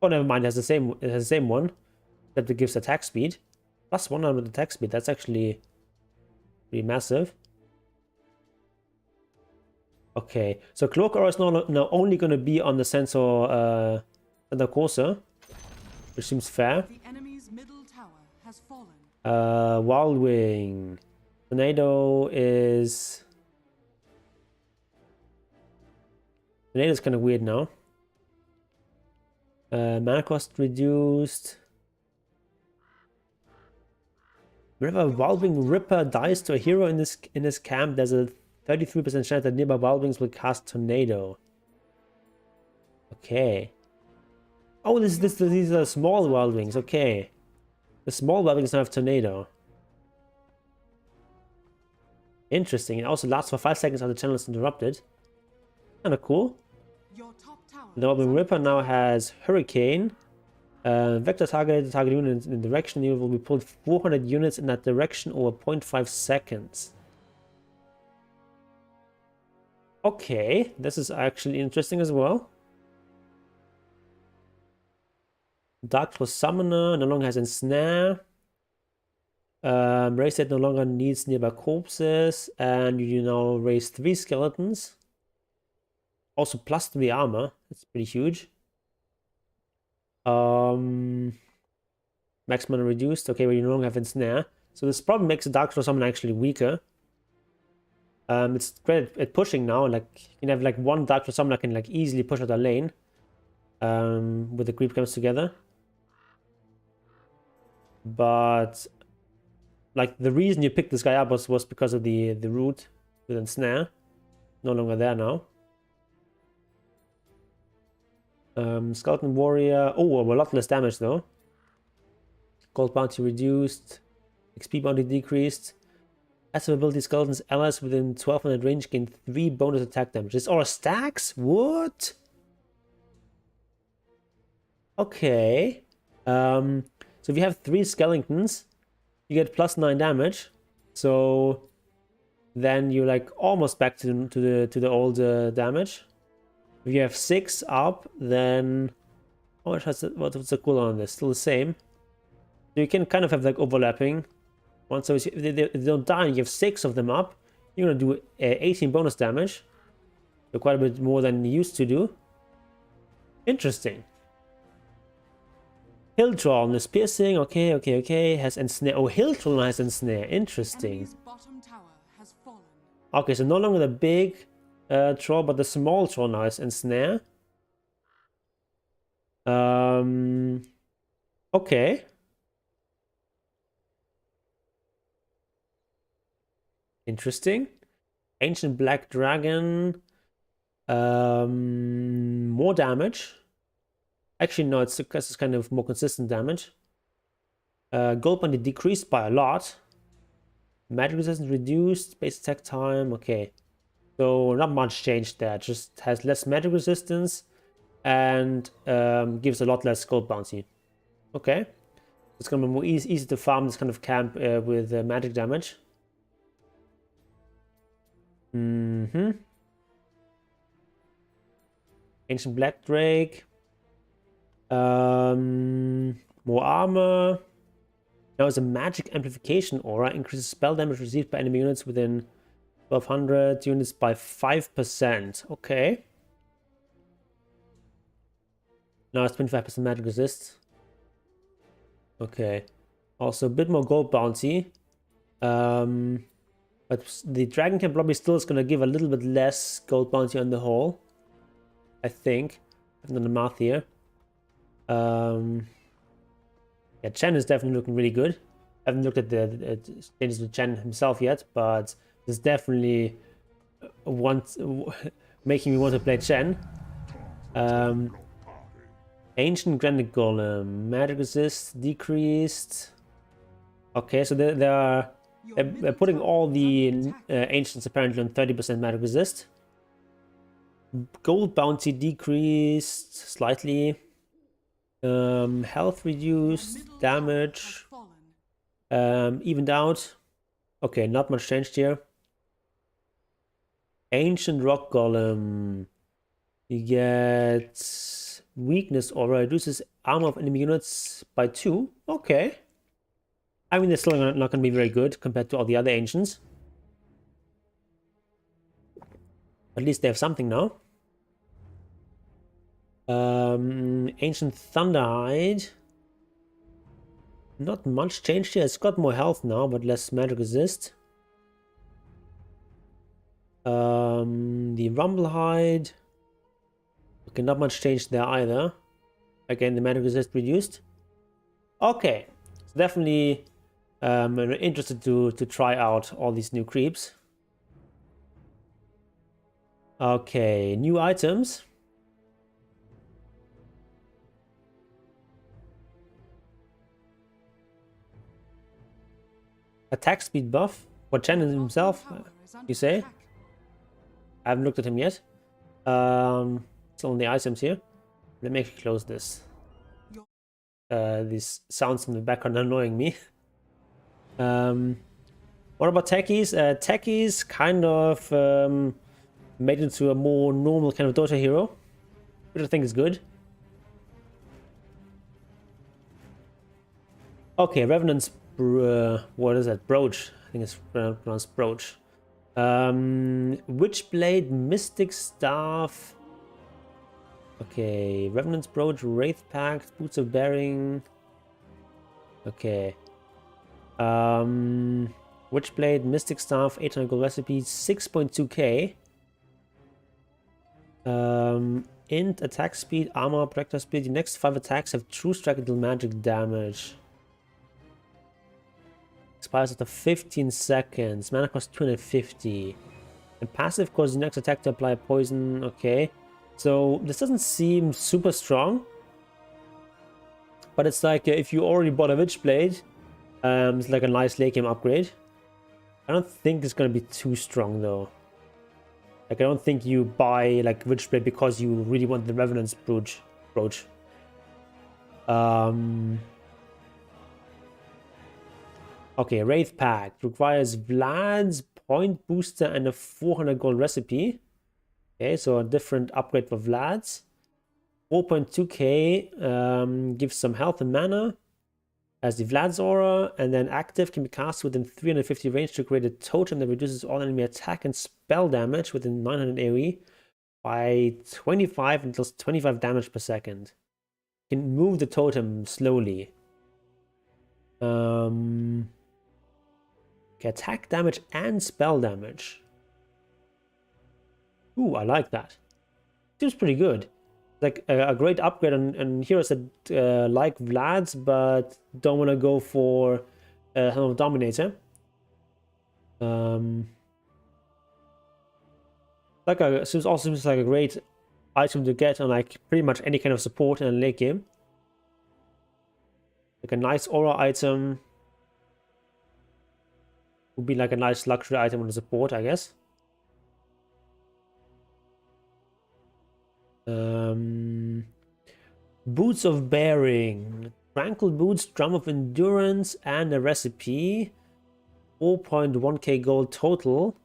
Oh, never mind. It has the same one, except it gives attack speed. Plus 100 attack speed. That's actually pretty massive. Okay, so Cloak Aura is now only going to be on the Centaur Corsair, which seems fair. The enemy's middle tower has fallen. Wild Wing. Tornado's kind of weird now. Mana cost reduced. Whenever a Wildwing Ripper dies to a hero in this camp, there's a 33% chance that nearby Wildwings will cast Tornado. Okay. Oh, these are small Wildwings. Okay. The small Wildwings now have Tornado. Interesting. It also lasts for 5 seconds after the channel is interrupted. Kinda cool. Your top tower The Wildwing is Ripper under now attack. has Hurricane. Vector target unit in the direction unit will be pulled 400 units in that direction over 0.5 seconds. Okay, this is actually interesting as well. Dark Claw Summoner no longer has Ensnare. Raise that no longer needs nearby corpses, and you now raise 3 skeletons. Also plus 3 armor. That's pretty huge. Max mana reduced. Okay, but you no longer have Ensnare. So this probably makes the Dark Claw Summoner actually weaker. It's great at pushing now. Like you can have like one Dark Claw Summoner can like easily push out a lane. With the creep camps together. But like the reason you picked this guy up was because of the root with Ensnare. No longer there now. Skeleton Warrior. Oh, a lot less damage though. Gold bounty reduced. XP bounty decreased. Passive ability skeletons allies within 1200 range gain 3 bonus attack damage. This all stacks? What? Okay. So if you have 3 skeletons, you get plus 9 damage. So then you're like almost back to the old damage. If you have 6 up, then how much has it, what's the cooldown on this? Still the same. So you can kind of have like overlapping. Once if they don't die and you have 6 of them up, you're gonna do 18 bonus damage. So quite a bit more than you used to do. Interesting. Hildron is piercing. Okay. Has Ensnare. Oh, Hildron has Ensnare. Interesting. Enemy's bottom tower has fallen. Okay, so no longer the big troll, but the small troll now is Ensnare. Okay. Interesting. Ancient Black Dragon. More damage. Actually, no, it's kind of more consistent damage. Gold bounty decreased by a lot. Magic resistance reduced. Base attack time. Okay. So not much changed there. Just has less magic resistance and gives a lot less gold bounty. Okay. It's gonna be more easy to farm this kind of camp with magic damage. Ancient Black Drake. More armor. Now it's a magic amplification aura. Increases spell damage received by enemy units within 1200 units by 5%. Okay. Now it's 25% magic resist. Okay. Also a bit more gold bounty. But the Dragon Camp probably still is going to give a little bit less gold bounty on the whole. I think. I've done the math here. Yeah, Chen is definitely looking really good. I haven't looked at the changes to Chen himself yet, but it's definitely making me want to play Chen. Ancient Granite Golem, magic resist decreased. Okay, so they're putting all the ancients apparently on 30% magic resist. Gold bounty decreased slightly. Health reduced, damage evened out. Okay, not much changed here. Ancient Rock Golem. You get weakness aura, reduces armor of enemy units by 2. Okay. I mean, they're still not going to be very good compared to all the other ancients. At least they have something now. Ancient Thunderhide. Not much changed here. It's got more health now, but less magic resist. The Rumblehide. Okay, not much changed there either. Again, the magic resist reduced. Okay, so definitely And I'm interested to try out all these new creeps. Okay, new items. Attack speed buff. What Chen himself, you say? I haven't looked at him yet. Still on the items here. Let me actually close this. These sounds in the background are annoying me. What about Techies? Techies kind of made into a more normal kind of Dota hero, which I think is good. Okay, Revenant's what is that? Brooch. I think it's pronounced Brooch. Witchblade, Mystic Staff. Okay, Revenant's Brooch, Wraith Pact, Boots of Bearing. Okay. Witchblade, Mystic Staff, 800 gold recipe, 6.2k. Int, attack speed, armor, projectile speed. The next 5 attacks have true strike and deal magic damage. Expires after 15 seconds. Mana cost 250. And passive causes the next attack to apply poison. Okay. So this doesn't seem super strong. But it's like if you already bought a Witchblade, it's like a nice late game upgrade. I don't think it's going to be too strong though. Like I don't think you buy like Witchblade because you really want the Revenant's Brooch. Okay, Wraith Pact requires Vlad's point booster and a 400 gold recipe. Okay, so a different upgrade for Vlad's. 4.2k gives some health and mana. As the Vlad's aura, and then active can be cast within 350 range to create a totem that reduces all enemy attack and spell damage within 900 AoE by 25 until 25 damage per second. You can move the totem slowly. Okay, attack damage and spell damage. Ooh, I like that. Seems pretty good. Like a great upgrade on heroes that like Vlad's but don't want to go for a Dominator. Also seems like a great item to get on like pretty much any kind of support in a late game. Like a nice aura item would be like a nice luxury item on the support, I guess. Boots of Bearing, Tranquil Boots, Drum of Endurance, and a recipe. 4.1k gold total.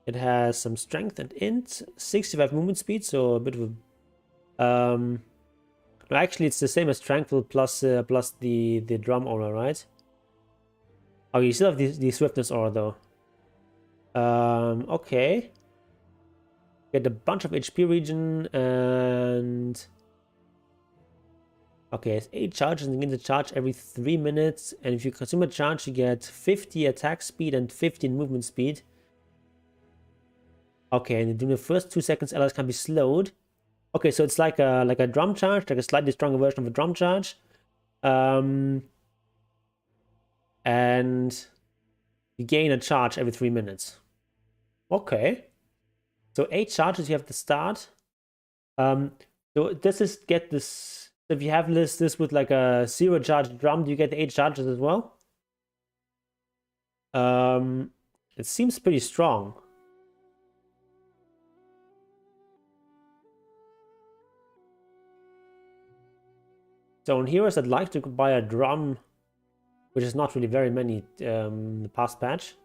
It has some strength and int, 65 movement speed, so a bit of a no, actually it's the same as Tranquil plus the drum aura, right? Oh, you still have the swiftness aura though. Okay. Get a bunch of HP regen and okay, it's 8 charges and you get the charge every 3 minutes. And if you consume a charge, you get 50 attack speed and 15 movement speed. Okay, and during the first 2 seconds, allies can be slowed. Okay, so it's like a drum charge, like a slightly stronger version of a drum charge. And you gain a charge every 3 minutes. Okay. So 8 charges you have to start. So this is get this. If you have this with like a 0 charge drum, do you get 8 charges as well? It seems pretty strong. So on heroes I'd like to buy a drum, which is not really very many in the past patch.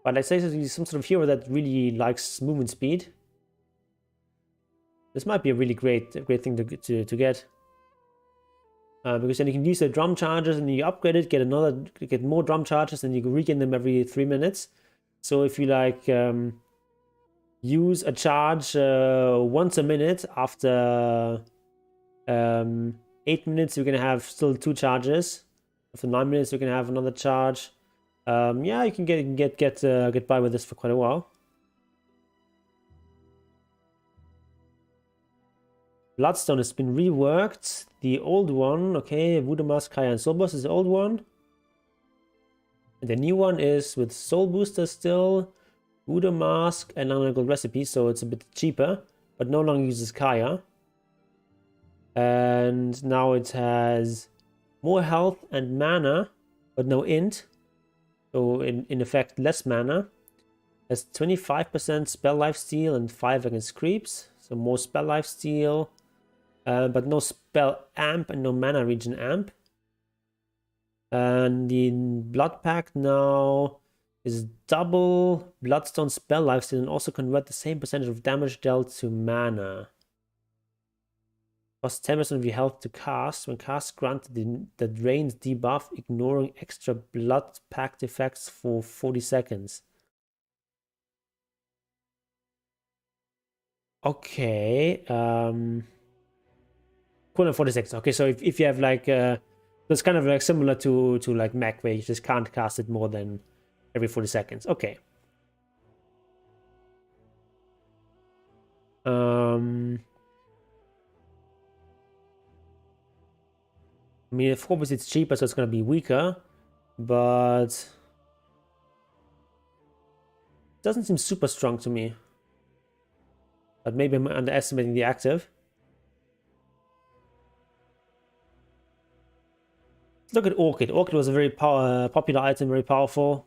But let's say some sort of hero that really likes movement speed. This might be a really great thing to get. Because then you can use the drum charges and you upgrade it, get more drum charges, and you can regain them every 3 minutes. So if you like use a charge once a minute after 8 minutes, you're gonna have still 2 charges. After 9 minutes, you can have another charge. Yeah, you can get by with this for quite a while. Bloodstone has been reworked. The old one, okay, Voodoo Mask, Kaya, and Soul Booster is the old one. And the new one is with Soul Booster still, Voodoo Mask, and Analytical Recipe, so it's a bit cheaper, but no longer uses Kaya. And now it has more health and mana, but no int. So in effect, less mana. Has 25% spell lifesteal and 5 against creeps. So more spell lifesteal, but no spell amp and no mana regen amp. And the Blood Pact now is double Bloodstone spell lifesteal and also convert the same percentage of damage dealt to mana. Cost 10% of your health to cast. When cast granted the drains debuff, ignoring extra Blood Pact effects for 40 seconds. Okay. Cooldown 46. Okay, so if you have like it's kind of like similar to like mech where you just can't cast it more than every 40 seconds. Okay. I mean, of course it's cheaper, so it's gonna be weaker, but it doesn't seem super strong to me. But maybe I'm underestimating the active. Let's look at Orchid. Orchid was a very popular item, very powerful.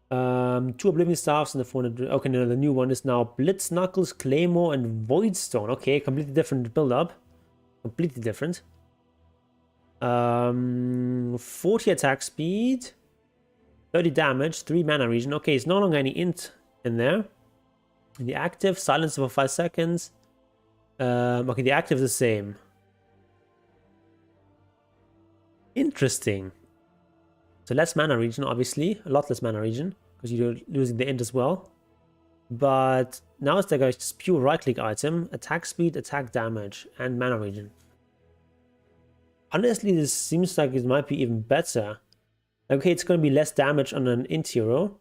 2 Oblivion Staffs and the 400. Okay, no, the new one is now Blitz Knuckles, Claymore, and Voidstone. Okay, completely different build-up. Completely different. 40 attack speed, 30 damage, 3 mana regen. Okay, it's no longer any int in there. And the active, silence for 5 seconds. Okay, the active is the same. Interesting. So less mana regen, obviously. A lot less mana regen, because you're losing the int as well. But now it's like a just pure right-click item. Attack speed, attack damage, and mana regen. Honestly, this seems like it might be even better. Okay, it's going to be less damage on an int hero.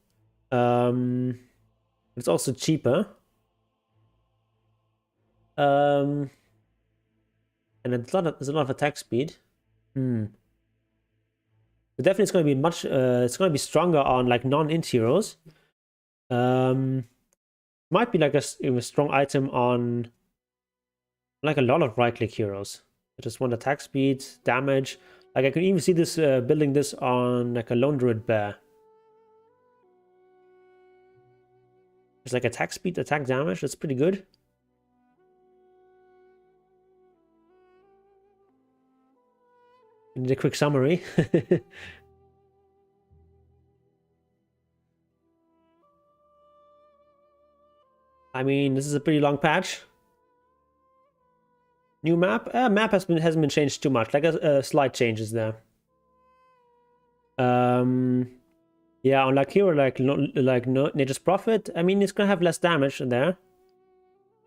It's also cheaper. And there's a lot of attack speed. But definitely it's going to be much, it's going to be stronger on like non-int heroes. Might be like a strong item on like a lot of right-click heroes. I just want attack speed, damage. Like I can even see this building this on like a Lone Druid bear. It's like attack speed, attack damage. That's pretty good. Need a quick summary. I mean, this is a pretty long patch. New map. Map hasn't been changed too much. Like a slight changes there. Yeah, on like hero like Nature's Prophet. I mean, it's gonna have less damage there.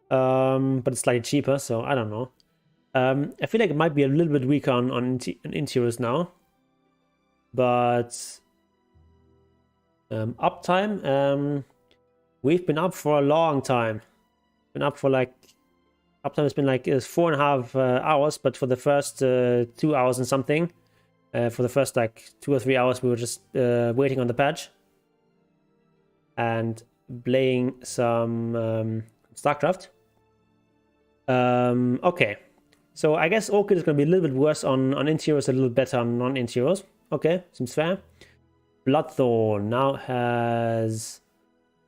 But it's slightly cheaper, so I don't know. I feel like it might be a little bit weaker on interiors now. But uptime, we've been up for a long time. Been up for like uptime has been like 4.5 hours, but for the first 2 hours and something, for the first like 2 or 3 hours, we were just waiting on the patch and playing some Starcraft. Okay. So I guess Orchid is going to be a little bit worse on interiors, a little better on non-interiors. Okay, seems fair. Bloodthorn now has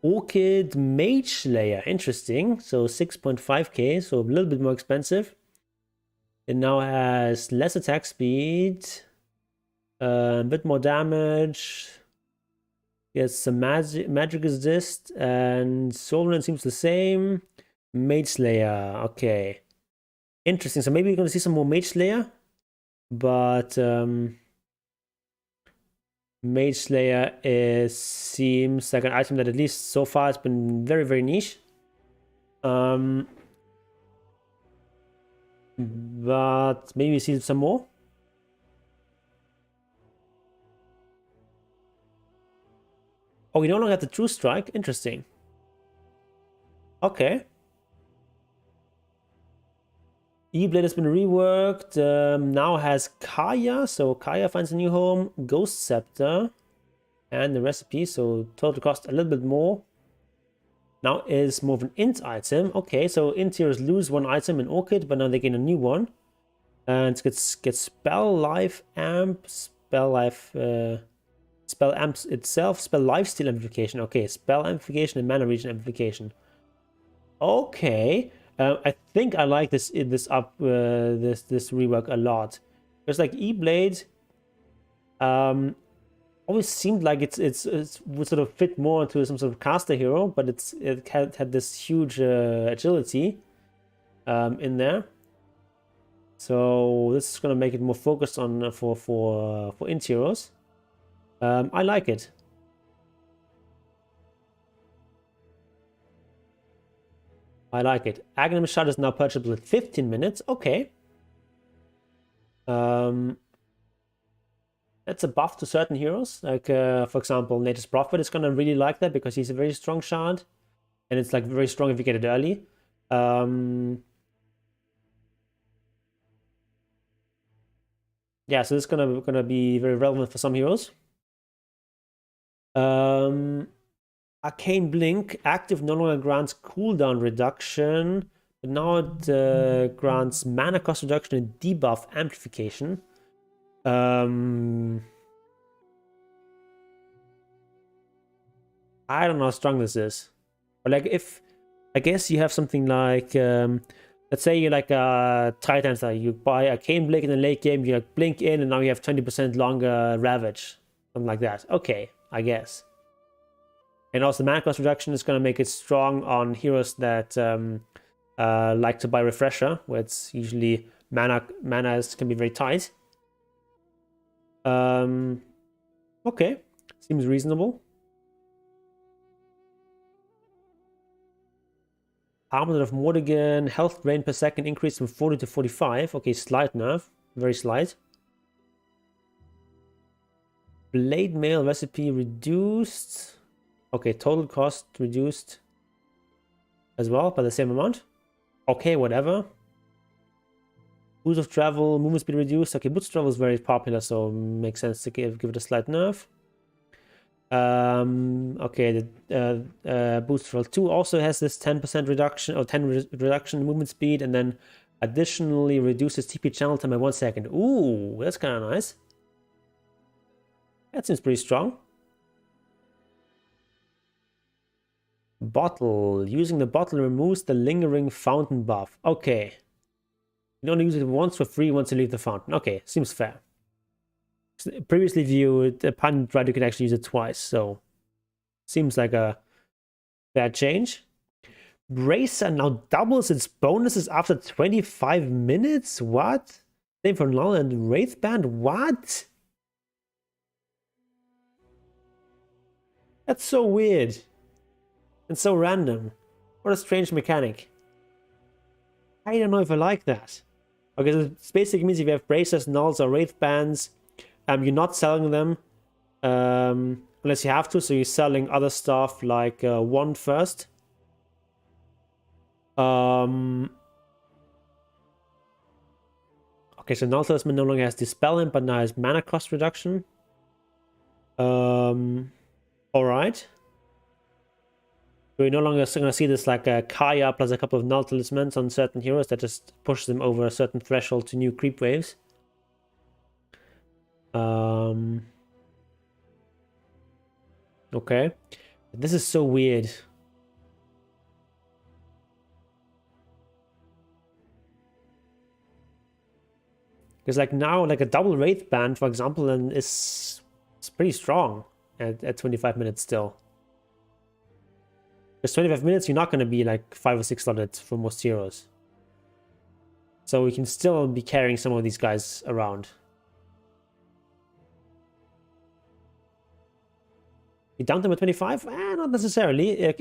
Orchid Mage Slayer. Interesting. So 6.5k, so a little bit more expensive. It now has less attack speed, a bit more damage. Yes, some magic resist, and Sovereign seems the same. Mage Slayer, okay. Interesting. So maybe we're going to see some more Mage Slayer, but Mage Slayer seems like an item that at least so far has been very, very niche. But maybe we see some more. Oh, we no longer have the True Strike. Interesting. Okay. E-Blade has been reworked. Now has Kaya, so Kaya finds a new home. Ghost Scepter, and the recipe. So total cost a little bit more. Now is more of an int item. Okay, so int heroes lose one item in Orchid, but now they gain a new one. And it gets spell life amp, spell life, spell amp itself, spell lifesteal amplification. Okay, spell amplification and mana region amplification. Okay, I think I like this this rework a lot. Because like E-Blade, always seemed like it's would sort of fit more into some sort of caster hero, but it had this huge agility in there. So this is gonna make it more focused on for int heroes. I like it. I like it. Aghanim Shot is now purchasable at 15 minutes. Okay. That's a buff to certain heroes. Like, for example, Nature's Prophet is gonna really like that because he's a very strong shard. And it's like very strong if you get it early. Yeah, so this is gonna be very relevant for some heroes. Arcane Blink, active no longer grants cooldown reduction, but now it grants mana cost reduction and debuff amplification. I don't know how strong this is. But like if I guess you have something like let's say you're like a Titan star, you buy Arcane Blink in the late game, you like blink in and now you have 20% longer Ravage. Something like that. Okay, I guess. And also mana cost reduction is gonna make it strong on heroes that like to buy Refresher, where it's usually mana can be very tight. Okay, seems reasonable. Armament of Mordigan, health drain per second increased from 40 to 45. Okay, slight nerf, very slight. Blade Mail recipe reduced. Okay, total cost reduced as well by the same amount. Okay, whatever. Boost of travel, movement speed reduced. Okay, boost of travel is very popular, so makes sense to give it a slight nerf. Okay, the boost of travel 2 also has this 10% reduction or 10 reduction in movement speed, and then additionally reduces TP channel time by 1 second. Ooh, that's kind of nice. That seems pretty strong. Bottle. Using the bottle removes the lingering fountain buff. Okay. You only use it once for free once you leave the fountain. Okay, seems fair. Previously viewed, upon right, you could actually use it twice, so seems like a bad change. Bracer now doubles its bonuses after 25 minutes? What? Same for Null and Wraithband? What? That's so weird. And so random. What a strange mechanic. I don't know if I like that. Okay, so this basically means if you have bracers, nulls, or wraithbands, you're not selling them unless you have to, so you're selling other stuff like wand first. Okay, so Null Talisman no longer has Dispel Imp, but now has mana cost reduction. Alright. We're no longer going to see this like a Kaya plus a couple of Null Talismans on certain heroes that just pushes them over a certain threshold to new creep waves. Okay. This is so weird. Because like now, like a double Wraith band, for example, and it's pretty strong at 25 minutes still. Because 25 minutes, you're not going to be like 5 or 6 slotted for most heroes. So we can still be carrying some of these guys around. You dump them at 25? Not necessarily.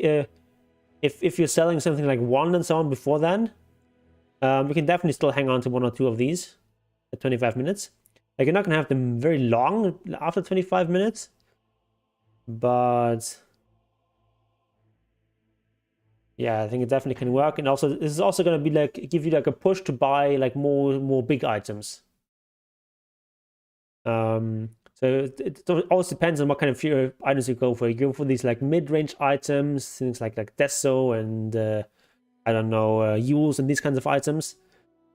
If you're selling something like Wand and so on before then, we can definitely still hang on to 1 or 2 of these at 25 minutes. Like, you're not going to have them very long after 25 minutes. But Yeah, I think it definitely can work. And also, this is also gonna be like give you like a push to buy like more big items. So it also depends on what kind of items you go for. You go for these like mid-range items, things like Deso and I don't know, Yules and these kinds of items.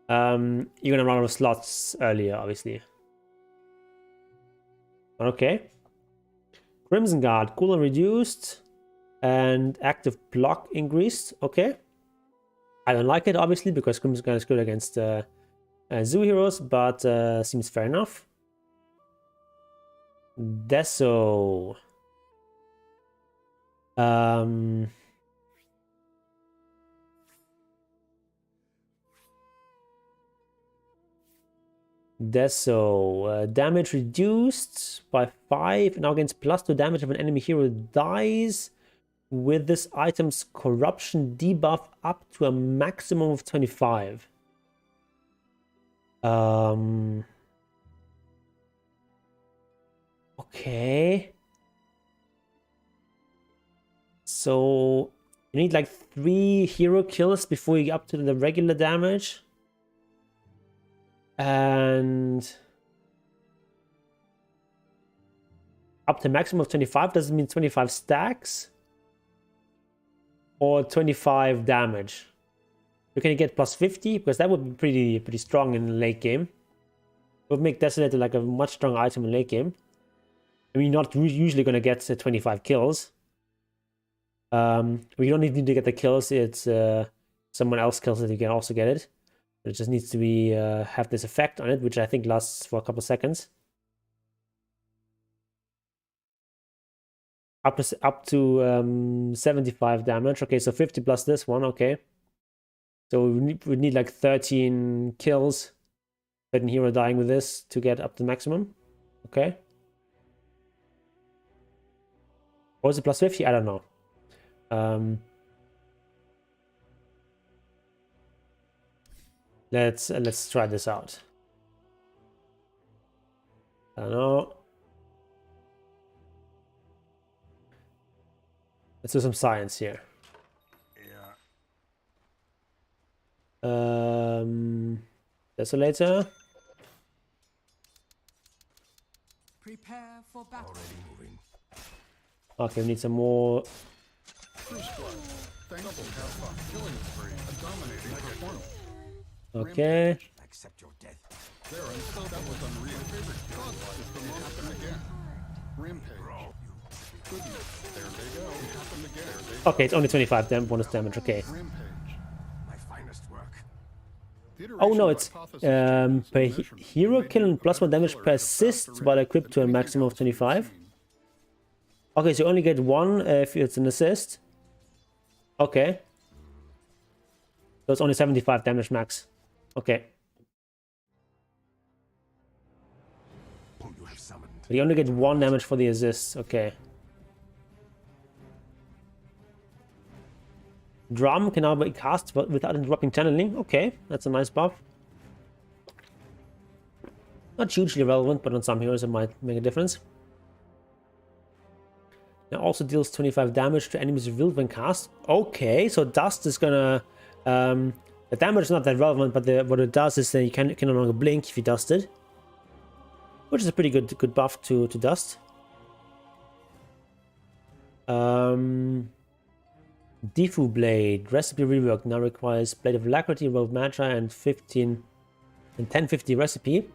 You're gonna run out of slots earlier, obviously. Okay. Crimson Guard, cooldown reduced and active block increased. Okay. I don't like it, obviously, because Crimson Guard is good against zoo heroes, but seems fair enough. Deso. Deso. Damage reduced by 5. Now against +2 damage if an enemy hero dies. With this item's corruption debuff up to a maximum of 25. Okay. So you need like 3 hero kills before you get up to the regular damage. And up to maximum of 25 doesn't mean 25 stacks. Or 25 damage. You can get +50 because that would be pretty strong in the late game. It would make Desolate like a much stronger item in late game. I mean, you're not usually going to get 25 kills. We don't need to get the kills. It's someone else kills it. You can also get it. But it just needs to be have this effect on it, which I think lasts for a couple seconds. Up to 75 damage. Okay, so 50 plus this one. Okay. So we need like 13 kills. 13 hero dying with this to get up to maximum. Okay. Or is it +50? I don't know. Let's try this out. I don't know. Let's do some science here. Yeah. Desolator. Prepare for battle. Already moving. Okay, we need some more. Okay. Accept your death. There, and so that was unreal. Favorite godlike is going to happen again. Rampage. Goodness, there they go. It happened again. Okay, it's only 25 bonus damage. Okay. Rampage. My finest work. Oh no, it's per hero kill and +1 damage per assist while equipped to a maximum of 25. Okay, so you only get 1 if it's an assist. Okay. So it's only 75 damage max. Okay. Who you have summoned. So you only get 1 damage for the assist. Okay. Drum can now be cast without interrupting channeling. Okay, that's a nice buff. Not hugely relevant, but on some heroes it might make a difference. Now also deals 25 damage to enemies revealed when cast. Okay, so dust is gonna... the damage is not that relevant, but what it does is that you can no longer blink if you dust it. Which is a pretty good buff to dust. Defu Blade, recipe rework, now requires Blade of Alacrity, Robe Magi, and 1050 recipe.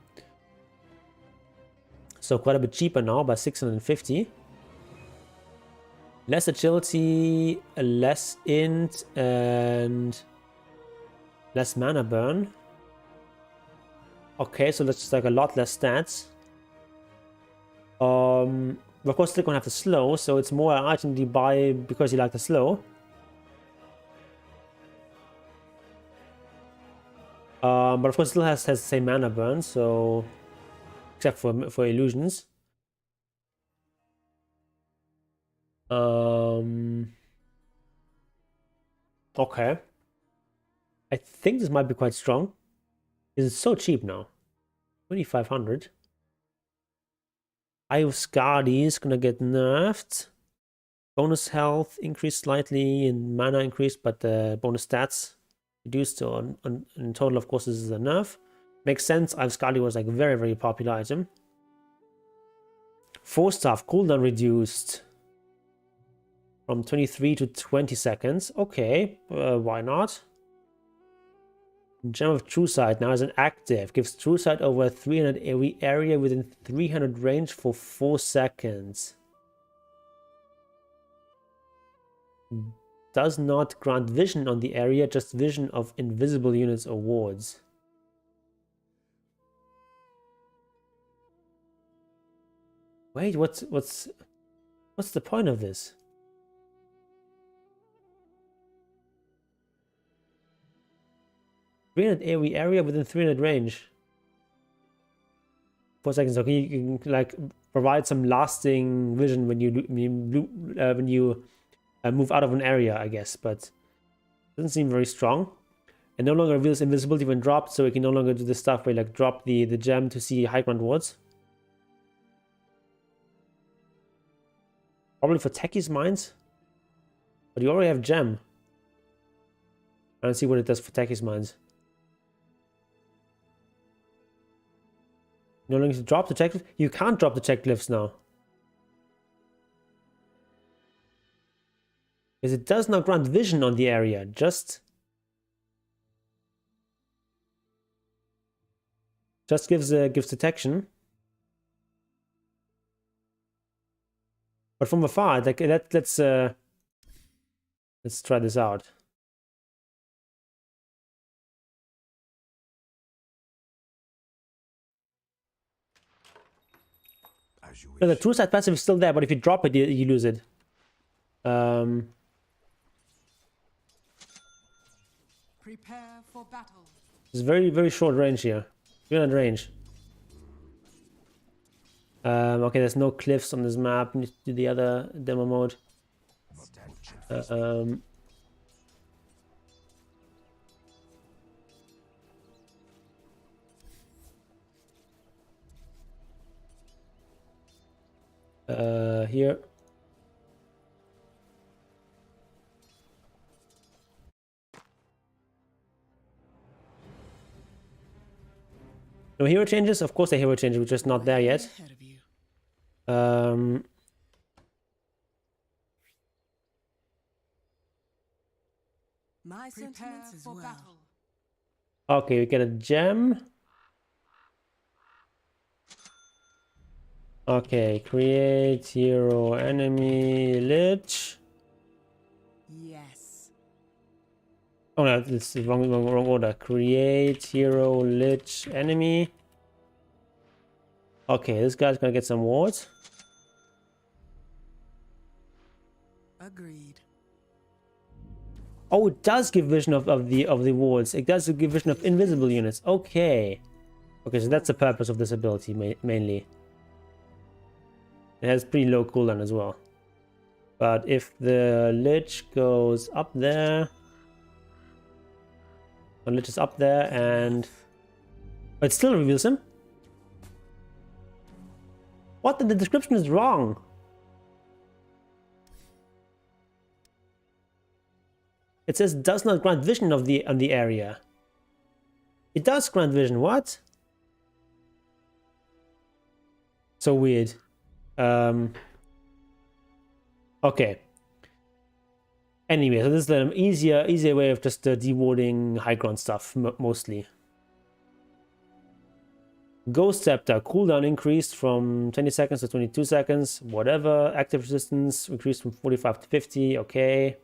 So quite a bit cheaper now by 650. Less agility, less int, and less mana burn. Okay, so that's like a lot less stats. Of course, still gonna have the slow, so it's more an item you buy because you like the slow. But of course, it still has the same mana burn, so except for illusions. Okay. I think this might be quite strong. It's so cheap now. 2,500. Eye of Skadi is gonna get nerfed. Bonus health increased slightly and mana increased, but the bonus stats reduced. So in total, of course, this is a nerf. Makes sense. Ivskali was like a very, very popular item. 4-staff cooldown reduced from 23 to 20 seconds. Okay, why not? Gem of True Sight now is an active. Gives True Sight over 300 area within 300 range for 4 seconds. Does not grant vision on the area, just vision of invisible units or wards. Wait, what's the point of this? Area within 300 range. 4 seconds. Okay, you can like provide some lasting vision when you move out of an area, I guess, but doesn't seem very strong. And no longer reveals invisibility when dropped, so we can no longer do the stuff where like drop the gem to see high ground wards. Probably for Techies mines, but you already have gem. I don't see what it does for Techies mines. No longer to drop the checklift. You can't drop the checklists now. Because it does not grant vision on the area, just gives detection. But from afar, like let's try this out. No, the true sight passive is still there, but if you drop it, you lose it. Prepare for battle. It's very, very short range here. 300 range. Okay, there's no cliffs on this map. Need to do the other demo mode. Here. No hero changes? Of course the hero changes, we're just not there yet. My sentiments as well. Okay, we get a gem. Okay, create hero enemy lich. Yes. Oh no, this is wrong order. Create hero lich enemy. Okay, this guy's gonna get some wards. Agreed. Oh, it does give vision of the wards. It does give vision of invisible units. Okay. Okay, so that's the purpose of this ability mainly. It has pretty low cooldown as well. But if the lich goes up there, the lich is up there and it still reveals him. What? The description is wrong. It says does not grant vision of the on the area. It does grant vision. What? So weird. Okay. Anyway, so this is an easier way of just dewarding high ground stuff mostly. Ghost Scepter cooldown increased from 20 seconds to 22 seconds. Whatever. Active resistance increased from 45 to 50. Okay.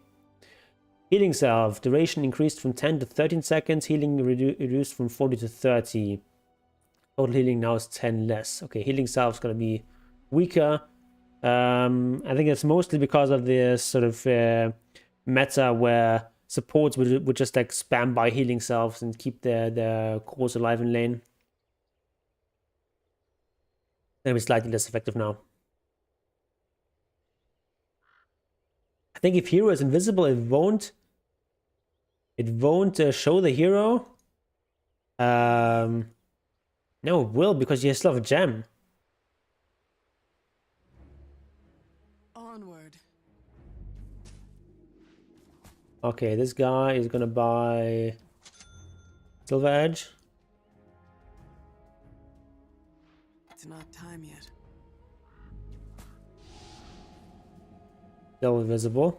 Healing Salve duration increased from 10 to 13 seconds. Healing reduced from 40 to 30. Total healing now is 10 less. Okay, Healing Salve is going to be weaker. I think it's mostly because of this sort of meta where supports would just like spam by healing salves and keep their cores alive in lane. Maybe slightly less effective now. I think if hero is invisible, it won't show the hero. No, it will, because you still have a gem. Onward. Okay, this guy is gonna buy Silver Edge. It's not time yet. Still invisible.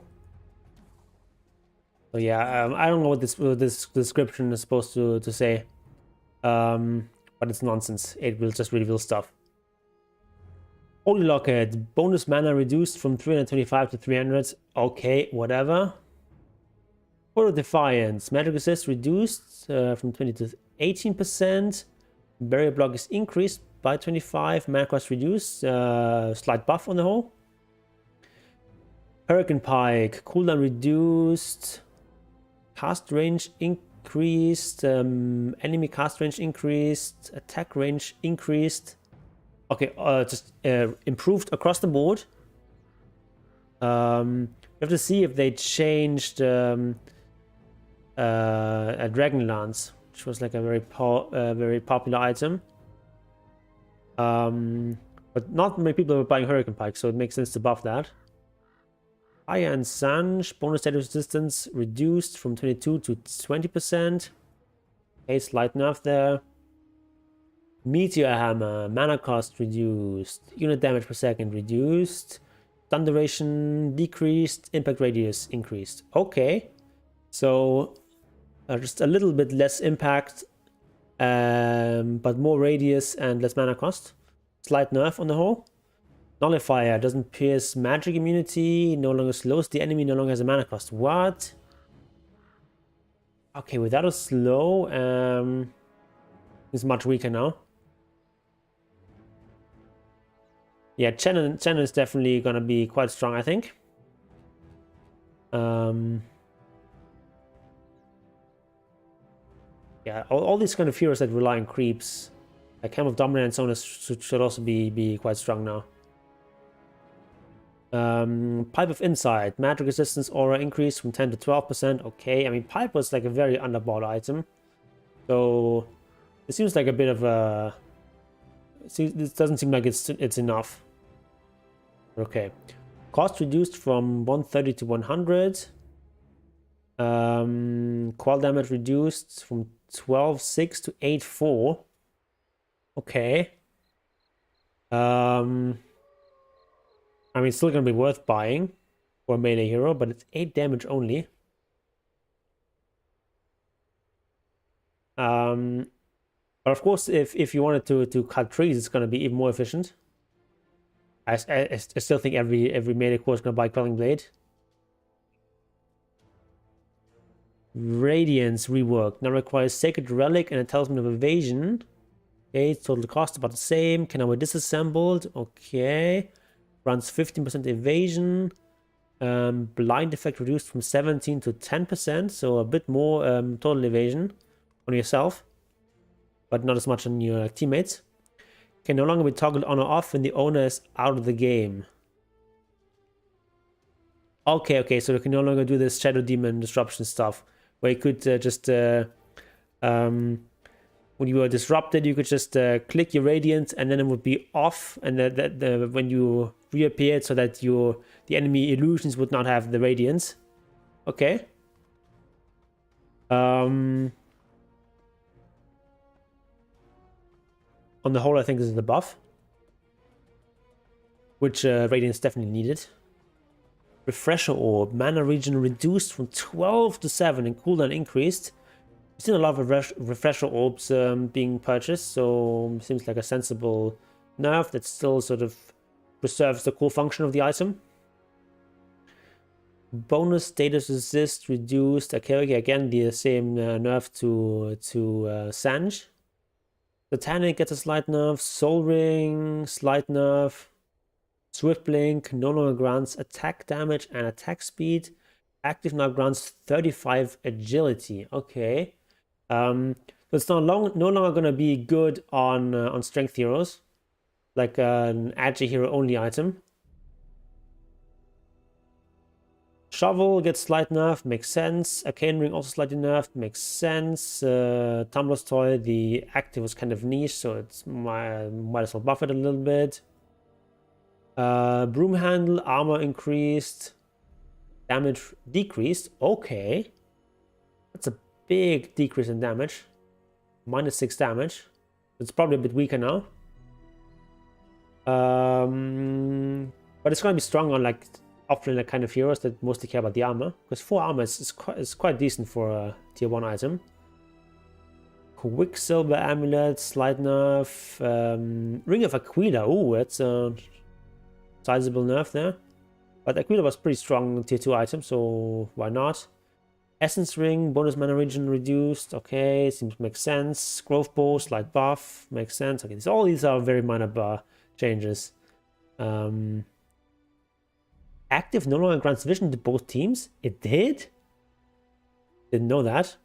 So yeah, I don't know what this description is supposed to say, but it's nonsense. It will just reveal stuff. Holy Locket, bonus mana reduced from 325 to 300. Okay, whatever. Photo Defiance, magic resist reduced from 20 to 18%. Barrier block is increased by 25. Mana cost reduced. Slight buff on the whole. Hurricane Pike, cooldown reduced. Cast range increased. Enemy cast range increased. Attack range increased. Okay, just improved across the board. We have to see if they changed a Dragon Lance, which was like a very popular item. But not many people are buying Hurricane Pike, so it makes sense to buff that. Fire and Sange, bonus status resistance reduced from 22 to 20%. Okay, slight nerf there. Meteor Hammer, mana cost reduced, unit damage per second reduced, stun duration decreased, impact radius increased. Okay, so just a little bit less impact, but more radius and less mana cost. Slight nerf on the whole. Nullifier doesn't pierce magic immunity, no longer slows the enemy, no longer has a mana cost. What? Okay, without a slow, it's much weaker now. Yeah, Chen is definitely gonna be quite strong, I think. Yeah, all these kind of heroes that rely on creeps, like Camp of Dominance and so on, should also be quite strong now. Pipe of Insight, magic resistance aura increased from 10 to 12%. Okay, I mean, Pipe was like a very underbought item, so it seems like a bit of a. This doesn't seem like it's enough. Okay, cost reduced from 130 to 100. Qual damage reduced from 12.6 to 8.4. Okay. I mean, it's still gonna be worth buying for a melee hero, but it's 8 damage only. But of course, if you wanted to cut trees, it's gonna be even more efficient. I still think every melee core is gonna buy Quelling Blade. Radiance rework now requires Sacred Relic and a Talisman of Evasion. Okay, total cost about the same. Can now be disassembled. Okay, runs 15% evasion. Blind effect reduced from 17 to 10%, so a bit more total evasion on yourself, but not as much on your teammates. Can no longer be toggled on or off when the owner is out of the game. Okay, so you can no longer do this Shadow Demon disruption stuff, where you could just, when you were disrupted, you could just click your Radiant, and then it would be off, and when you reappeared, so that the enemy illusions would not have the Radiance. Okay. On the whole, I think this is the buff, which Radiance definitely needed. Refresher Orb, mana regen reduced from 12 to 7 and cooldown increased. We've seen a lot of Refresher Orbs being purchased, so seems like a sensible nerf that still sort of preserves the core function of the item. Bonus status resist reduced. Okay, again, the same nerf to Sange. Satanic gets a slight nerf. Soul Ring, slight nerf. Swift Blink no longer grants attack damage and attack speed. Active now grants 35 agility. Okay. So it's no longer going to be good on strength heroes, like an agi hero only item. Shovel gets slight nerf, makes sense. Arcane Ring also slightly nerfed, makes sense. Tumbler's Toy, the active was kind of niche, so it's might as well buff it a little bit. Broom Handle, armor increased. Damage decreased. Okay. That's a big decrease in damage. -6 damage. It's probably a bit weaker now. But it's going to be strong on like offlane kind of heroes that mostly care about the armor. Because 4 armor is quite decent for a tier 1 item. Quicksilver Amulet, Slight Nerf, Ring of Aquila. Ooh, that's a sizable nerf there. But Aquila was pretty strong tier 2 item, so why not? Essence Ring, bonus mana region reduced. Okay, seems to make sense. Growth Bow, slight buff, makes sense. Okay, all these are very minor changes. Active no longer grants vision to both teams. It did? Didn't know that.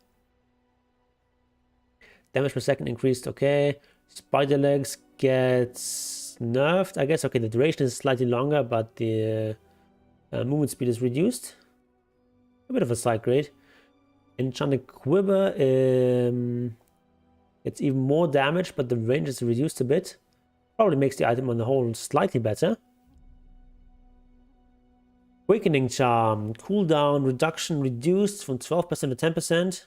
Damage per second increased. Okay. Spider Legs gets nerfed, I guess. Okay, the duration is slightly longer, but the movement speed is reduced. A bit of a side grade. Enchanted Quiver, it's even more damage, but the range is reduced a bit. Probably makes the item on the whole slightly better. Awakening Charm, cooldown reduction reduced from 12% to 10%.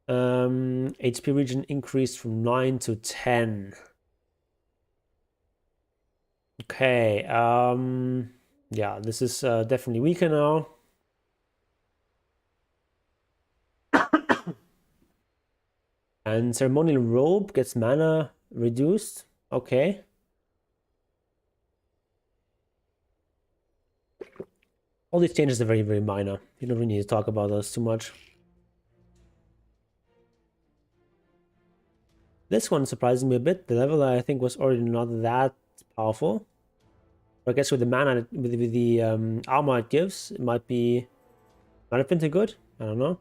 HP region increased from 9 to 10. Okay, yeah, this is definitely weaker now. And Ceremonial Robe gets mana reduced. Okay. All these changes are very, very minor. You don't really need to talk about those too much. This one surprises me a bit. The level I think was already not that powerful. But I guess with the mana, with the armor it gives, it might have been too good. I don't know.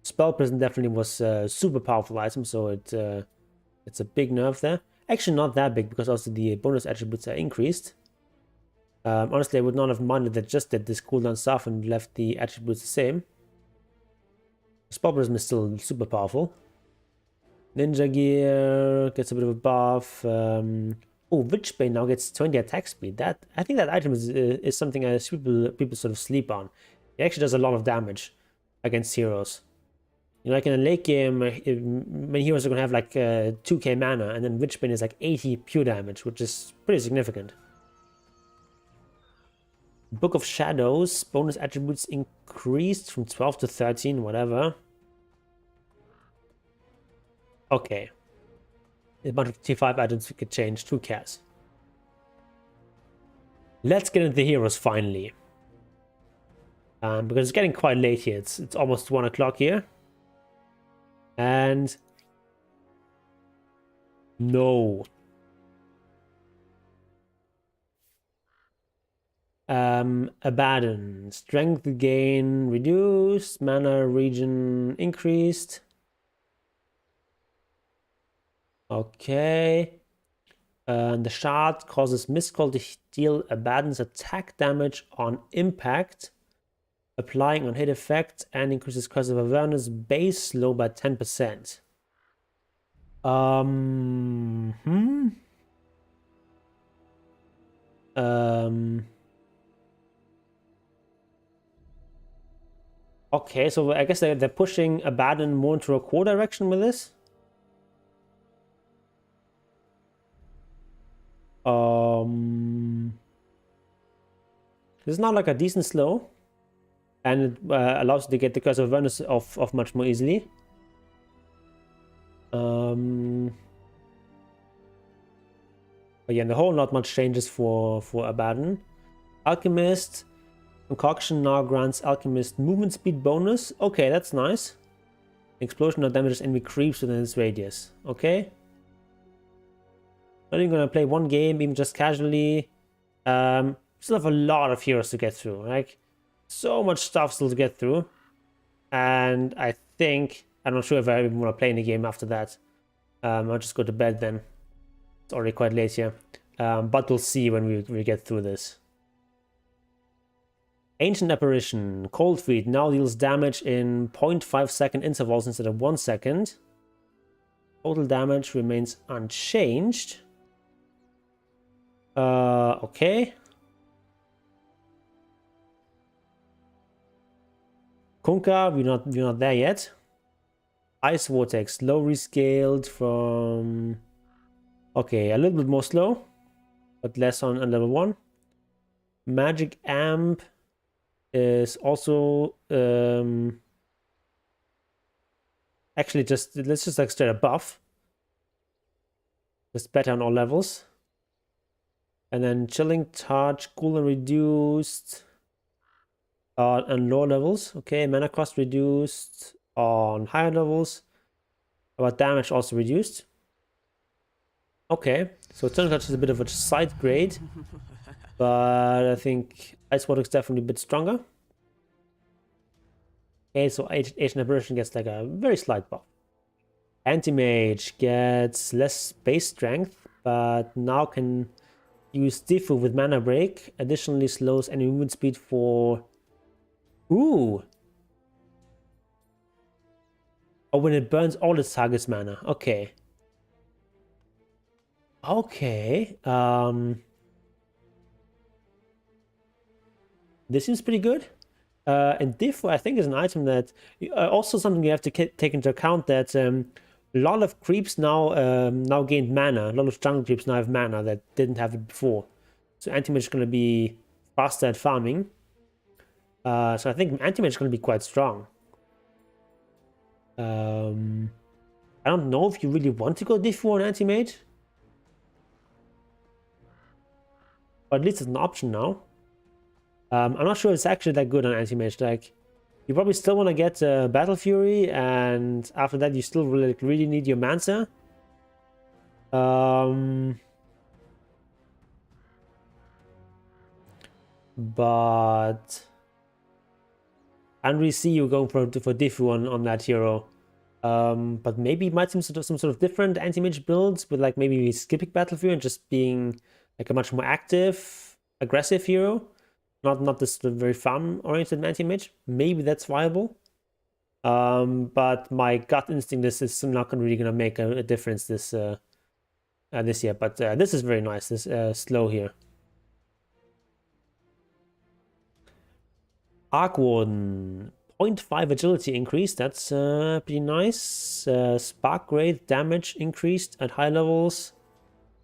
Spell Prison definitely was a super powerful item, so it's a big nerf there. Actually, not that big because also the bonus attributes are increased. Honestly, I would not have minded that just did this cooldown stuff and left the attributes the same. Spell Prison is still super powerful. Ninja Gear gets a bit of a buff. Oh, Witchbane now gets 20 attack speed. I think that item is something people sort of sleep on. It actually does a lot of damage against heroes. You know, like in a late game, many heroes are going to have like 2k mana, and then Witchbane is like 80 pure damage, which is pretty significant. Book of Shadows, bonus attributes increased from 12 to 13, whatever. Okay. A bunch of T5 items we could change, who cares? Let's get into the heroes finally. Because it's getting quite late here, it's almost 1 o'clock here. And no. Abaddon. Strength gain reduced. Mana region increased. Okay. The shard causes Mistcall to deal Abaddon's attack damage on impact, applying on hit effect, and increases Cursive Awareness base slow by 10%. Okay, so I guess they're pushing Abaddon more into a core direction with this. This is not like a decent slow, and it allows you to get the Curse of Awareness off much more easily. But yeah, in the whole, not much changes for Abaddon. Alchemist Concoction now grants Alchemist movement speed bonus. Okay, that's nice. Explosion now damages enemy creeps within its radius. Okay. Not even gonna play one game, even just casually. Still have a lot of heroes to get through. Like, so much stuff still to get through. And I think, I'm not sure if I even want to play any game after that. I'll just go to bed then. It's already quite late here. But we'll see when we get through this. Ancient Apparition. Cold Feet now deals damage in 0.5 second intervals instead of 1 second. Total damage remains unchanged. Okay. Kunkka, we're not there yet. Ice Vortex, slow rescaled from... Okay, a little bit more slow, but less on level 1. Magic Amp is also... actually, let's just like straight a buff. Just better on all levels. And then Chilling Touch, cooldown reduced on lower levels. Okay, mana cost reduced on higher levels. But damage also reduced. Okay, so Chilling Touch is a bit of a side grade. But I think Ice Water is definitely a bit stronger. Okay, so Ancient Apparition gets like a very slight buff. Anti-Mage gets less base strength, but now can use Diffu with Mana Break. Additionally slows any movement speed for... Ooh! Oh, when it burns all its target's mana. Okay. Okay. This seems pretty good. And Diffu, I think, is an item that... also something you have to take into account that... a lot of creeps now gained mana. A lot of jungle creeps now have mana that didn't have it before. So Anti-Mage is going to be faster at farming. So I think Anti-Mage is going to be quite strong. I don't know if you really want to go Diffu on Anti-Mage. But at least it's an option now. I'm not sure it's actually that good on Anti-Mage. Like, you probably still want to get Battle Fury, and after that you still really need your Mancer. But I don't really see you going for Diffu on that hero. But maybe it might seem some sort of different anti-mage builds with like maybe skipping Battle Fury and just being like a much more active, aggressive hero. Not this very farm-oriented anti-mage. Maybe that's viable. But my gut instinct is not really gonna make a difference this year. But this is very nice. This slow here. Arc Warden, 0.5 agility increase. That's pretty nice. Spark Grade damage increased at high levels.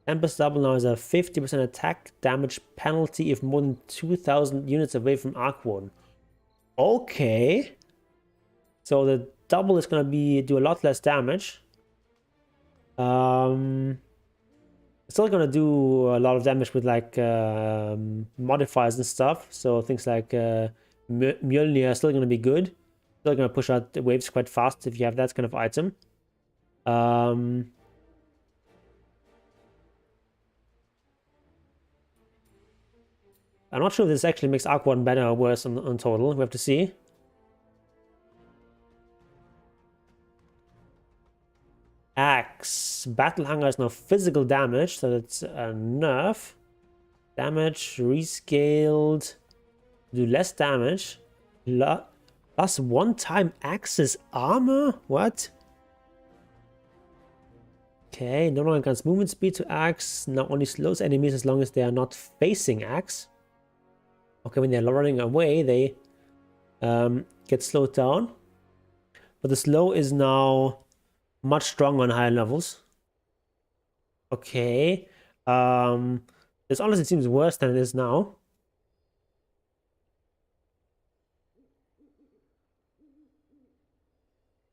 Tempest Double now has a 50% attack damage penalty if more than 2,000 units away from Arc Warden. Okay. So the double is going to do a lot less damage. It's still going to do a lot of damage with like modifiers and stuff. So things like Mjolnir are still going to be good. Still going to push out the waves quite fast if you have that kind of item. I'm not sure if this actually makes Arc Warden better or worse on total. We have to see. Axe. Battle Hunger is now physical damage, so that's a nerf. Damage rescaled. Do less damage. Plus one-time Axe's armor? What? Okay, no longer grants movement speed to Axe. Now only slows enemies as long as they are not facing Axe. Okay, when they're running away, they get slowed down. But the slow is now much stronger on higher levels. Okay. This honestly seems worse than it is now.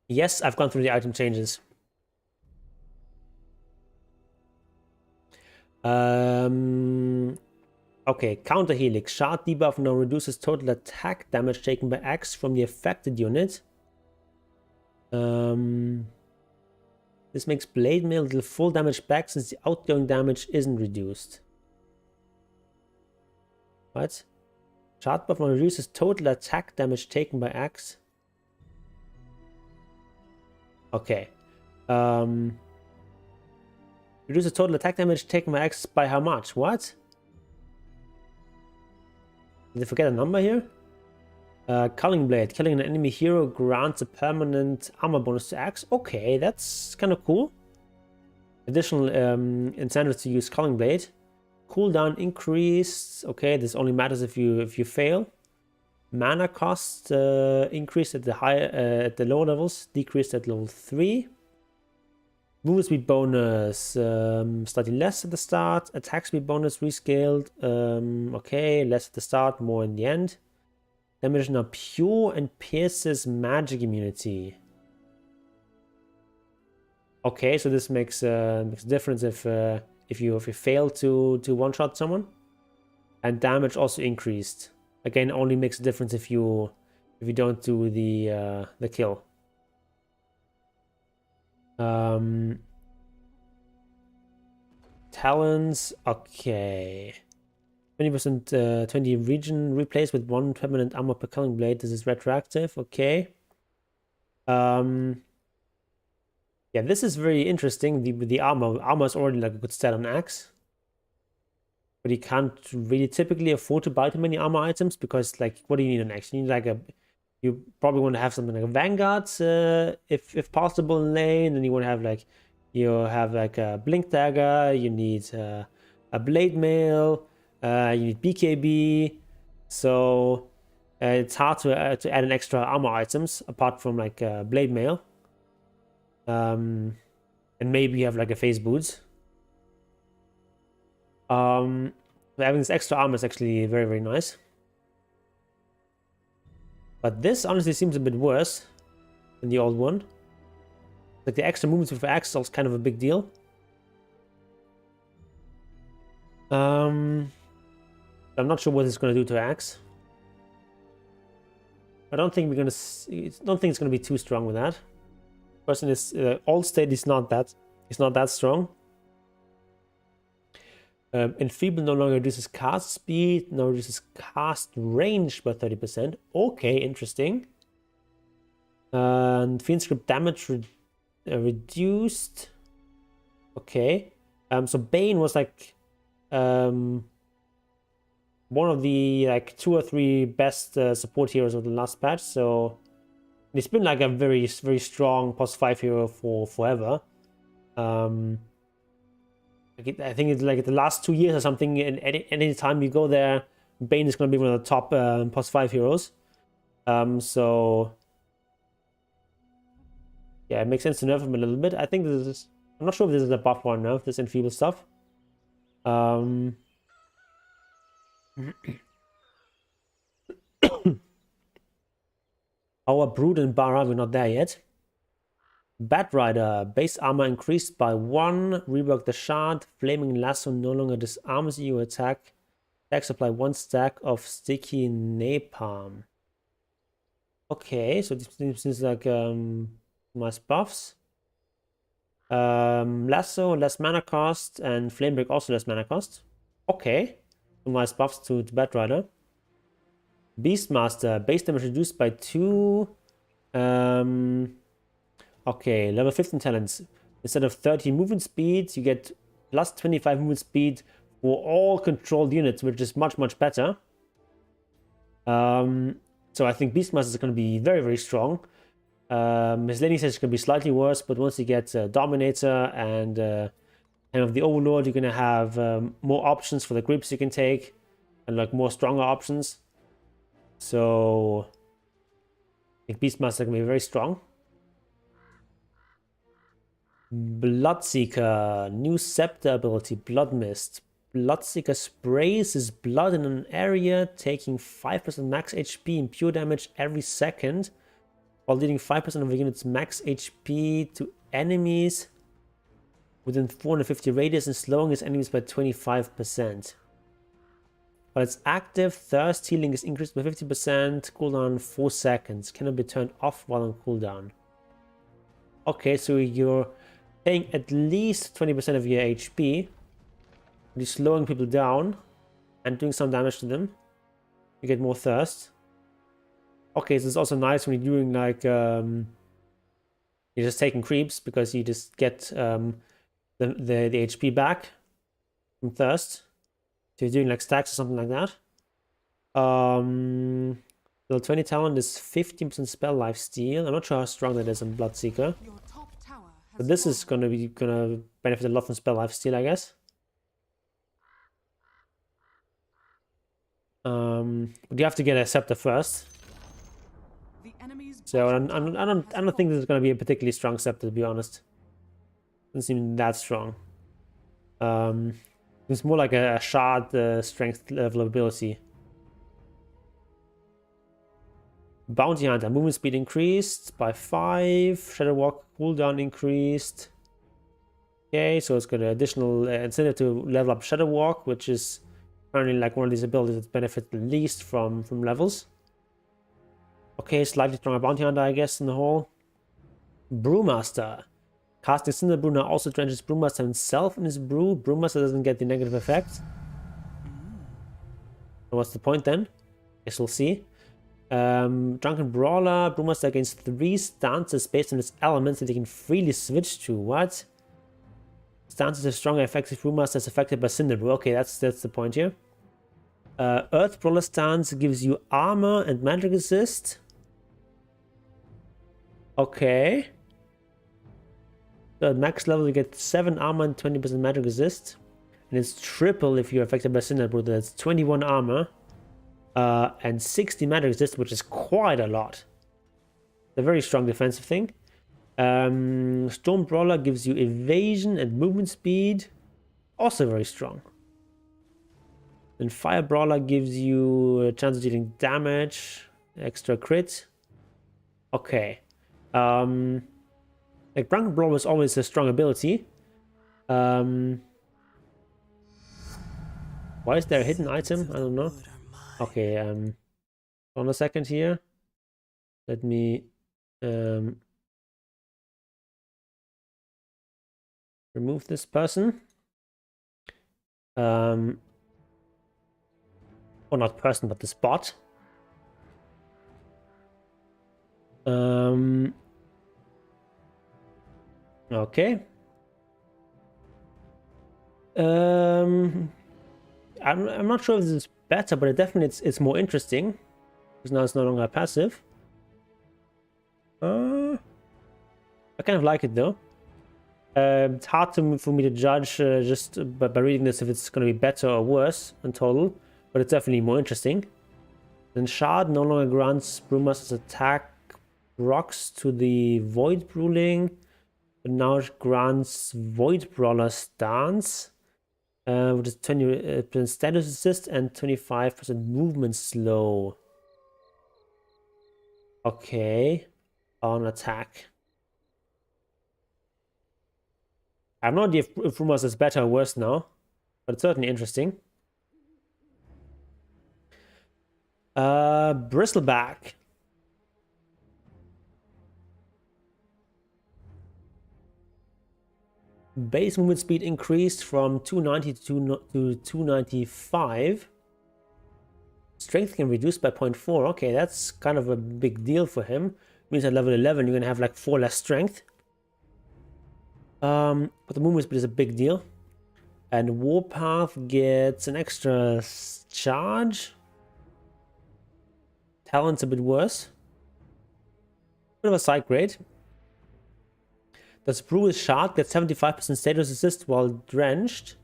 Yes, I've gone through the item changes. Okay, Counter Helix. Shard debuff now reduces total attack damage taken by Axe from the affected unit. This makes Blade Mail deal full damage back since the outgoing damage isn't reduced. What? Shard buff now reduces total attack damage taken by Axe. Okay. Reduces total attack damage taken by Axe by how much? What? Did I forget a number here? Culling Blade. Killing an enemy hero grants a permanent armor bonus to Axe. Okay, that's kind of cool. Additional incentives to use Culling Blade. Cooldown increased. Okay, this only matters if you fail. Mana cost increased at the at the lower levels, decreased at level 3. Movement speed bonus slightly less at the start. Attack speed bonus rescaled. Okay, less at the start, more in the end. Damage now pure and pierces magic immunity. Okay, so this makes a difference if you fail to one-shot someone. And damage also increased. Again, only makes a difference if you don't do the kill. Talons, okay. 20% 20 region replaced with 1 permanent armor per culling blade. This is retroactive, okay. Yeah, this is very interesting. The armor is already like a good stat on axe. But you can't really typically afford to buy too many armor items because, like, what do you need on axe? You need like you probably want to have something like a vanguard, if possible in lane, and you want to have like a blink dagger. You need a blade mail. You need BKB. So it's hard to add an extra armor items apart from like blade mail. And maybe you have like a phase boots. Having this extra armor is actually very, very nice. But this honestly seems a bit worse than the old one. Like the extra movements with axe is kind of a big deal. I'm not sure what it's going to do to axe. I don't think it's going to be too strong with that. Person is old state is not that strong. Enfeeble no longer reduces cast speed, now reduces cast range by 30%. Okay, interesting. And Fiend Script damage reduced. Okay. So Bane was like one of the like 2 or 3 best support heroes of the last patch. So he's been like a very, very strong +5 hero for forever. I think it's like the last 2 years or something. And any time you go there, Bane is going to be one of the top +5 heroes. So yeah, it makes sense to nerf him a little bit. I think this is. I'm not sure if this is a buff or nerf. This enfeeble stuff. Our Brood and Bara, we're not there yet. Batrider, base armor increased by 1. Rework the shard. Flaming lasso no longer disarms you. Attack. Supply 1 stack of sticky napalm. Okay, so this seems like nice buffs. Lasso, less mana cost, and Flamebreak also less mana cost. Okay, some nice buffs to Batrider. Beastmaster, base damage reduced by 2. Okay, level 15 talents. Instead of 30 movement speed, you get plus 25 movement speed for all controlled units, which is much, much better. So I think Beastmaster is going to be very, very strong. His laning says it's going to be slightly worse, but once you get Dominator and kind of the Overlord, you're going to have more options for the grips you can take and like more stronger options. So I think Beastmaster is going to be very strong. Bloodseeker, new scepter ability, Blood Mist. Bloodseeker sprays his blood in an area, taking 5% max HP and pure damage every second, while dealing 5% of the unit's max HP to enemies within 450 radius and slowing his enemies by 25%. While it's active, thirst healing is increased by 50%, cooldown 4 seconds, cannot be turned off while on cooldown. Okay, so you're paying at least 20% of your HP, you're slowing people down and doing some damage to them. You get more thirst. Okay, so it's also nice when you're doing like you're just taking creeps because you just get the HP back from thirst. So you're doing like stacks or something like that. Level 20 talent is 15% spell life steal. I'm not sure how strong that is on Bloodseeker. But this is gonna benefit a lot from spell life steal, I guess. But you have to get a scepter first. The enemy's So I bottom tower don't has think this is going to be a particularly strong scepter, to be honest. Doesn't seem that strong. It's more like a shard strength level ability. Bounty Hunter, movement speed increased by 5. Shadow Walk cooldown increased. Okay, so it's got an additional incentive to level up Shadow Walk, which is apparently like one of these abilities that benefit the least from levels. Okay, slightly stronger Bounty Hunter, I guess, in the whole. Brewmaster. Casting Cinder Brew now also drenches Brewmaster himself in his brew. Brewmaster doesn't get the negative effect. What's the point then? Guess we'll see. Drunken Brawler. Brewmaster gains 3 stances based on its elements that he can freely switch to. What? Stances have stronger effects if Brewmaster is affected by Cinder Brew. Okay, that's the point here. Earth Brawler stance gives you armor and magic resist. Okay. So at max level you get 7 armor and 20% magic resist. And it's triple if you're affected by Cinder Brew. That's 21 armor. And 60 magic resist, which is quite a lot. A very strong defensive thing. Storm Brawler gives you evasion and movement speed. Also very strong. Then Fire Brawler gives you a chance of dealing damage. Extra crit. Okay. Like Drunken Brawler is always a strong ability. Why is there a hidden item? I don't know. Okay, on a second here. Let me remove this person. Or not person, but this bot. Okay. I'm not sure if this is better, but it's more interesting because now it's no longer passive. I kind of like it though. It's hard for me to judge just by reading this if it's going to be better or worse in total, but it's definitely more interesting. Then Shard no longer grants Brewmaster's attack rocks to the Void Ruling, but now it grants Void Brawler stance. Which is 20% status assist and 25% movement slow. Okay. On attack. I have no idea if Rumors is better or worse now, but it's certainly interesting. Bristleback. Base movement speed increased from 290 to 295. Strength can reduce by 0.4. Okay, that's kind of a big deal for him. Means at level 11 you're gonna have like 4 less strength. But the movement speed is a big deal. And Warpath gets an extra charge. Talent's a bit worse. Bit of a side grade. Does Brew with Shard get 75% status assist while drenched?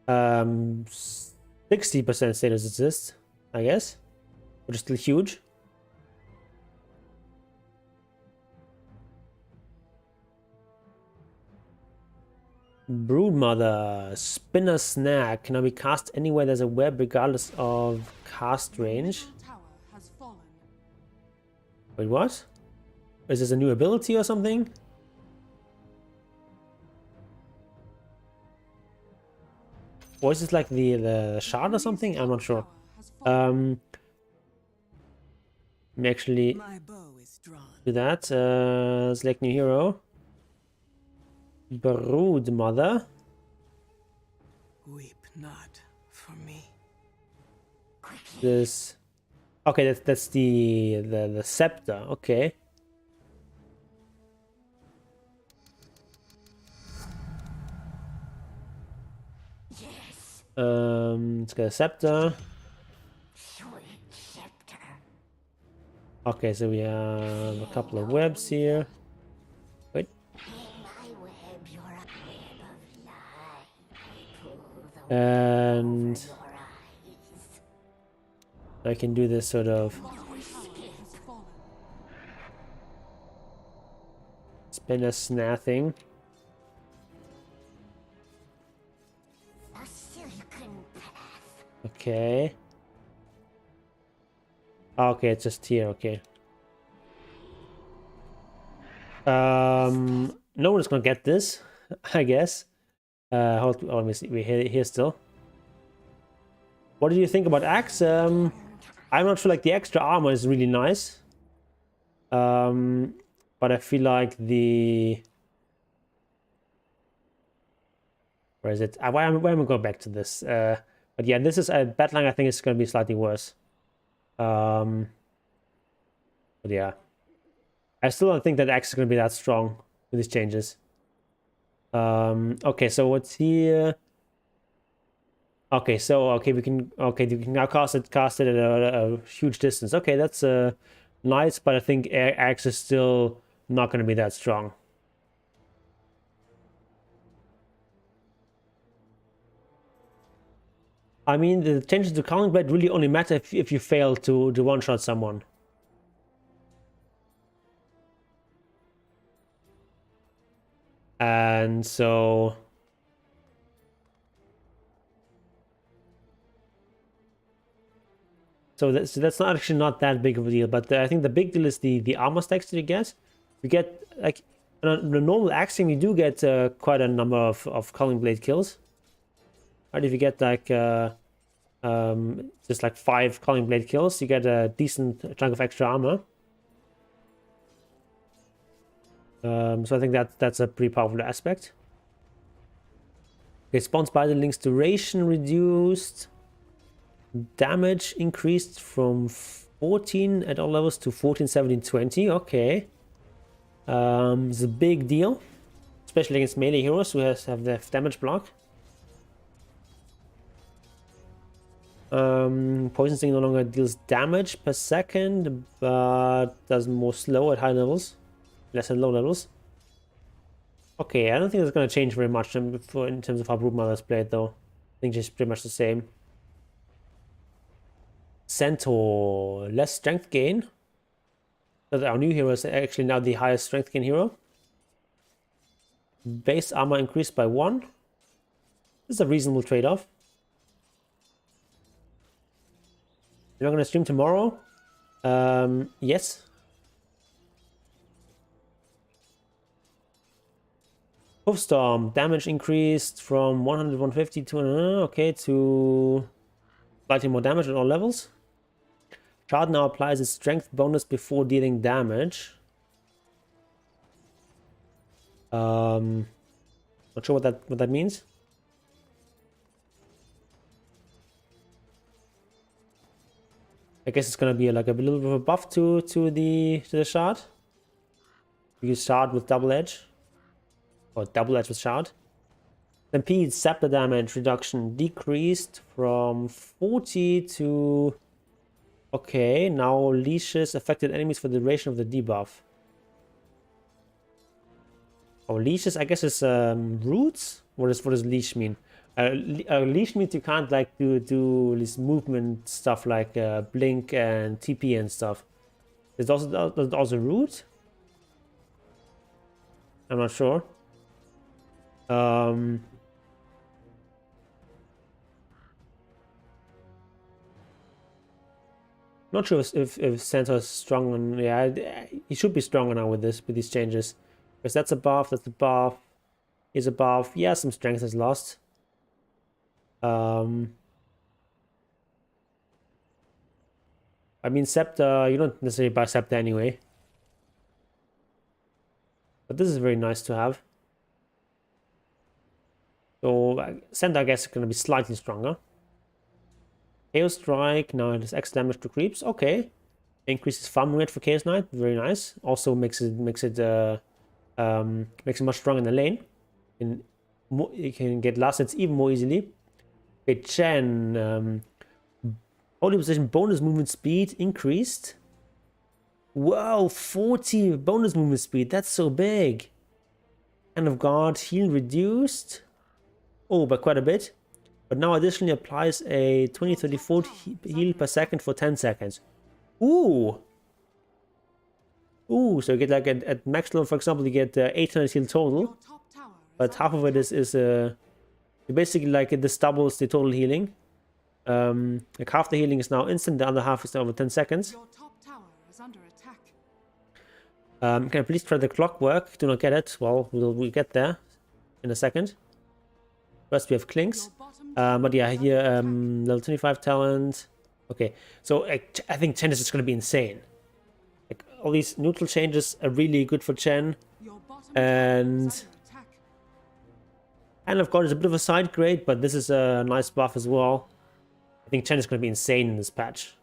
60% status assist, I guess, which is still huge. Broodmother, Spinner Snag can now be cast anywhere there's a web regardless of cast range. Wait, what? Is this a new ability or something? Or is this like the shard or something? I'm not sure. Let me actually do that. Select new hero. Broodmother. Weep not for me. This. Okay, that's the scepter. Okay. Let's get a scepter. Okay, so we have a couple of webs here. Wait. And I can do this sort of spin a snare thing. Okay. Okay, it's just here, okay. No one's gonna get this, I guess. Hold, let me see. We're here still. What do you think about Axe? I'm not sure, like, the extra armor is really nice. But I feel like the... Where is it? Why am I going back to this? But yeah, this is a Battling. I think it's going to be slightly worse. But yeah, I still don't think that Axe is going to be that strong with these changes. Okay, so what's here? Okay, so we can now cast it at a huge distance. Okay, that's nice, but I think Axe is still not going to be that strong. I mean, the changes to Calling Blade really only matter if you fail to one-shot someone. And so... So that's not actually not that big of a deal, but I think the big deal is the armor stacks that you get. You get, like, on the normal axing, you do get quite a number of Calling Blade kills. Right, if you get like just like 5 Calling Blade kills, you get a decent chunk of extra armor. So I think that's a pretty powerful aspect. Okay, spawns by the link's duration reduced. Damage increased from 14 at all levels to 14, 17, 20. Okay. It's a big deal. Especially against melee heroes who have the damage block. Poison Sting no longer deals damage per second, but does more slow at high levels, less at low levels. Okay, I don't think that's going to change very much in terms of how Broodmother is played, though. I think it's pretty much the same. Centaur, less strength gain. So our new hero is actually now the highest strength gain hero. Base armor increased by 1. This is a reasonable trade-off. You're not going to stream tomorrow? Yes. Hoofstorm, damage increased from 100, 150 to, okay, to slightly more damage at all levels. Shard now applies its strength bonus before dealing damage. Not sure what that means. I guess it's gonna be like a little bit of a buff to the shard. You use shard with double edge, or double edge with shard. Stampede scepter damage reduction decreased from 40 to... Okay, now leashes affected enemies for the duration of the debuff. Oh, leashes, I guess is roots. What does leash mean? Leash means you can't like do this movement stuff like blink and TP and stuff. Is also root? I'm not sure. Not sure if Santa's strong on... Yeah, he should be stronger now with these changes. Because that's a buff, that's a buff, is a buff. Yeah, some strength is lost. I mean, Scepter, you don't necessarily buy Scepter anyway. But this is very nice to have. So, Santa, I guess, is going to be slightly stronger. Chaos Strike, now it has X damage to creeps. Okay. Increases farm rate for Chaos Knight, very nice. Also makes it much stronger in the lane. You can get last hits even more easily. Okay, Chen. Holy Position bonus movement speed increased. Wow, 40 bonus movement speed. That's so big. Hand of God heal reduced. Oh, by quite a bit. but now additionally applies a 20-30 heal per second for 10 seconds. Ooh! Ooh, so you get like at max level, for example, you get 800 heal total, but half of it is basically like this doubles the total healing. Like half the healing is now instant, the other half is over 10 seconds. Your top tower is under attack. Can I please try the clockwork? Do not get it. Well, we'll get there in a second. First we have Clinks. But yeah, here level 25 talent. Okay, so I think Chen is just going to be insane. Like all these neutral changes are really good for Chen. And of course, it's a bit of a side grade, but this is a nice buff as well. I think Chen is going to be insane in this patch.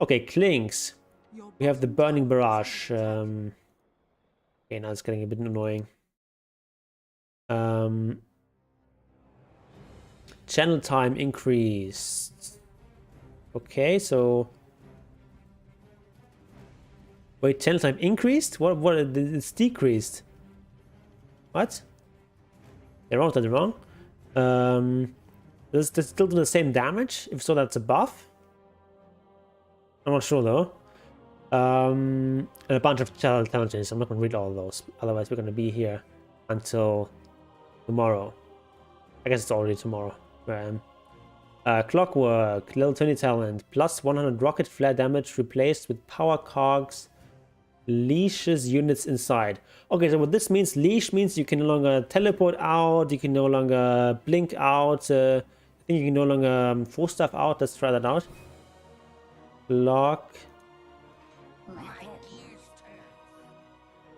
Okay, Clinks. We have the Burning Barrage. Okay, now it's getting a bit annoying. Channel time increased. Okay, so... Wait, channel time increased? What? It's decreased. What? They're wrong, they're wrong. Does this still do the same damage? If so, that's a buff. I'm not sure though. And a bunch of channel challenges. I'm not going to read all of those. Otherwise, we're going to be here until tomorrow. I guess it's already tomorrow. Where I am. Clockwork, level 20 talent, plus 100 rocket flare damage replaced with power cogs, leashes units inside. Okay, so what this means, leash means you can no longer teleport out, you can no longer blink out, I think you can no longer force stuff out. Let's try that out. Lock.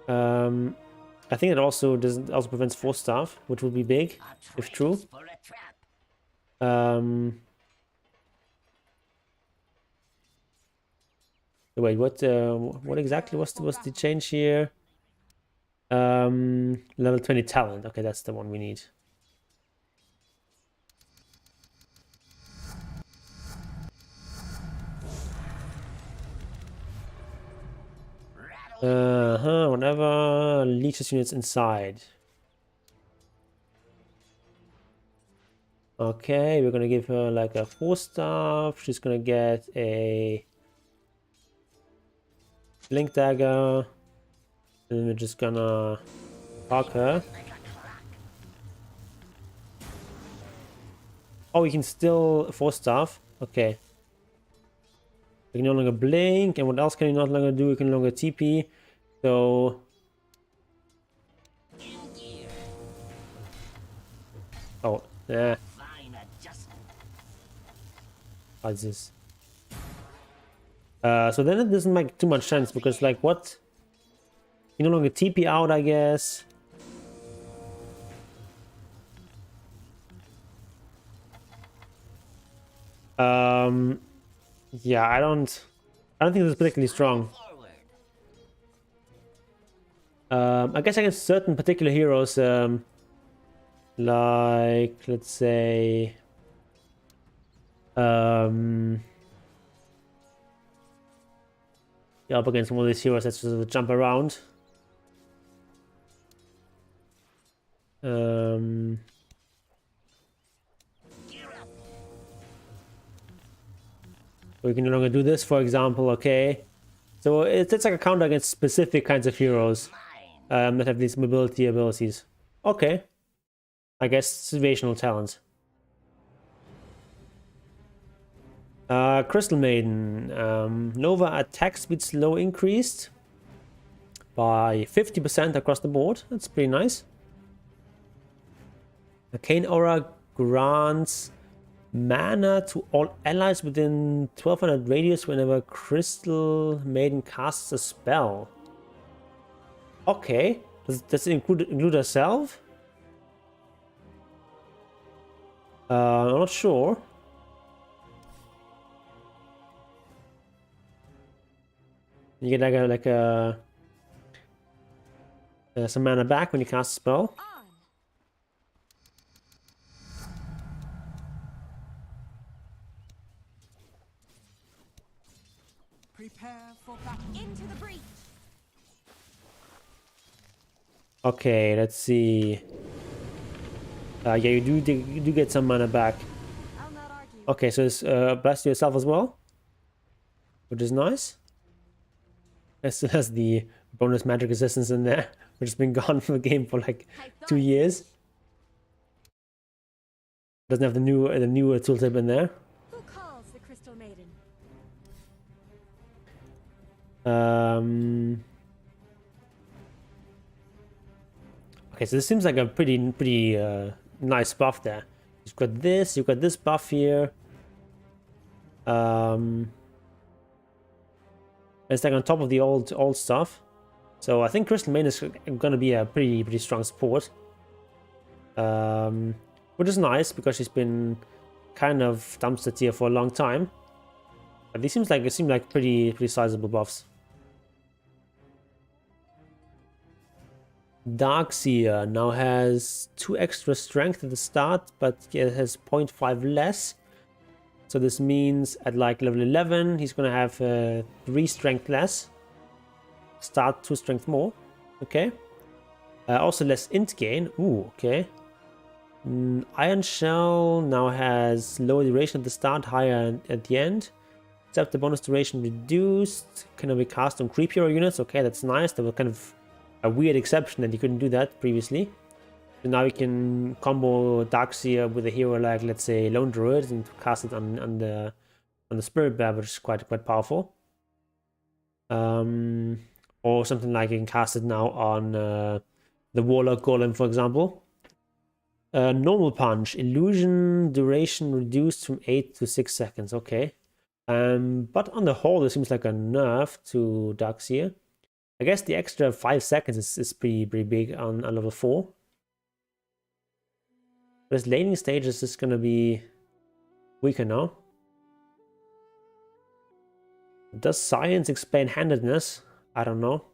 I think it also prevents force stuff, which would be big if true. Wait, what exactly was the change here? Level 20 talent. Okay, that's the one we need. Whatever. Leeches units inside. Okay, we're gonna give her like a 4-star. She's gonna get a blink dagger. And we're just gonna park her. Oh, we can still 4-star. Okay. We can no longer blink, and what else can you no longer do? We can no longer TP. So oh, yeah. What's this? So then it doesn't make too much sense because, like, what? You no longer TP out, I guess. Yeah, I don't think this is particularly strong. I guess against certain particular heroes, like let's say, yeah, up against one of these heroes that's just jump around. We can no longer do this, for example. Okay, so it's like a counter against specific kinds of heroes that have these mobility abilities. Okay, I guess situational talent. Crystal Maiden. Nova attack speed slow increased by 50% across the board. That's pretty nice. Arcane Aura grants mana to all allies within 1200 radius whenever Crystal Maiden casts a spell. Okay. Does it include herself? I'm not sure. You get some mana back when you cast a spell. Prepare for battle. Into the breach. Okay, let's see. Yeah, you do get some mana back. I'll not argue. Okay, so it's bless yourself as well, which is nice. It still has the bonus magic resistance in there, which has been gone from the game for like 2 years. Doesn't have the new tooltip in there. Who calls the Crystal Maiden? Okay, so this seems like a pretty nice buff there. You've got this buff here. It's like on top of the old stuff. So I think Crystal Maiden is gonna be a pretty strong support. Which is nice because she's been kind of dumpster tier for a long time. But these seem like pretty sizable buffs. Darkseer now has 2 extra strength at the start, but it has 0.5 less. So this means at like level 11, he's gonna have 3 strength less. Start 2 strength more. Okay. Also less int gain. Ooh, okay. Iron Shell now has lower duration at the start, higher at the end. Except the bonus duration reduced. Can be cast on creep hero units. Okay, that's nice. That was kind of a weird exception that you couldn't do that previously. So now you can combo Darkseer with a hero like, let's say, Lone Druid and cast it on the Spirit Bear, which is quite powerful. Or something like you can cast it now on the Warlock Golem, for example. Normal Punch, illusion duration reduced from 8 to 6 seconds. Okay. But on the whole, it seems like a nerf to Darkseer. I guess the extra 5 seconds is pretty big on level 4. This laning stage is just gonna be weaker now. Does science explain handedness? I don't know.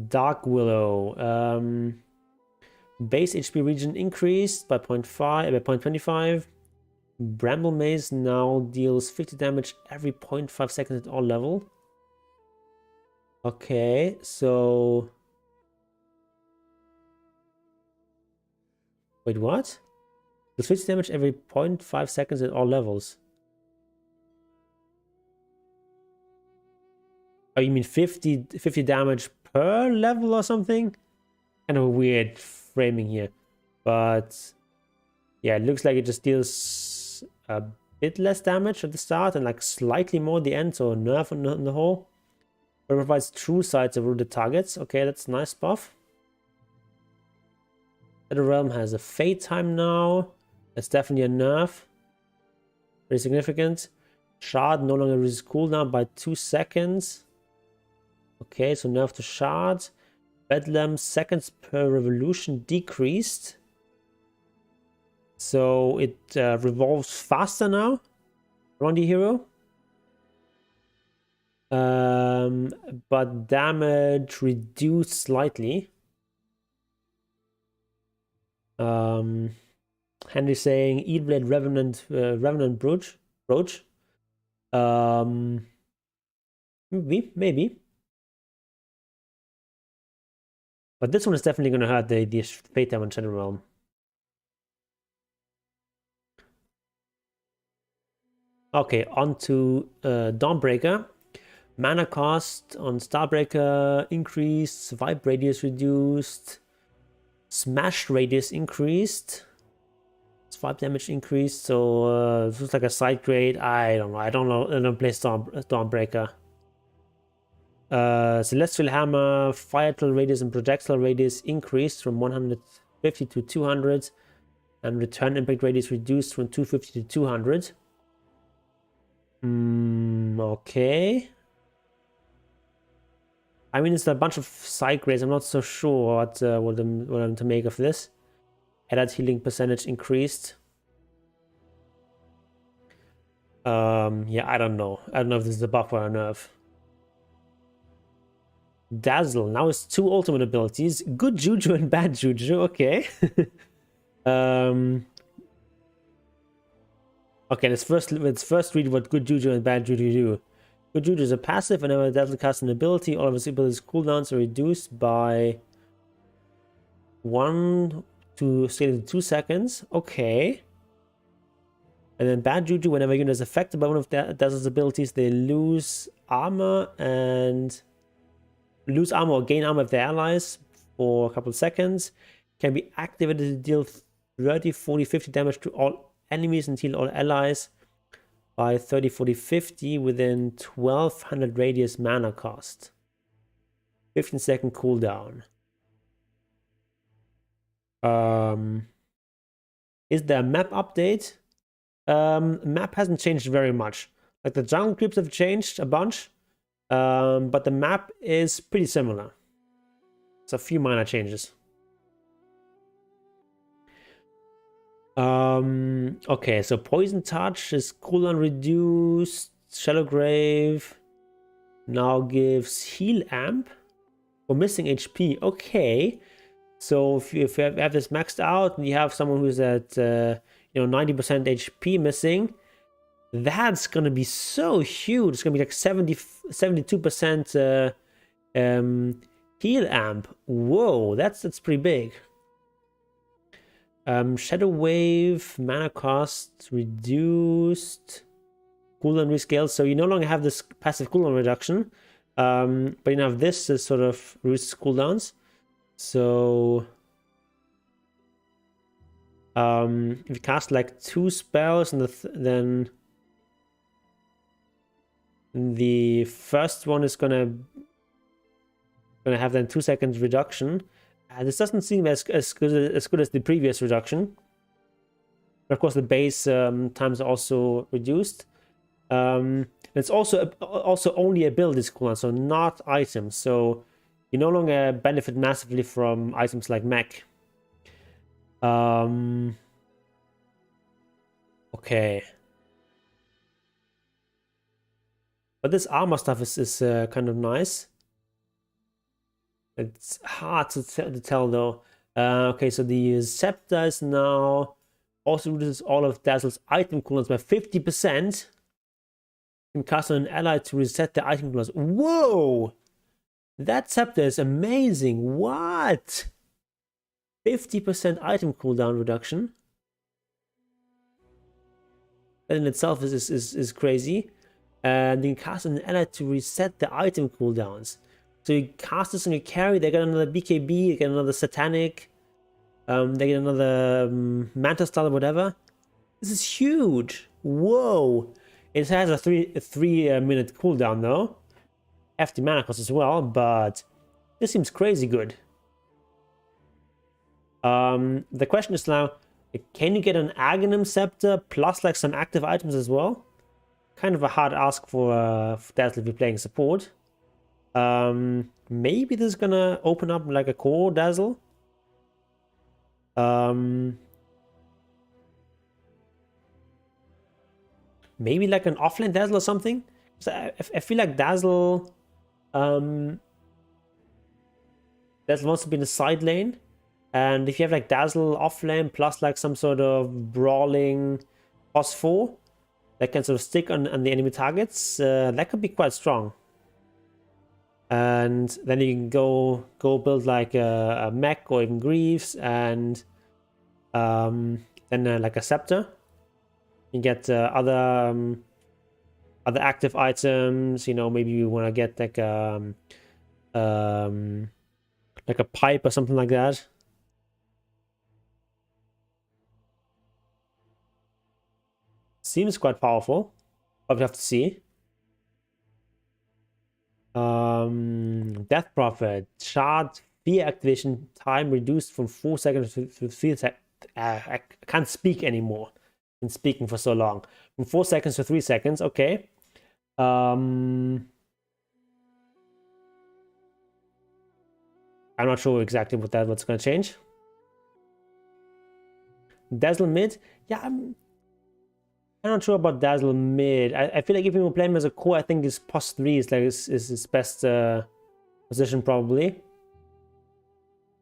Dark Willow. Base HP region increased by 0.25. Bramble Maze now deals 50 damage every 0.5 seconds at all level. Okay, so... Wait, what? Deals 50 damage every 0.5 seconds at all levels. Oh, you mean 50 damage per level or something? Kind of a weird framing here. But... yeah, it looks like it just deals a bit less damage at the start and like slightly more at the end, so a nerf on the whole. But it provides true sights of rooted targets. Okay, that's a nice buff. The Realm has a fade time now. That's definitely a nerf. Very significant. Shard no longer resists cooldown by 2 seconds. Okay, so nerf to Shard. Bedlam seconds per revolution decreased. So it revolves faster now around the hero. But damage reduced slightly. Henry saying Eatblade Revenant Brooch. Maybe. But this one is definitely going to hurt the fate damage in Shadow Realm. Okay, on to Dawnbreaker. Mana cost on Starbreaker increased, Vibe radius reduced, Smash radius increased, Vibe damage increased, so it looks like a side grade. I don't know. I don't play Dawnbreaker. Celestial Hammer, Firetal radius and Projectile radius increased from 150 to 200, and Return Impact radius reduced from 250 to 200. Okay. I mean, it's a bunch of side grades. I'm not so sure what I'm to make of this. Added healing percentage increased. Yeah, I don't know. I don't know if this is a buff or a nerf. Dazzle. Now it's 2 ultimate abilities. Good Juju and bad Juju. Okay. Okay, let's first read what Good Juju and Bad Juju do. Good Juju is a passive. Whenever Dazzle casts an ability, all of its abilities cooldowns are reduced by 1 to scale to 2 seconds. Okay. And then Bad Juju, whenever a unit is affected by one of Dazzle's abilities, they lose armor or gain armor of their allies for a couple of seconds. Can be activated to deal 30, 40, 50 damage to all enemies and heal all allies by 30, 40, 50 within 1200 radius mana cost. 15-second cooldown. Is there a map update? Map hasn't changed very much. Like the jungle creeps have changed a bunch, but the map is pretty similar. It's a few minor changes. Okay, so Poison Touch is cooldown reduced. Shallow Grave now gives Heal Amp for missing HP. Okay, so if you have this maxed out and you have someone who's at 90% HP missing, that's gonna be so huge. It's gonna be like 72% heal amp. Whoa, that's pretty big. Shadow Wave, mana cost reduced, cooldown rescaled. So you no longer have this passive cooldown reduction, but you now have this as sort of reduces cooldowns. So if you cast like 2 spells and then the first one is gonna have then 2 seconds reduction. This doesn't seem as good as the previous reduction. But of course, the base times are also reduced. It's also only abilities cooldown, so not items. So you no longer benefit massively from items like mech. Okay. But this armor stuff is kind of nice. It's hard to tell though. Okay, so the Scepter is now also reduces all of Dazzle's item cooldowns by 50%. You can cast on an ally to reset the item cooldowns. Whoa! That Scepter is amazing. What? 50% item cooldown reduction. That in itself is crazy. And you can cast on an ally to reset the item cooldowns. So you cast this on your carry, they get another BKB, they get another Satanic, they get another Manta Style or whatever. This is huge. Whoa. It has a 3 minute cooldown though. Hefty mana cost as well, but this seems crazy good. The question is now, can you get an Aghanim Scepter plus like some active items as well? Kind of a hard ask for Dazzle if you're playing support. Maybe this is gonna open up like a core Dazzle. Maybe like an offlane Dazzle or something. So I feel like Dazzle wants to be in the side lane, and if you have like Dazzle offlane plus like some sort of brawling +4 that can sort of stick on the enemy targets, that could be quite strong. And then you can go build like a mech or even Greaves, and then like a Scepter. You get other active items. You know, maybe you want to get like a pipe or something like that. Seems quite powerful, but we have to see. Death Prophet, shard fear activation time reduced from 4 seconds to 3 seconds. I can't speak anymore. Been speaking for so long. From 4 seconds to 3 seconds. Okay. I'm not sure exactly what's going to change. Dazzle mid. Yeah, I'm not sure about Dazzle mid. I feel like if you play him as a core, I think his +3 is like his best position probably.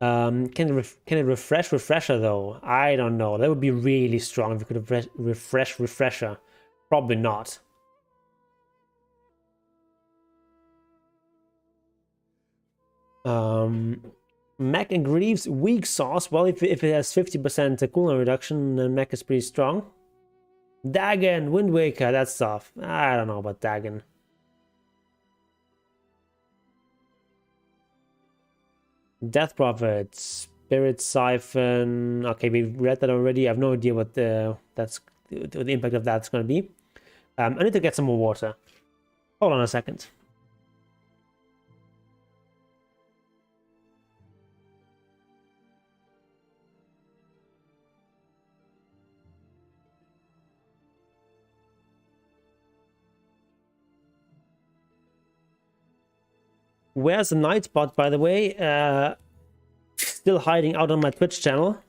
Can it refresh Refresher though? I don't know. That would be really strong if you could refresh Refresher. Probably not. Mech and Greaves, weak sauce. Well, if it has 50% cooldown reduction, then Mech is pretty strong. Dagon, Wind Waker, that stuff. I don't know about Dagon. Death Prophet, Spirit Siphon. Okay, we read that already. I have no idea what the impact of that's going to be. I need to get some more water. Hold on a second. Where's the Nightbot, by the way? Still hiding out on my Twitch channel.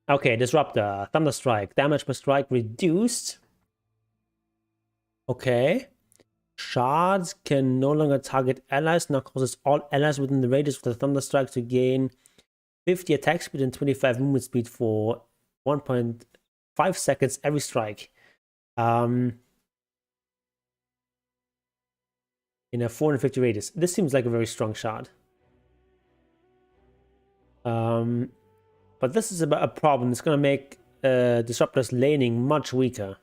Okay, Disruptor, Thunderstrike, damage per strike reduced. Okay. Shards can no longer target allies, now causes all allies within the radius of the Thunderstrike to gain 50 attack speed and 25 movement speed for 1.5 seconds every strike. In a 450 radius. This seems like a very strong shard. But this is a problem. It's going to make Disruptor's laning much weaker.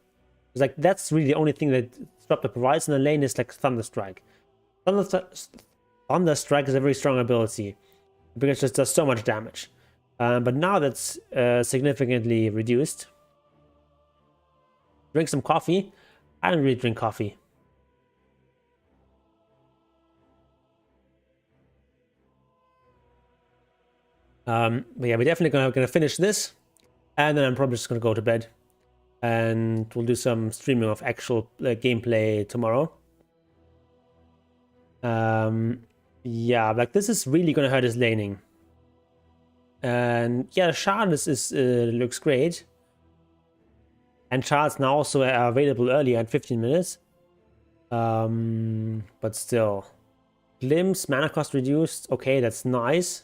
It's like that's really the only thing that Disruptor provides in the lane is like Thunderstrike. Thunderstrike is a very strong ability because it just does so much damage. But now that's significantly reduced. Drink some coffee. I don't really drink coffee. But yeah, we're definitely gonna finish this, and then I'm probably just gonna go to bed, and we'll do some streaming of actual gameplay tomorrow. Yeah, like this is really gonna hurt his laning, and yeah, Shard is looks great, and Shards now also are available earlier at 15 minutes. But still, Glimpse mana cost reduced. Okay, that's nice.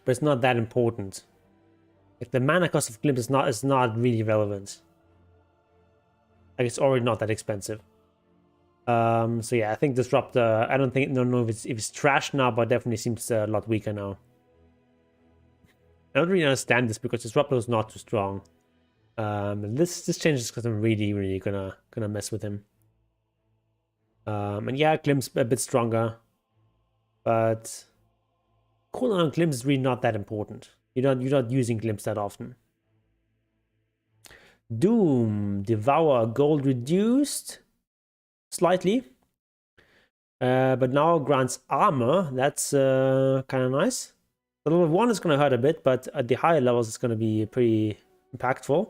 But it's not that important. Like the mana cost of Glimpse is not really relevant. Like it's already not that expensive. So yeah, I think Disruptor. I don't know if it's trash now, but definitely seems a lot weaker now. I don't really understand this because Disruptor is not too strong. This change is because I'm really gonna mess with him. And yeah, Glimpse a bit stronger, but cooldown on Glimpse is really not that important. You're not using Glimpse that often. Doom, Devour, gold reduced slightly, but now grants armor. That's kind of nice. The level 1 is going to hurt a bit, but at the higher levels it's going to be pretty impactful.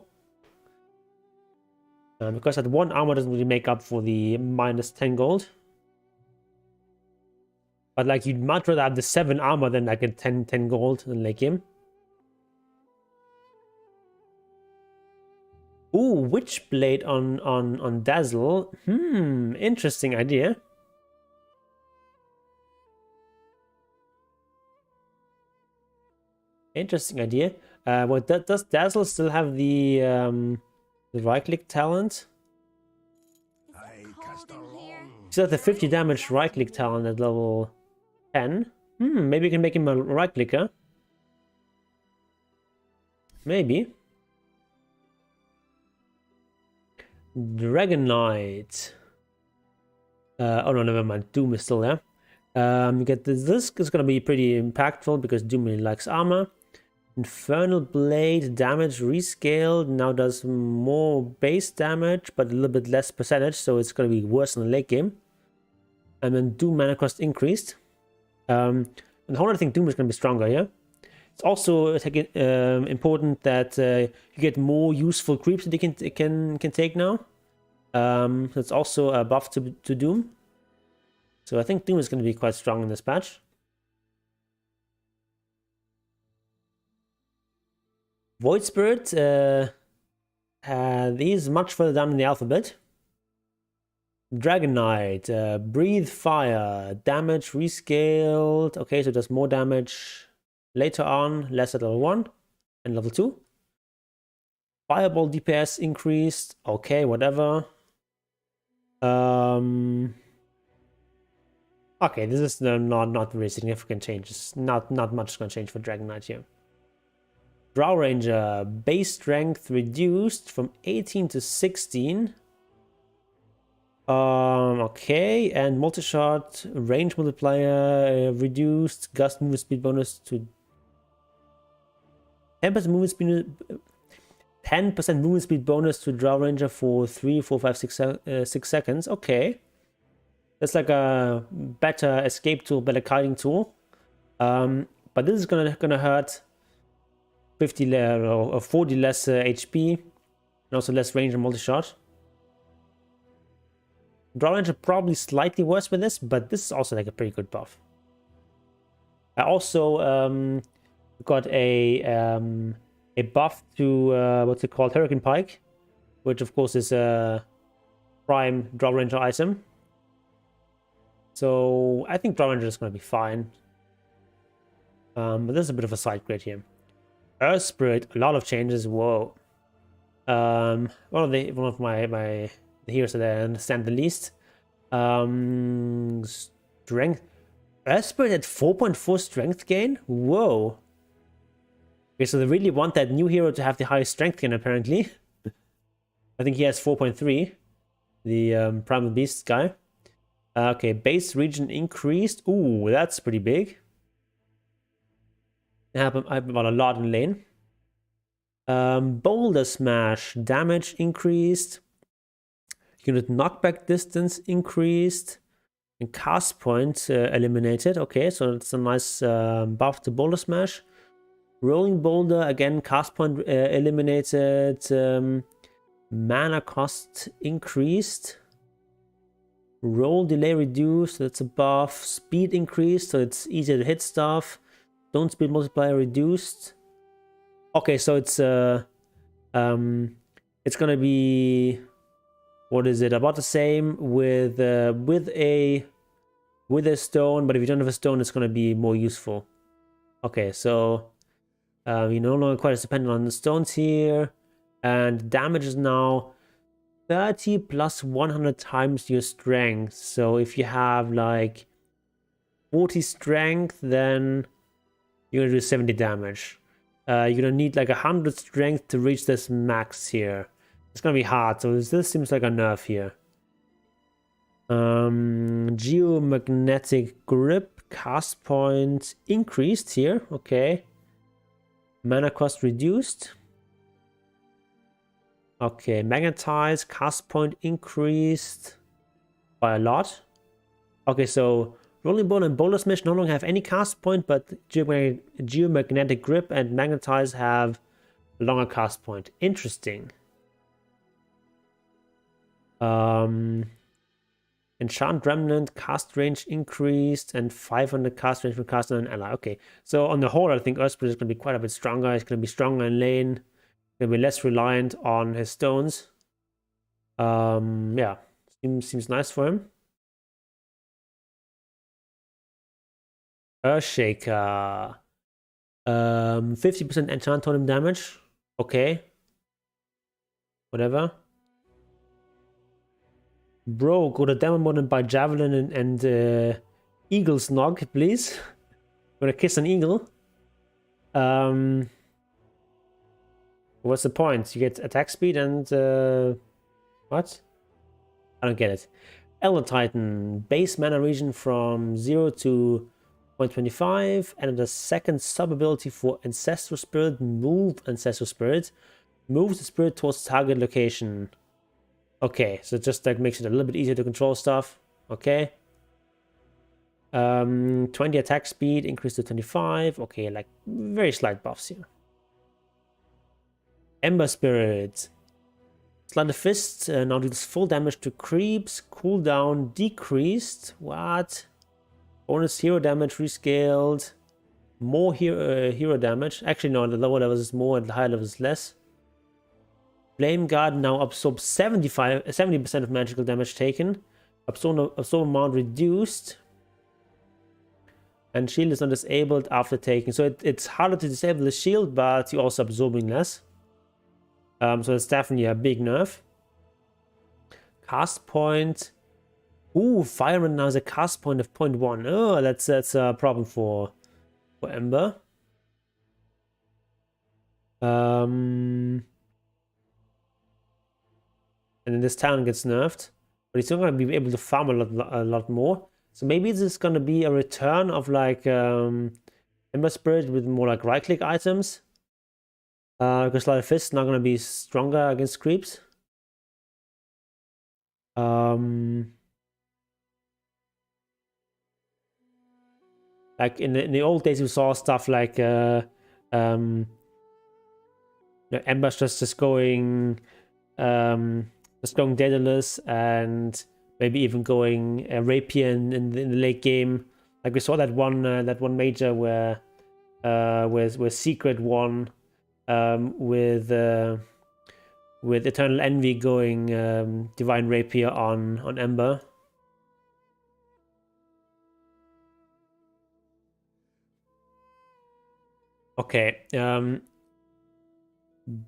Because that 1 armor doesn't really make up for the minus 10 gold. But like you'd much rather have the 7 armor than like a 10 gold in late game. Ooh, Witchblade on Dazzle. Interesting idea. Interesting idea. Well, does Dazzle still have the right-click talent? Still have the 50 damage right-click talent at level 10. Maybe you can make him a right-clicker. Maybe. Dragon Knight. Oh no, never mind. Doom is still there. You get this is going to be pretty impactful because Doom really likes armor. Infernal Blade damage rescaled. Now does more base damage, but a little bit less percentage, so it's going to be worse in the late game. And then Doom mana cost increased. And the whole other thing, Doom is going to be stronger here. It's also important that you get more useful creeps that you can take now. So it's also a buff to Doom. So I think Doom is going to be quite strong in this patch. Void Spirit, he's much further down in the alphabet. Dragon Knight, Breathe Fire, damage rescaled. Okay, so it does more damage later on, less at level 1 and level 2. Fireball DPS increased. Okay, whatever. Okay, this is not really significant changes. Not much is gonna change for Dragon Knight here. Drow Ranger, base strength reduced from 18 to 16. Okay, and multi-shot range multiplier reduced, gust movement speed bonus to 10% movement speed. 10% movement speed bonus to Drow Ranger for 3, 4, 5, 6 seconds. Okay, that's like a better escape tool, better kiting tool. But this is gonna hurt 50 or 40 less HP, and also less range and multi-shot. Drow Ranger probably slightly worse with this, but this is also like a pretty good buff. I also got a buff to what's it called, Hurricane Pike, which of course is a prime Drow Ranger item. So I think Drow Ranger is going to be fine. But there's a bit of a side grade here. Earth Spirit, a lot of changes. Whoa. One of my heroes that I understand the least. Strength. Earth Spirit at 4.4 strength gain. Whoa. Okay, so they really want that new hero to have the highest strength gain, apparently. I think he has 4.3. The Primal Beast guy. Okay, base region increased. Ooh, that's pretty big. It happened about a lot in lane. Boulder Smash. Damage increased. Unit knockback distance increased. And cast point eliminated. Okay, so it's a nice buff to Boulder Smash. Rolling Boulder, again, cast point eliminated. Mana cost increased. Roll delay reduced, that's a buff. Speed increased, so it's easier to hit stuff. Stone speed multiplier reduced. Okay, so it's gonna be, what is it, about the same with a stone, but if you don't have a stone, it's gonna be more useful. Okay, so you're no longer quite as dependent on the stones here, and damage is now 30 plus 100 times your strength. So if you have like 40 strength, then you're gonna do 70 damage. You're gonna need like 100 strength to reach this max here. It's gonna be hard, so this seems like a nerf here. Geomagnetic grip, cast point increased here. Okay. Mana cost reduced. Okay, magnetize, cast point increased by a lot. Okay, so Rolling Ball and Boulder Smash no longer have any cast point, but Geomagnetic Grip and Magnetize have a longer cast point. Interesting. Enchant Remnant, cast range increased, and 500 cast range for caster and ally. Okay, so on the whole, I think Earth Spirit is going to be quite a bit stronger. It's going to be stronger in lane. Going to be less reliant on his stones. Yeah, seems nice for him. Earthshaker. 50% enchant totem damage. Okay. Whatever. Bro, go to Demon Mode and buy Javelin and Eagle's Nog, please. Gonna kiss an eagle. What's the point? You get attack speed and what? I don't get it. Elder Titan, base mana region from 0 to 0.25, and the second sub ability for Ancestral Spirit, move Ancestral Spirit. Moves the spirit towards the target location. Okay, so it just like makes it a little bit easier to control stuff. Okay. 20 attack speed, increase to 25. Okay, like very slight buffs here. Ember Spirit. Slaughter Fist now deals full damage to creeps. Cooldown decreased. What? Bonus hero damage rescaled. More hero damage. Actually, no, at the lower levels is more, at the higher levels is less. Flame Guard now absorbs 70% of magical damage taken. Absorb amount reduced. And shield is not disabled after taking. So it's harder to disable the shield, but you're also absorbing less. So it's definitely a big nerf. Cast point. Ooh, Fireman now has a cast point of 0.1. Oh, that's a problem for Ember. And then this town gets nerfed, but he's still gonna be able to farm a lot more. So maybe this is gonna be a return of like Ember Spirit with more like right-click items. Because Light Fist is not gonna be stronger against creeps. Like in the old days, we saw stuff like Ember's just going Daedalus and maybe even going Rapier in the late game. Like we saw that one major where Secret won with Eternal Envy going Divine Rapier on Ember. Okay,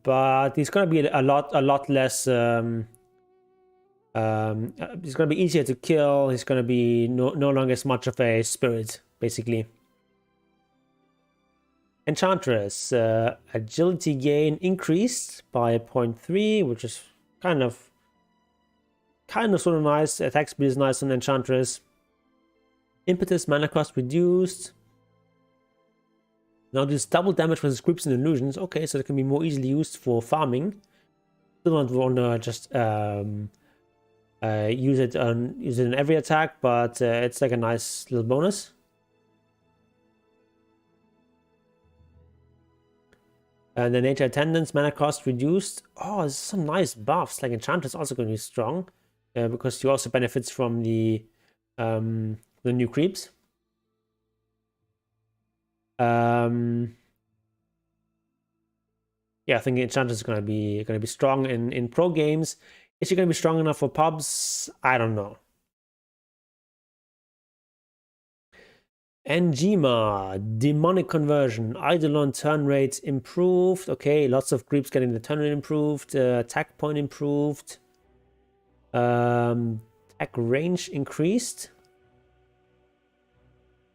but it's gonna be a lot less. It's gonna be easier to kill. He's gonna be no longer as much of a spirit, basically. Enchantress, agility gain increased by 0.3, which is kind of sort of nice. Attack speed is nice on Enchantress. Impetus mana cost reduced. Now this double damage versus creeps and illusions. Okay, so it can be more easily used for farming. Still don't want to just use it in every attack, but it's like a nice little bonus. And the nature attendance mana cost reduced. Oh, there's some nice buffs. Like Enchantress also going to be strong because she also benefits from the new creeps. Yeah, I think Enchantress is gonna be strong in pro games. Is she gonna be strong enough for pubs? I don't know. Angima, demonic conversion, Eidolon turn rate improved. Okay, lots of creeps getting the turn rate improved, attack point improved, attack range increased.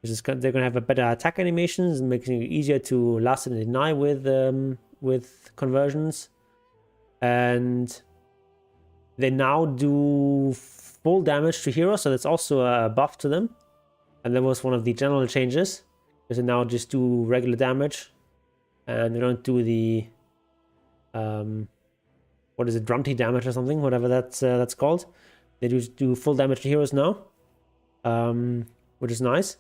They're gonna have a better attack animations, making it easier to last and deny with conversions, and they now do full damage to heroes, so that's also a buff to them. And that was one of the general changes, because they now just do regular damage, and they don't do the what is it, Drumty damage or something, whatever that's called. They just do full damage to heroes now, which is nice.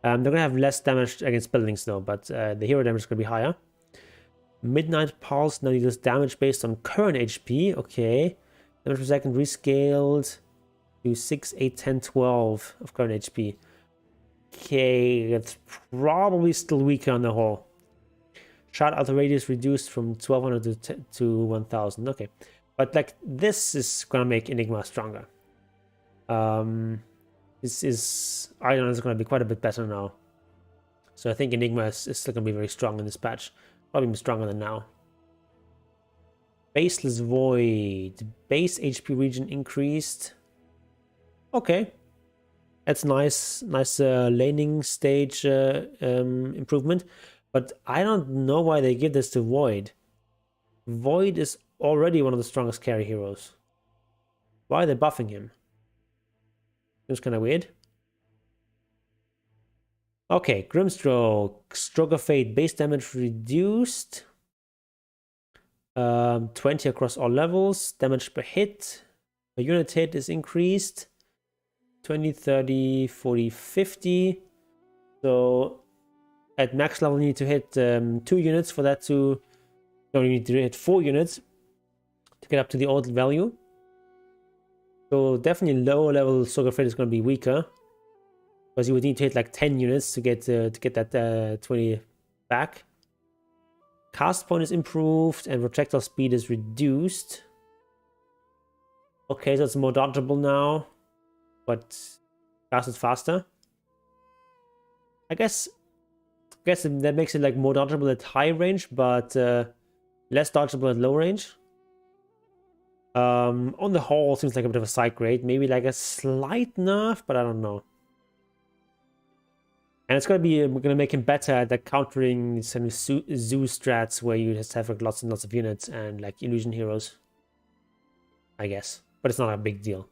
They're gonna have less damage against buildings though, but the hero damage is gonna be higher. Midnight Pulse now deals damage based on current HP. Okay, damage per second rescaled to 6, 8, 10, 12 of current HP. Okay, it's probably still weaker on the whole. Shot auto radius reduced from 1200 to 1000. Okay, but like this is gonna make Enigma stronger. This is Iron is going to be quite a bit better now. So I think Enigma is still going to be very strong in this patch. Probably even stronger than now. Baseless Void. Base HP region increased. Okay. That's nice. Nice laning stage improvement. But I don't know why they give this to Void. Void is already one of the strongest carry heroes. Why are they buffing him? Seems kind of weird. Okay, Grimstroke. Stroke of Fate. Base damage reduced. 20 across all levels. Damage per hit. A unit hit is increased. 20, 30, 40, 50. So at max level you need to hit 2 units for that to... No, you need to hit 4 units to get up to the old value. So definitely lower level Stroke of Fate is going to be weaker, because you would need to hit like 10 units to get that 20 back. Cast point is improved and projectile speed is reduced. Okay, so it's more dodgeable now, but cast it faster. I guess that makes it like more dodgeable at high range, but less dodgeable at low range. On the whole, seems like a bit of a side grade. Maybe like a slight nerf, but I don't know. And it's gonna make him better at the countering some zoo strats where you just have like lots and lots of units and like illusion heroes, I guess. But it's not a big deal.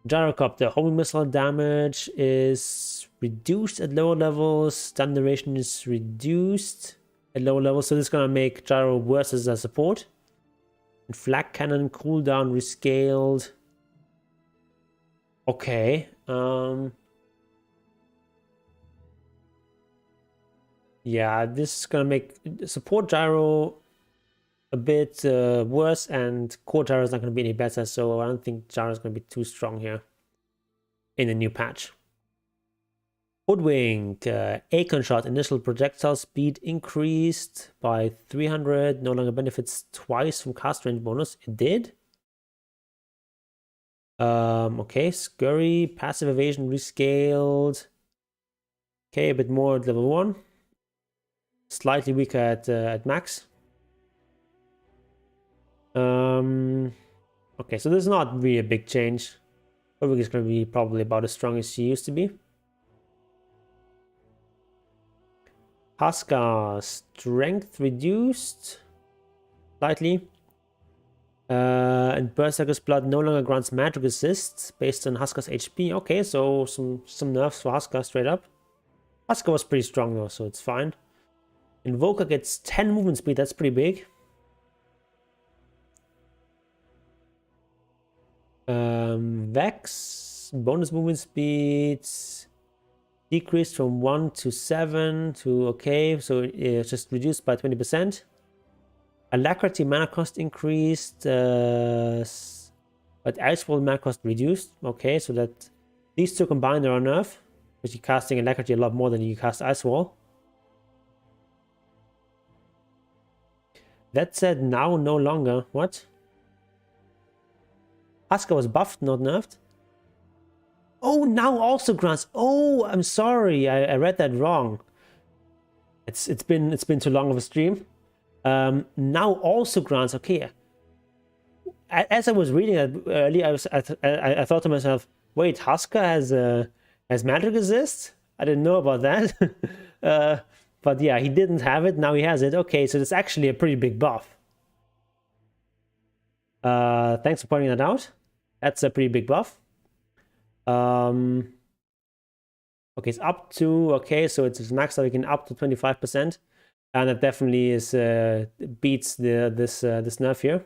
Gyrocopter, homing missile damage is reduced at lower levels. Stun duration is reduced at lower levels, so this is gonna make Gyro worse as a support. And flak cannon cooldown rescaled. Okay. Yeah, this is gonna make support gyro a bit worse, and core gyro is not gonna be any better. So I don't think gyro is gonna be too strong here in the new patch. Hoodwink, Acorn Shot, initial projectile speed increased by 300. No longer benefits twice from cast range bonus. It did. Okay, Scurry, passive evasion rescaled. Okay, a bit more at level 1. Slightly weaker at max. Okay, so this is not really a big change. Hoodwink is going to be probably about as strong as she used to be. Huskar, strength reduced slightly. And Berserker's Blood no longer grants magic resist based on Huskar's HP. Okay, so some nerfs for Huskar straight up. Huskar was pretty strong though, so it's fine. Invoker gets 10 movement speed, that's pretty big. Vex, bonus movement speed decreased from 1 to 7 to okay, so it's just reduced by 20%. Alacrity mana cost increased, but Icewall mana cost reduced. Okay, so that these two combined are enough, because you're casting Alacrity a lot more than you cast Icewall. That said, now no longer. What? Huskar was buffed, not nerfed. Oh, now also grants. Oh, I'm sorry, I read that wrong. It's been too long of a stream. Now also grants. Okay. As I was reading that earlier, I thought to myself, wait, Huskar has magic resist? I didn't know about that. But yeah, he didn't have it. Now he has it. Okay, so it's actually a pretty big buff. Thanks for pointing that out. That's a pretty big buff. Okay, it's up to, okay, so it's maxed out again up to 25%. And it definitely is beats this nerf here.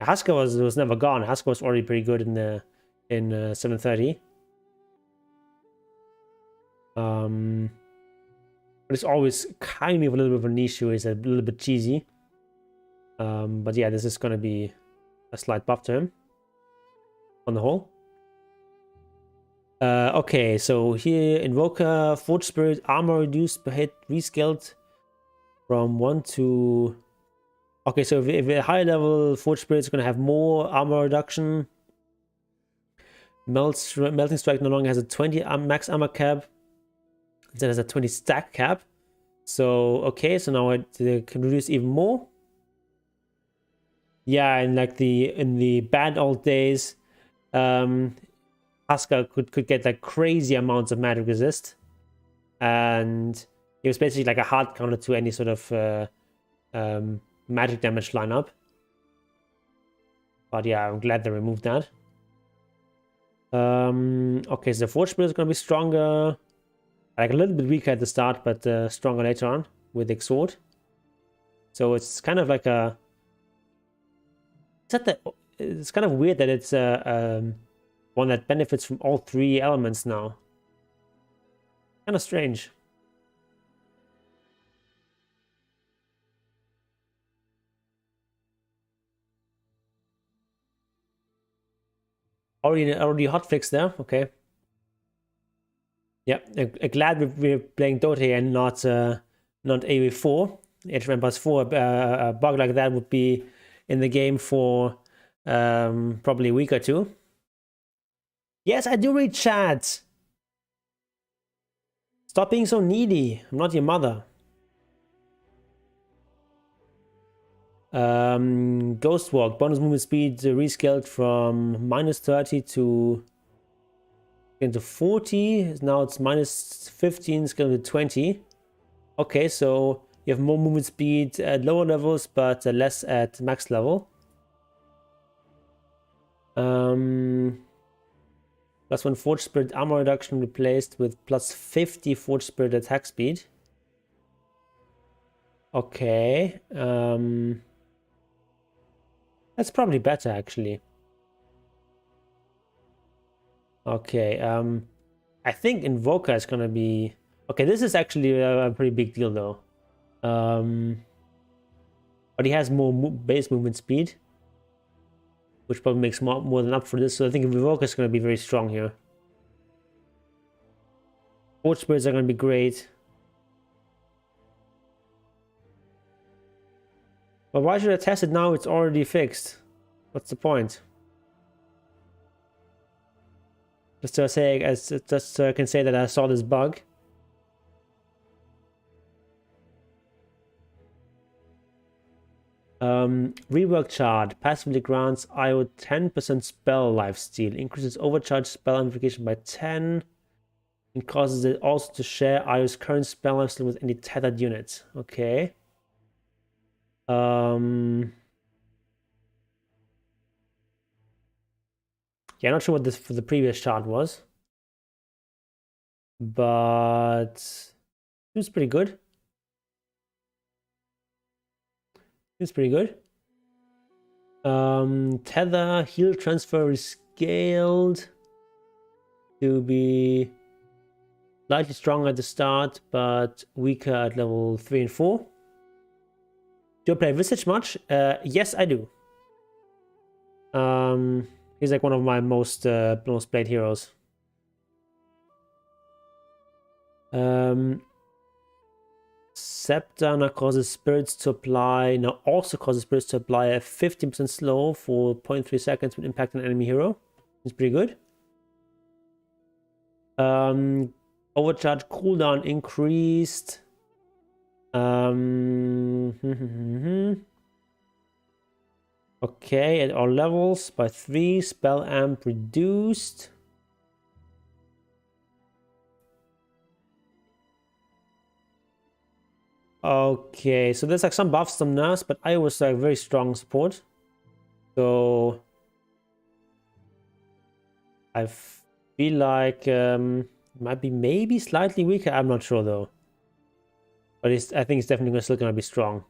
Huskar was never gone. Huskar was already pretty good in 730. But it's always kind of a little bit of a niche issue. It's a little bit cheesy. But yeah, this is going to be a slight buff to him on the whole. Okay, so here Invoker, Forge Spirit, armor reduced per hit, rescaled from 1 to... Okay, so if a high level Forge Spirit is going to have more armor reduction. Melting Strike no longer has a 20 max armor cap. Instead has a 20 stack cap. So, okay, so now it can reduce even more. Yeah, in the bad old days, Huskar could get like crazy amounts of magic resist. And it was basically like a hard counter to any sort of magic damage lineup. But yeah, I'm glad they removed that. Okay, so the Forge Spirit is going to be stronger. Like a little bit weaker at the start, but stronger later on with the sword. So it's kind of like a... It's kind of weird that it's one that benefits from all 3 elements now. Kind of strange. Already hotfix there. Okay. Yeah, glad we're playing DotA and not AoE4. Age of Empires 4. A bug like that would be in the game for probably a week or 2. Yes, I do read chat. Stop being so needy. I'm not your mother. Ghost Walk, bonus movement speed rescaled from -30 to into 40. Now it's -15, scaled to 20. Okay, so you have more movement speed at lower levels, but less at max level. +1 Forge Spirit armor reduction replaced with +50 Forge Spirit attack speed. Okay. That's probably better, actually. Okay. I think Invoker is gonna be... Okay, this is actually a pretty big deal, though. But he has more base movement speed, which probably makes more than up for this. So I think Invoker is gonna be very strong here. Forge Spirits are gonna be great. But why should I test it now? It's already fixed. What's the point? Just to say, just so I can say that I saw this bug. Rework chart passively grants IO 10% spell lifesteal, increases overcharge spell amplification by 10, and causes it also to share IO's current spell lifesteal with any tethered units. Okay. Yeah, not sure what this for the previous chart was, but it was pretty good. It's pretty good. Tether, heal transfer is scaled to be slightly stronger at the start, but weaker at level 3 and 4. Do you play Visage much? Yes, I do. He's like one of my most played heroes. Scepter now causes spirits to apply. Now also causes spirits to apply a 15% slow for 0.3 seconds when impacting an enemy hero. It's pretty good. Overcharge cooldown increased. Okay, at all levels by 3. Spell amp reduced. Okay, so there's like some buffs, some nerfs, but I was like very strong support. So I feel like might be maybe slightly weaker. I'm not sure though, but I think it's definitely still gonna be strong.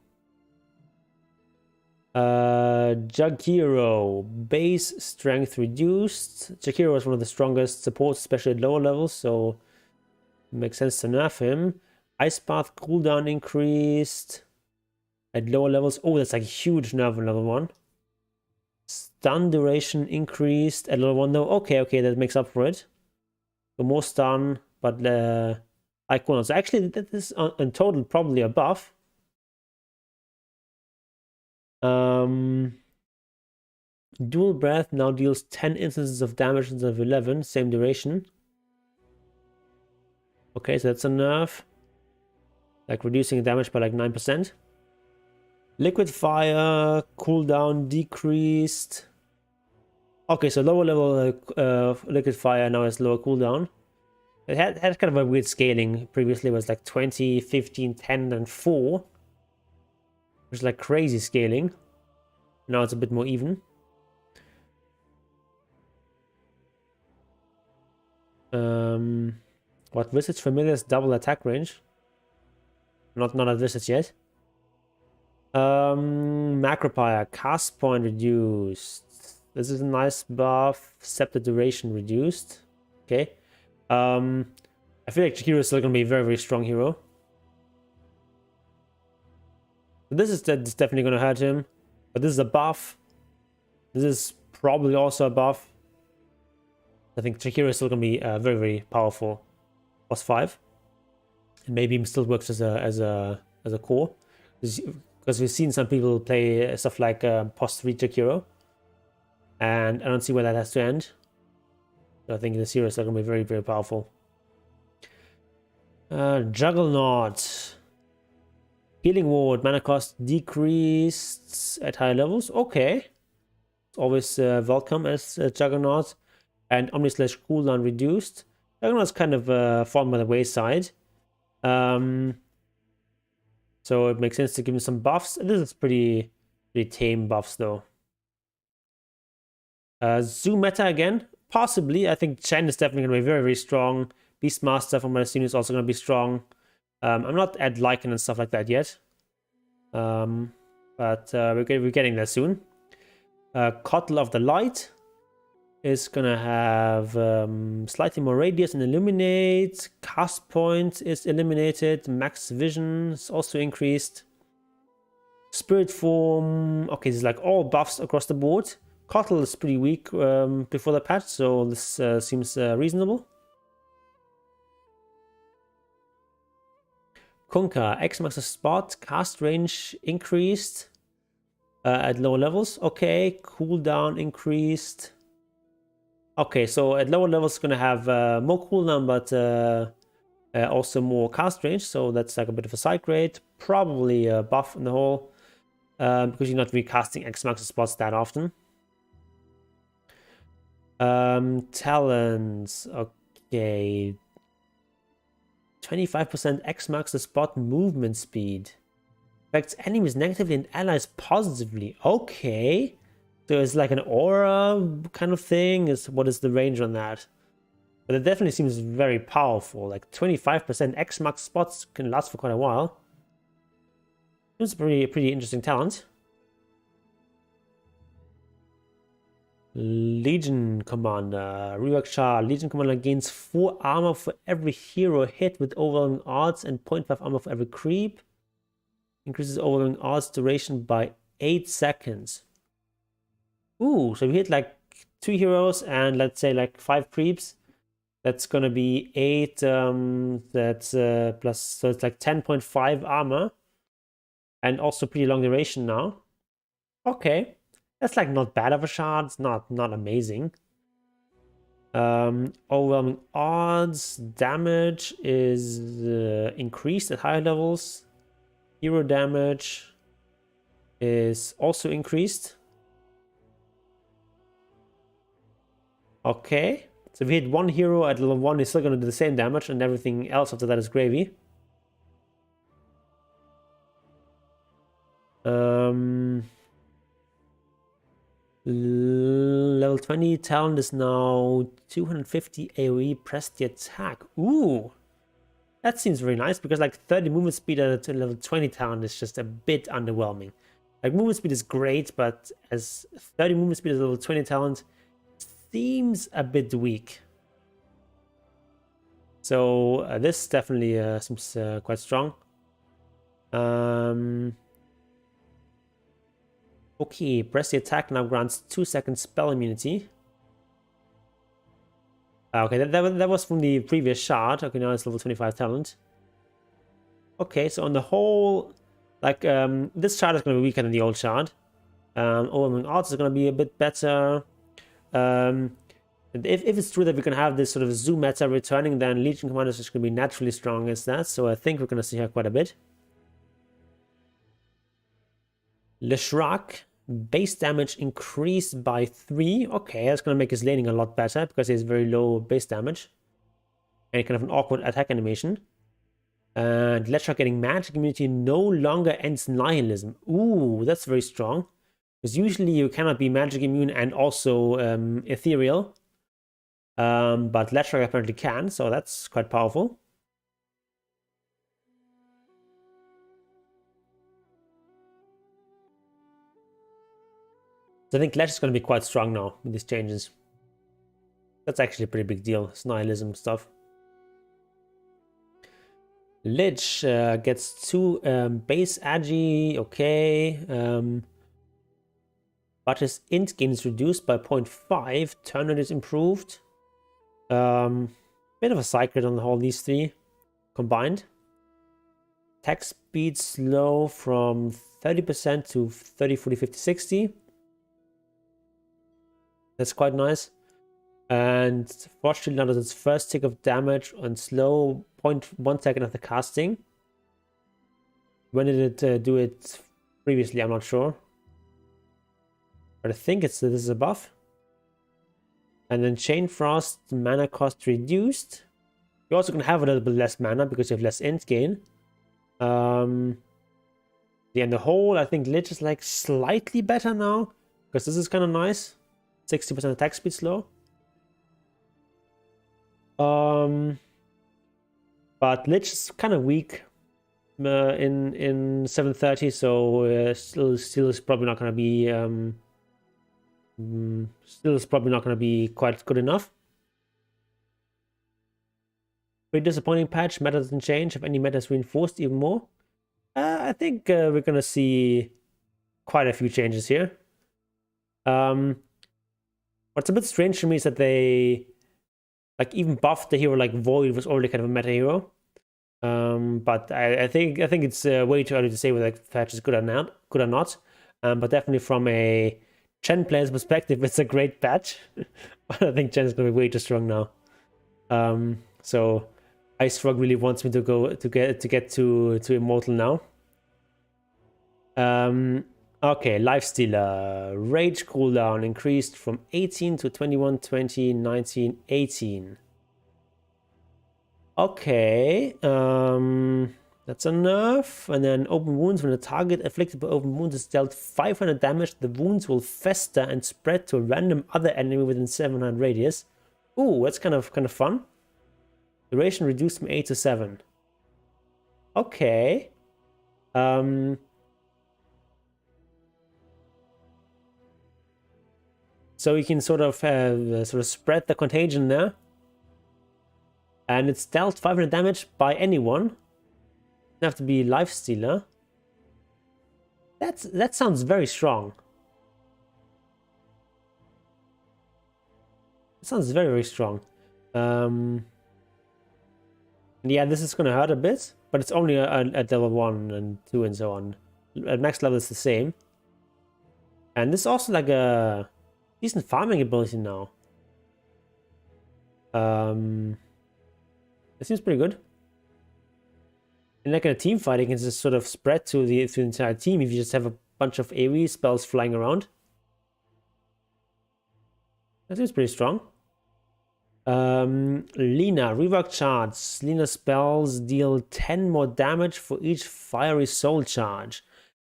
Jakiro, base strength reduced. Jakiro is one of the strongest supports, especially at lower levels, so it makes sense to nerf him. Ice Path cooldown increased at lower levels. Oh, that's like a huge nerf on level 1. Stun duration increased at level 1 though. Okay, that makes up for it. So more stun, but high cooldown. So actually, that is in total probably a buff. Dual Breath now deals 10 instances of damage instead of 11, same duration. Okay, so that's a nerf. Like reducing damage by like 9%. Liquid Fire cooldown decreased. Okay, so lower level Liquid Fire now has lower cooldown. It had kind of a weird scaling. Previously it was like 20, 15, 10, and 4. Which is like crazy scaling. Now it's a bit more even. What Visage Familiar's double attack range? Not at Visage yet. Macropire, cast point reduced. This is a nice buff. Scepter duration reduced. Okay. I feel like Jakiro is still gonna be a very, very strong hero. This is definitely gonna hurt him. But this is a buff. This is probably also a buff. I think Jakiro is still gonna be very, very powerful. +5. And maybe he still works as a core. Because we've seen some people play stuff like +3 Jakiro. And I don't see where that has to end. So I think this hero is still gonna be very, very powerful. Juggernaut. Healing Ward, mana cost decreased at higher levels. Okay. It's always welcome as Juggernaut. And Omni Slash cooldown reduced. Juggernaut's kind of fallen by the wayside. So it makes sense to give him some buffs. This is pretty tame buffs though. Zoo meta again? Possibly. I think Chen is definitely going to be very, very strong. Beastmaster from my scene is also going to be strong. I'm not at Lycan and stuff like that yet. But we're getting there soon. Coddle of the Light is going to have slightly more radius and illuminate. Cast point is eliminated. Max vision is also increased. Spirit form. Okay, this is like all buffs across the board. Coddle is pretty weak before the patch, so this seems reasonable. Kunkka, X-Max spot, cast range increased at lower levels. Okay, cooldown increased. Okay, so at lower levels it's going to have more cooldown, but also more cast range, so that's like a bit of a side grade. Probably a buff in the whole, because you're not recasting X-Max spots that often. Talents, okay. 25% X-Max the spot movement speed. Affects enemies negatively and allies positively. Okay. So it's like an aura kind of thing. What is the range on that? But it definitely seems very powerful. Like 25% X-Max spots can last for quite a while. It's a pretty interesting talent. Legion Commander. Rework Char. Legion Commander gains 4 armor for every hero hit with overwhelming odds and 0.5 armor for every creep. Increases overwhelming odds duration by 8 seconds. Ooh, so we hit like 2 heroes and let's say like 5 creeps. That's gonna be 8, that's plus, so it's like 10.5 armor. And also pretty long duration now. Okay. That's like not bad of a shot. It's not amazing. Overwhelming odds. Damage is increased at higher levels. Hero damage is also increased. Okay. So if we hit 1 hero at level 1, it's still going to do the same damage, and everything else after that is gravy. Level 20 talent is now 250 AoE press the attack. Ooh, that seems very nice because like 30 movement speed at level 20 talent is just a bit underwhelming. Like movement speed is great, but as 30 movement speed at level 20 talent seems a bit weak. So this definitely seems quite strong. Okay, press the attack now grants 2-second spell immunity. Okay, that was from the previous shard. Okay, now it's level 25 talent. Okay, so on the whole, like this shard is going to be weaker than the old shard. Overwhelming odds is going to be a bit better. If it's true that we can have this sort of zoo meta returning, then Legion Commander is going to be naturally strong as that. So I think we're going to see her quite a bit. Leshrac, base damage increased by 3. Okay, that's going to make his laning a lot better because he has very low base damage. And kind of an awkward attack animation. And Leshrac getting magic immunity no longer ends nihilism. Ooh, that's very strong. Because usually you cannot be magic immune and also ethereal. But Leshrac apparently can, so that's quite powerful. So I think Ledge is going to be quite strong now with these changes. That's actually a pretty big deal. It's nihilism stuff. Lich gets 2 base agi. Okay. But his int gain is reduced by 0.5. Turn rate is improved. Bit of a cycle on all these 3 combined. Attack speed slow from 30% to 30, 40, 50, 60. That's quite nice. And fortunately now does its first tick of damage on slow 0.1 second after casting. When did it do it previously? I'm not sure. But I think this is a buff. And then Chain Frost, mana cost reduced. You're also going to have a little bit less mana because you have less int gain. Yeah, in the whole, I think Lich is like slightly better now. Because this is kind of nice. 60% attack speed slow. But Lich is kind of weak in 730, so still is probably not going to be quite good enough. Pretty disappointing patch. Meta doesn't change. If any meta is reinforced even more, I think we're going to see quite a few changes here. What's a bit strange to me is that they like even buffed the hero like Void was already kind of a meta hero. But I think it's way too early to say whether the patch is good or not. But definitely from a Chen player's perspective, it's a great patch. But I think Chen is going to be way too strong now. So Ice Frog really wants me to get to Immortal now. Okay, Lifestealer. Rage cooldown increased from 18 to 21, 20, 19, 18. Okay, that's enough. And then open wounds. When a target afflicted by open wounds is dealt 500 damage, the wounds will fester and spread to a random other enemy within 700 radius. Ooh, that's kind of fun. Duration reduced from 8 to 7. Okay. So you can sort of spread the contagion there. And it's dealt 500 damage by anyone. Doesn't have to be Lifestealer. That sounds very strong. It sounds very, very strong. Yeah, this is gonna hurt a bit, but it's only at level 1 and 2 and so on. At max level it's the same. And this is also like a decent farming ability now. It seems pretty good. And like in a team fight, it can just sort of spread to the entire team if you just have a bunch of AoE spells flying around. That seems pretty strong. Lina, rework charge. Lina spells deal 10 more damage for each fiery soul charge.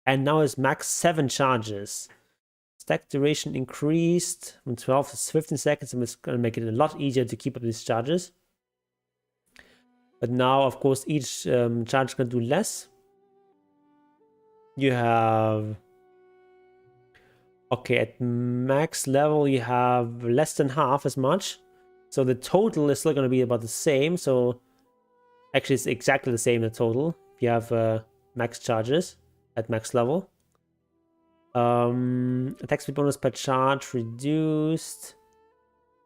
And now it's max 7 charges. Stack duration increased from 12 to 15 seconds, and it's going to make it a lot easier to keep up these charges. But now, of course, each charge can do less. You have... Okay, at max level, you have less than half as much. So the total is still going to be about the same. So actually, it's exactly the same, the total. If you have max charges at max level. Attack speed bonus per charge reduced.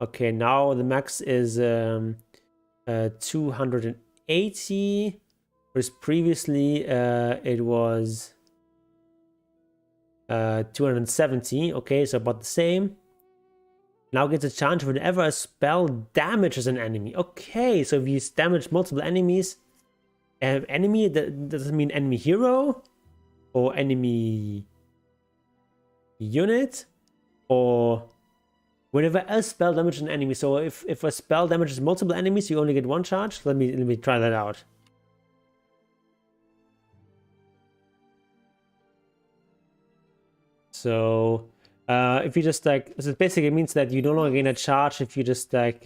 Okay, now the max is 280, whereas previously it was 270. Okay, so about the same. Now gets a chance whenever a spell damages an enemy. Okay, so if you damage multiple enemies, enemy, that doesn't mean enemy hero or enemy unit, or whenever a spell damages an enemy. So if a spell damages multiple enemies, you only get 1 charge. Let me try that out. So if you just like, so it basically means that you no longer gain a charge if you just like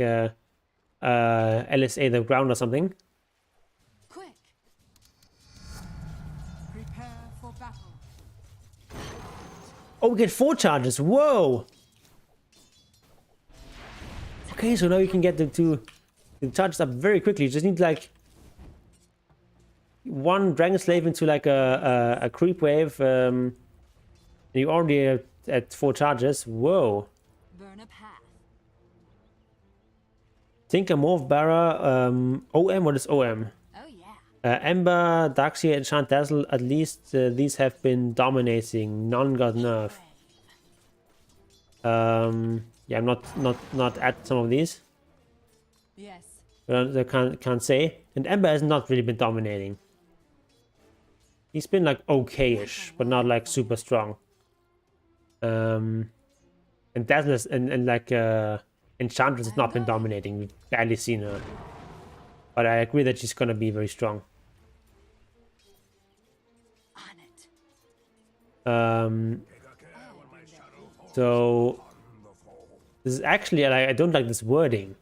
LSA the ground or something. Quick. Prepare for battle. Oh, we get 4 charges. Whoa. Okay, so now you can get the charges up very quickly. You just need like 1 Dragon Slave into like a creep wave. And you're already at 4 charges. Whoa. Burn a path. Tinker, Morph, Barra, OM. What is OM? Oh yeah. Ember, Darkseer, Enchant, Dazzle. At least these have been dominating. None got nerf. Yeah, I'm not at some of these. Yes. I can't say. And Ember has not really been dominating. He's been like okay-ish, but not like super strong. And Dazzler's and like Enchantress has not been dominating. We've barely seen her. But I agree that she's gonna be very strong. So this is actually, I don't like this wording.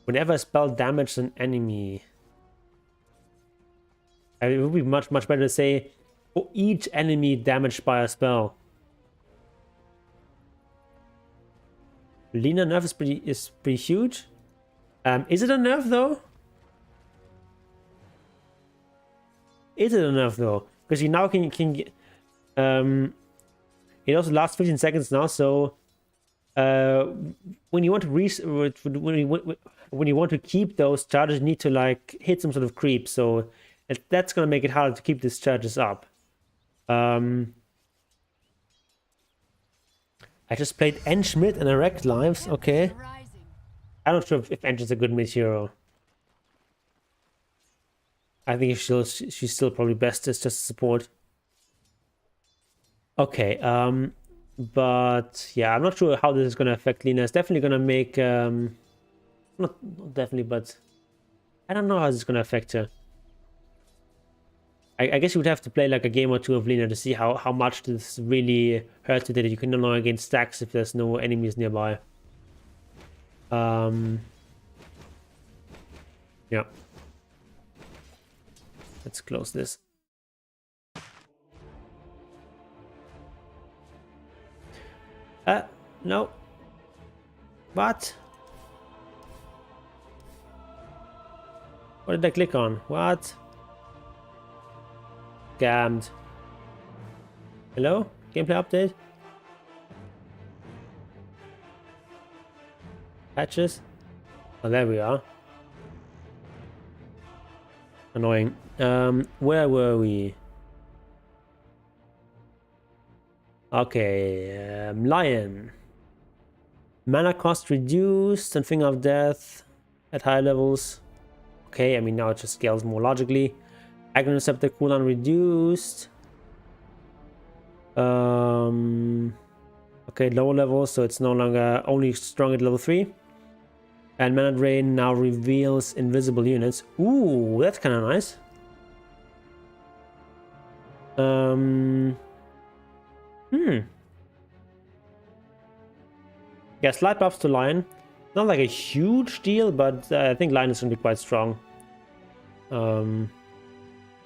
Whenever a spell damages an enemy, it would be much better to say for each enemy damaged by a spell. Lina nerf is pretty huge. Is it a nerf though? Is it a nerf though? Because you now can get, it also lasts 15 seconds now, so when you want to when you want to keep those charges, you need to like hit some sort of creep, so that's gonna make it harder to keep these charges up. I just played Enschmidt and Erect Lives. Okay, I'm not sure if Ensch is a good mid hero. I think she's still probably best as just support. Okay, but yeah, I'm not sure how this is going to affect Lina. It's definitely going to make, not definitely, but I don't know how this is going to affect her. I guess you would have to play like a game or two of Lina to see how much this really hurts you that you can no longer gain stacks if there's no enemies nearby. Yeah. Let's close this. No. What? What did I click on? What? Scammed. Hello? Gameplay update? Patches? Oh, there we are. Annoying. Where were we? Okay, Lion. Mana cost reduced and Finger of Death at high levels. Okay, I mean now it just scales more logically. Agron Receptor cooldown reduced. Okay, lower levels, so it's no longer only strong at level 3. And Mana Drain now reveals invisible units. Ooh, that's kind of nice. Yeah, slight buffs to Lion. Not like a huge deal, but I think Lion is going to be quite strong.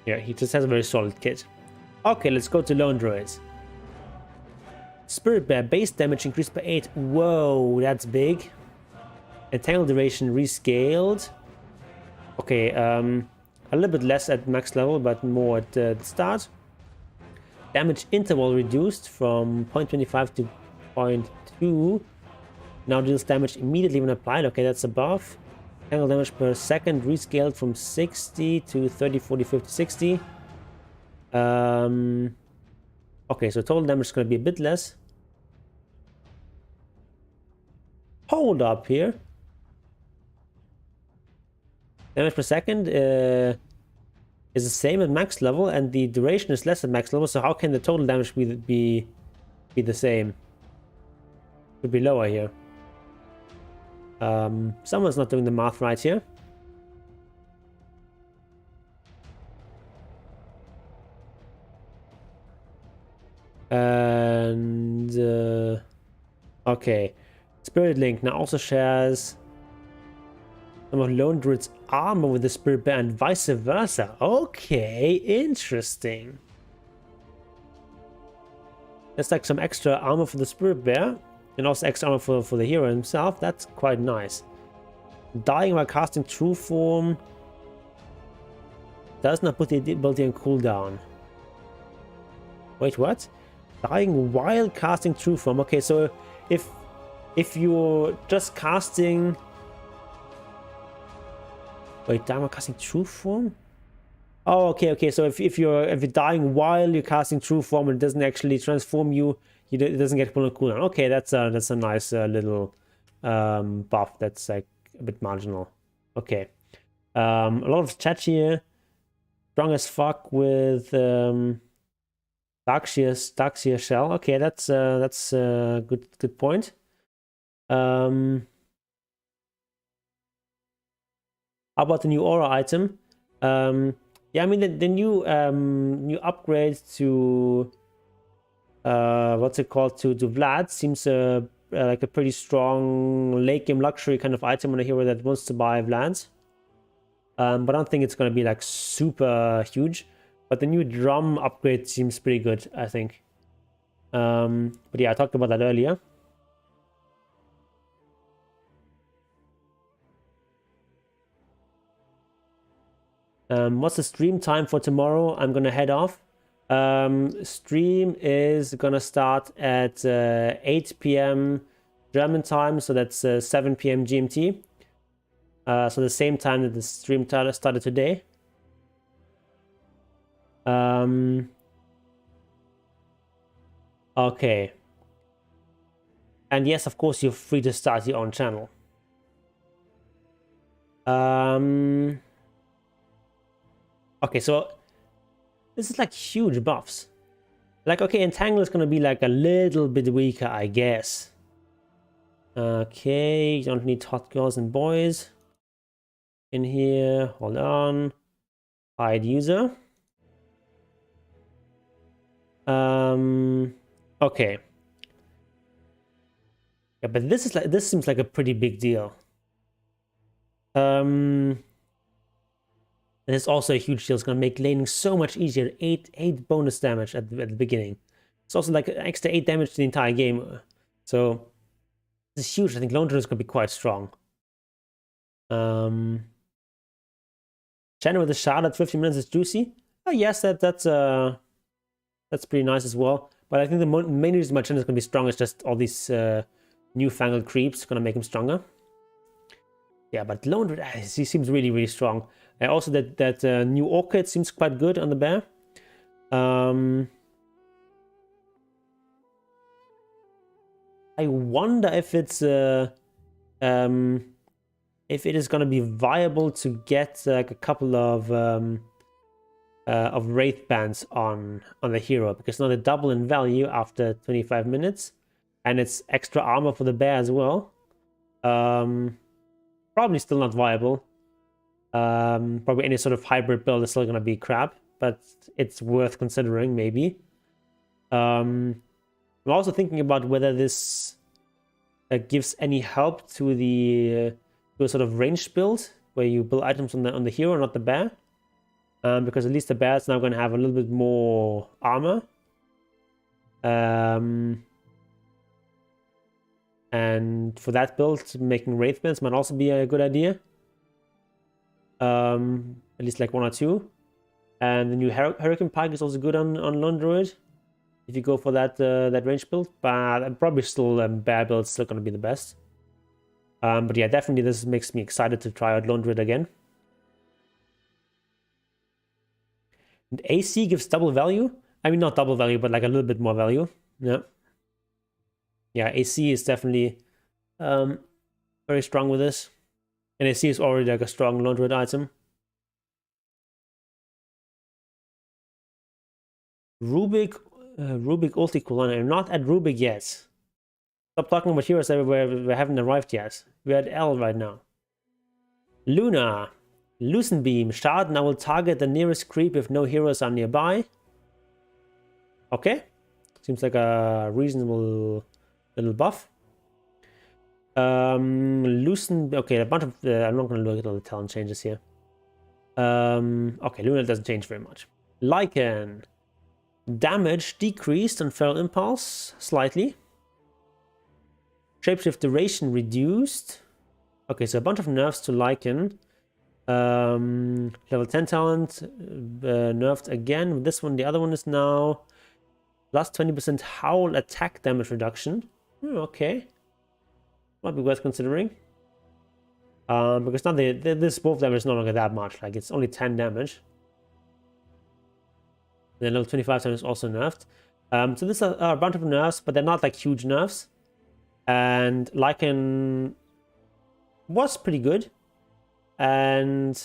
Yeah, he just has a very solid kit. Okay, let's go to Lone Druids. Spirit Bear, base damage increased by 8. Whoa, that's big. Entangle duration rescaled. Okay, a little bit less at max level, but more at the start. Damage interval reduced from 0.25 to 0.2. Now deals damage immediately when applied. Okay, that's a buff. Angle damage per second rescaled from 60 to 30, 40, 50, 60. Okay, so total damage is going to be a bit less. Hold up here. Damage per second is the same at max level, and the duration is less at max level. So how can the total damage be the same? Could be lower here. Someone's not doing the math right here. And okay, Spirit Link now also shares some of Lone Druid's armor with the Spirit Bear and vice versa. Okay, interesting. There's like some extra armor for the Spirit Bear and also extra armor for the hero himself. That's quite nice. Dying while casting True Form does not put the ability on cooldown. Wait, what? Dying while casting True Form. Okay, so if you're just casting... Wait, dying while casting True Form? Oh, okay. So if you're dying while you're casting True Form and it doesn't actually transform you, it doesn't get put on cooldown. Okay, that's a nice little buff. That's like a bit marginal. Okay. A lot of chat here. strong as fuck with Darkseer Shell. Okay, that's a good point. How about the new aura item? Yeah, I mean the new upgrade to what's it called, to Vlad seems like a pretty strong late game luxury kind of item on a hero that wants to buy Vlad. But I don't think it's gonna be like super huge. But the new drum upgrade seems pretty good, I think. But yeah, I talked about that earlier. What's the stream time for tomorrow? I'm gonna head off. Stream is gonna start at 8 p.m. German time, so that's 7 p.m. GMT. So the same time that the stream started today. Okay. And yes, of course, you're free to start your own channel. Okay, so this is like huge buffs. Like, okay, Entangle is gonna be like a little bit weaker, I guess. Okay, you don't need hot girls and boys in here. Hold on. Hide user. Okay. Yeah, but this seems like a pretty big deal. And it's also a huge deal. It's gonna make laning so much easier. 8 bonus damage at the beginning. It's also like an extra 8 damage to the entire game. So this is huge. I think Lone Druid is gonna be quite strong. Channel with the shard at 50 minutes is juicy. Oh yes, that's pretty nice as well. But I think the main reason my channel is gonna be strong is just all these newfangled creeps gonna make him stronger. Yeah, but Lone Druid, he seems really, really strong. Also, that new Orchid seems quite good on the bear. I wonder if it's if it is gonna be viable to get like a couple of Wraith bands on the hero, because now they double in value after 25 minutes, and it's extra armor for the bear as well. Probably still not viable. Probably any sort of hybrid build is still gonna be crap, but it's worth considering maybe. I'm also thinking about whether this gives any help to the to a sort of ranged build where you build items on the hero, not the bear, because at least the bear is now going to have a little bit more armor. And for that build, making Wraith bands might also be a good idea. At least like 1 or 2. And the new Hurricane Pike is also good on Lone Druid, if you go for that range build. But probably still bear build is still going to be the best. But yeah, definitely this makes me excited to try out Lone Druid again. And AC gives double value. I mean, not double value, but like a little bit more value. Yeah. Yeah, AC is definitely very strong with this. And AC is already like a strong Lone Druid item. Rubik ulti cooldown. I'm not at Rubik yet. Stop talking about heroes everywhere. We haven't arrived yet. We're at L right now. Luna. Loosen Beam. Shard, and I will target the nearest creep if no heroes are nearby. Okay. Seems like a reasonable little buff. Loosen. Okay, a bunch of. I'm not going to look at all the talent changes here. Okay, Luna doesn't change very much. Lycan. Damage decreased on Feral Impulse slightly. Shapeshift duration reduced. Okay, so a bunch of nerfs to Lycan. Level 10 talent nerfed again. This one, the other one is now plus 20% howl attack damage reduction. Okay, might be worth considering. Because now this wolf damage is no longer that much. Like it's only 10 damage. Then level 25 time is also nerfed. So this are a bunch of nerfs, but they're not like huge nerfs. And Lycan was pretty good. And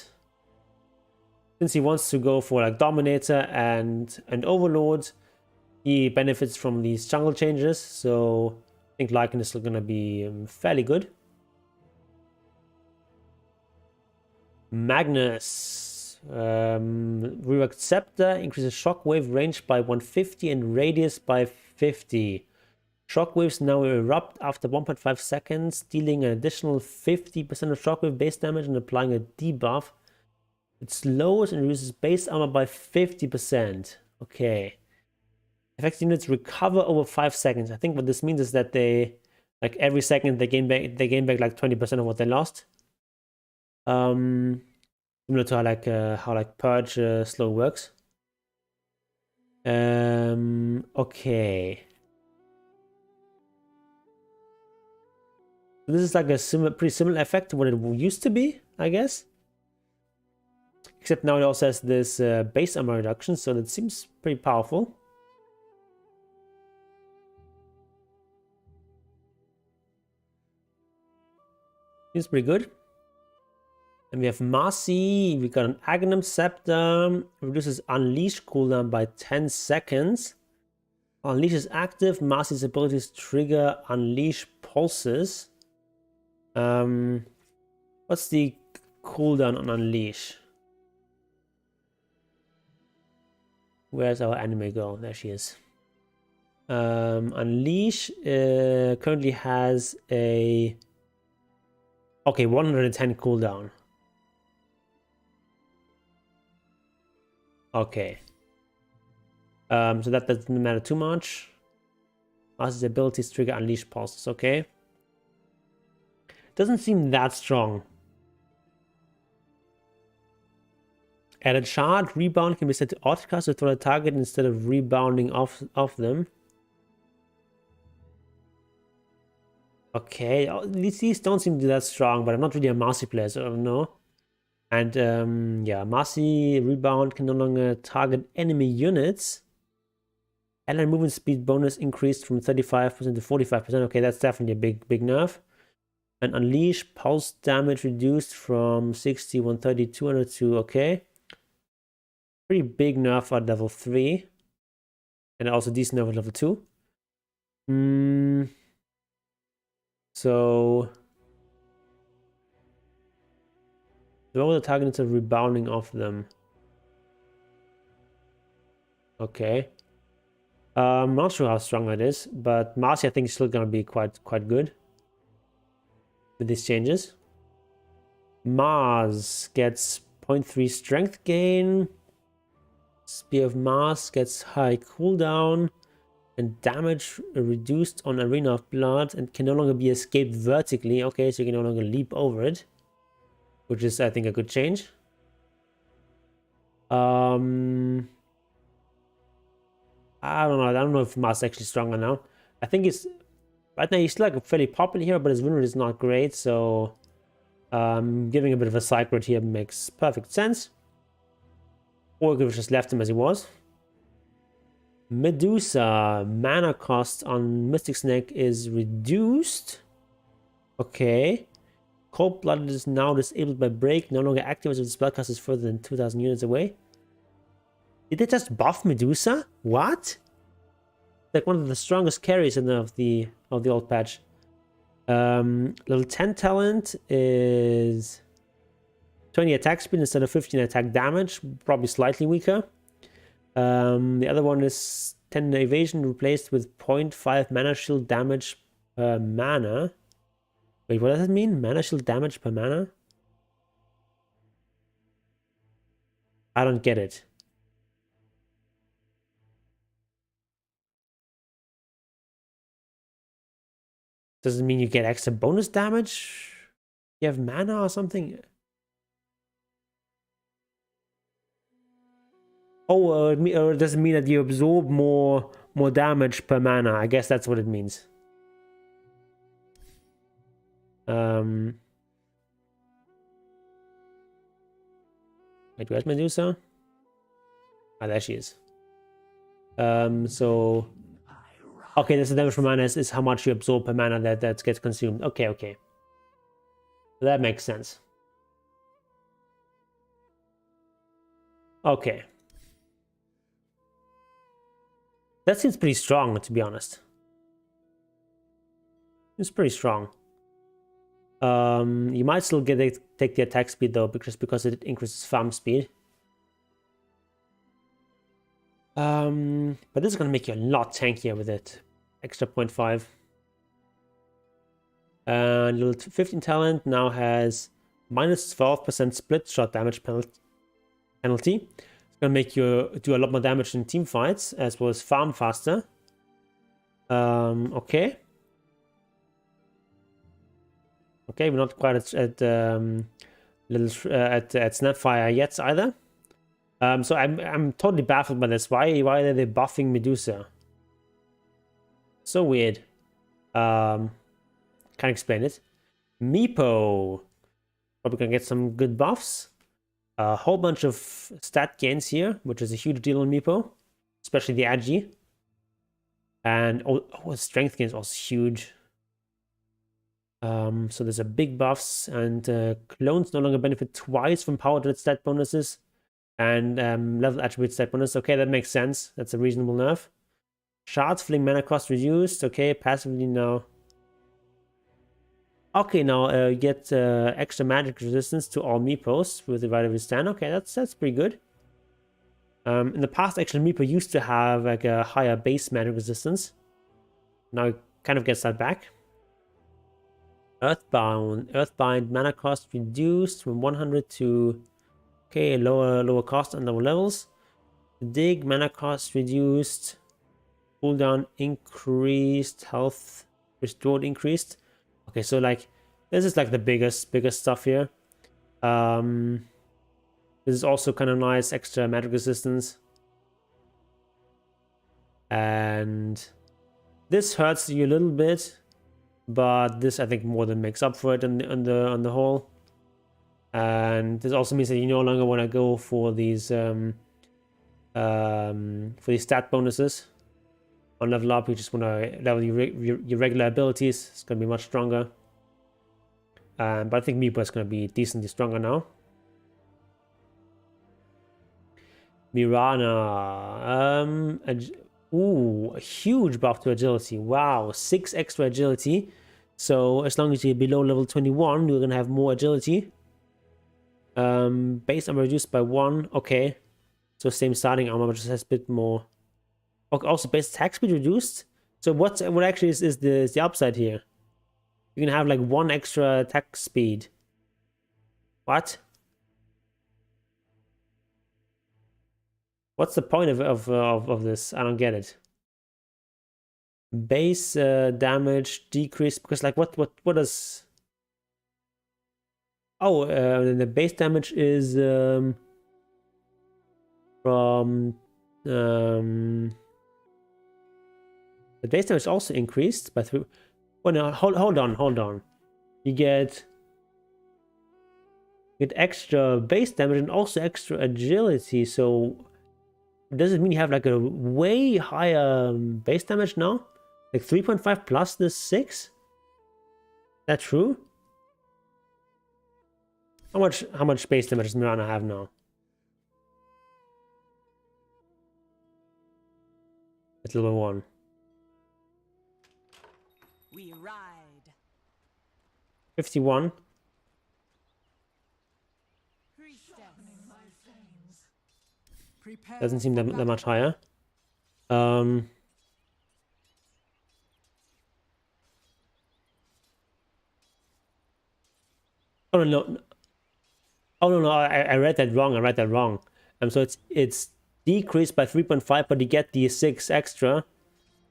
since he wants to go for like Dominator and Overlord, he benefits from these jungle changes, so I think Lycan is still gonna be fairly good. Magnus. Reworked Scepter increases shockwave range by 150 and radius by 50. Shockwaves now erupt after 1.5 seconds, dealing an additional 50% of shockwave base damage and applying a debuff. It slows and reduces base armor by 50%. Okay. Effective units recover over 5 seconds. I think what this means is that they, like every second, they gain back like 20% of what they lost. Similar to how Purge slow works. Okay. So this is like a pretty similar effect to what it used to be, I guess. Except now it also has this base armor reduction, so that seems pretty powerful. Seems pretty good. And we have Marcy. We got an Aghanim Scepter. Reduces Unleash cooldown by 10 seconds. Unleash is active. Marcy's abilities trigger Unleash pulses. What's the cooldown on Unleash? Where's our anime girl? There she is. Unleash currently has a 110 cooldown. Okay. So that doesn't matter too much. Marcy's abilities trigger Unleash pulses. Okay. Doesn't seem that strong. Added shard rebound can be set to outcast to throw a target instead of rebounding off them. Okay, these don't seem to be that strong, but I'm not really a Marcy player, so I don't know. And yeah, Marcy rebound can no longer target enemy units. Allied movement speed bonus increased from 35% to 45%. Okay, that's definitely a big nerf. And Unleash pulse damage reduced from 60, 130, 200 to okay. Pretty big nerf at level 3. And also decent nerf at level 2. So all the targets are rebounding off them. Okay. I'm not sure how strong that is, but Marcy I think is still gonna be quite good with these changes. Mars gets 0.3 strength gain. Spear of Mars gets high cooldown and damage reduced on Arena of Blood and can no longer be escaped vertically. Okay, so you can no longer leap over it, which is I think a good change. I don't know if Mars is actually stronger now. I think it's right now he's still like a fairly popular hero, but his win rate is not great, so giving a bit of a side grid here makes perfect sense. Or we could have just left him as he was. Medusa, mana cost on Mystic Snake is reduced. Okay. Cold Blooded is now disabled by break, no longer active as the spellcast is further than 2,000 units away. Did they just buff Medusa? What? Like one of the strongest carries of the old patch. Level 10 talent is 20 attack speed instead of 15 attack damage, probably slightly weaker. The other one is 10 evasion replaced with 0.5 mana shield damage per mana. Wait, what does that mean? Mana shield damage per mana? I don't get it. Does it mean you get extra bonus damage? You have mana or something? Oh, or does it mean that you absorb more damage per mana? I guess that's what it means. Wait, where's Medusa? Ah, there she is. So okay, that's the damage per mana is how much you absorb per mana that gets consumed. Okay. That makes sense. Okay. That seems pretty strong, to be honest. It's pretty strong. You might still take the attack speed though, because it increases farm speed. But this is gonna make you a lot tankier with it. Extra 0.5. And little 15 talent now has minus 12% split shot damage penalty. It's gonna make you do a lot more damage in team fights, as well as farm faster. Okay. Okay, we're not quite at Snapfire yet either. So I'm totally baffled by this. Why are they buffing Medusa? So weird. Can't explain it. Meepo. Probably gonna get some good buffs. A whole bunch of stat gains here, which is a huge deal on Meepo, especially the Agi. And strength gains also huge. So there's a big buffs, and clones no longer benefit twice from power-to stat bonuses and level attribute stat bonus. Okay, that makes sense. That's a reasonable nerf. Shards fling mana cost reduced. Okay, passively now. Okay, now you get extra magic resistance to all Meepos with the right of his stand. Okay, that's pretty good. In the past, actually, Meepo used to have like a higher base magic resistance. Now it kind of gets that back. Earthbind mana cost reduced from 100 to lower cost and lower levels. Dig mana cost reduced. Cooldown increased. Health restored increased. Okay, so like this is like the biggest stuff here. This is also kind of nice, extra magic resistance. And this hurts you a little bit, but this I think more than makes up for it on the whole. And this also means that you no longer want to go for these stat bonuses on level up. You just want to level your regular abilities. It's going to be much stronger. But I think Meepo is going to be decently stronger now. Mirana. A huge buff to agility. Wow, 6 extra agility. So as long as you're below level 21, you're going to have more agility. Base armor reduced by 1. Okay. So same starting armor, but just has a bit more. Okay, also base attack speed reduced. So what actually is the upside here? You can have like 1 extra attack speed. What? What's the point of this? I don't get it. Base damage decreased because like what does? Oh, the base damage is from the base damage also increased by 3. Oh no, hold on. You get extra base damage and also extra agility. So does it mean you have like a way higher base damage now? Like 3.5 plus this 6? Is that true? How much base damage does Mirana have now? It's level 1. We ride. 51. Doesn't seem that much higher. Oh no. Oh no, I read that wrong. So it's decreased by 3.5, but you get the 6 extra.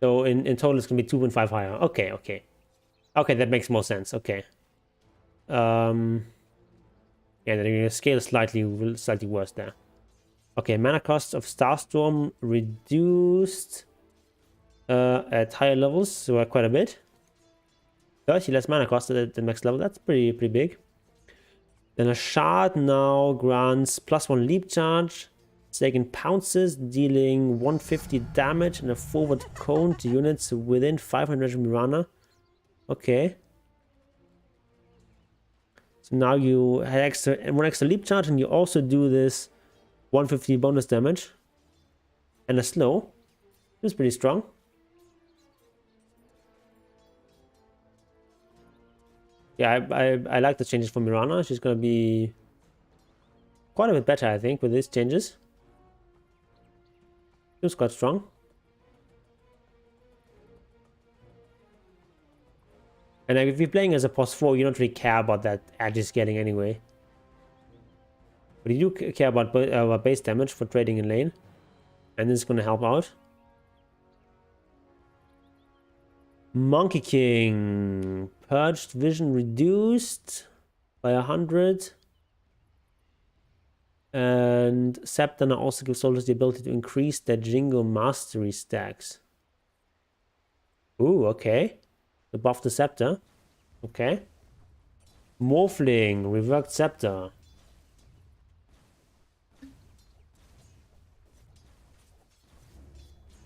So in total it's gonna be 2.5 higher. Okay, that makes more sense. Okay. Yeah, then you're gonna scale slightly worse there. Okay, mana cost of Starstorm reduced at higher levels, so quite a bit. 30 less mana cost at the max level. That's pretty big. Then a shard now grants +1 leap charge. Second pounces, dealing 150 damage and a forward cone to units within 500 Mirana. Okay. So now you had 1 extra leap charge, and you also do this 150 bonus damage. And a slow. It's pretty strong. Yeah, I like the changes for Mirana. She's gonna be quite a bit better, I think, with these changes. Seems quite strong. And if you're playing as a pos 4, you don't really care about that edge scaling anyway. But you do care about base damage for trading in lane. And this is gonna help out. Monkey King. Purged vision reduced by 100. And Scepter now also gives soldiers the ability to increase their Jingo mastery stacks. Ooh, okay. Above the Scepter. Okay. Morphling, reworked Scepter.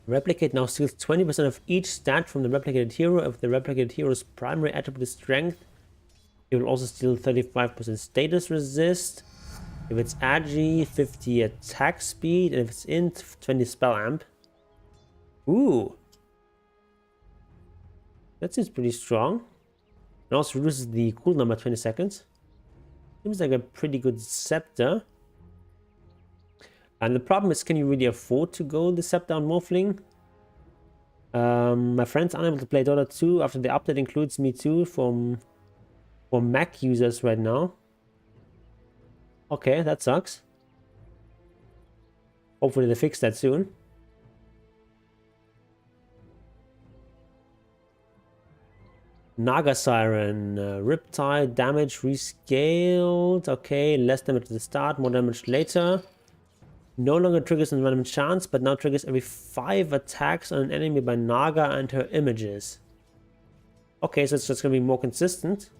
Replicate now steals 20% of each stat from the replicated hero. If the replicated hero's primary attribute is strength, it will also steal 35% status resist. If it's agi, 50 attack speed, and if it's int, 20 spell amp. Ooh. That seems pretty strong. It also reduces the cooldown by 20 seconds. Seems like a pretty good scepter. And the problem is, can you really afford to go the scepter on Morphling? My friend's unable to play Dota 2 after the update includes me too for Mac users right now. Okay, that sucks. Hopefully they fix that soon. Naga Siren, Riptide, damage rescaled. Okay, less damage at the start, more damage later. No longer triggers on random chance, but now triggers every 5 attacks on an enemy by Naga and her images. Okay, so it's just gonna be more consistent.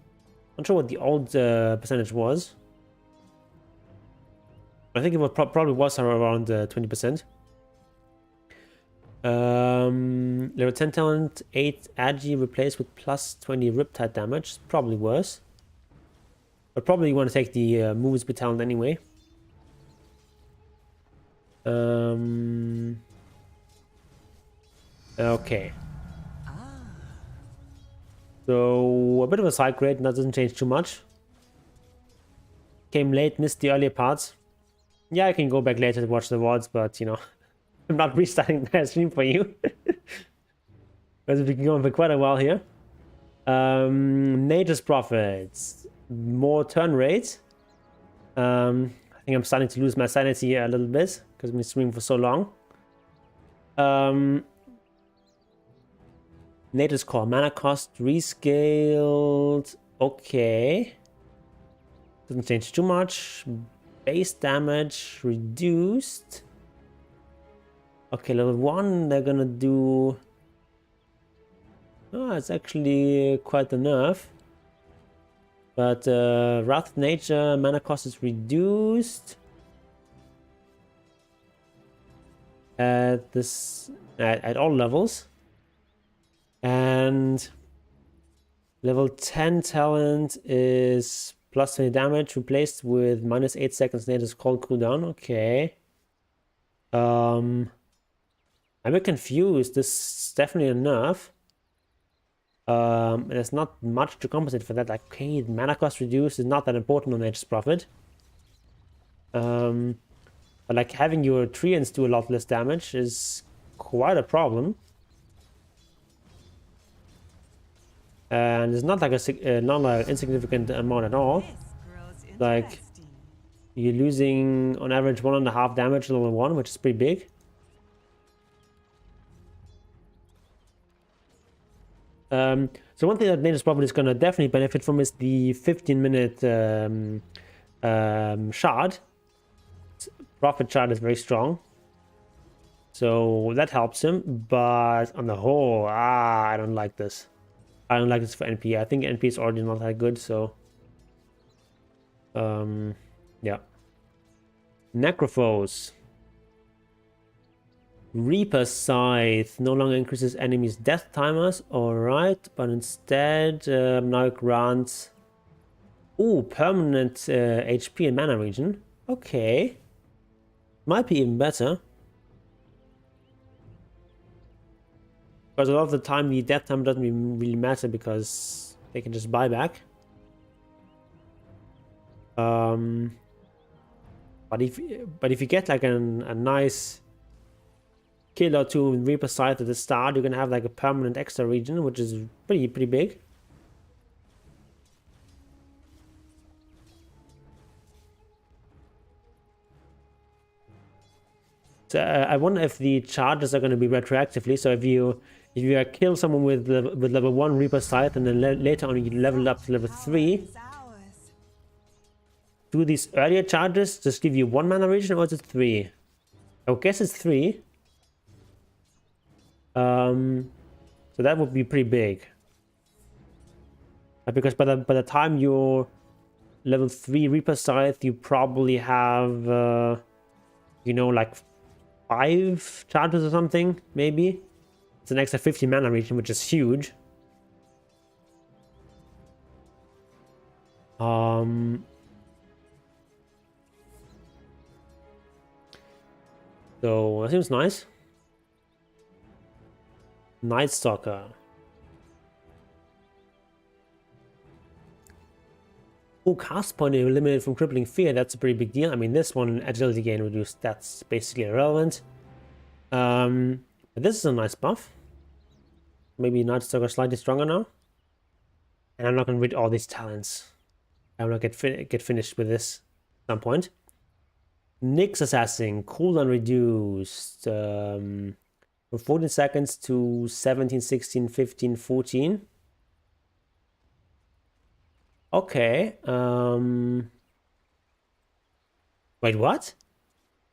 Not sure what the old percentage was. I think it probably was around 20%. Level 10 talent, 8 agi replaced with plus 20 Riptide damage. Probably worse. But probably you want to take the movement speed talent anyway. Okay. So a bit of a side grade, that doesn't change too much. Came late, missed the earlier parts. Yeah, I can go back later to watch the VODs, but you know, I'm not restarting the stream for you. Because we've been going for quite a while here. Nature's Prophets. More turn rate. I think I'm starting to lose my sanity a little bit because I've been streaming for so long. Nature's Core. Mana cost rescaled. Okay. Doesn't change too much. Base damage reduced. Okay, level 1, they're gonna do... Oh, it's actually quite a nerf. But Wrath of Nature, mana cost is reduced. At all levels. And level 10 talent is plus 20 damage replaced with minus 8 seconds Nature's Call cooldown. Okay. I'm a bit confused. This is definitely a nerf. There's not much to compensate for that. Like, okay, mana cost reduced is not that important on Nature's Prophet. But like having your treants do a lot less damage is quite a problem. And it's not like not like an insignificant amount at all. Like, you're losing on average 1.5 damage level 1, which is pretty big. So one thing that Nature's Prophet is going to definitely benefit from is the 15-minute shard. Prophet shard is very strong. So that helps him, but on the whole, I don't like this. I don't like this for NP. I think NP is already not that good, so... yeah. Necrophos. Reaper Scythe no longer increases enemies' death timers, alright, but instead now it grants permanent HP and mana regen. Okay. Might be even better. Because a lot of the time the death time doesn't even really matter because they can just buy back. But if you get like a nice kill or two in Reaper side at the start, you're gonna have like a permanent extra region, which is pretty big. So I wonder if the charges are going to be retroactively. So if you kill someone with level 1 Reaper Scythe and then later on you level up to level 3, do these earlier charges just give you 1 mana region, or is it 3? I guess it's 3. So that would be pretty big. Because by the time you're level 3 Reaper Scythe, you probably have, you know, like 5 charges or something, maybe. It's an extra 50 mana region, which is huge. So that seems nice. Night Stalker. Oh, cast point eliminated from Crippling Fear. That's a pretty big deal. I mean, this one, agility gain reduced, that's basically irrelevant. But this is a nice buff. Maybe Night Stalker slightly stronger now. And I'm not going to read all these talents. I will get finished with this at some point. Nyx Assassin, cooldown reduced from 14 seconds to 17, 16, 15, 14. Okay. Wait, what?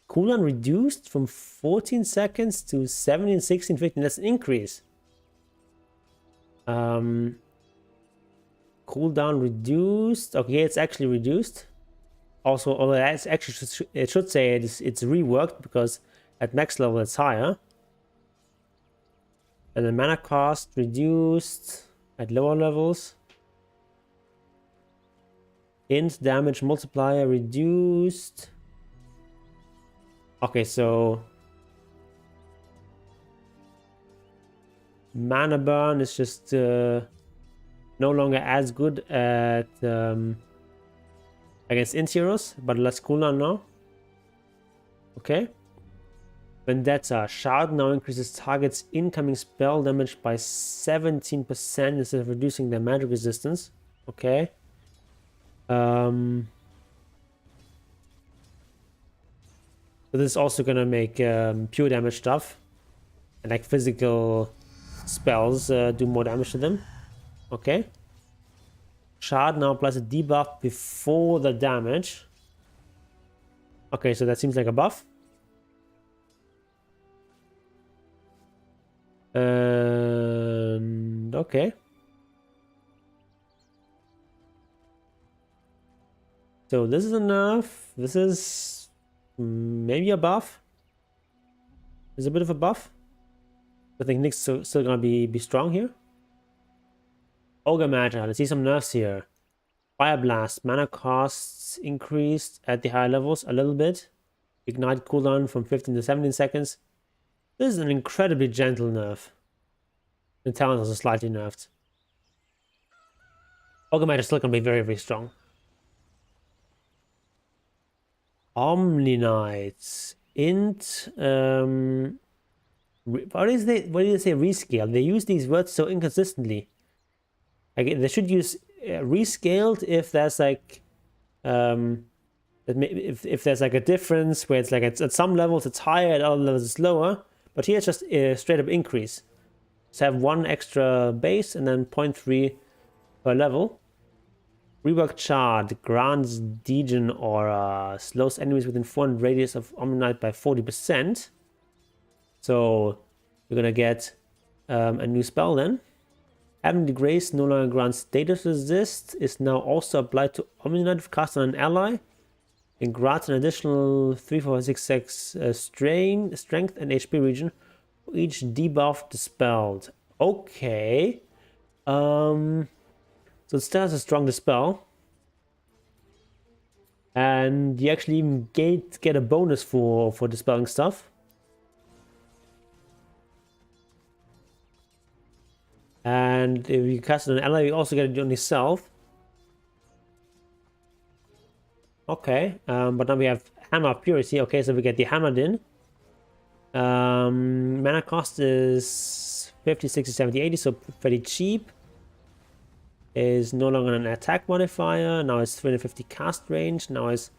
Cooldown reduced from 14 seconds to 17, 16, 15. That's an increase. Cooldown reduced. Okay, it's actually reduced. Also, although that's actually it should say it's reworked because at max level it's higher. And the mana cost reduced at lower levels. Int damage multiplier reduced. Okay, so mana burn is just no longer as good at against int heroes, but less cooldown now. Okay. Vendetta. Shard now increases target's incoming spell damage by 17% instead of reducing their magic resistance. Okay. So this is also gonna make pure damage stuff and like physical spells do more damage to them. Okay. Shard now applies a debuff before the damage. Okay, so that seems like a buff. And okay. So this is enough. This is maybe a buff. There's a bit of a buff. I think Nick's still gonna be strong here. Ogre Magi, let's see some nerfs here. Fire Blast, mana costs increased at the higher levels a little bit. Ignite cooldown from 15 to 17 seconds. This is an incredibly gentle nerf. The talent also slightly nerfed. Ogre Magi is still gonna be very strong. Omni Knights. Int what do they say rescale? They use these words so inconsistently. Like, they should use rescaled if there's like if there's like a difference where it's like at some levels it's higher, at other levels it's lower. But here it's just a straight up increase. So have 1 extra base and then 0.3 per level. Rework Shard grants Degen Aura, slows enemies within 400 radius of Omni-Knight by 40%. So you're gonna get a new spell then. Having the Grace no longer grants status resist, is now also applied to Omni-Knight if cast on an ally. And grants an additional 3, 4, 6, 6 strength and HP region for each debuff dispelled. Okay. So it still has a strong dispel. And you actually even get a bonus for dispelling stuff. And if you cast it on an ally, you also get it on yourself. Okay, but now we have Hammer of Purity. Okay, so we get the Hammered in. Mana cost is 50, 60, 70, 80, so pretty cheap. Is no longer an attack modifier. Now it's 350 cast range. Now it's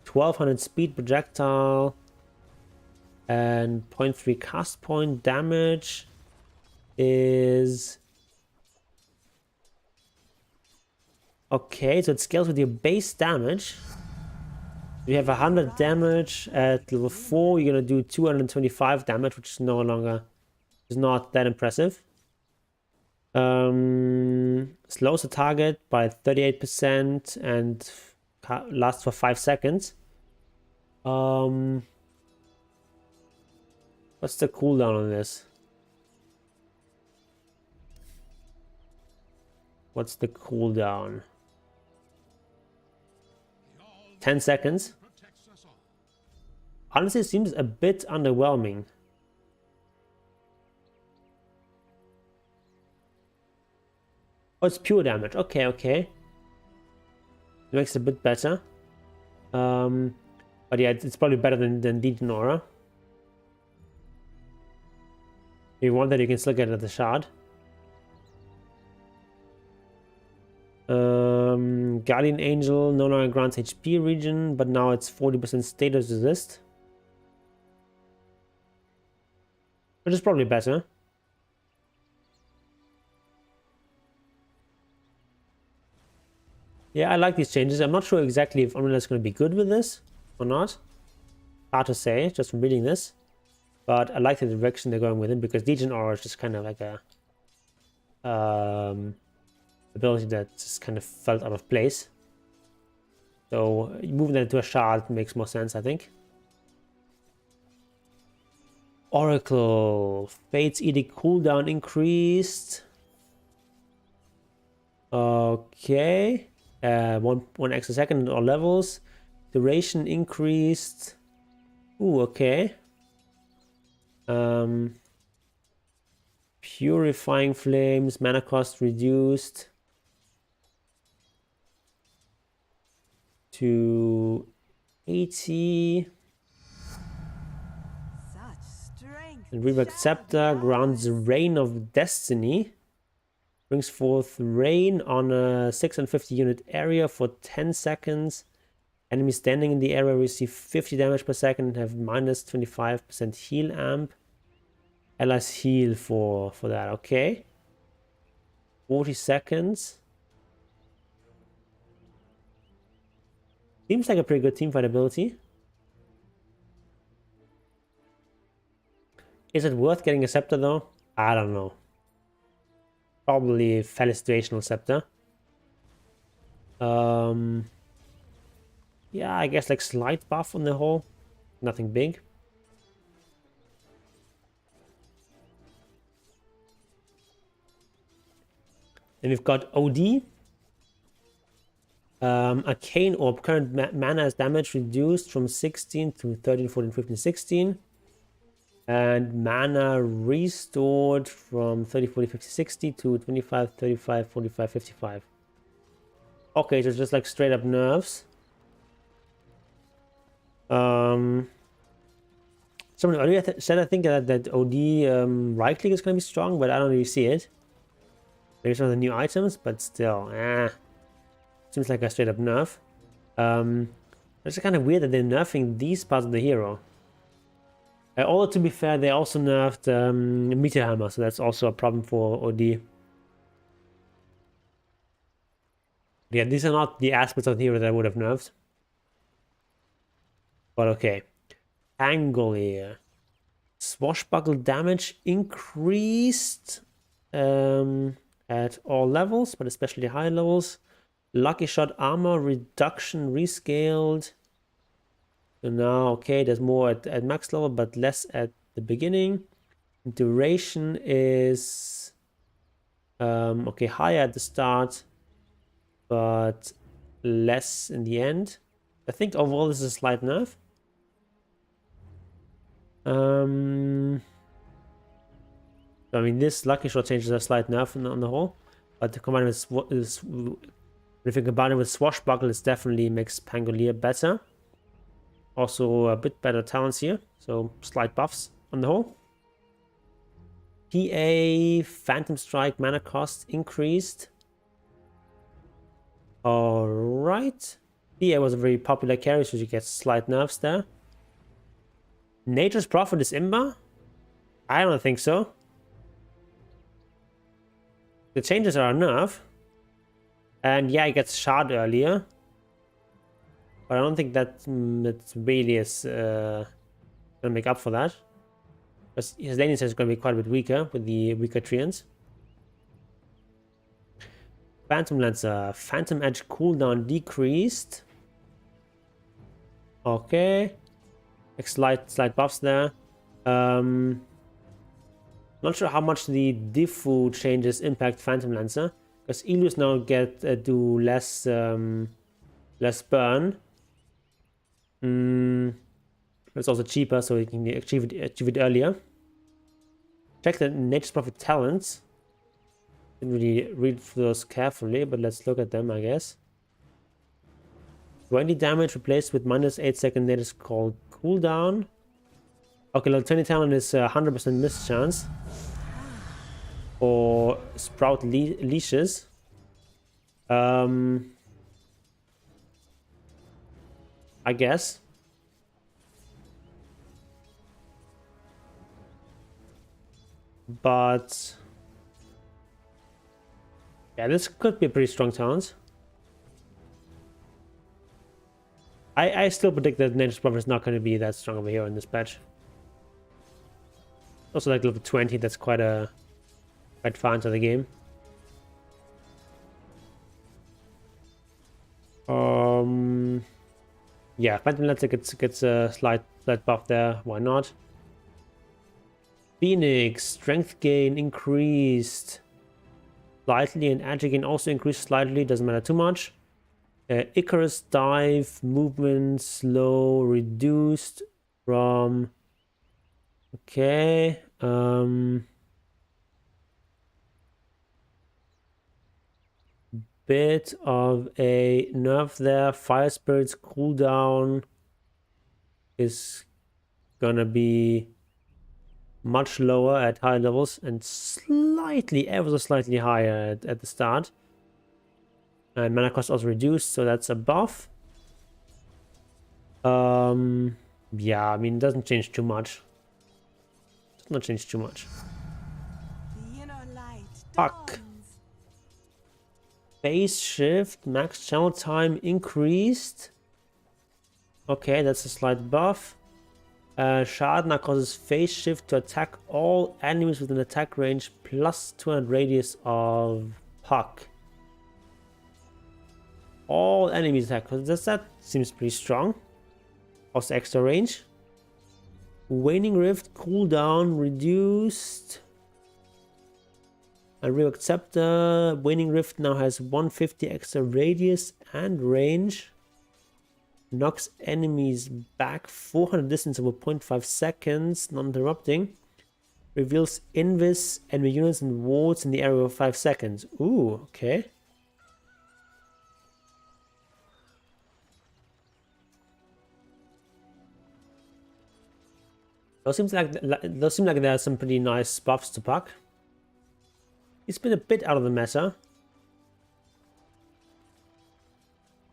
1200 speed projectile. And 0.3 cast point damage is... Okay, so it scales with your base damage. You have 100 damage at level 4. You're gonna do 225 damage, which is no longer... is not that impressive. Slows the target by 38% and lasts for 5 seconds. What's the cooldown on this? What's the cooldown? 10 seconds. Honestly, it seems a bit underwhelming. Oh, it's pure damage. Okay, okay. It makes it a bit better. But yeah, it's probably better than Legion Aura. If you want that, you can still get it at the shard. Guardian Angel no longer grants HP regen, but now it's 40% status resist. Which is probably better. Yeah, I like these changes. I'm not sure exactly if Omnila is going to be good with this or not. Hard to say, just from reading this. But I like the direction they're going with it, because Legion Aura is just kind of like a ability that just kind of felt out of place. So moving that into a shard makes more sense, I think. Oracle. Fate's Edict cooldown increased. Okay. One extra second at all levels. Duration increased. Ooh, okay. Purifying Flames. Mana cost reduced to 80. And Reworked Scepter grants Reign of Destiny. Brings forth rain on a 650 unit area for 10 seconds. Enemies standing in the area receive 50 damage per second and have minus 25% heal amp. Allies heal for that, okay. 40 seconds. Seems like a pretty good teamfight ability. Is it worth getting a scepter though? I don't know. Probably Felicitational Scepter. Yeah, I guess like slight buff on the whole. Nothing big. Then we've got OD. Arcane Orb. Current mana damage reduced from 16 to 13, 14, 15, 16. And mana restored from 30, 40, 50, 60 to 25, 35, 45, 55. Okay, so it's just like straight up nerfs. Someone earlier said, I think, that OD right click is going to be strong, but I don't really see it. Maybe some of the new items, but still, seems like a straight up nerf. It's kind of weird that they're nerfing these parts of the hero. Although, to be fair, they also nerfed Meteor Hammer, so that's also a problem for OD. Yeah, these are not the aspects of the hero that I would have nerfed. But okay. Angle here. Swashbuckle damage increased at all levels, but especially high levels. Lucky Shot armor reduction rescaled. So now, okay, there's more at max level, but less at the beginning. Duration is okay, higher at the start, but less in the end. I think overall this is a slight nerf. I mean, this Lucky Shot changes a slight nerf on the whole, but the combined with if you combine it with Swashbuckle, it definitely makes Pangolier better. Also a bit better talents here, so slight buffs on the whole. PA Phantom Strike mana cost increased. Alright. PA was a very popular carry, so you get slight nerfs there. Nature's Prophet is Imba? I don't think so. The changes are a nerf. And yeah, it gets shard earlier. But I don't think that really is gonna make up for that. Because his laning set is gonna be quite a bit weaker with the weaker treants. Phantom Lancer, Phantom Edge cooldown decreased. Okay. Slight buffs there. Not sure how much the Diffu changes impact Phantom Lancer. Because Ilus now do less burn. It's also cheaper, so you can achieve it earlier. Check the Nature's Prophet talents. Didn't really read through those carefully, but let's look at them, I guess. 20 damage replaced with -8-second Nature's Call cooldown. Okay, level 20 talent is 100% miss chance. Or Sprout leashes. I guess. But yeah, this could be a pretty strong talent. I still predict that Nature's Prophet is not going to be that strong over here in this patch. Also, like level 20, that's quite far into the game. Yeah, Phantom Lancer gets a slight buff there. Why not? Phoenix, strength gain increased slightly, and edge gain also increased slightly. Doesn't matter too much. Icarus dive, movement slow reduced from. Okay. Bit of a nerf there. Fire Spirit's cooldown is gonna be much lower at high levels and ever so slightly higher at the start. And mana cost also reduced, so that's a buff. Yeah, I mean, it doesn't change too much. Does not change too much. Fuck. Phase shift, max channel time increased. Okay, that's a slight buff. Shard now causes phase shift to attack all enemies within attack range plus 200 radius of puck. All enemies attack. That seems pretty strong. Also extra range. Waning Rift cooldown reduced. And Real Acceptor. Waning Rift now has 150 extra radius and range. Knocks enemies back 400 distance over 0.5 seconds, non-interrupting. Reveals invis enemy units and wards in the area of 5 seconds. Ooh, okay. Those seem like there are some pretty nice buffs to Puck. He's been a bit out of the meta.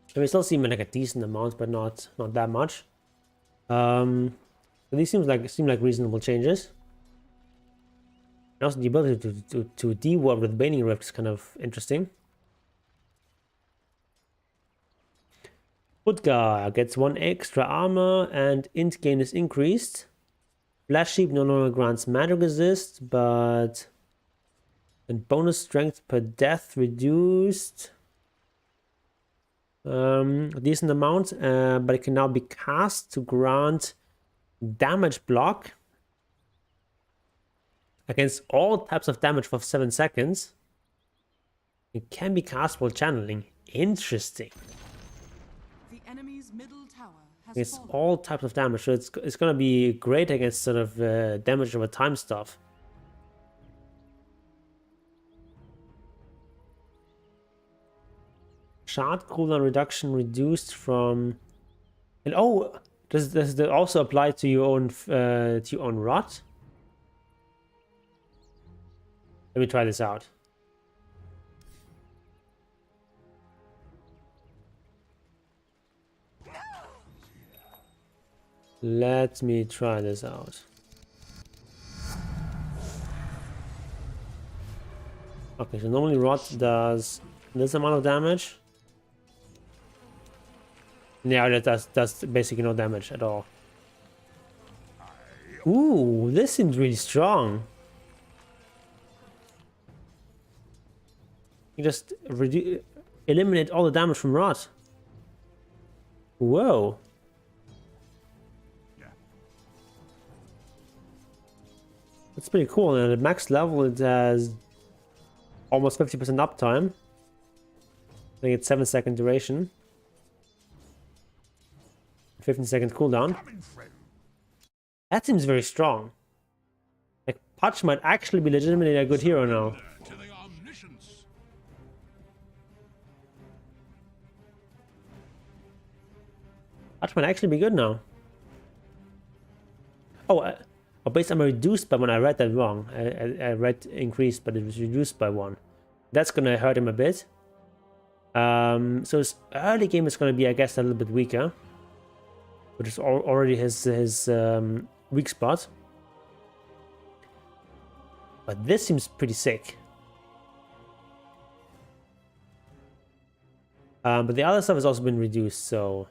So we still seem like a decent amount, but not that much. But these seem like reasonable changes. And also the ability to de-ward with Waning Rift is kind of interesting. Utgar gets 1 extra armor and int gain is increased. Flash Sheep no longer grants magic resist, but and bonus strength per death reduced. A decent amount, but it can now be cast to grant damage block against all types of damage for 7 seconds. It can be cast while channeling. Interesting. The enemy's middle tower has It's fallen. all types of damage, so it's gonna be great against sort of damage over time stuff. Shard cooldown reduction reduced from, and oh, does that also apply to your own rot? Let me try this out. Let me try this out. Okay, so normally rot does this amount of damage. Yeah, that does basically no damage at all. Ooh, this seems really strong. You just eliminate all the damage from rot. Whoa. That's pretty cool. And at max level, it has almost 50% uptime. I think it's 7-second duration. 15-second cooldown. That seems very strong. Like, Patch might actually be legitimately a good hero now. Patch might actually be good now. Oh, based on reduced by 1. I read that wrong. I read increased, but it was reduced by 1. That's gonna hurt him a bit. So his early game is gonna be, I guess, a little bit weaker, which is already his weak spot. But this seems pretty sick. But the other stuff has also been reduced, so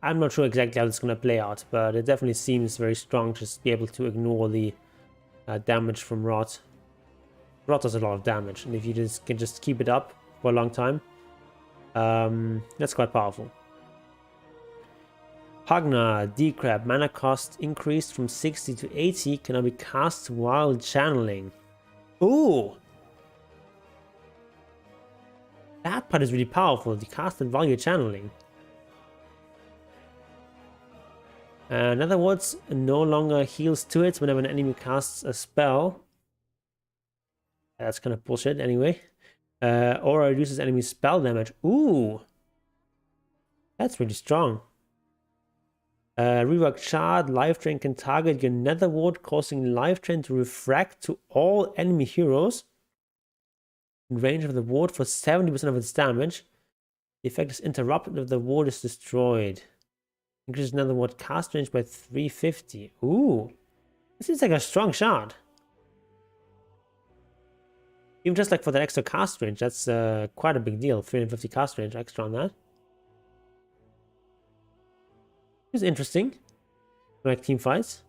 I'm not sure exactly how it's going to play out, but it definitely seems very strong to just be able to ignore the damage from rot. Rot does a lot of damage, and if you can just keep it up for a long time, that's quite powerful. Pugna, D-Crab, mana cost increased from 60 to 80, can now be cast while channeling. Ooh! That part is really powerful, the cast and while you're channeling. In other words, no longer heals to it whenever an enemy casts a spell. That's kind of bullshit anyway. Or reduces enemy spell damage. Ooh! That's really strong. Rework Shard, Life Drain can target your Nether Ward, causing Life Drain to refract to all enemy heroes in range of the ward for 70% of its damage. The effect is interrupted if the ward is destroyed. Increases Nether Ward cast range by 350. Ooh! This seems like a strong shard. Even just like for that extra cast range, that's quite a big deal. 350 cast range extra on that. It's interesting. Like team fights.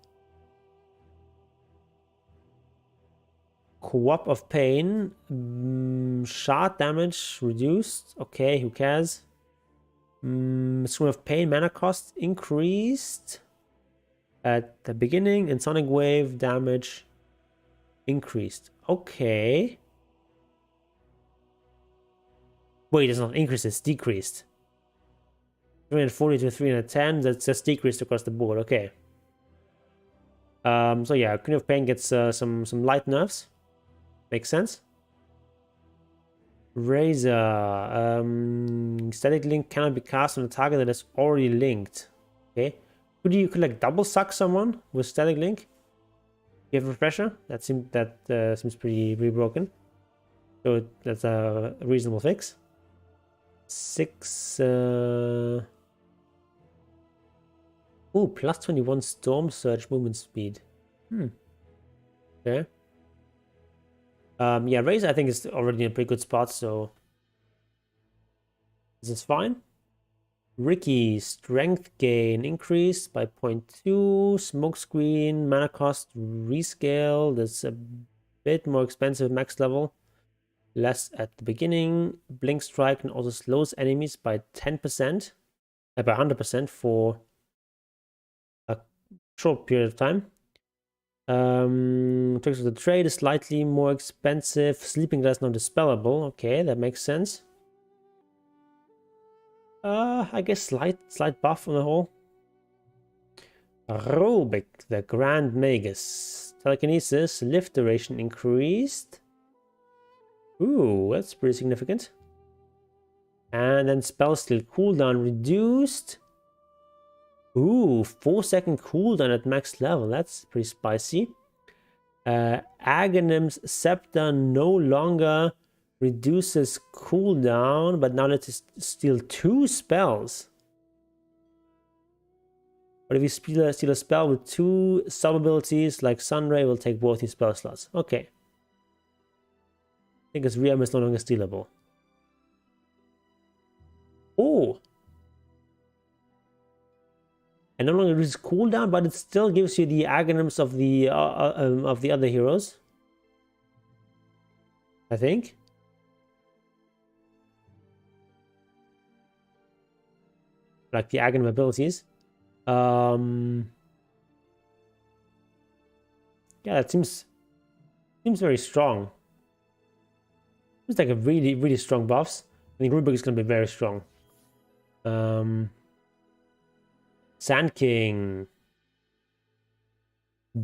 Co-op of Pain. Shard damage reduced. Okay, who cares? Scream of Pain mana cost increased at the beginning, and Sonic Wave damage increased. Okay. Wait, it's not increased, it's decreased. 340 to 310, that's just decreased across the board. Okay. So yeah, Queen of Pain gets some light nerfs. Makes sense. Razor. Static link cannot be cast on a target that is already linked. Okay. You could like double suck someone with static link? You have refresher? That seems pretty broken. So that's a reasonable fix. 6 Ooh, plus 21 storm surge movement speed. Okay. Yeah, Razor I think is already in a pretty good spot, so this is fine. Ricky, strength gain increased by 0.2. Smokescreen, mana cost rescale. That's a bit more expensive max level. Less at the beginning. Blink Strike and also slows enemies by 10%. By 100% for a short period of time. Tricks of the Trade is slightly more expensive. Sleeping Glass not dispellable. Okay, that makes sense. I guess slight buff on the whole. Rubik, the Grand Magus. Telekinesis, lift duration increased. Ooh, that's pretty significant. And then spell steal cooldown reduced. Ooh, 4-second cooldown at max level. That's pretty spicy. Aghanim's Scepter no longer reduces cooldown, but now let's steal 2 spells. But if you steal a spell with 2 sub-abilities like Sunray, will take both these spell slots. Okay. I think its realm is no longer stealable. Oh! And no longer reduces cooldown, but it still gives you the Aghanims of the other heroes. I think. Like the Aghanim abilities. Yeah, that seems very strong. Seems like a really strong buffs. I think Rubik is gonna be very strong. Sand King.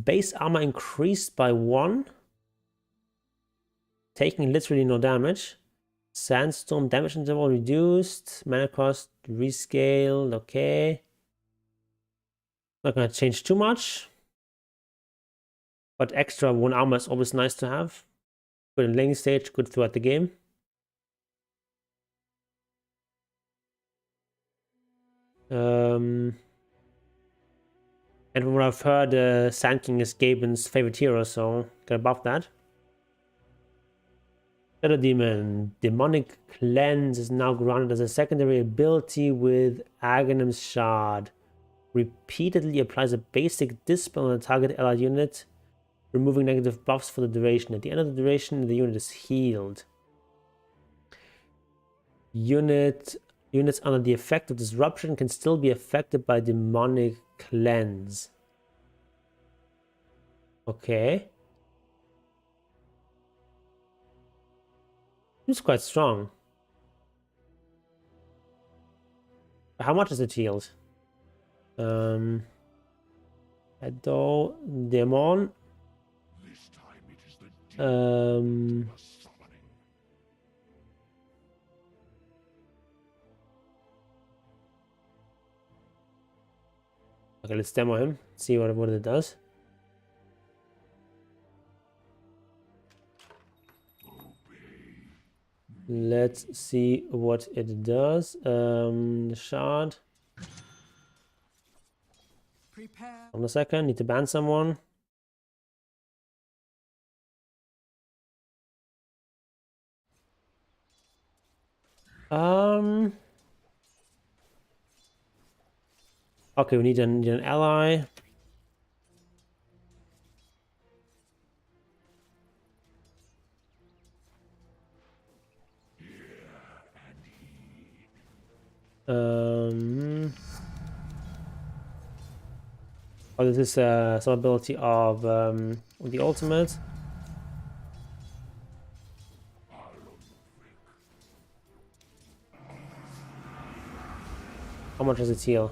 Base armor increased by 1. Taking literally no damage. Sandstorm damage interval reduced. Mana cost rescaled. Okay. Not gonna change too much. But extra 1 armor is always nice to have. Good in laning stage, good throughout the game. And from what I've heard, Sand King is Gaben's favorite hero, so gotta buff that. Shadow Demon. Demonic Cleanse is now granted as a secondary ability with Aghanim's Shard. Repeatedly applies a basic dispel on a target allied unit, removing negative buffs for the duration. At the end of the duration, the unit is healed. Units under the effect of disruption can still be affected by demonic cleanse. Okay. It's quite strong. How much is it healed? Edo Demon. Okay, let's demo him. See what it does. Let's see what it does. The shard. Prepare. Hold on a second. Need to ban someone. Okay, we need an ally. Oh, this is some ability of the ultimate. How much does it heal?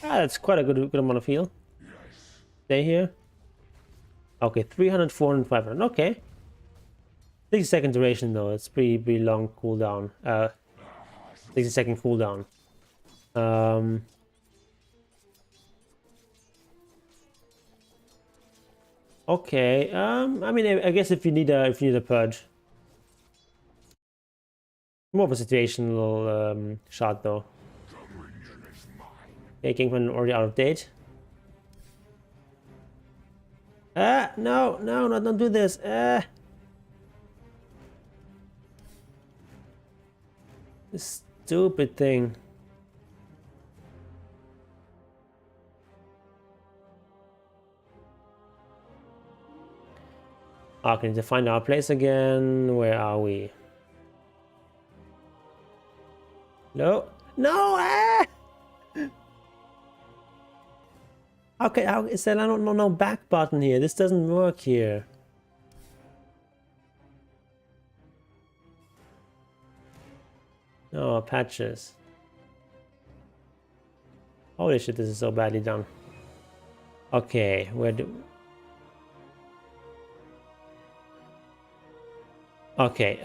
That's quite a good amount of heal. Stay here. Okay, 300, 400, 500. Okay. 60-second duration though. It's pretty long cooldown. 60-second cooldown. Okay. I mean, I guess if you need a purge. More of a situational shot though. Okay, Kingpin already out of date. No, don't do this. This stupid thing. Okay, need to find our place again. Where are we? No, no! Okay, how is there no back button here? This doesn't work here. Oh, patches. Holy shit, this is so badly done. Okay, where do... Okay,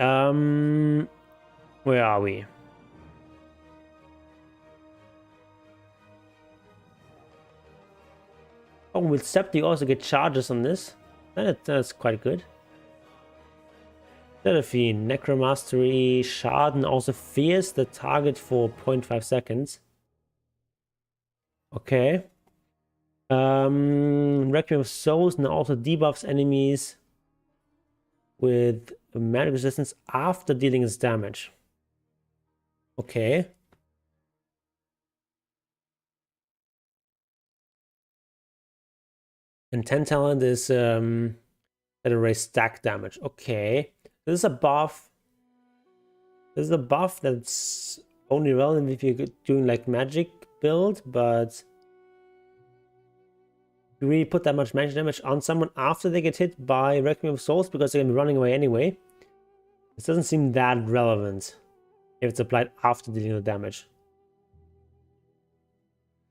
where are we? Oh, with Sept you also get charges on this. That's quite good. Seraphine, Necromastery, Schaden also fears the target for 0.5 seconds. Okay. Requiem of Souls now also debuffs enemies with magic resistance after dealing its damage. Okay. And 10 talent is that erase stack damage. Okay. This is a buff. This is a buff that's only relevant if you're doing like magic build, but you really put that much magic damage on someone after they get hit by Requiem of Souls because they're gonna be running away anyway. This doesn't seem that relevant if it's applied after dealing the damage.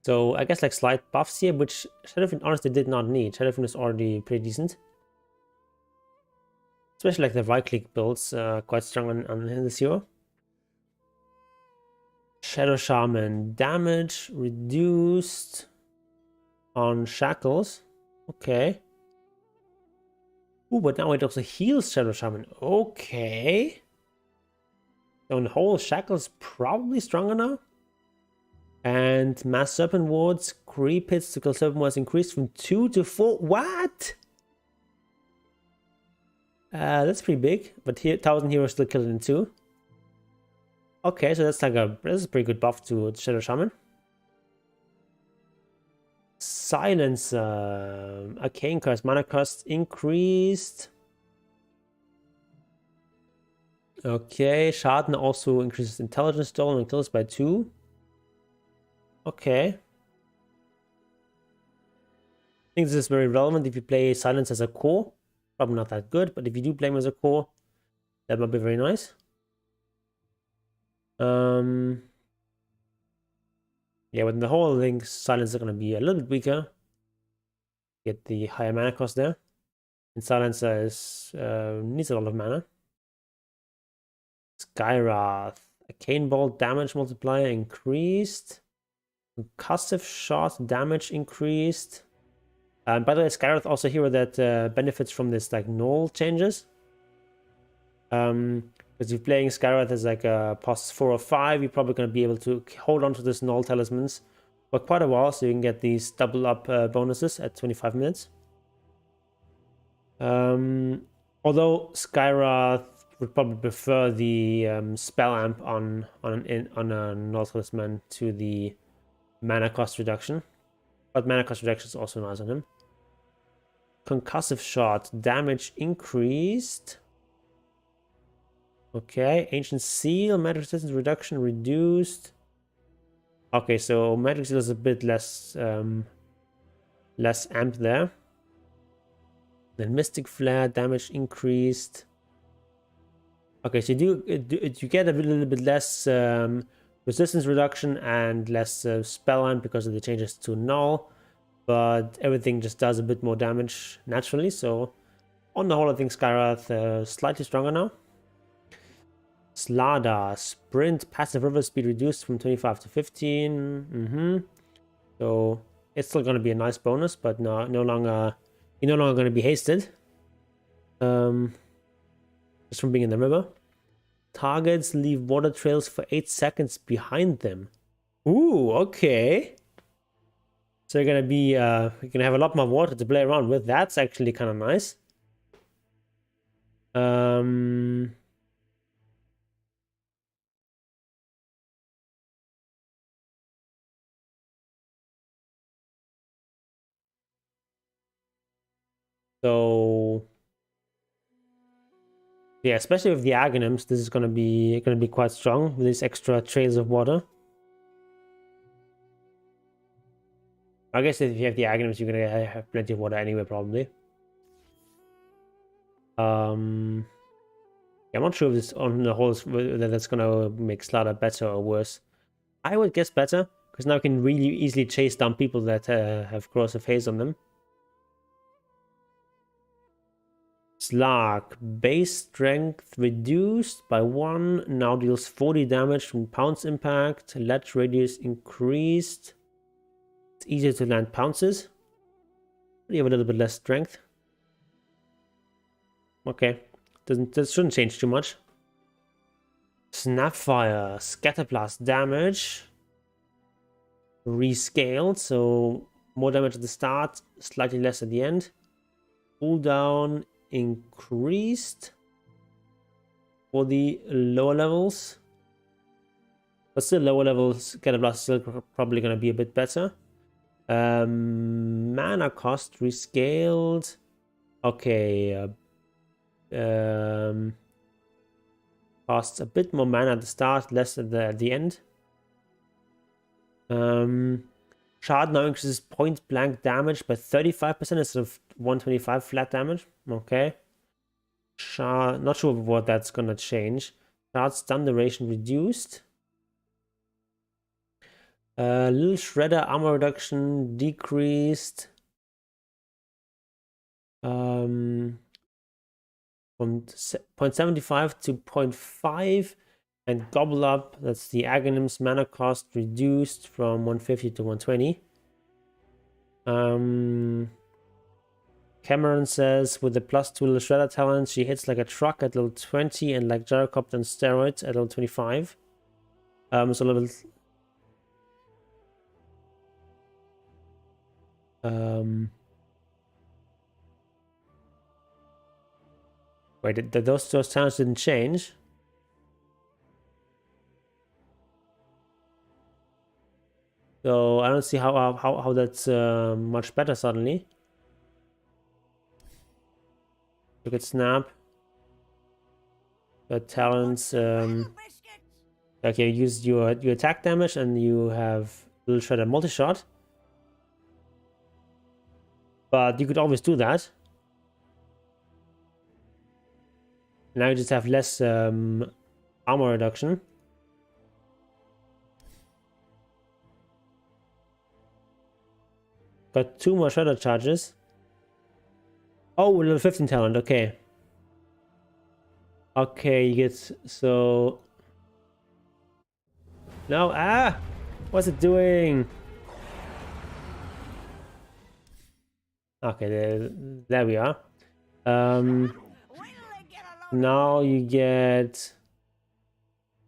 So I guess like slight buffs here, which Shadowfiend honestly did not need. Shadowfiend is already pretty decent. Especially like the right-click builds, quite strong on this hero. Shadow Shaman, damage reduced on shackles. Okay. Ooh, but now it also heals Shadow Shaman. Okay. So the whole shackle is probably stronger now. And Mass Serpent Wards, creep hits to kill Serpent Wards increased from 2 to 4. What? That's pretty big. But here, 1000 heroes still kill it in 2. Okay, so that's like that's a pretty good buff to Shadow Shaman. Silence, Arcane Curse, Mana cost increased. Okay, Schaden also increases Intelligence Stolen and kills by 2. Okay. I think this is very relevant if you play Silence as a core. Probably not that good, but if you do play him as a core, that might be very nice. Yeah, but in the whole thing, Silence is going to be a little bit weaker. Get the higher mana cost there. And Silencer needs a lot of mana. Skywrath. Arcane Bolt damage multiplier increased. Concussive Shot damage increased. By the way, Skywrath also a hero that benefits from this like null changes. Because if you're playing Skywrath as like a pos 4 or 5, you're probably going to be able to hold on to this null talismans for quite a while, so you can get these double up bonuses at 25 minutes. Although Skywrath would probably prefer the spell amp on a null talisman to the mana cost reduction, but mana cost reduction is also nice on him. Concussive Shot damage increased. Okay, Ancient Seal, magic resistance reduction reduced. Okay, so magic seal is a bit less less amp there. Then Mystic Flare damage increased. Okay, so you get a little bit less resistance reduction and less spell amp because of the changes to null, but everything just does a bit more damage naturally. So on the whole, I think Skywrath slightly stronger now. Slada, sprint, passive river speed reduced from 25 to 15. So it's still going to be a nice bonus, but no longer, you're no longer going to be hasted. Just from being in the river. Targets leave water trails for 8 seconds behind them. Ooh, okay. So you're going to be, you're going to have a lot more water to play around with. That's actually kind of nice. So yeah, especially with the Aghanims, this is gonna be quite strong with these extra trails of water. I guess if you have the Aghanims, you're gonna have plenty of water anyway, probably. Yeah, I'm not sure if it's on the whole whether that's gonna make Slaughter better or worse. I would guess better, because now I can really easily chase down people that have corrosive haze on them. Slark, base strength reduced by 1, now deals 40 damage from pounce impact, ledge radius increased. It's easier to land pounces. You have a little bit less strength. Okay, that shouldn't change too much. Snapfire, scatterblast damage. Rescaled, so more damage at the start, slightly less at the end. Cooldown increased for the lower levels, but still lower levels Scatterblast is still probably going to be a bit better. Mana cost rescaled. Okay, costs a bit more mana at the start, less at the end. Shard now increases point blank damage by 35% instead of 125 flat damage. Okay. Shard, not sure what that's gonna change. Shard stun duration reduced. Little Shredder armor reduction decreased. From 0.75 to 0.5. And Gobble Up, that's the Aghanim's mana cost, reduced from 150 to 120. Cameron says, with the +2 Little Shredder talent, she hits like a truck at level 20 and like Gyrocopter on steroids at level 25. So level... Wait, those talents didn't change? So I don't see how that's much better suddenly. Look at Snap. The talents. Okay, use your attack damage, and you have Little Shredder multi-shot. But you could always do that. Now you just have less armor reduction. Got 2 more Shredder charges. Oh, level 15 talent, okay. Okay, you get, so... No, what's it doing? Okay, there we are. Now you get...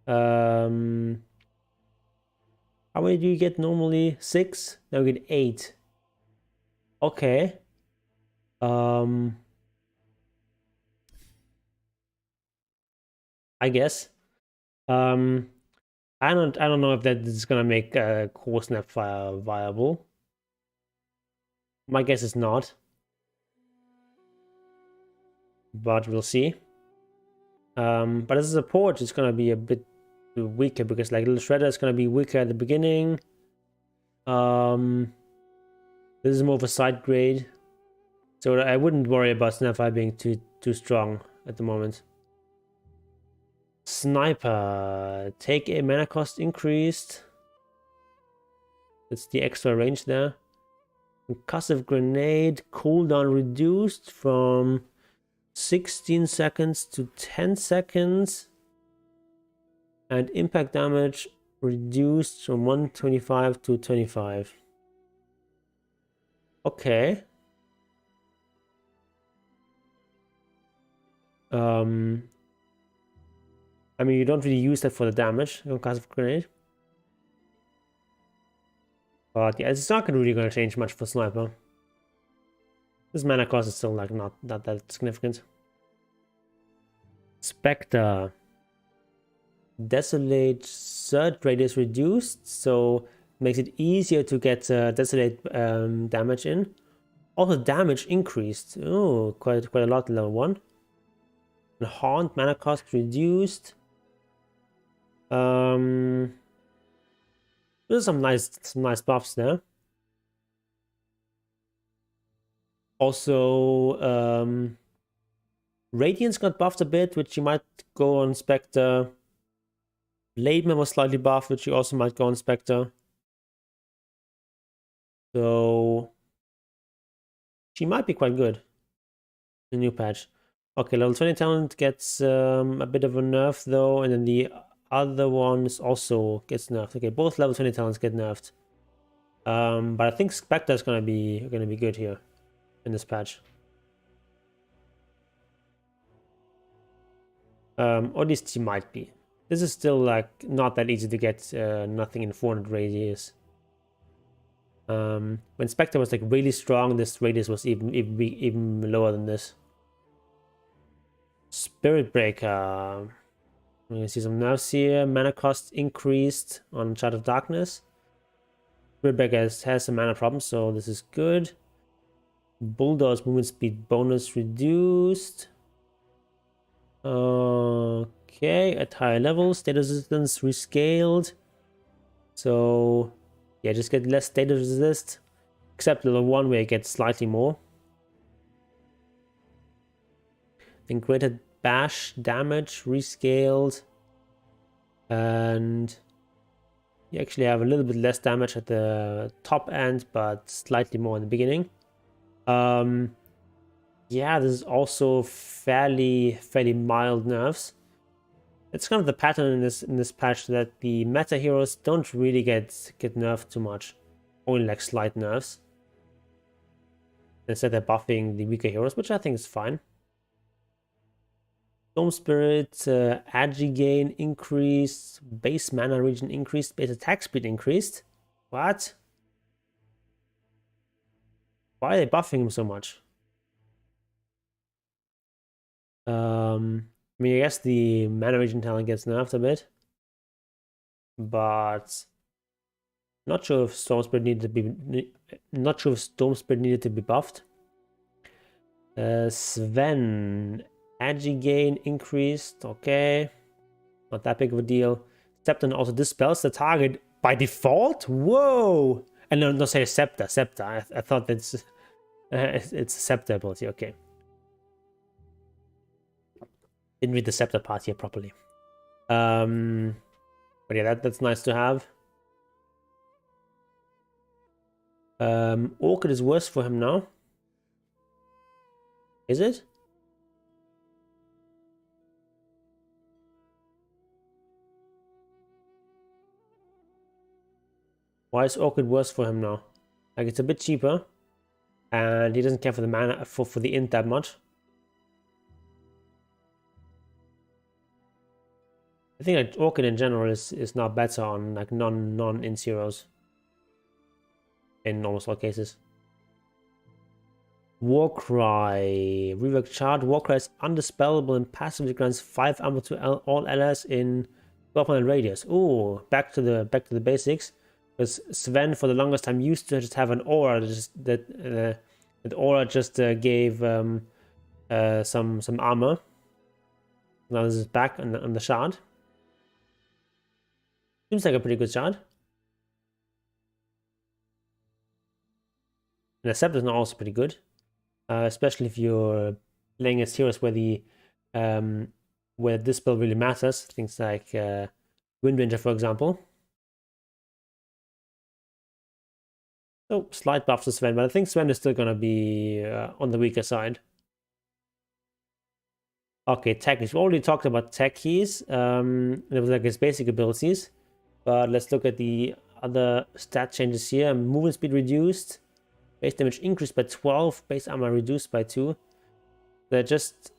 how many do you get normally? 6? Now you get 8. Okay. I guess. I don't know if that is gonna make Core Snapfire viable. My guess is not. But we'll see. But as a support, it's gonna be a bit weaker because like Little Shredder is gonna be weaker at the beginning. This is more of a side grade, so I wouldn't worry about Snapfire being too strong at the moment. Sniper, take a mana cost increased. That's the extra range there. Concussive grenade, cooldown reduced from 16 seconds to 10 seconds. And impact damage reduced from 125 to 25. Okay. I mean, you don't really use that for the damage, concussive grenade. But yeah, it's not really going to change much for Sniper. This mana cost is still like not that significant. Spectre. Desolate surge radius reduced, so makes it easier to get Desolate damage in. Also damage increased. Oh, quite a lot in level 1. And Haunt mana cost reduced. There's some nice buffs there. Also, Radiance got buffed a bit, which you might go on Spectre. Blademan was slightly buffed, which you also might go on Spectre. So she might be quite good. The new patch. Okay, level 20 talent gets a bit of a nerf though, and then the other ones also gets nerfed. Okay, both level 20 talents get nerfed. But I think Spectre is gonna be good here in this patch. Or at least she might be. This is still like not that easy to get nothing in 400 radius. When Spectre was like really strong, this radius was even lower than this. Spirit Breaker. You can see some nerfs here. Mana cost increased on Child of Darkness. Spirit Breaker has some mana problems, so this is good. Bulldoze movement speed bonus reduced. Okay, at higher levels, status resistance rescaled. So yeah, just get less status resist. Except level 1 where it gets slightly more. Then greater bash damage rescaled. And you actually have a little bit less damage at the top end, but slightly more in the beginning. Yeah, this is also fairly mild nerfs. It's kind of the pattern in this patch that the meta heroes don't really get nerfed too much, only like slight nerfs. Instead, they're buffing the weaker heroes, which I think is fine. Storm Spirit, agi gain increased, base mana regen increased, base attack speed increased. What? Why are they buffing him so much? I mean, I guess the mana regen talent gets nerfed a bit, but not sure if Storm Spirit needed to be buffed. Sven, agi gain increased. Okay, not that big of a deal. Scepter also dispels the target by default. Whoa! And no, say Scepter. I thought that's it's a Scepter ability. Okay. Didn't read the Scepter part here properly. But yeah, that's nice to have. Orchid is worse for him now. Is it? Why is Orchid worse for him now? Like, it's a bit cheaper, and he doesn't care for the mana for the int that much. I think like Orchid in general is not better on like non-int heroes in almost all cases. Warcry. Rework chart. Warcry is undispellable and passively grants 5 armor to all allies in 1200 radius. Ooh, back to the basics. Because Sven for the longest time used to just have an aura that aura just gave some armor. Now this is back on the shard. Seems like a pretty good shard. And the Scepter is also pretty good. Especially if you're playing as heroes where the where this spell really matters. Things like Wind Ranger, for example. So slight buff to Sven, but I think Sven is still gonna be on the weaker side. Okay, Techies. We already talked about Techies. It was like his basic abilities. But let's look at the other stat changes here. Movement speed reduced. Base damage increased by 12. Base armor reduced by 2. They're just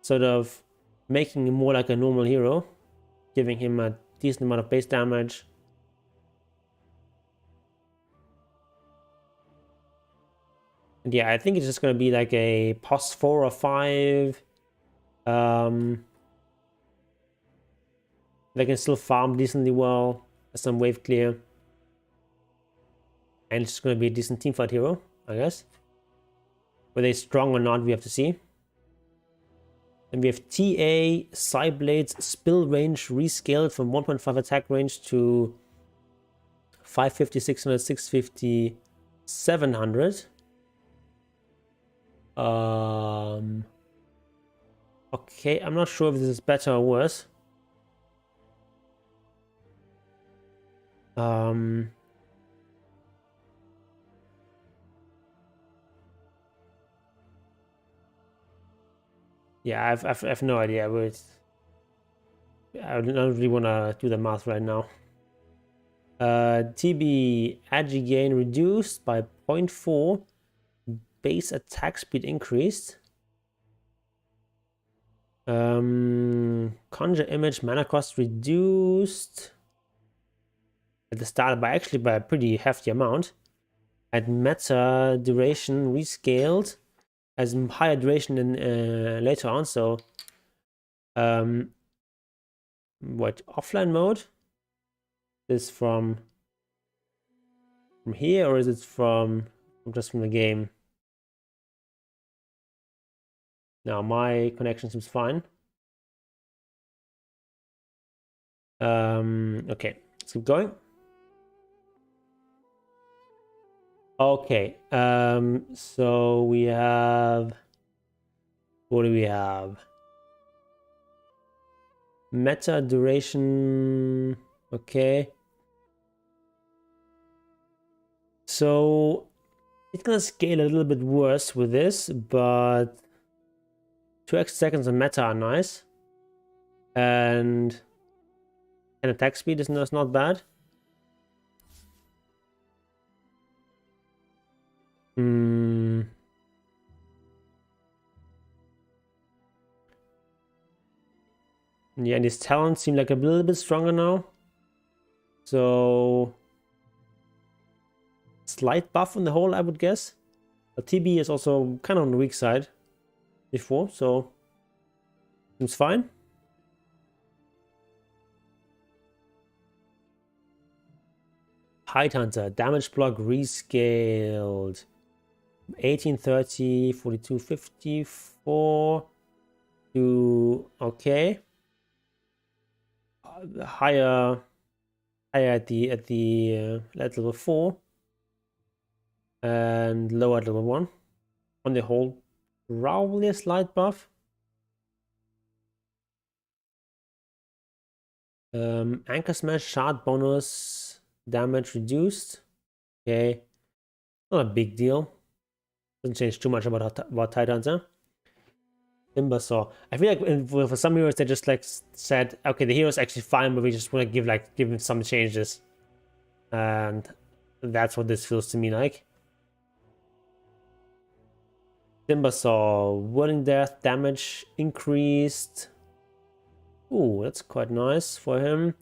sort of making him more like a normal hero. Giving him a decent amount of base damage. And yeah, I think it's just going to be like a pos 4 or 5. They can still farm decently well. Some wave clear. And it's going to be a decent teamfight hero, I guess. Whether he's strong or not, we have to see. Then we have TA, Psyblade's spill range rescaled from 1.5 attack range to 550, 600, 650, 700. Okay, I'm not sure if this is better or worse. Yeah, I've no idea, but I don't really want to do the math right now. TB agi gain reduced by 0.4, base attack speed increased. Conjure image mana cost reduced at the start by a pretty hefty amount. And meta duration rescaled as higher duration in later on. So what, offline mode is from here, or is it from just from the game? Now my connection seems fine. Okay, let's keep going. Okay, so we have, what do we have? Meta duration, okay. So it's gonna scale a little bit worse with this, but 2 extra seconds on meta are nice. And attack speed is not bad. Yeah, and his talents seem like a little bit stronger now. So slight buff on the whole, I would guess. But TB is also kind of on the weak side before, so seems fine. Height Hunter, damage block rescaled. 1830, 4254 to okay. Higher at the level 4 and lower at level 1. On the whole, probably a slight buff. Anchor Smash shard bonus damage reduced. Okay, not a big deal. Doesn't change too much about Titan's. Timber Saw. I feel like for some heroes they just like said, okay, the hero's actually fine, but we just want to give him some changes, and that's what this feels to me like. Timber Saw, Whirling Death damage increased. Ooh, that's quite nice for him.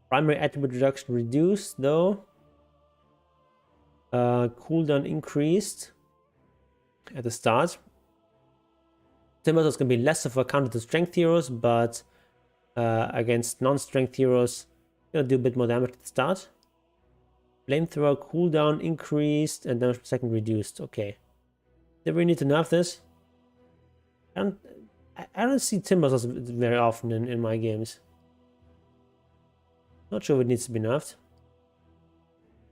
Primary attribute reduction reduced though. Cooldown increased at the start. Timber Saw is going to be less of a counter to strength heroes, but against non-strength heroes, gonna do a bit more damage at the start. Flamethrower cooldown increased and damage per second reduced. Okay. Do we need to nerf this? I don't see Timber Saws very often in my games. Not sure if it needs to be nerfed.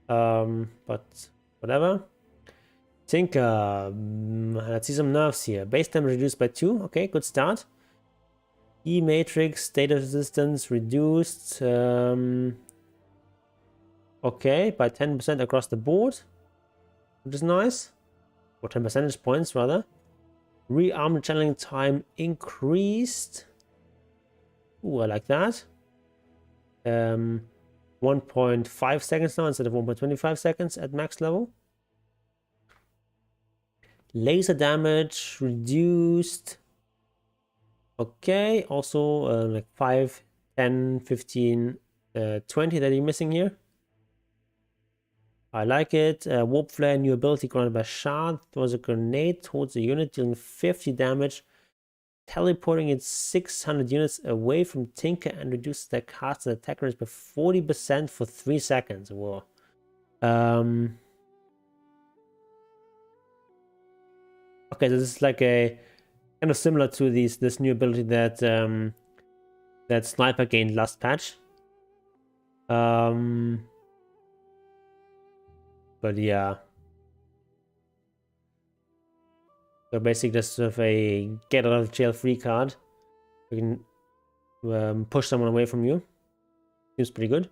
But whatever. Tinker. Let's see some nerfs here. Base damage reduced by 2. Okay, good start. E matrix, state of resistance reduced. Okay, by 10% across the board. Which is nice. Or 10 percentage points rather. Rearm channeling time increased. Ooh, I like that. 1.5 seconds now instead of 1.25 seconds at max level. Laser damage reduced. Okay, also like 5, 10, 15, 20 that you're missing here. I like it. Warp Flare, new ability granted by Shard. Throws a grenade towards a unit, dealing 50 damage, teleporting it 600 units away from Tinker, and reduces their cast and attack range by 40% for 3 seconds. Whoa. Okay, this is like a kind of similar to this new ability that that Sniper gained last patch. But yeah. So basically just sort of a get out of jail free card. You can push someone away from you. Seems pretty good.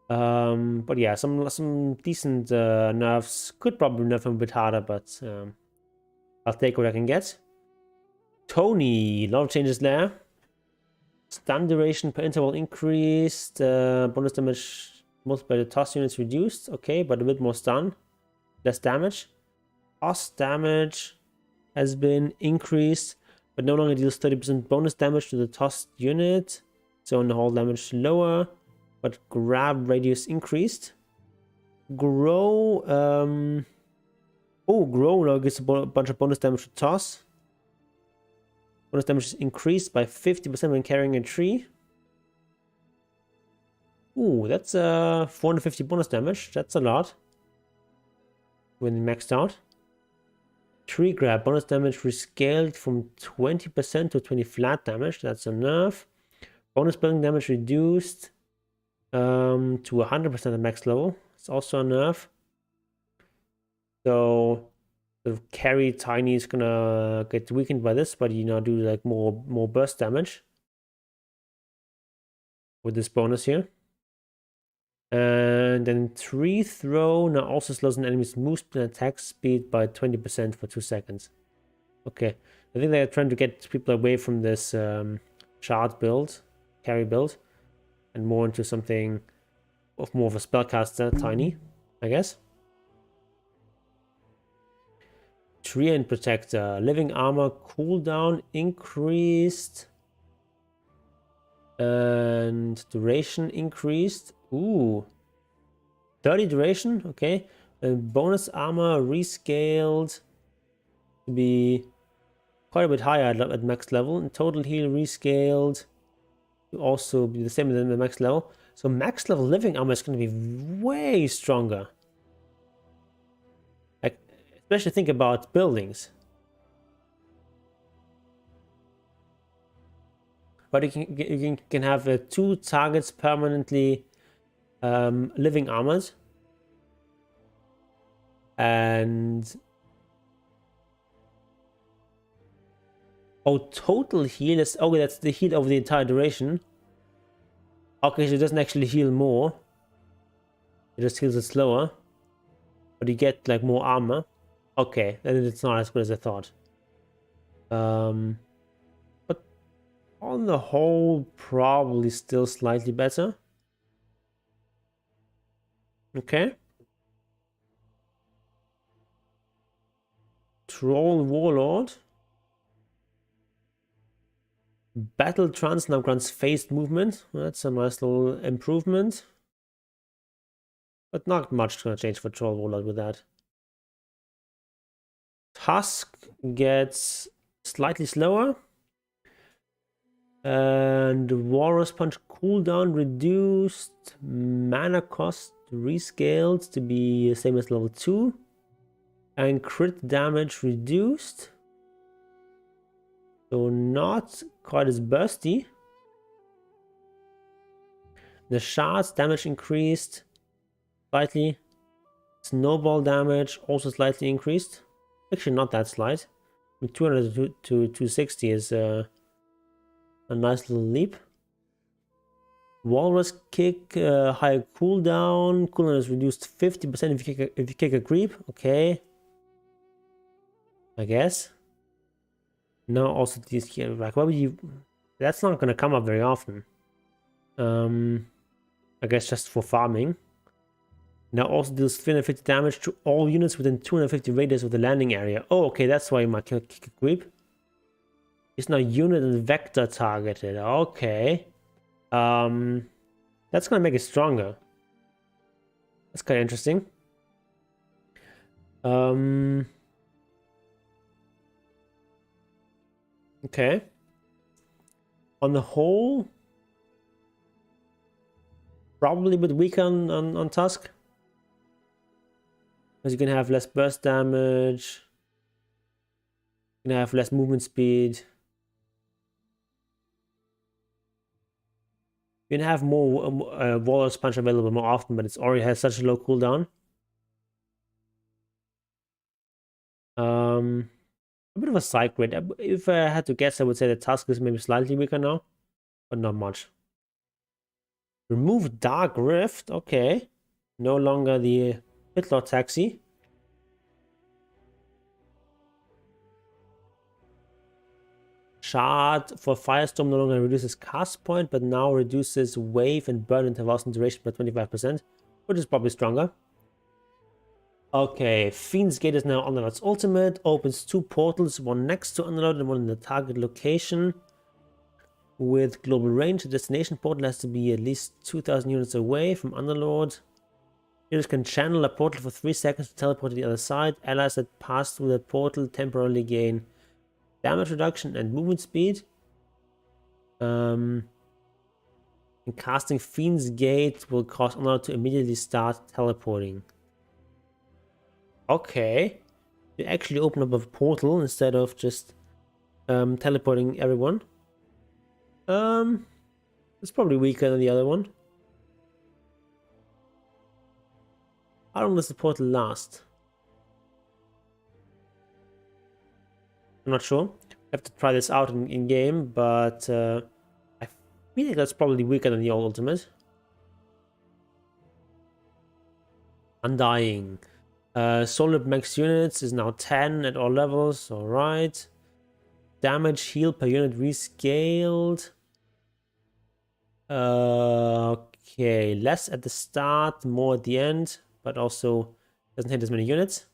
But yeah, some decent nerfs. Could probably nerf him a bit harder, but I'll take what I can get. Tony, a lot of changes there. Stun duration per interval increased. Bonus damage multiplied by the toss units reduced. Okay, but a bit more stun. Less damage. Toss damage has been increased, but no longer deals 30% bonus damage to the tossed unit. So on the whole damage lower, but grab radius increased. Grow, grow now gets a bunch of bonus damage to toss. Bonus damage is increased by 50% when carrying a tree. Ooh, that's 450 bonus damage. That's a lot. When maxed out. Tree grab, bonus damage rescaled from 20% to 20 flat damage. That's a nerf. Bonus building damage reduced to 100% at max level. It's also a nerf. So sort of carry tiny is gonna get weakened by this, but you know, do like more burst damage with this bonus here. And then tree throw now also slows an enemy's move speed and attack speed by 20% for 2 seconds. Okay, I think they're trying to get people away from this shard build, carry build, and more into something of more of a spellcaster, tiny, I guess. Tree and protector, living armor cooldown increased, and duration increased. Ooh, 30 duration, okay. And bonus armor rescaled to be quite a bit higher at max level. And total heal rescaled to also be the same as the max level. So max level living armor is going to be way stronger. Like, especially think about buildings. But you can have 2 targets permanently living armors, and total heal is that's the heal over the entire duration. Okay, so it doesn't actually heal more, it just heals it slower, but you get like more armor. Okay, then it's not as good as I thought. But on the whole, probably still slightly better. Okay. Troll Warlord. Battle Trance now grants phased movement. That's a nice little improvement. But not much gonna change for Troll Warlord with that. Tusk gets slightly slower. And Walrus Punch cooldown reduced. Mana cost rescaled to be the same as level 2. And crit damage reduced. So not quite as bursty. The shards damage increased slightly. Snowball damage also slightly increased. Actually not that slight. From 200 to 260 is a nice little leap. Walrus kick, higher cooldown. Cooldown is reduced 50% if you kick a creep. Okay. I guess. Now also these here, like, why would you? That's not gonna come up very often. I guess just for farming. Now also deals 350 damage to all units within 250 radius of the landing area. Oh, okay, that's why you might kick a creep. It's now unit and vector targeted. Okay. That's gonna make it stronger. That's kind of interesting. Okay. On the whole, probably a bit weaker on Tusk. Because you can have less burst damage. You can have less movement speed. You can have more Walrus Punch available more often, but it already has such a low cooldown. A bit of a side grid. If I had to guess, I would say the Tusk is maybe slightly weaker now, but not much. Remove Dark Rift. Okay. No longer the Hitlord Taxi. Shard for Firestorm no longer reduces cast point, but now reduces wave and burn intervals and duration by 25%, which is probably stronger. Okay, Fiend's Gate is now Underlord's ultimate. Opens 2 portals, one next to Underlord and one in the target location. With global range, the destination portal has to be at least 2,000 units away from Underlord. Heroes can channel a portal for 3 seconds to teleport to the other side. Allies that pass through the portal temporarily gain damage reduction and movement speed. And casting Fiend's Gate will cause Underlord to immediately start teleporting. Okay. You actually open up a portal instead of just teleporting everyone. It's probably weaker than the other one. How long does the portal last? I'm not sure. I have to try this out in game, but I feel like that's probably weaker than the old ultimate. Undying. Solid max units is now 10 at all levels. Alright. Damage heal per unit rescaled. Okay. Less at the start, more at the end, but also doesn't hit as many units.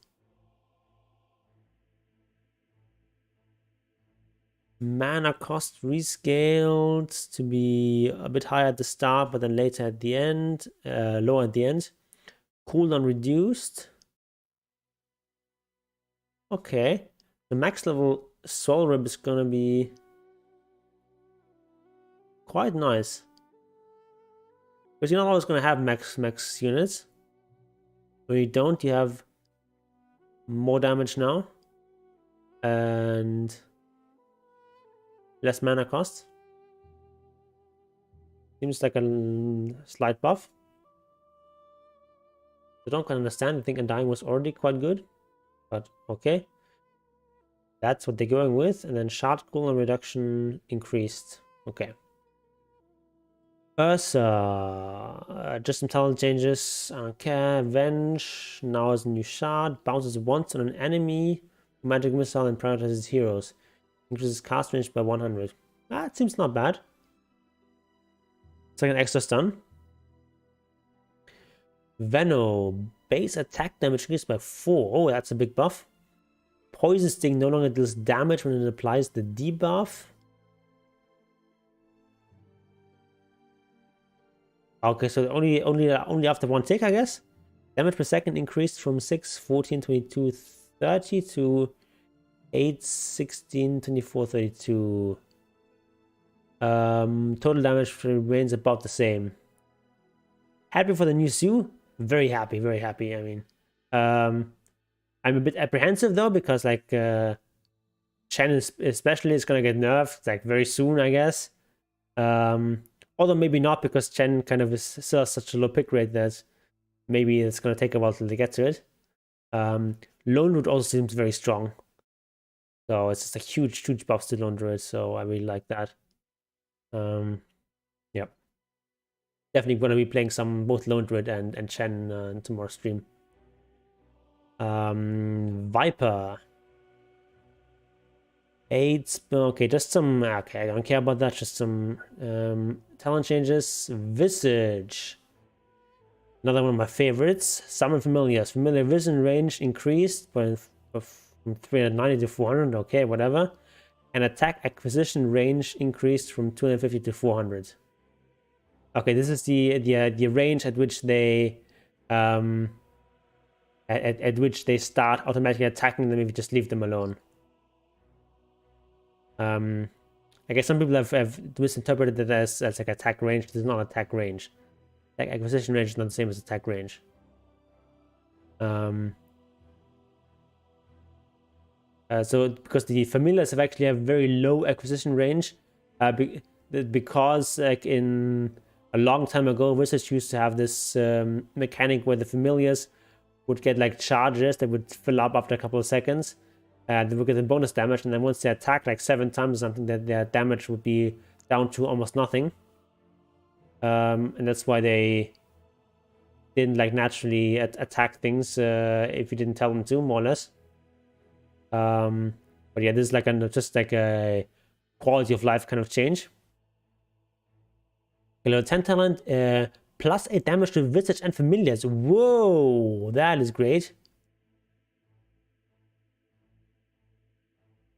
Mana cost rescaled to be a bit higher at the start, but then later at the end, lower at the end. Cooldown reduced. Okay, the max level Soul Rib is gonna be quite nice. Because you're not always gonna have max units. When you don't, you have more damage now. And less mana cost. Seems like a slight buff. I don't quite understand. I think Undying was already quite good. But okay. That's what they're going with. And then shard cooldown reduction increased. Okay. Ursa. Just some talent changes. Okay. Venge. Now has a new shard. Bounces once on an enemy. Magic missile and prioritizes heroes. Increases cast range by 100. That seems not bad. It's like an extra stun. Veno. Base attack damage increased by 4. Oh, that's a big buff. Poison Sting no longer deals damage when it applies the debuff. Okay, so only after one tick, I guess. Damage per second increased from 6, 14, 22, 30 to 8, 16, 24, 32. Total damage remains about the same. Happy for the new Sue? Very happy, very happy. I mean, I'm a bit apprehensive though, because like Chen especially is gonna get nerfed like very soon, I guess. Although maybe not, because Chen kind of is still such a low pick rate that maybe it's gonna take a while till they get to it. Lone Root also seems very strong, so it's just a huge buff to Lone Druid. So I really like that. Yeah. Definitely going to be playing some both Lone Druid and Chen tomorrow's stream. Viper. 8. Okay, just some. Okay, I don't care about that. Just some talent changes. Visage. Another one of my favorites. Summon Familiars. Familiar Vision range increased from 390 to 400. Okay, whatever. And attack acquisition range increased from 250 to 400. Okay, this is the range at which they at which they start automatically attacking them if you just leave them alone. I guess some people have misinterpreted that as like attack range. This is not attack range. Attack acquisition range is not the same as attack range. So because the familiars have actually have very low acquisition range, because like in a long time ago, Wizards used to have this mechanic where the familiars would get like charges that would fill up after a couple of seconds, they will get the bonus damage, and then once they attack like 7 times or something, that their damage would be down to almost nothing. And that's why they didn't like naturally attack things if you didn't tell them to, more or less. But yeah, this is like just like a quality of life kind of change. Level 10 talent, plus 8 damage to visage and familiars. Whoa, that is great.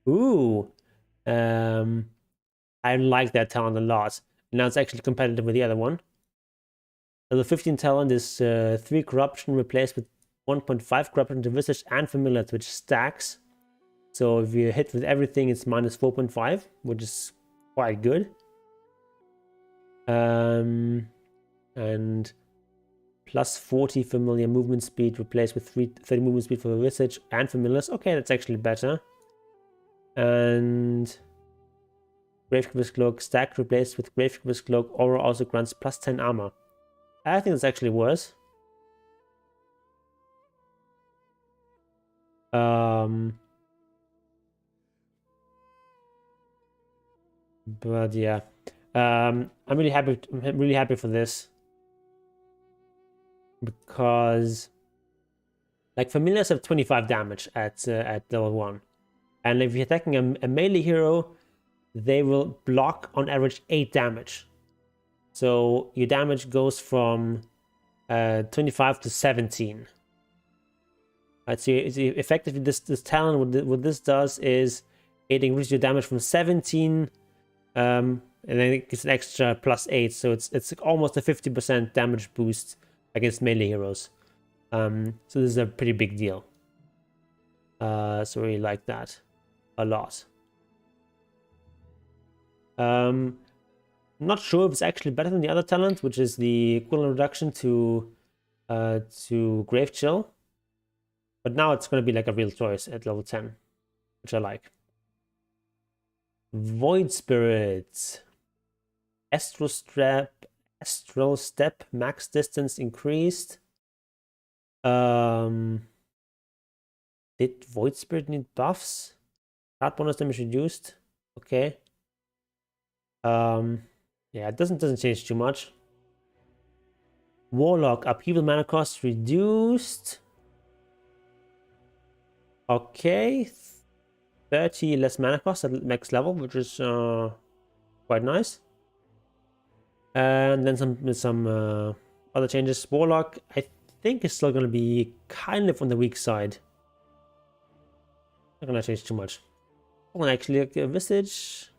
Ooh, I like that talent a lot. Now it's actually competitive with the other one. Level 15 talent is 3 corruption replaced with 1.5 corruption to visage and familiars, which stacks. So if you hit with everything, it's minus 4.5, which is quite good. And plus 40 familiar movement speed replaced with 30 movement speed for visage and familiars. Okay, that's actually better. And Gravekeeper's Cloak stack replaced with Gravekeeper's Cloak. Aura also grants plus 10 armor. I think it's actually worse. But yeah, I'm really happy. I'm really happy for this because, like, familiars have 25 damage at level 1, and if you're attacking a melee hero, they will block on average 8 damage. So your damage goes from 25 to 17. Right, so effectively this talent, what this does is it increases your damage from 17, and then it gets an extra plus 8, so it's almost a 50% damage boost against melee heroes. So this is a pretty big deal. So I really like that a lot. Not sure if it's actually better than the other talent, which is the cooldown reduction to Grave Chill. But now it's going to be like a real choice at level 10, which I like. Void Spirit. Astral Step, max distance increased. Did Void Spirit need buffs? Card bonus damage reduced. Okay. Yeah, it doesn't change too much. Warlock, upheaval mana cost reduced. Okay, 30 less mana cost at max level, which is quite nice. And then some other changes. Warlock, I think, is still going to be kind of on the weak side. Not going to change too much. Oh, and actually, like, Visage.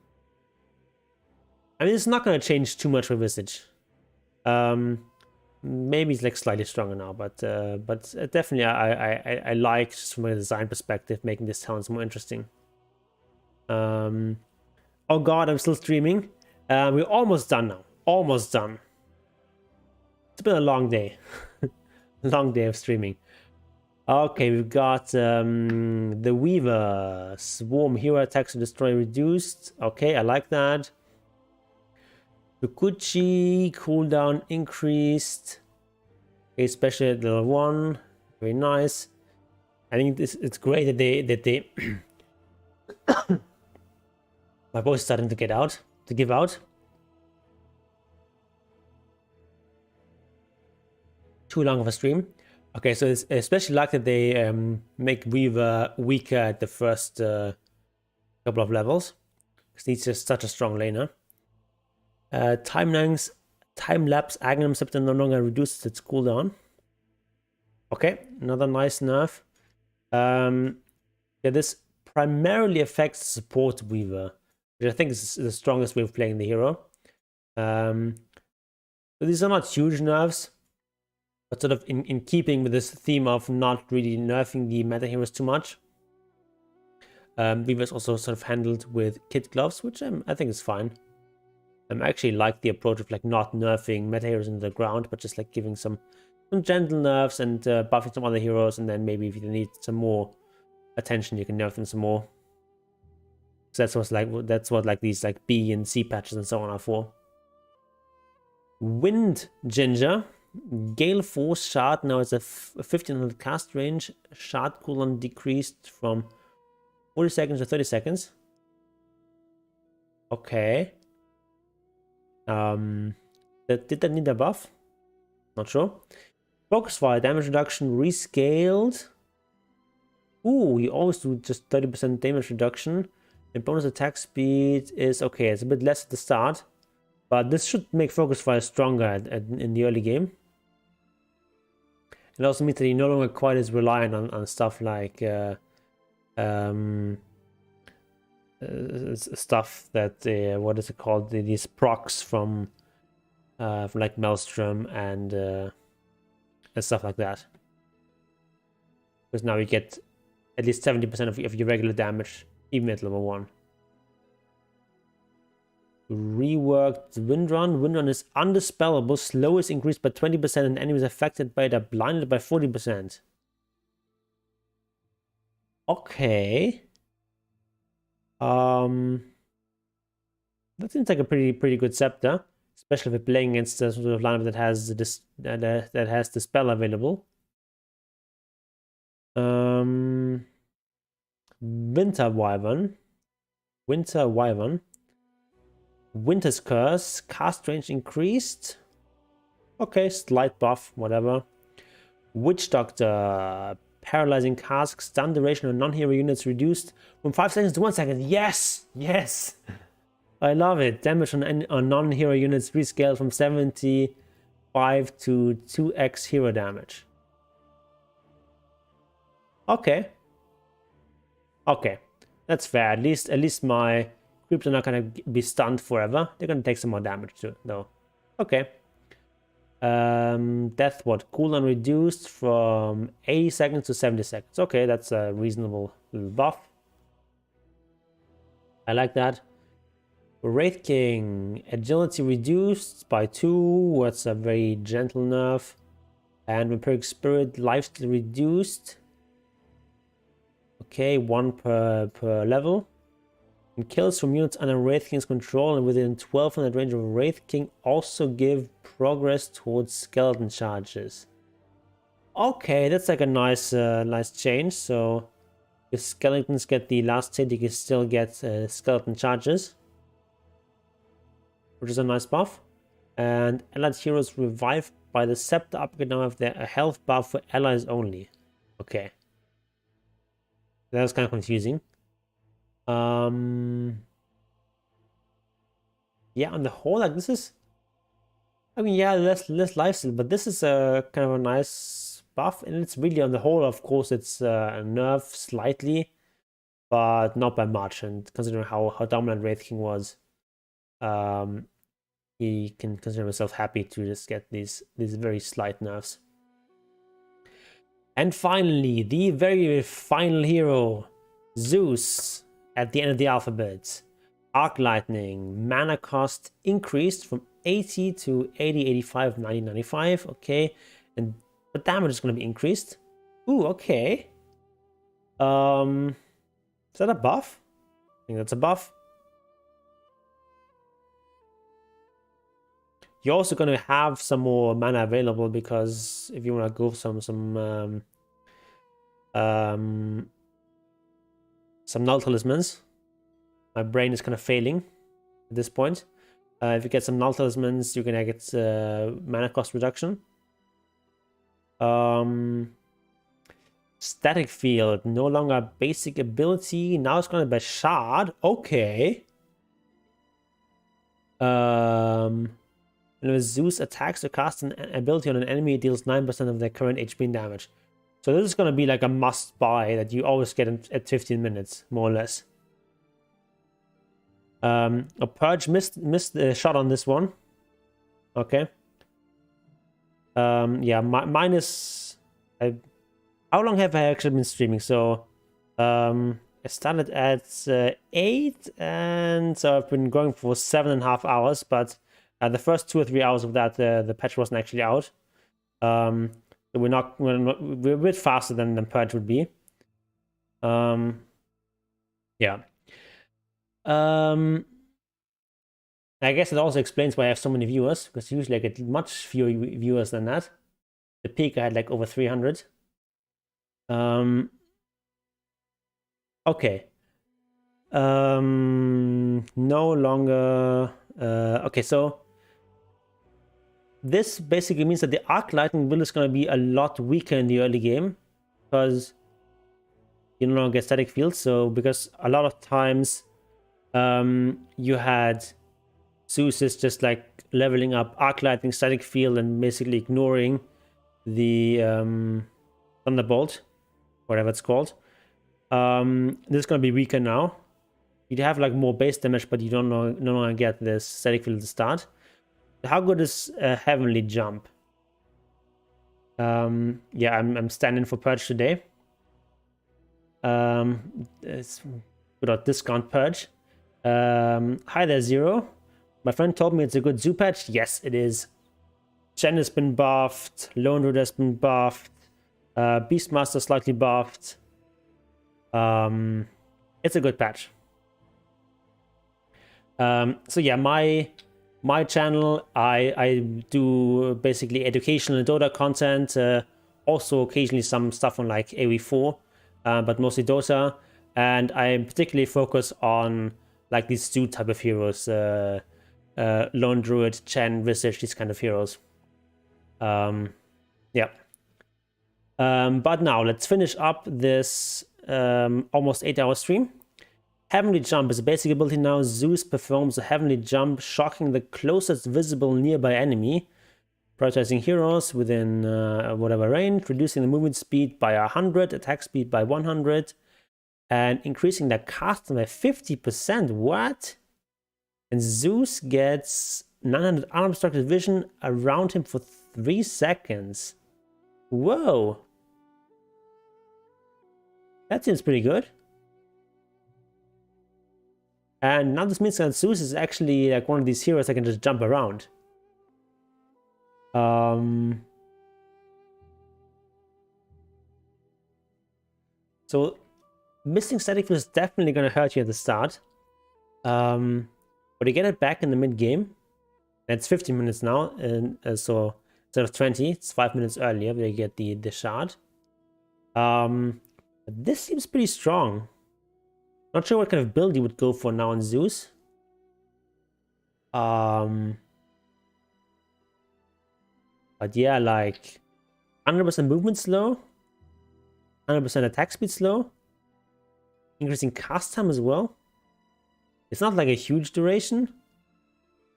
I mean, it's not going to change too much for Visage. Maybe it's like slightly stronger now, but definitely I like, just from a design perspective, making this talent more interesting. Oh god, I'm still streaming. We're almost done now. Almost done. It's been a long day. Long day of streaming. Okay, we've got the Weaver. Swarm hero attacks to destroy reduced. Okay, I like that. Fukuchi, cooldown increased. Okay, especially at level 1. Very nice. I think it's great that they my voice is starting to give out. Too long of a stream. Okay, so it's especially like that they make Weaver weaker at the first couple of levels, because he's just such a strong laner. Time-lapse Agnum Scepter no longer reduces its cooldown. Okay, another nice nerf. Yeah, this primarily affects support Weaver, which I think is the strongest way of playing the hero. So these are not huge nerfs, but sort of in keeping with this theme of not really nerfing the meta heroes too much. Weaver is also sort of handled with kid gloves, which I think is fine. I actually like the approach of like not nerfing meta heroes into the ground, but just like giving some gentle nerfs and buffing some other heroes, and then maybe if you need some more attention, you can nerf them some more. So that's what like these like B and C patches and so on are for. Wind Ginger. Gale Force Shard now has a 1500 cast range. Shard cooldown decreased from 40 seconds or 30 seconds. Okay. Did that need a buff? Not sure. Focus fire, damage reduction rescaled. Ooh, you always do just 30% damage reduction. And bonus attack speed is okay. It's a bit less at the start, but this should make focus fire stronger in the early game. It also means that you're no longer quite as reliant on stuff like stuff that what is it called? These procs from like Maelstrom and stuff like that. Because now you get at least 70% of your regular damage, even at level 1. Reworked Windrun. Windrun is undispellable. Slow is increased by 20% and enemies affected by it are blinded by 40%. Okay. That seems like a pretty good scepter, especially if you're playing against a sort of lineup that has this that has the spell available. Winter Wyvern. Winter's Curse. Cast range increased. Okay, slight buff, whatever. Witch Doctor. Paralyzing Cask. Stun duration on non-hero units reduced from 5 seconds to 1 second. Yes! Yes! I love it. Damage on non-hero units rescaled from 75 to 2x hero damage. Okay. Okay. That's fair. At least my creeps are not gonna be stunned forever. They're gonna take some more damage too, though. Okay. Death what? Cooldown reduced from 80 seconds to 70 seconds. Okay, that's a reasonable little buff. I like that. Wraith King, agility reduced by 2. What's a very gentle nerf. And Vampiric Spirit, lifesteal reduced. Okay, 1 per level. And kills from units under Wraith King's control and within 1200 range of Wraith King also give progress towards skeleton charges. Okay, that's like a nice nice change. So if skeletons get the last hit, you can still get skeleton charges, which is a nice buff. And allied heroes revived by the scepter upgrade now have their health buff for allies only. Okay, that was kind of confusing. Yeah, on the whole, like this is, I mean, yeah, less lifesteal, but this is a kind of a nice buff, and it's really on the whole, of course, it's a nerf slightly, but not by much. And considering how dominant Wraith King was, he can consider himself happy to just get these very slight nerfs. And finally, the very final hero, Zeus. At the end of the alphabet, Arc Lightning, mana cost increased from 80 to 80, 85, 90, 95. Okay, but damage is going to be increased. Ooh, okay. Is that a buff? I think that's a buff. You're also going to have some more mana available because if you want to go some null talismans. My brain is kind of failing at this point. If you get some null talismans, you're gonna get mana cost reduction. Static field, no longer basic ability. Now it's gonna be shard. Okay. When Zeus attacks or casts an ability on an enemy, it deals 9% of their current HP damage. So this is going to be like a must buy that you always get at 15 minutes, more or less. A Purge missed the shot on this one. Okay. Yeah, mine is... how long have I actually been streaming? So, I started at 8, and so I've been going for 7.5 hours, but the first 2 or 3 hours of that, the patch wasn't actually out. We're a bit faster than Purge would be. Yeah. I guess it also explains why I have so many viewers, because usually I get much fewer viewers than that. The peak I had like over 300. Okay. No longer. Okay, so this basically means that the arc lightning build is going to be a lot weaker in the early game because you no longer get static fields. So because a lot of times you had Zeus just like leveling up arc lightning, static field, and basically ignoring the thunderbolt, whatever it's called. This is going to be weaker now. You have like more base damage, but you don't no longer get this static field at the start. How good is Heavenly Jump? Yeah, I'm standing for Purge today. It's without discount Purge. Hi there, Zero. My friend told me it's a good zoo patch. Yes, it is. Chen has been buffed. Lone Druid has been buffed. Beastmaster slightly buffed. It's a good patch. So yeah, my channel, I do basically educational Dota content, also occasionally some stuff on like AoE4, but mostly Dota, and I particularly focus on like these zoo type of heroes, Lone Druid, Chen, Visage, these kind of heroes. Yeah. But now let's finish up this almost 8-hour stream. Heavenly Jump is a basic ability now. Zeus performs a Heavenly Jump, shocking the closest visible nearby enemy, prioritizing heroes within whatever range, reducing the movement speed by 100, attack speed by 100, and increasing the cast by 50%. What? And Zeus gets 900 unobstructed vision around him for 3 seconds. Whoa. That seems pretty good. And now this means that Zeus is actually like one of these heroes that can just jump around. So missing static field is definitely going to hurt you at the start. But you get it back in the mid game. And it's 15 minutes now, and so instead of 20, it's 5 minutes earlier. They get the shard. This seems pretty strong. Not sure what kind of build you would go for now on Zeus. But yeah, like 100% movement slow, 100% attack speed slow, increasing cast time as well. It's not like a huge duration,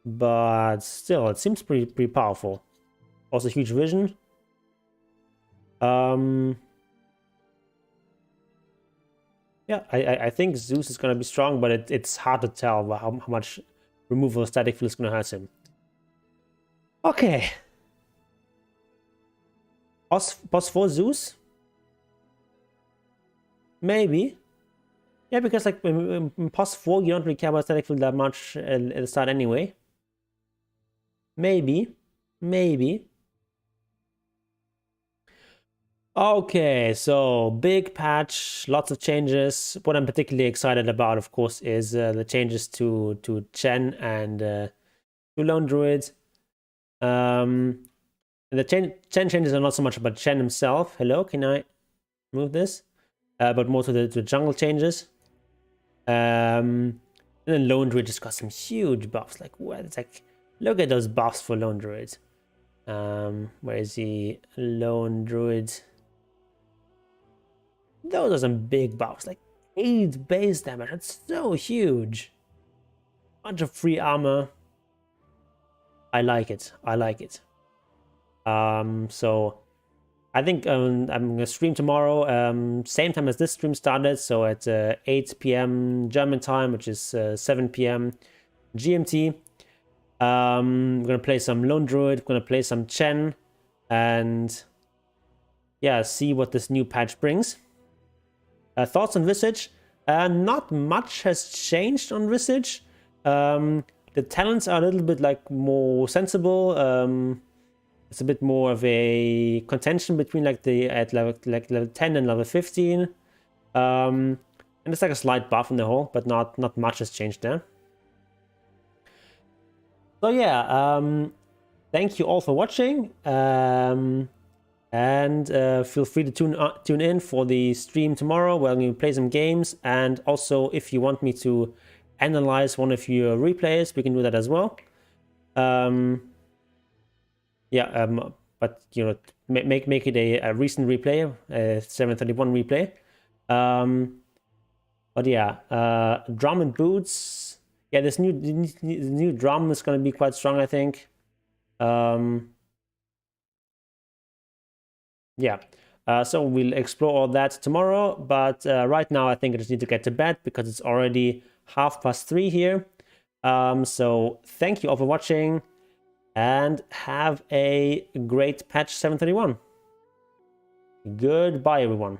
but still, it seems pretty powerful. Also, huge vision. Yeah, I think Zeus is going to be strong, but it's hard to tell how much removal of static field is going to hurt him. Okay. Boss 4 Zeus? Maybe. Yeah, because like in Boss 4, you don't really care about static field that much at the start anyway. Maybe. Maybe. Okay, so big patch, lots of changes. What I'm particularly excited about, of course, is the changes to Chen and to Lone Druid. The Chen changes are not so much about Chen himself. Hello, can I move this? But more to the jungle changes. And then Lone Druid just got some huge buffs. Like what? It's like, look at those buffs for Lone Druid. Where is he? Lone Druid. Those are some big buffs, like 8 base damage. That's so huge. Bunch of free armor. I like it. I like it. So I think I'm gonna stream tomorrow, same time as this stream started. So at 8 p.m. German time, which is 7 p.m. GMT. I'm gonna play some Lone Druid. Gonna play some Chen, and yeah, see what this new patch brings. Thoughts on Visage? Not much has changed on Visage. The talents are a little bit like more sensible. It's a bit more of a contention between like level 10 and level 15. And it's like a slight buff in the whole, but not much has changed there. So yeah, thank you all for watching. And And feel free to tune in for the stream tomorrow where we play some games. And also, if you want me to analyze one of your replays, we can do that as well. But you know, make it a recent replay, a 731 replay. But yeah, drum and boots. Yeah, this new drum is going to be quite strong, I think. Yeah, so we'll explore all that tomorrow. But right now, I think I just need to get to bed because it's already 3:30 here. So thank you all for watching. And have a great patch 731. Goodbye, everyone.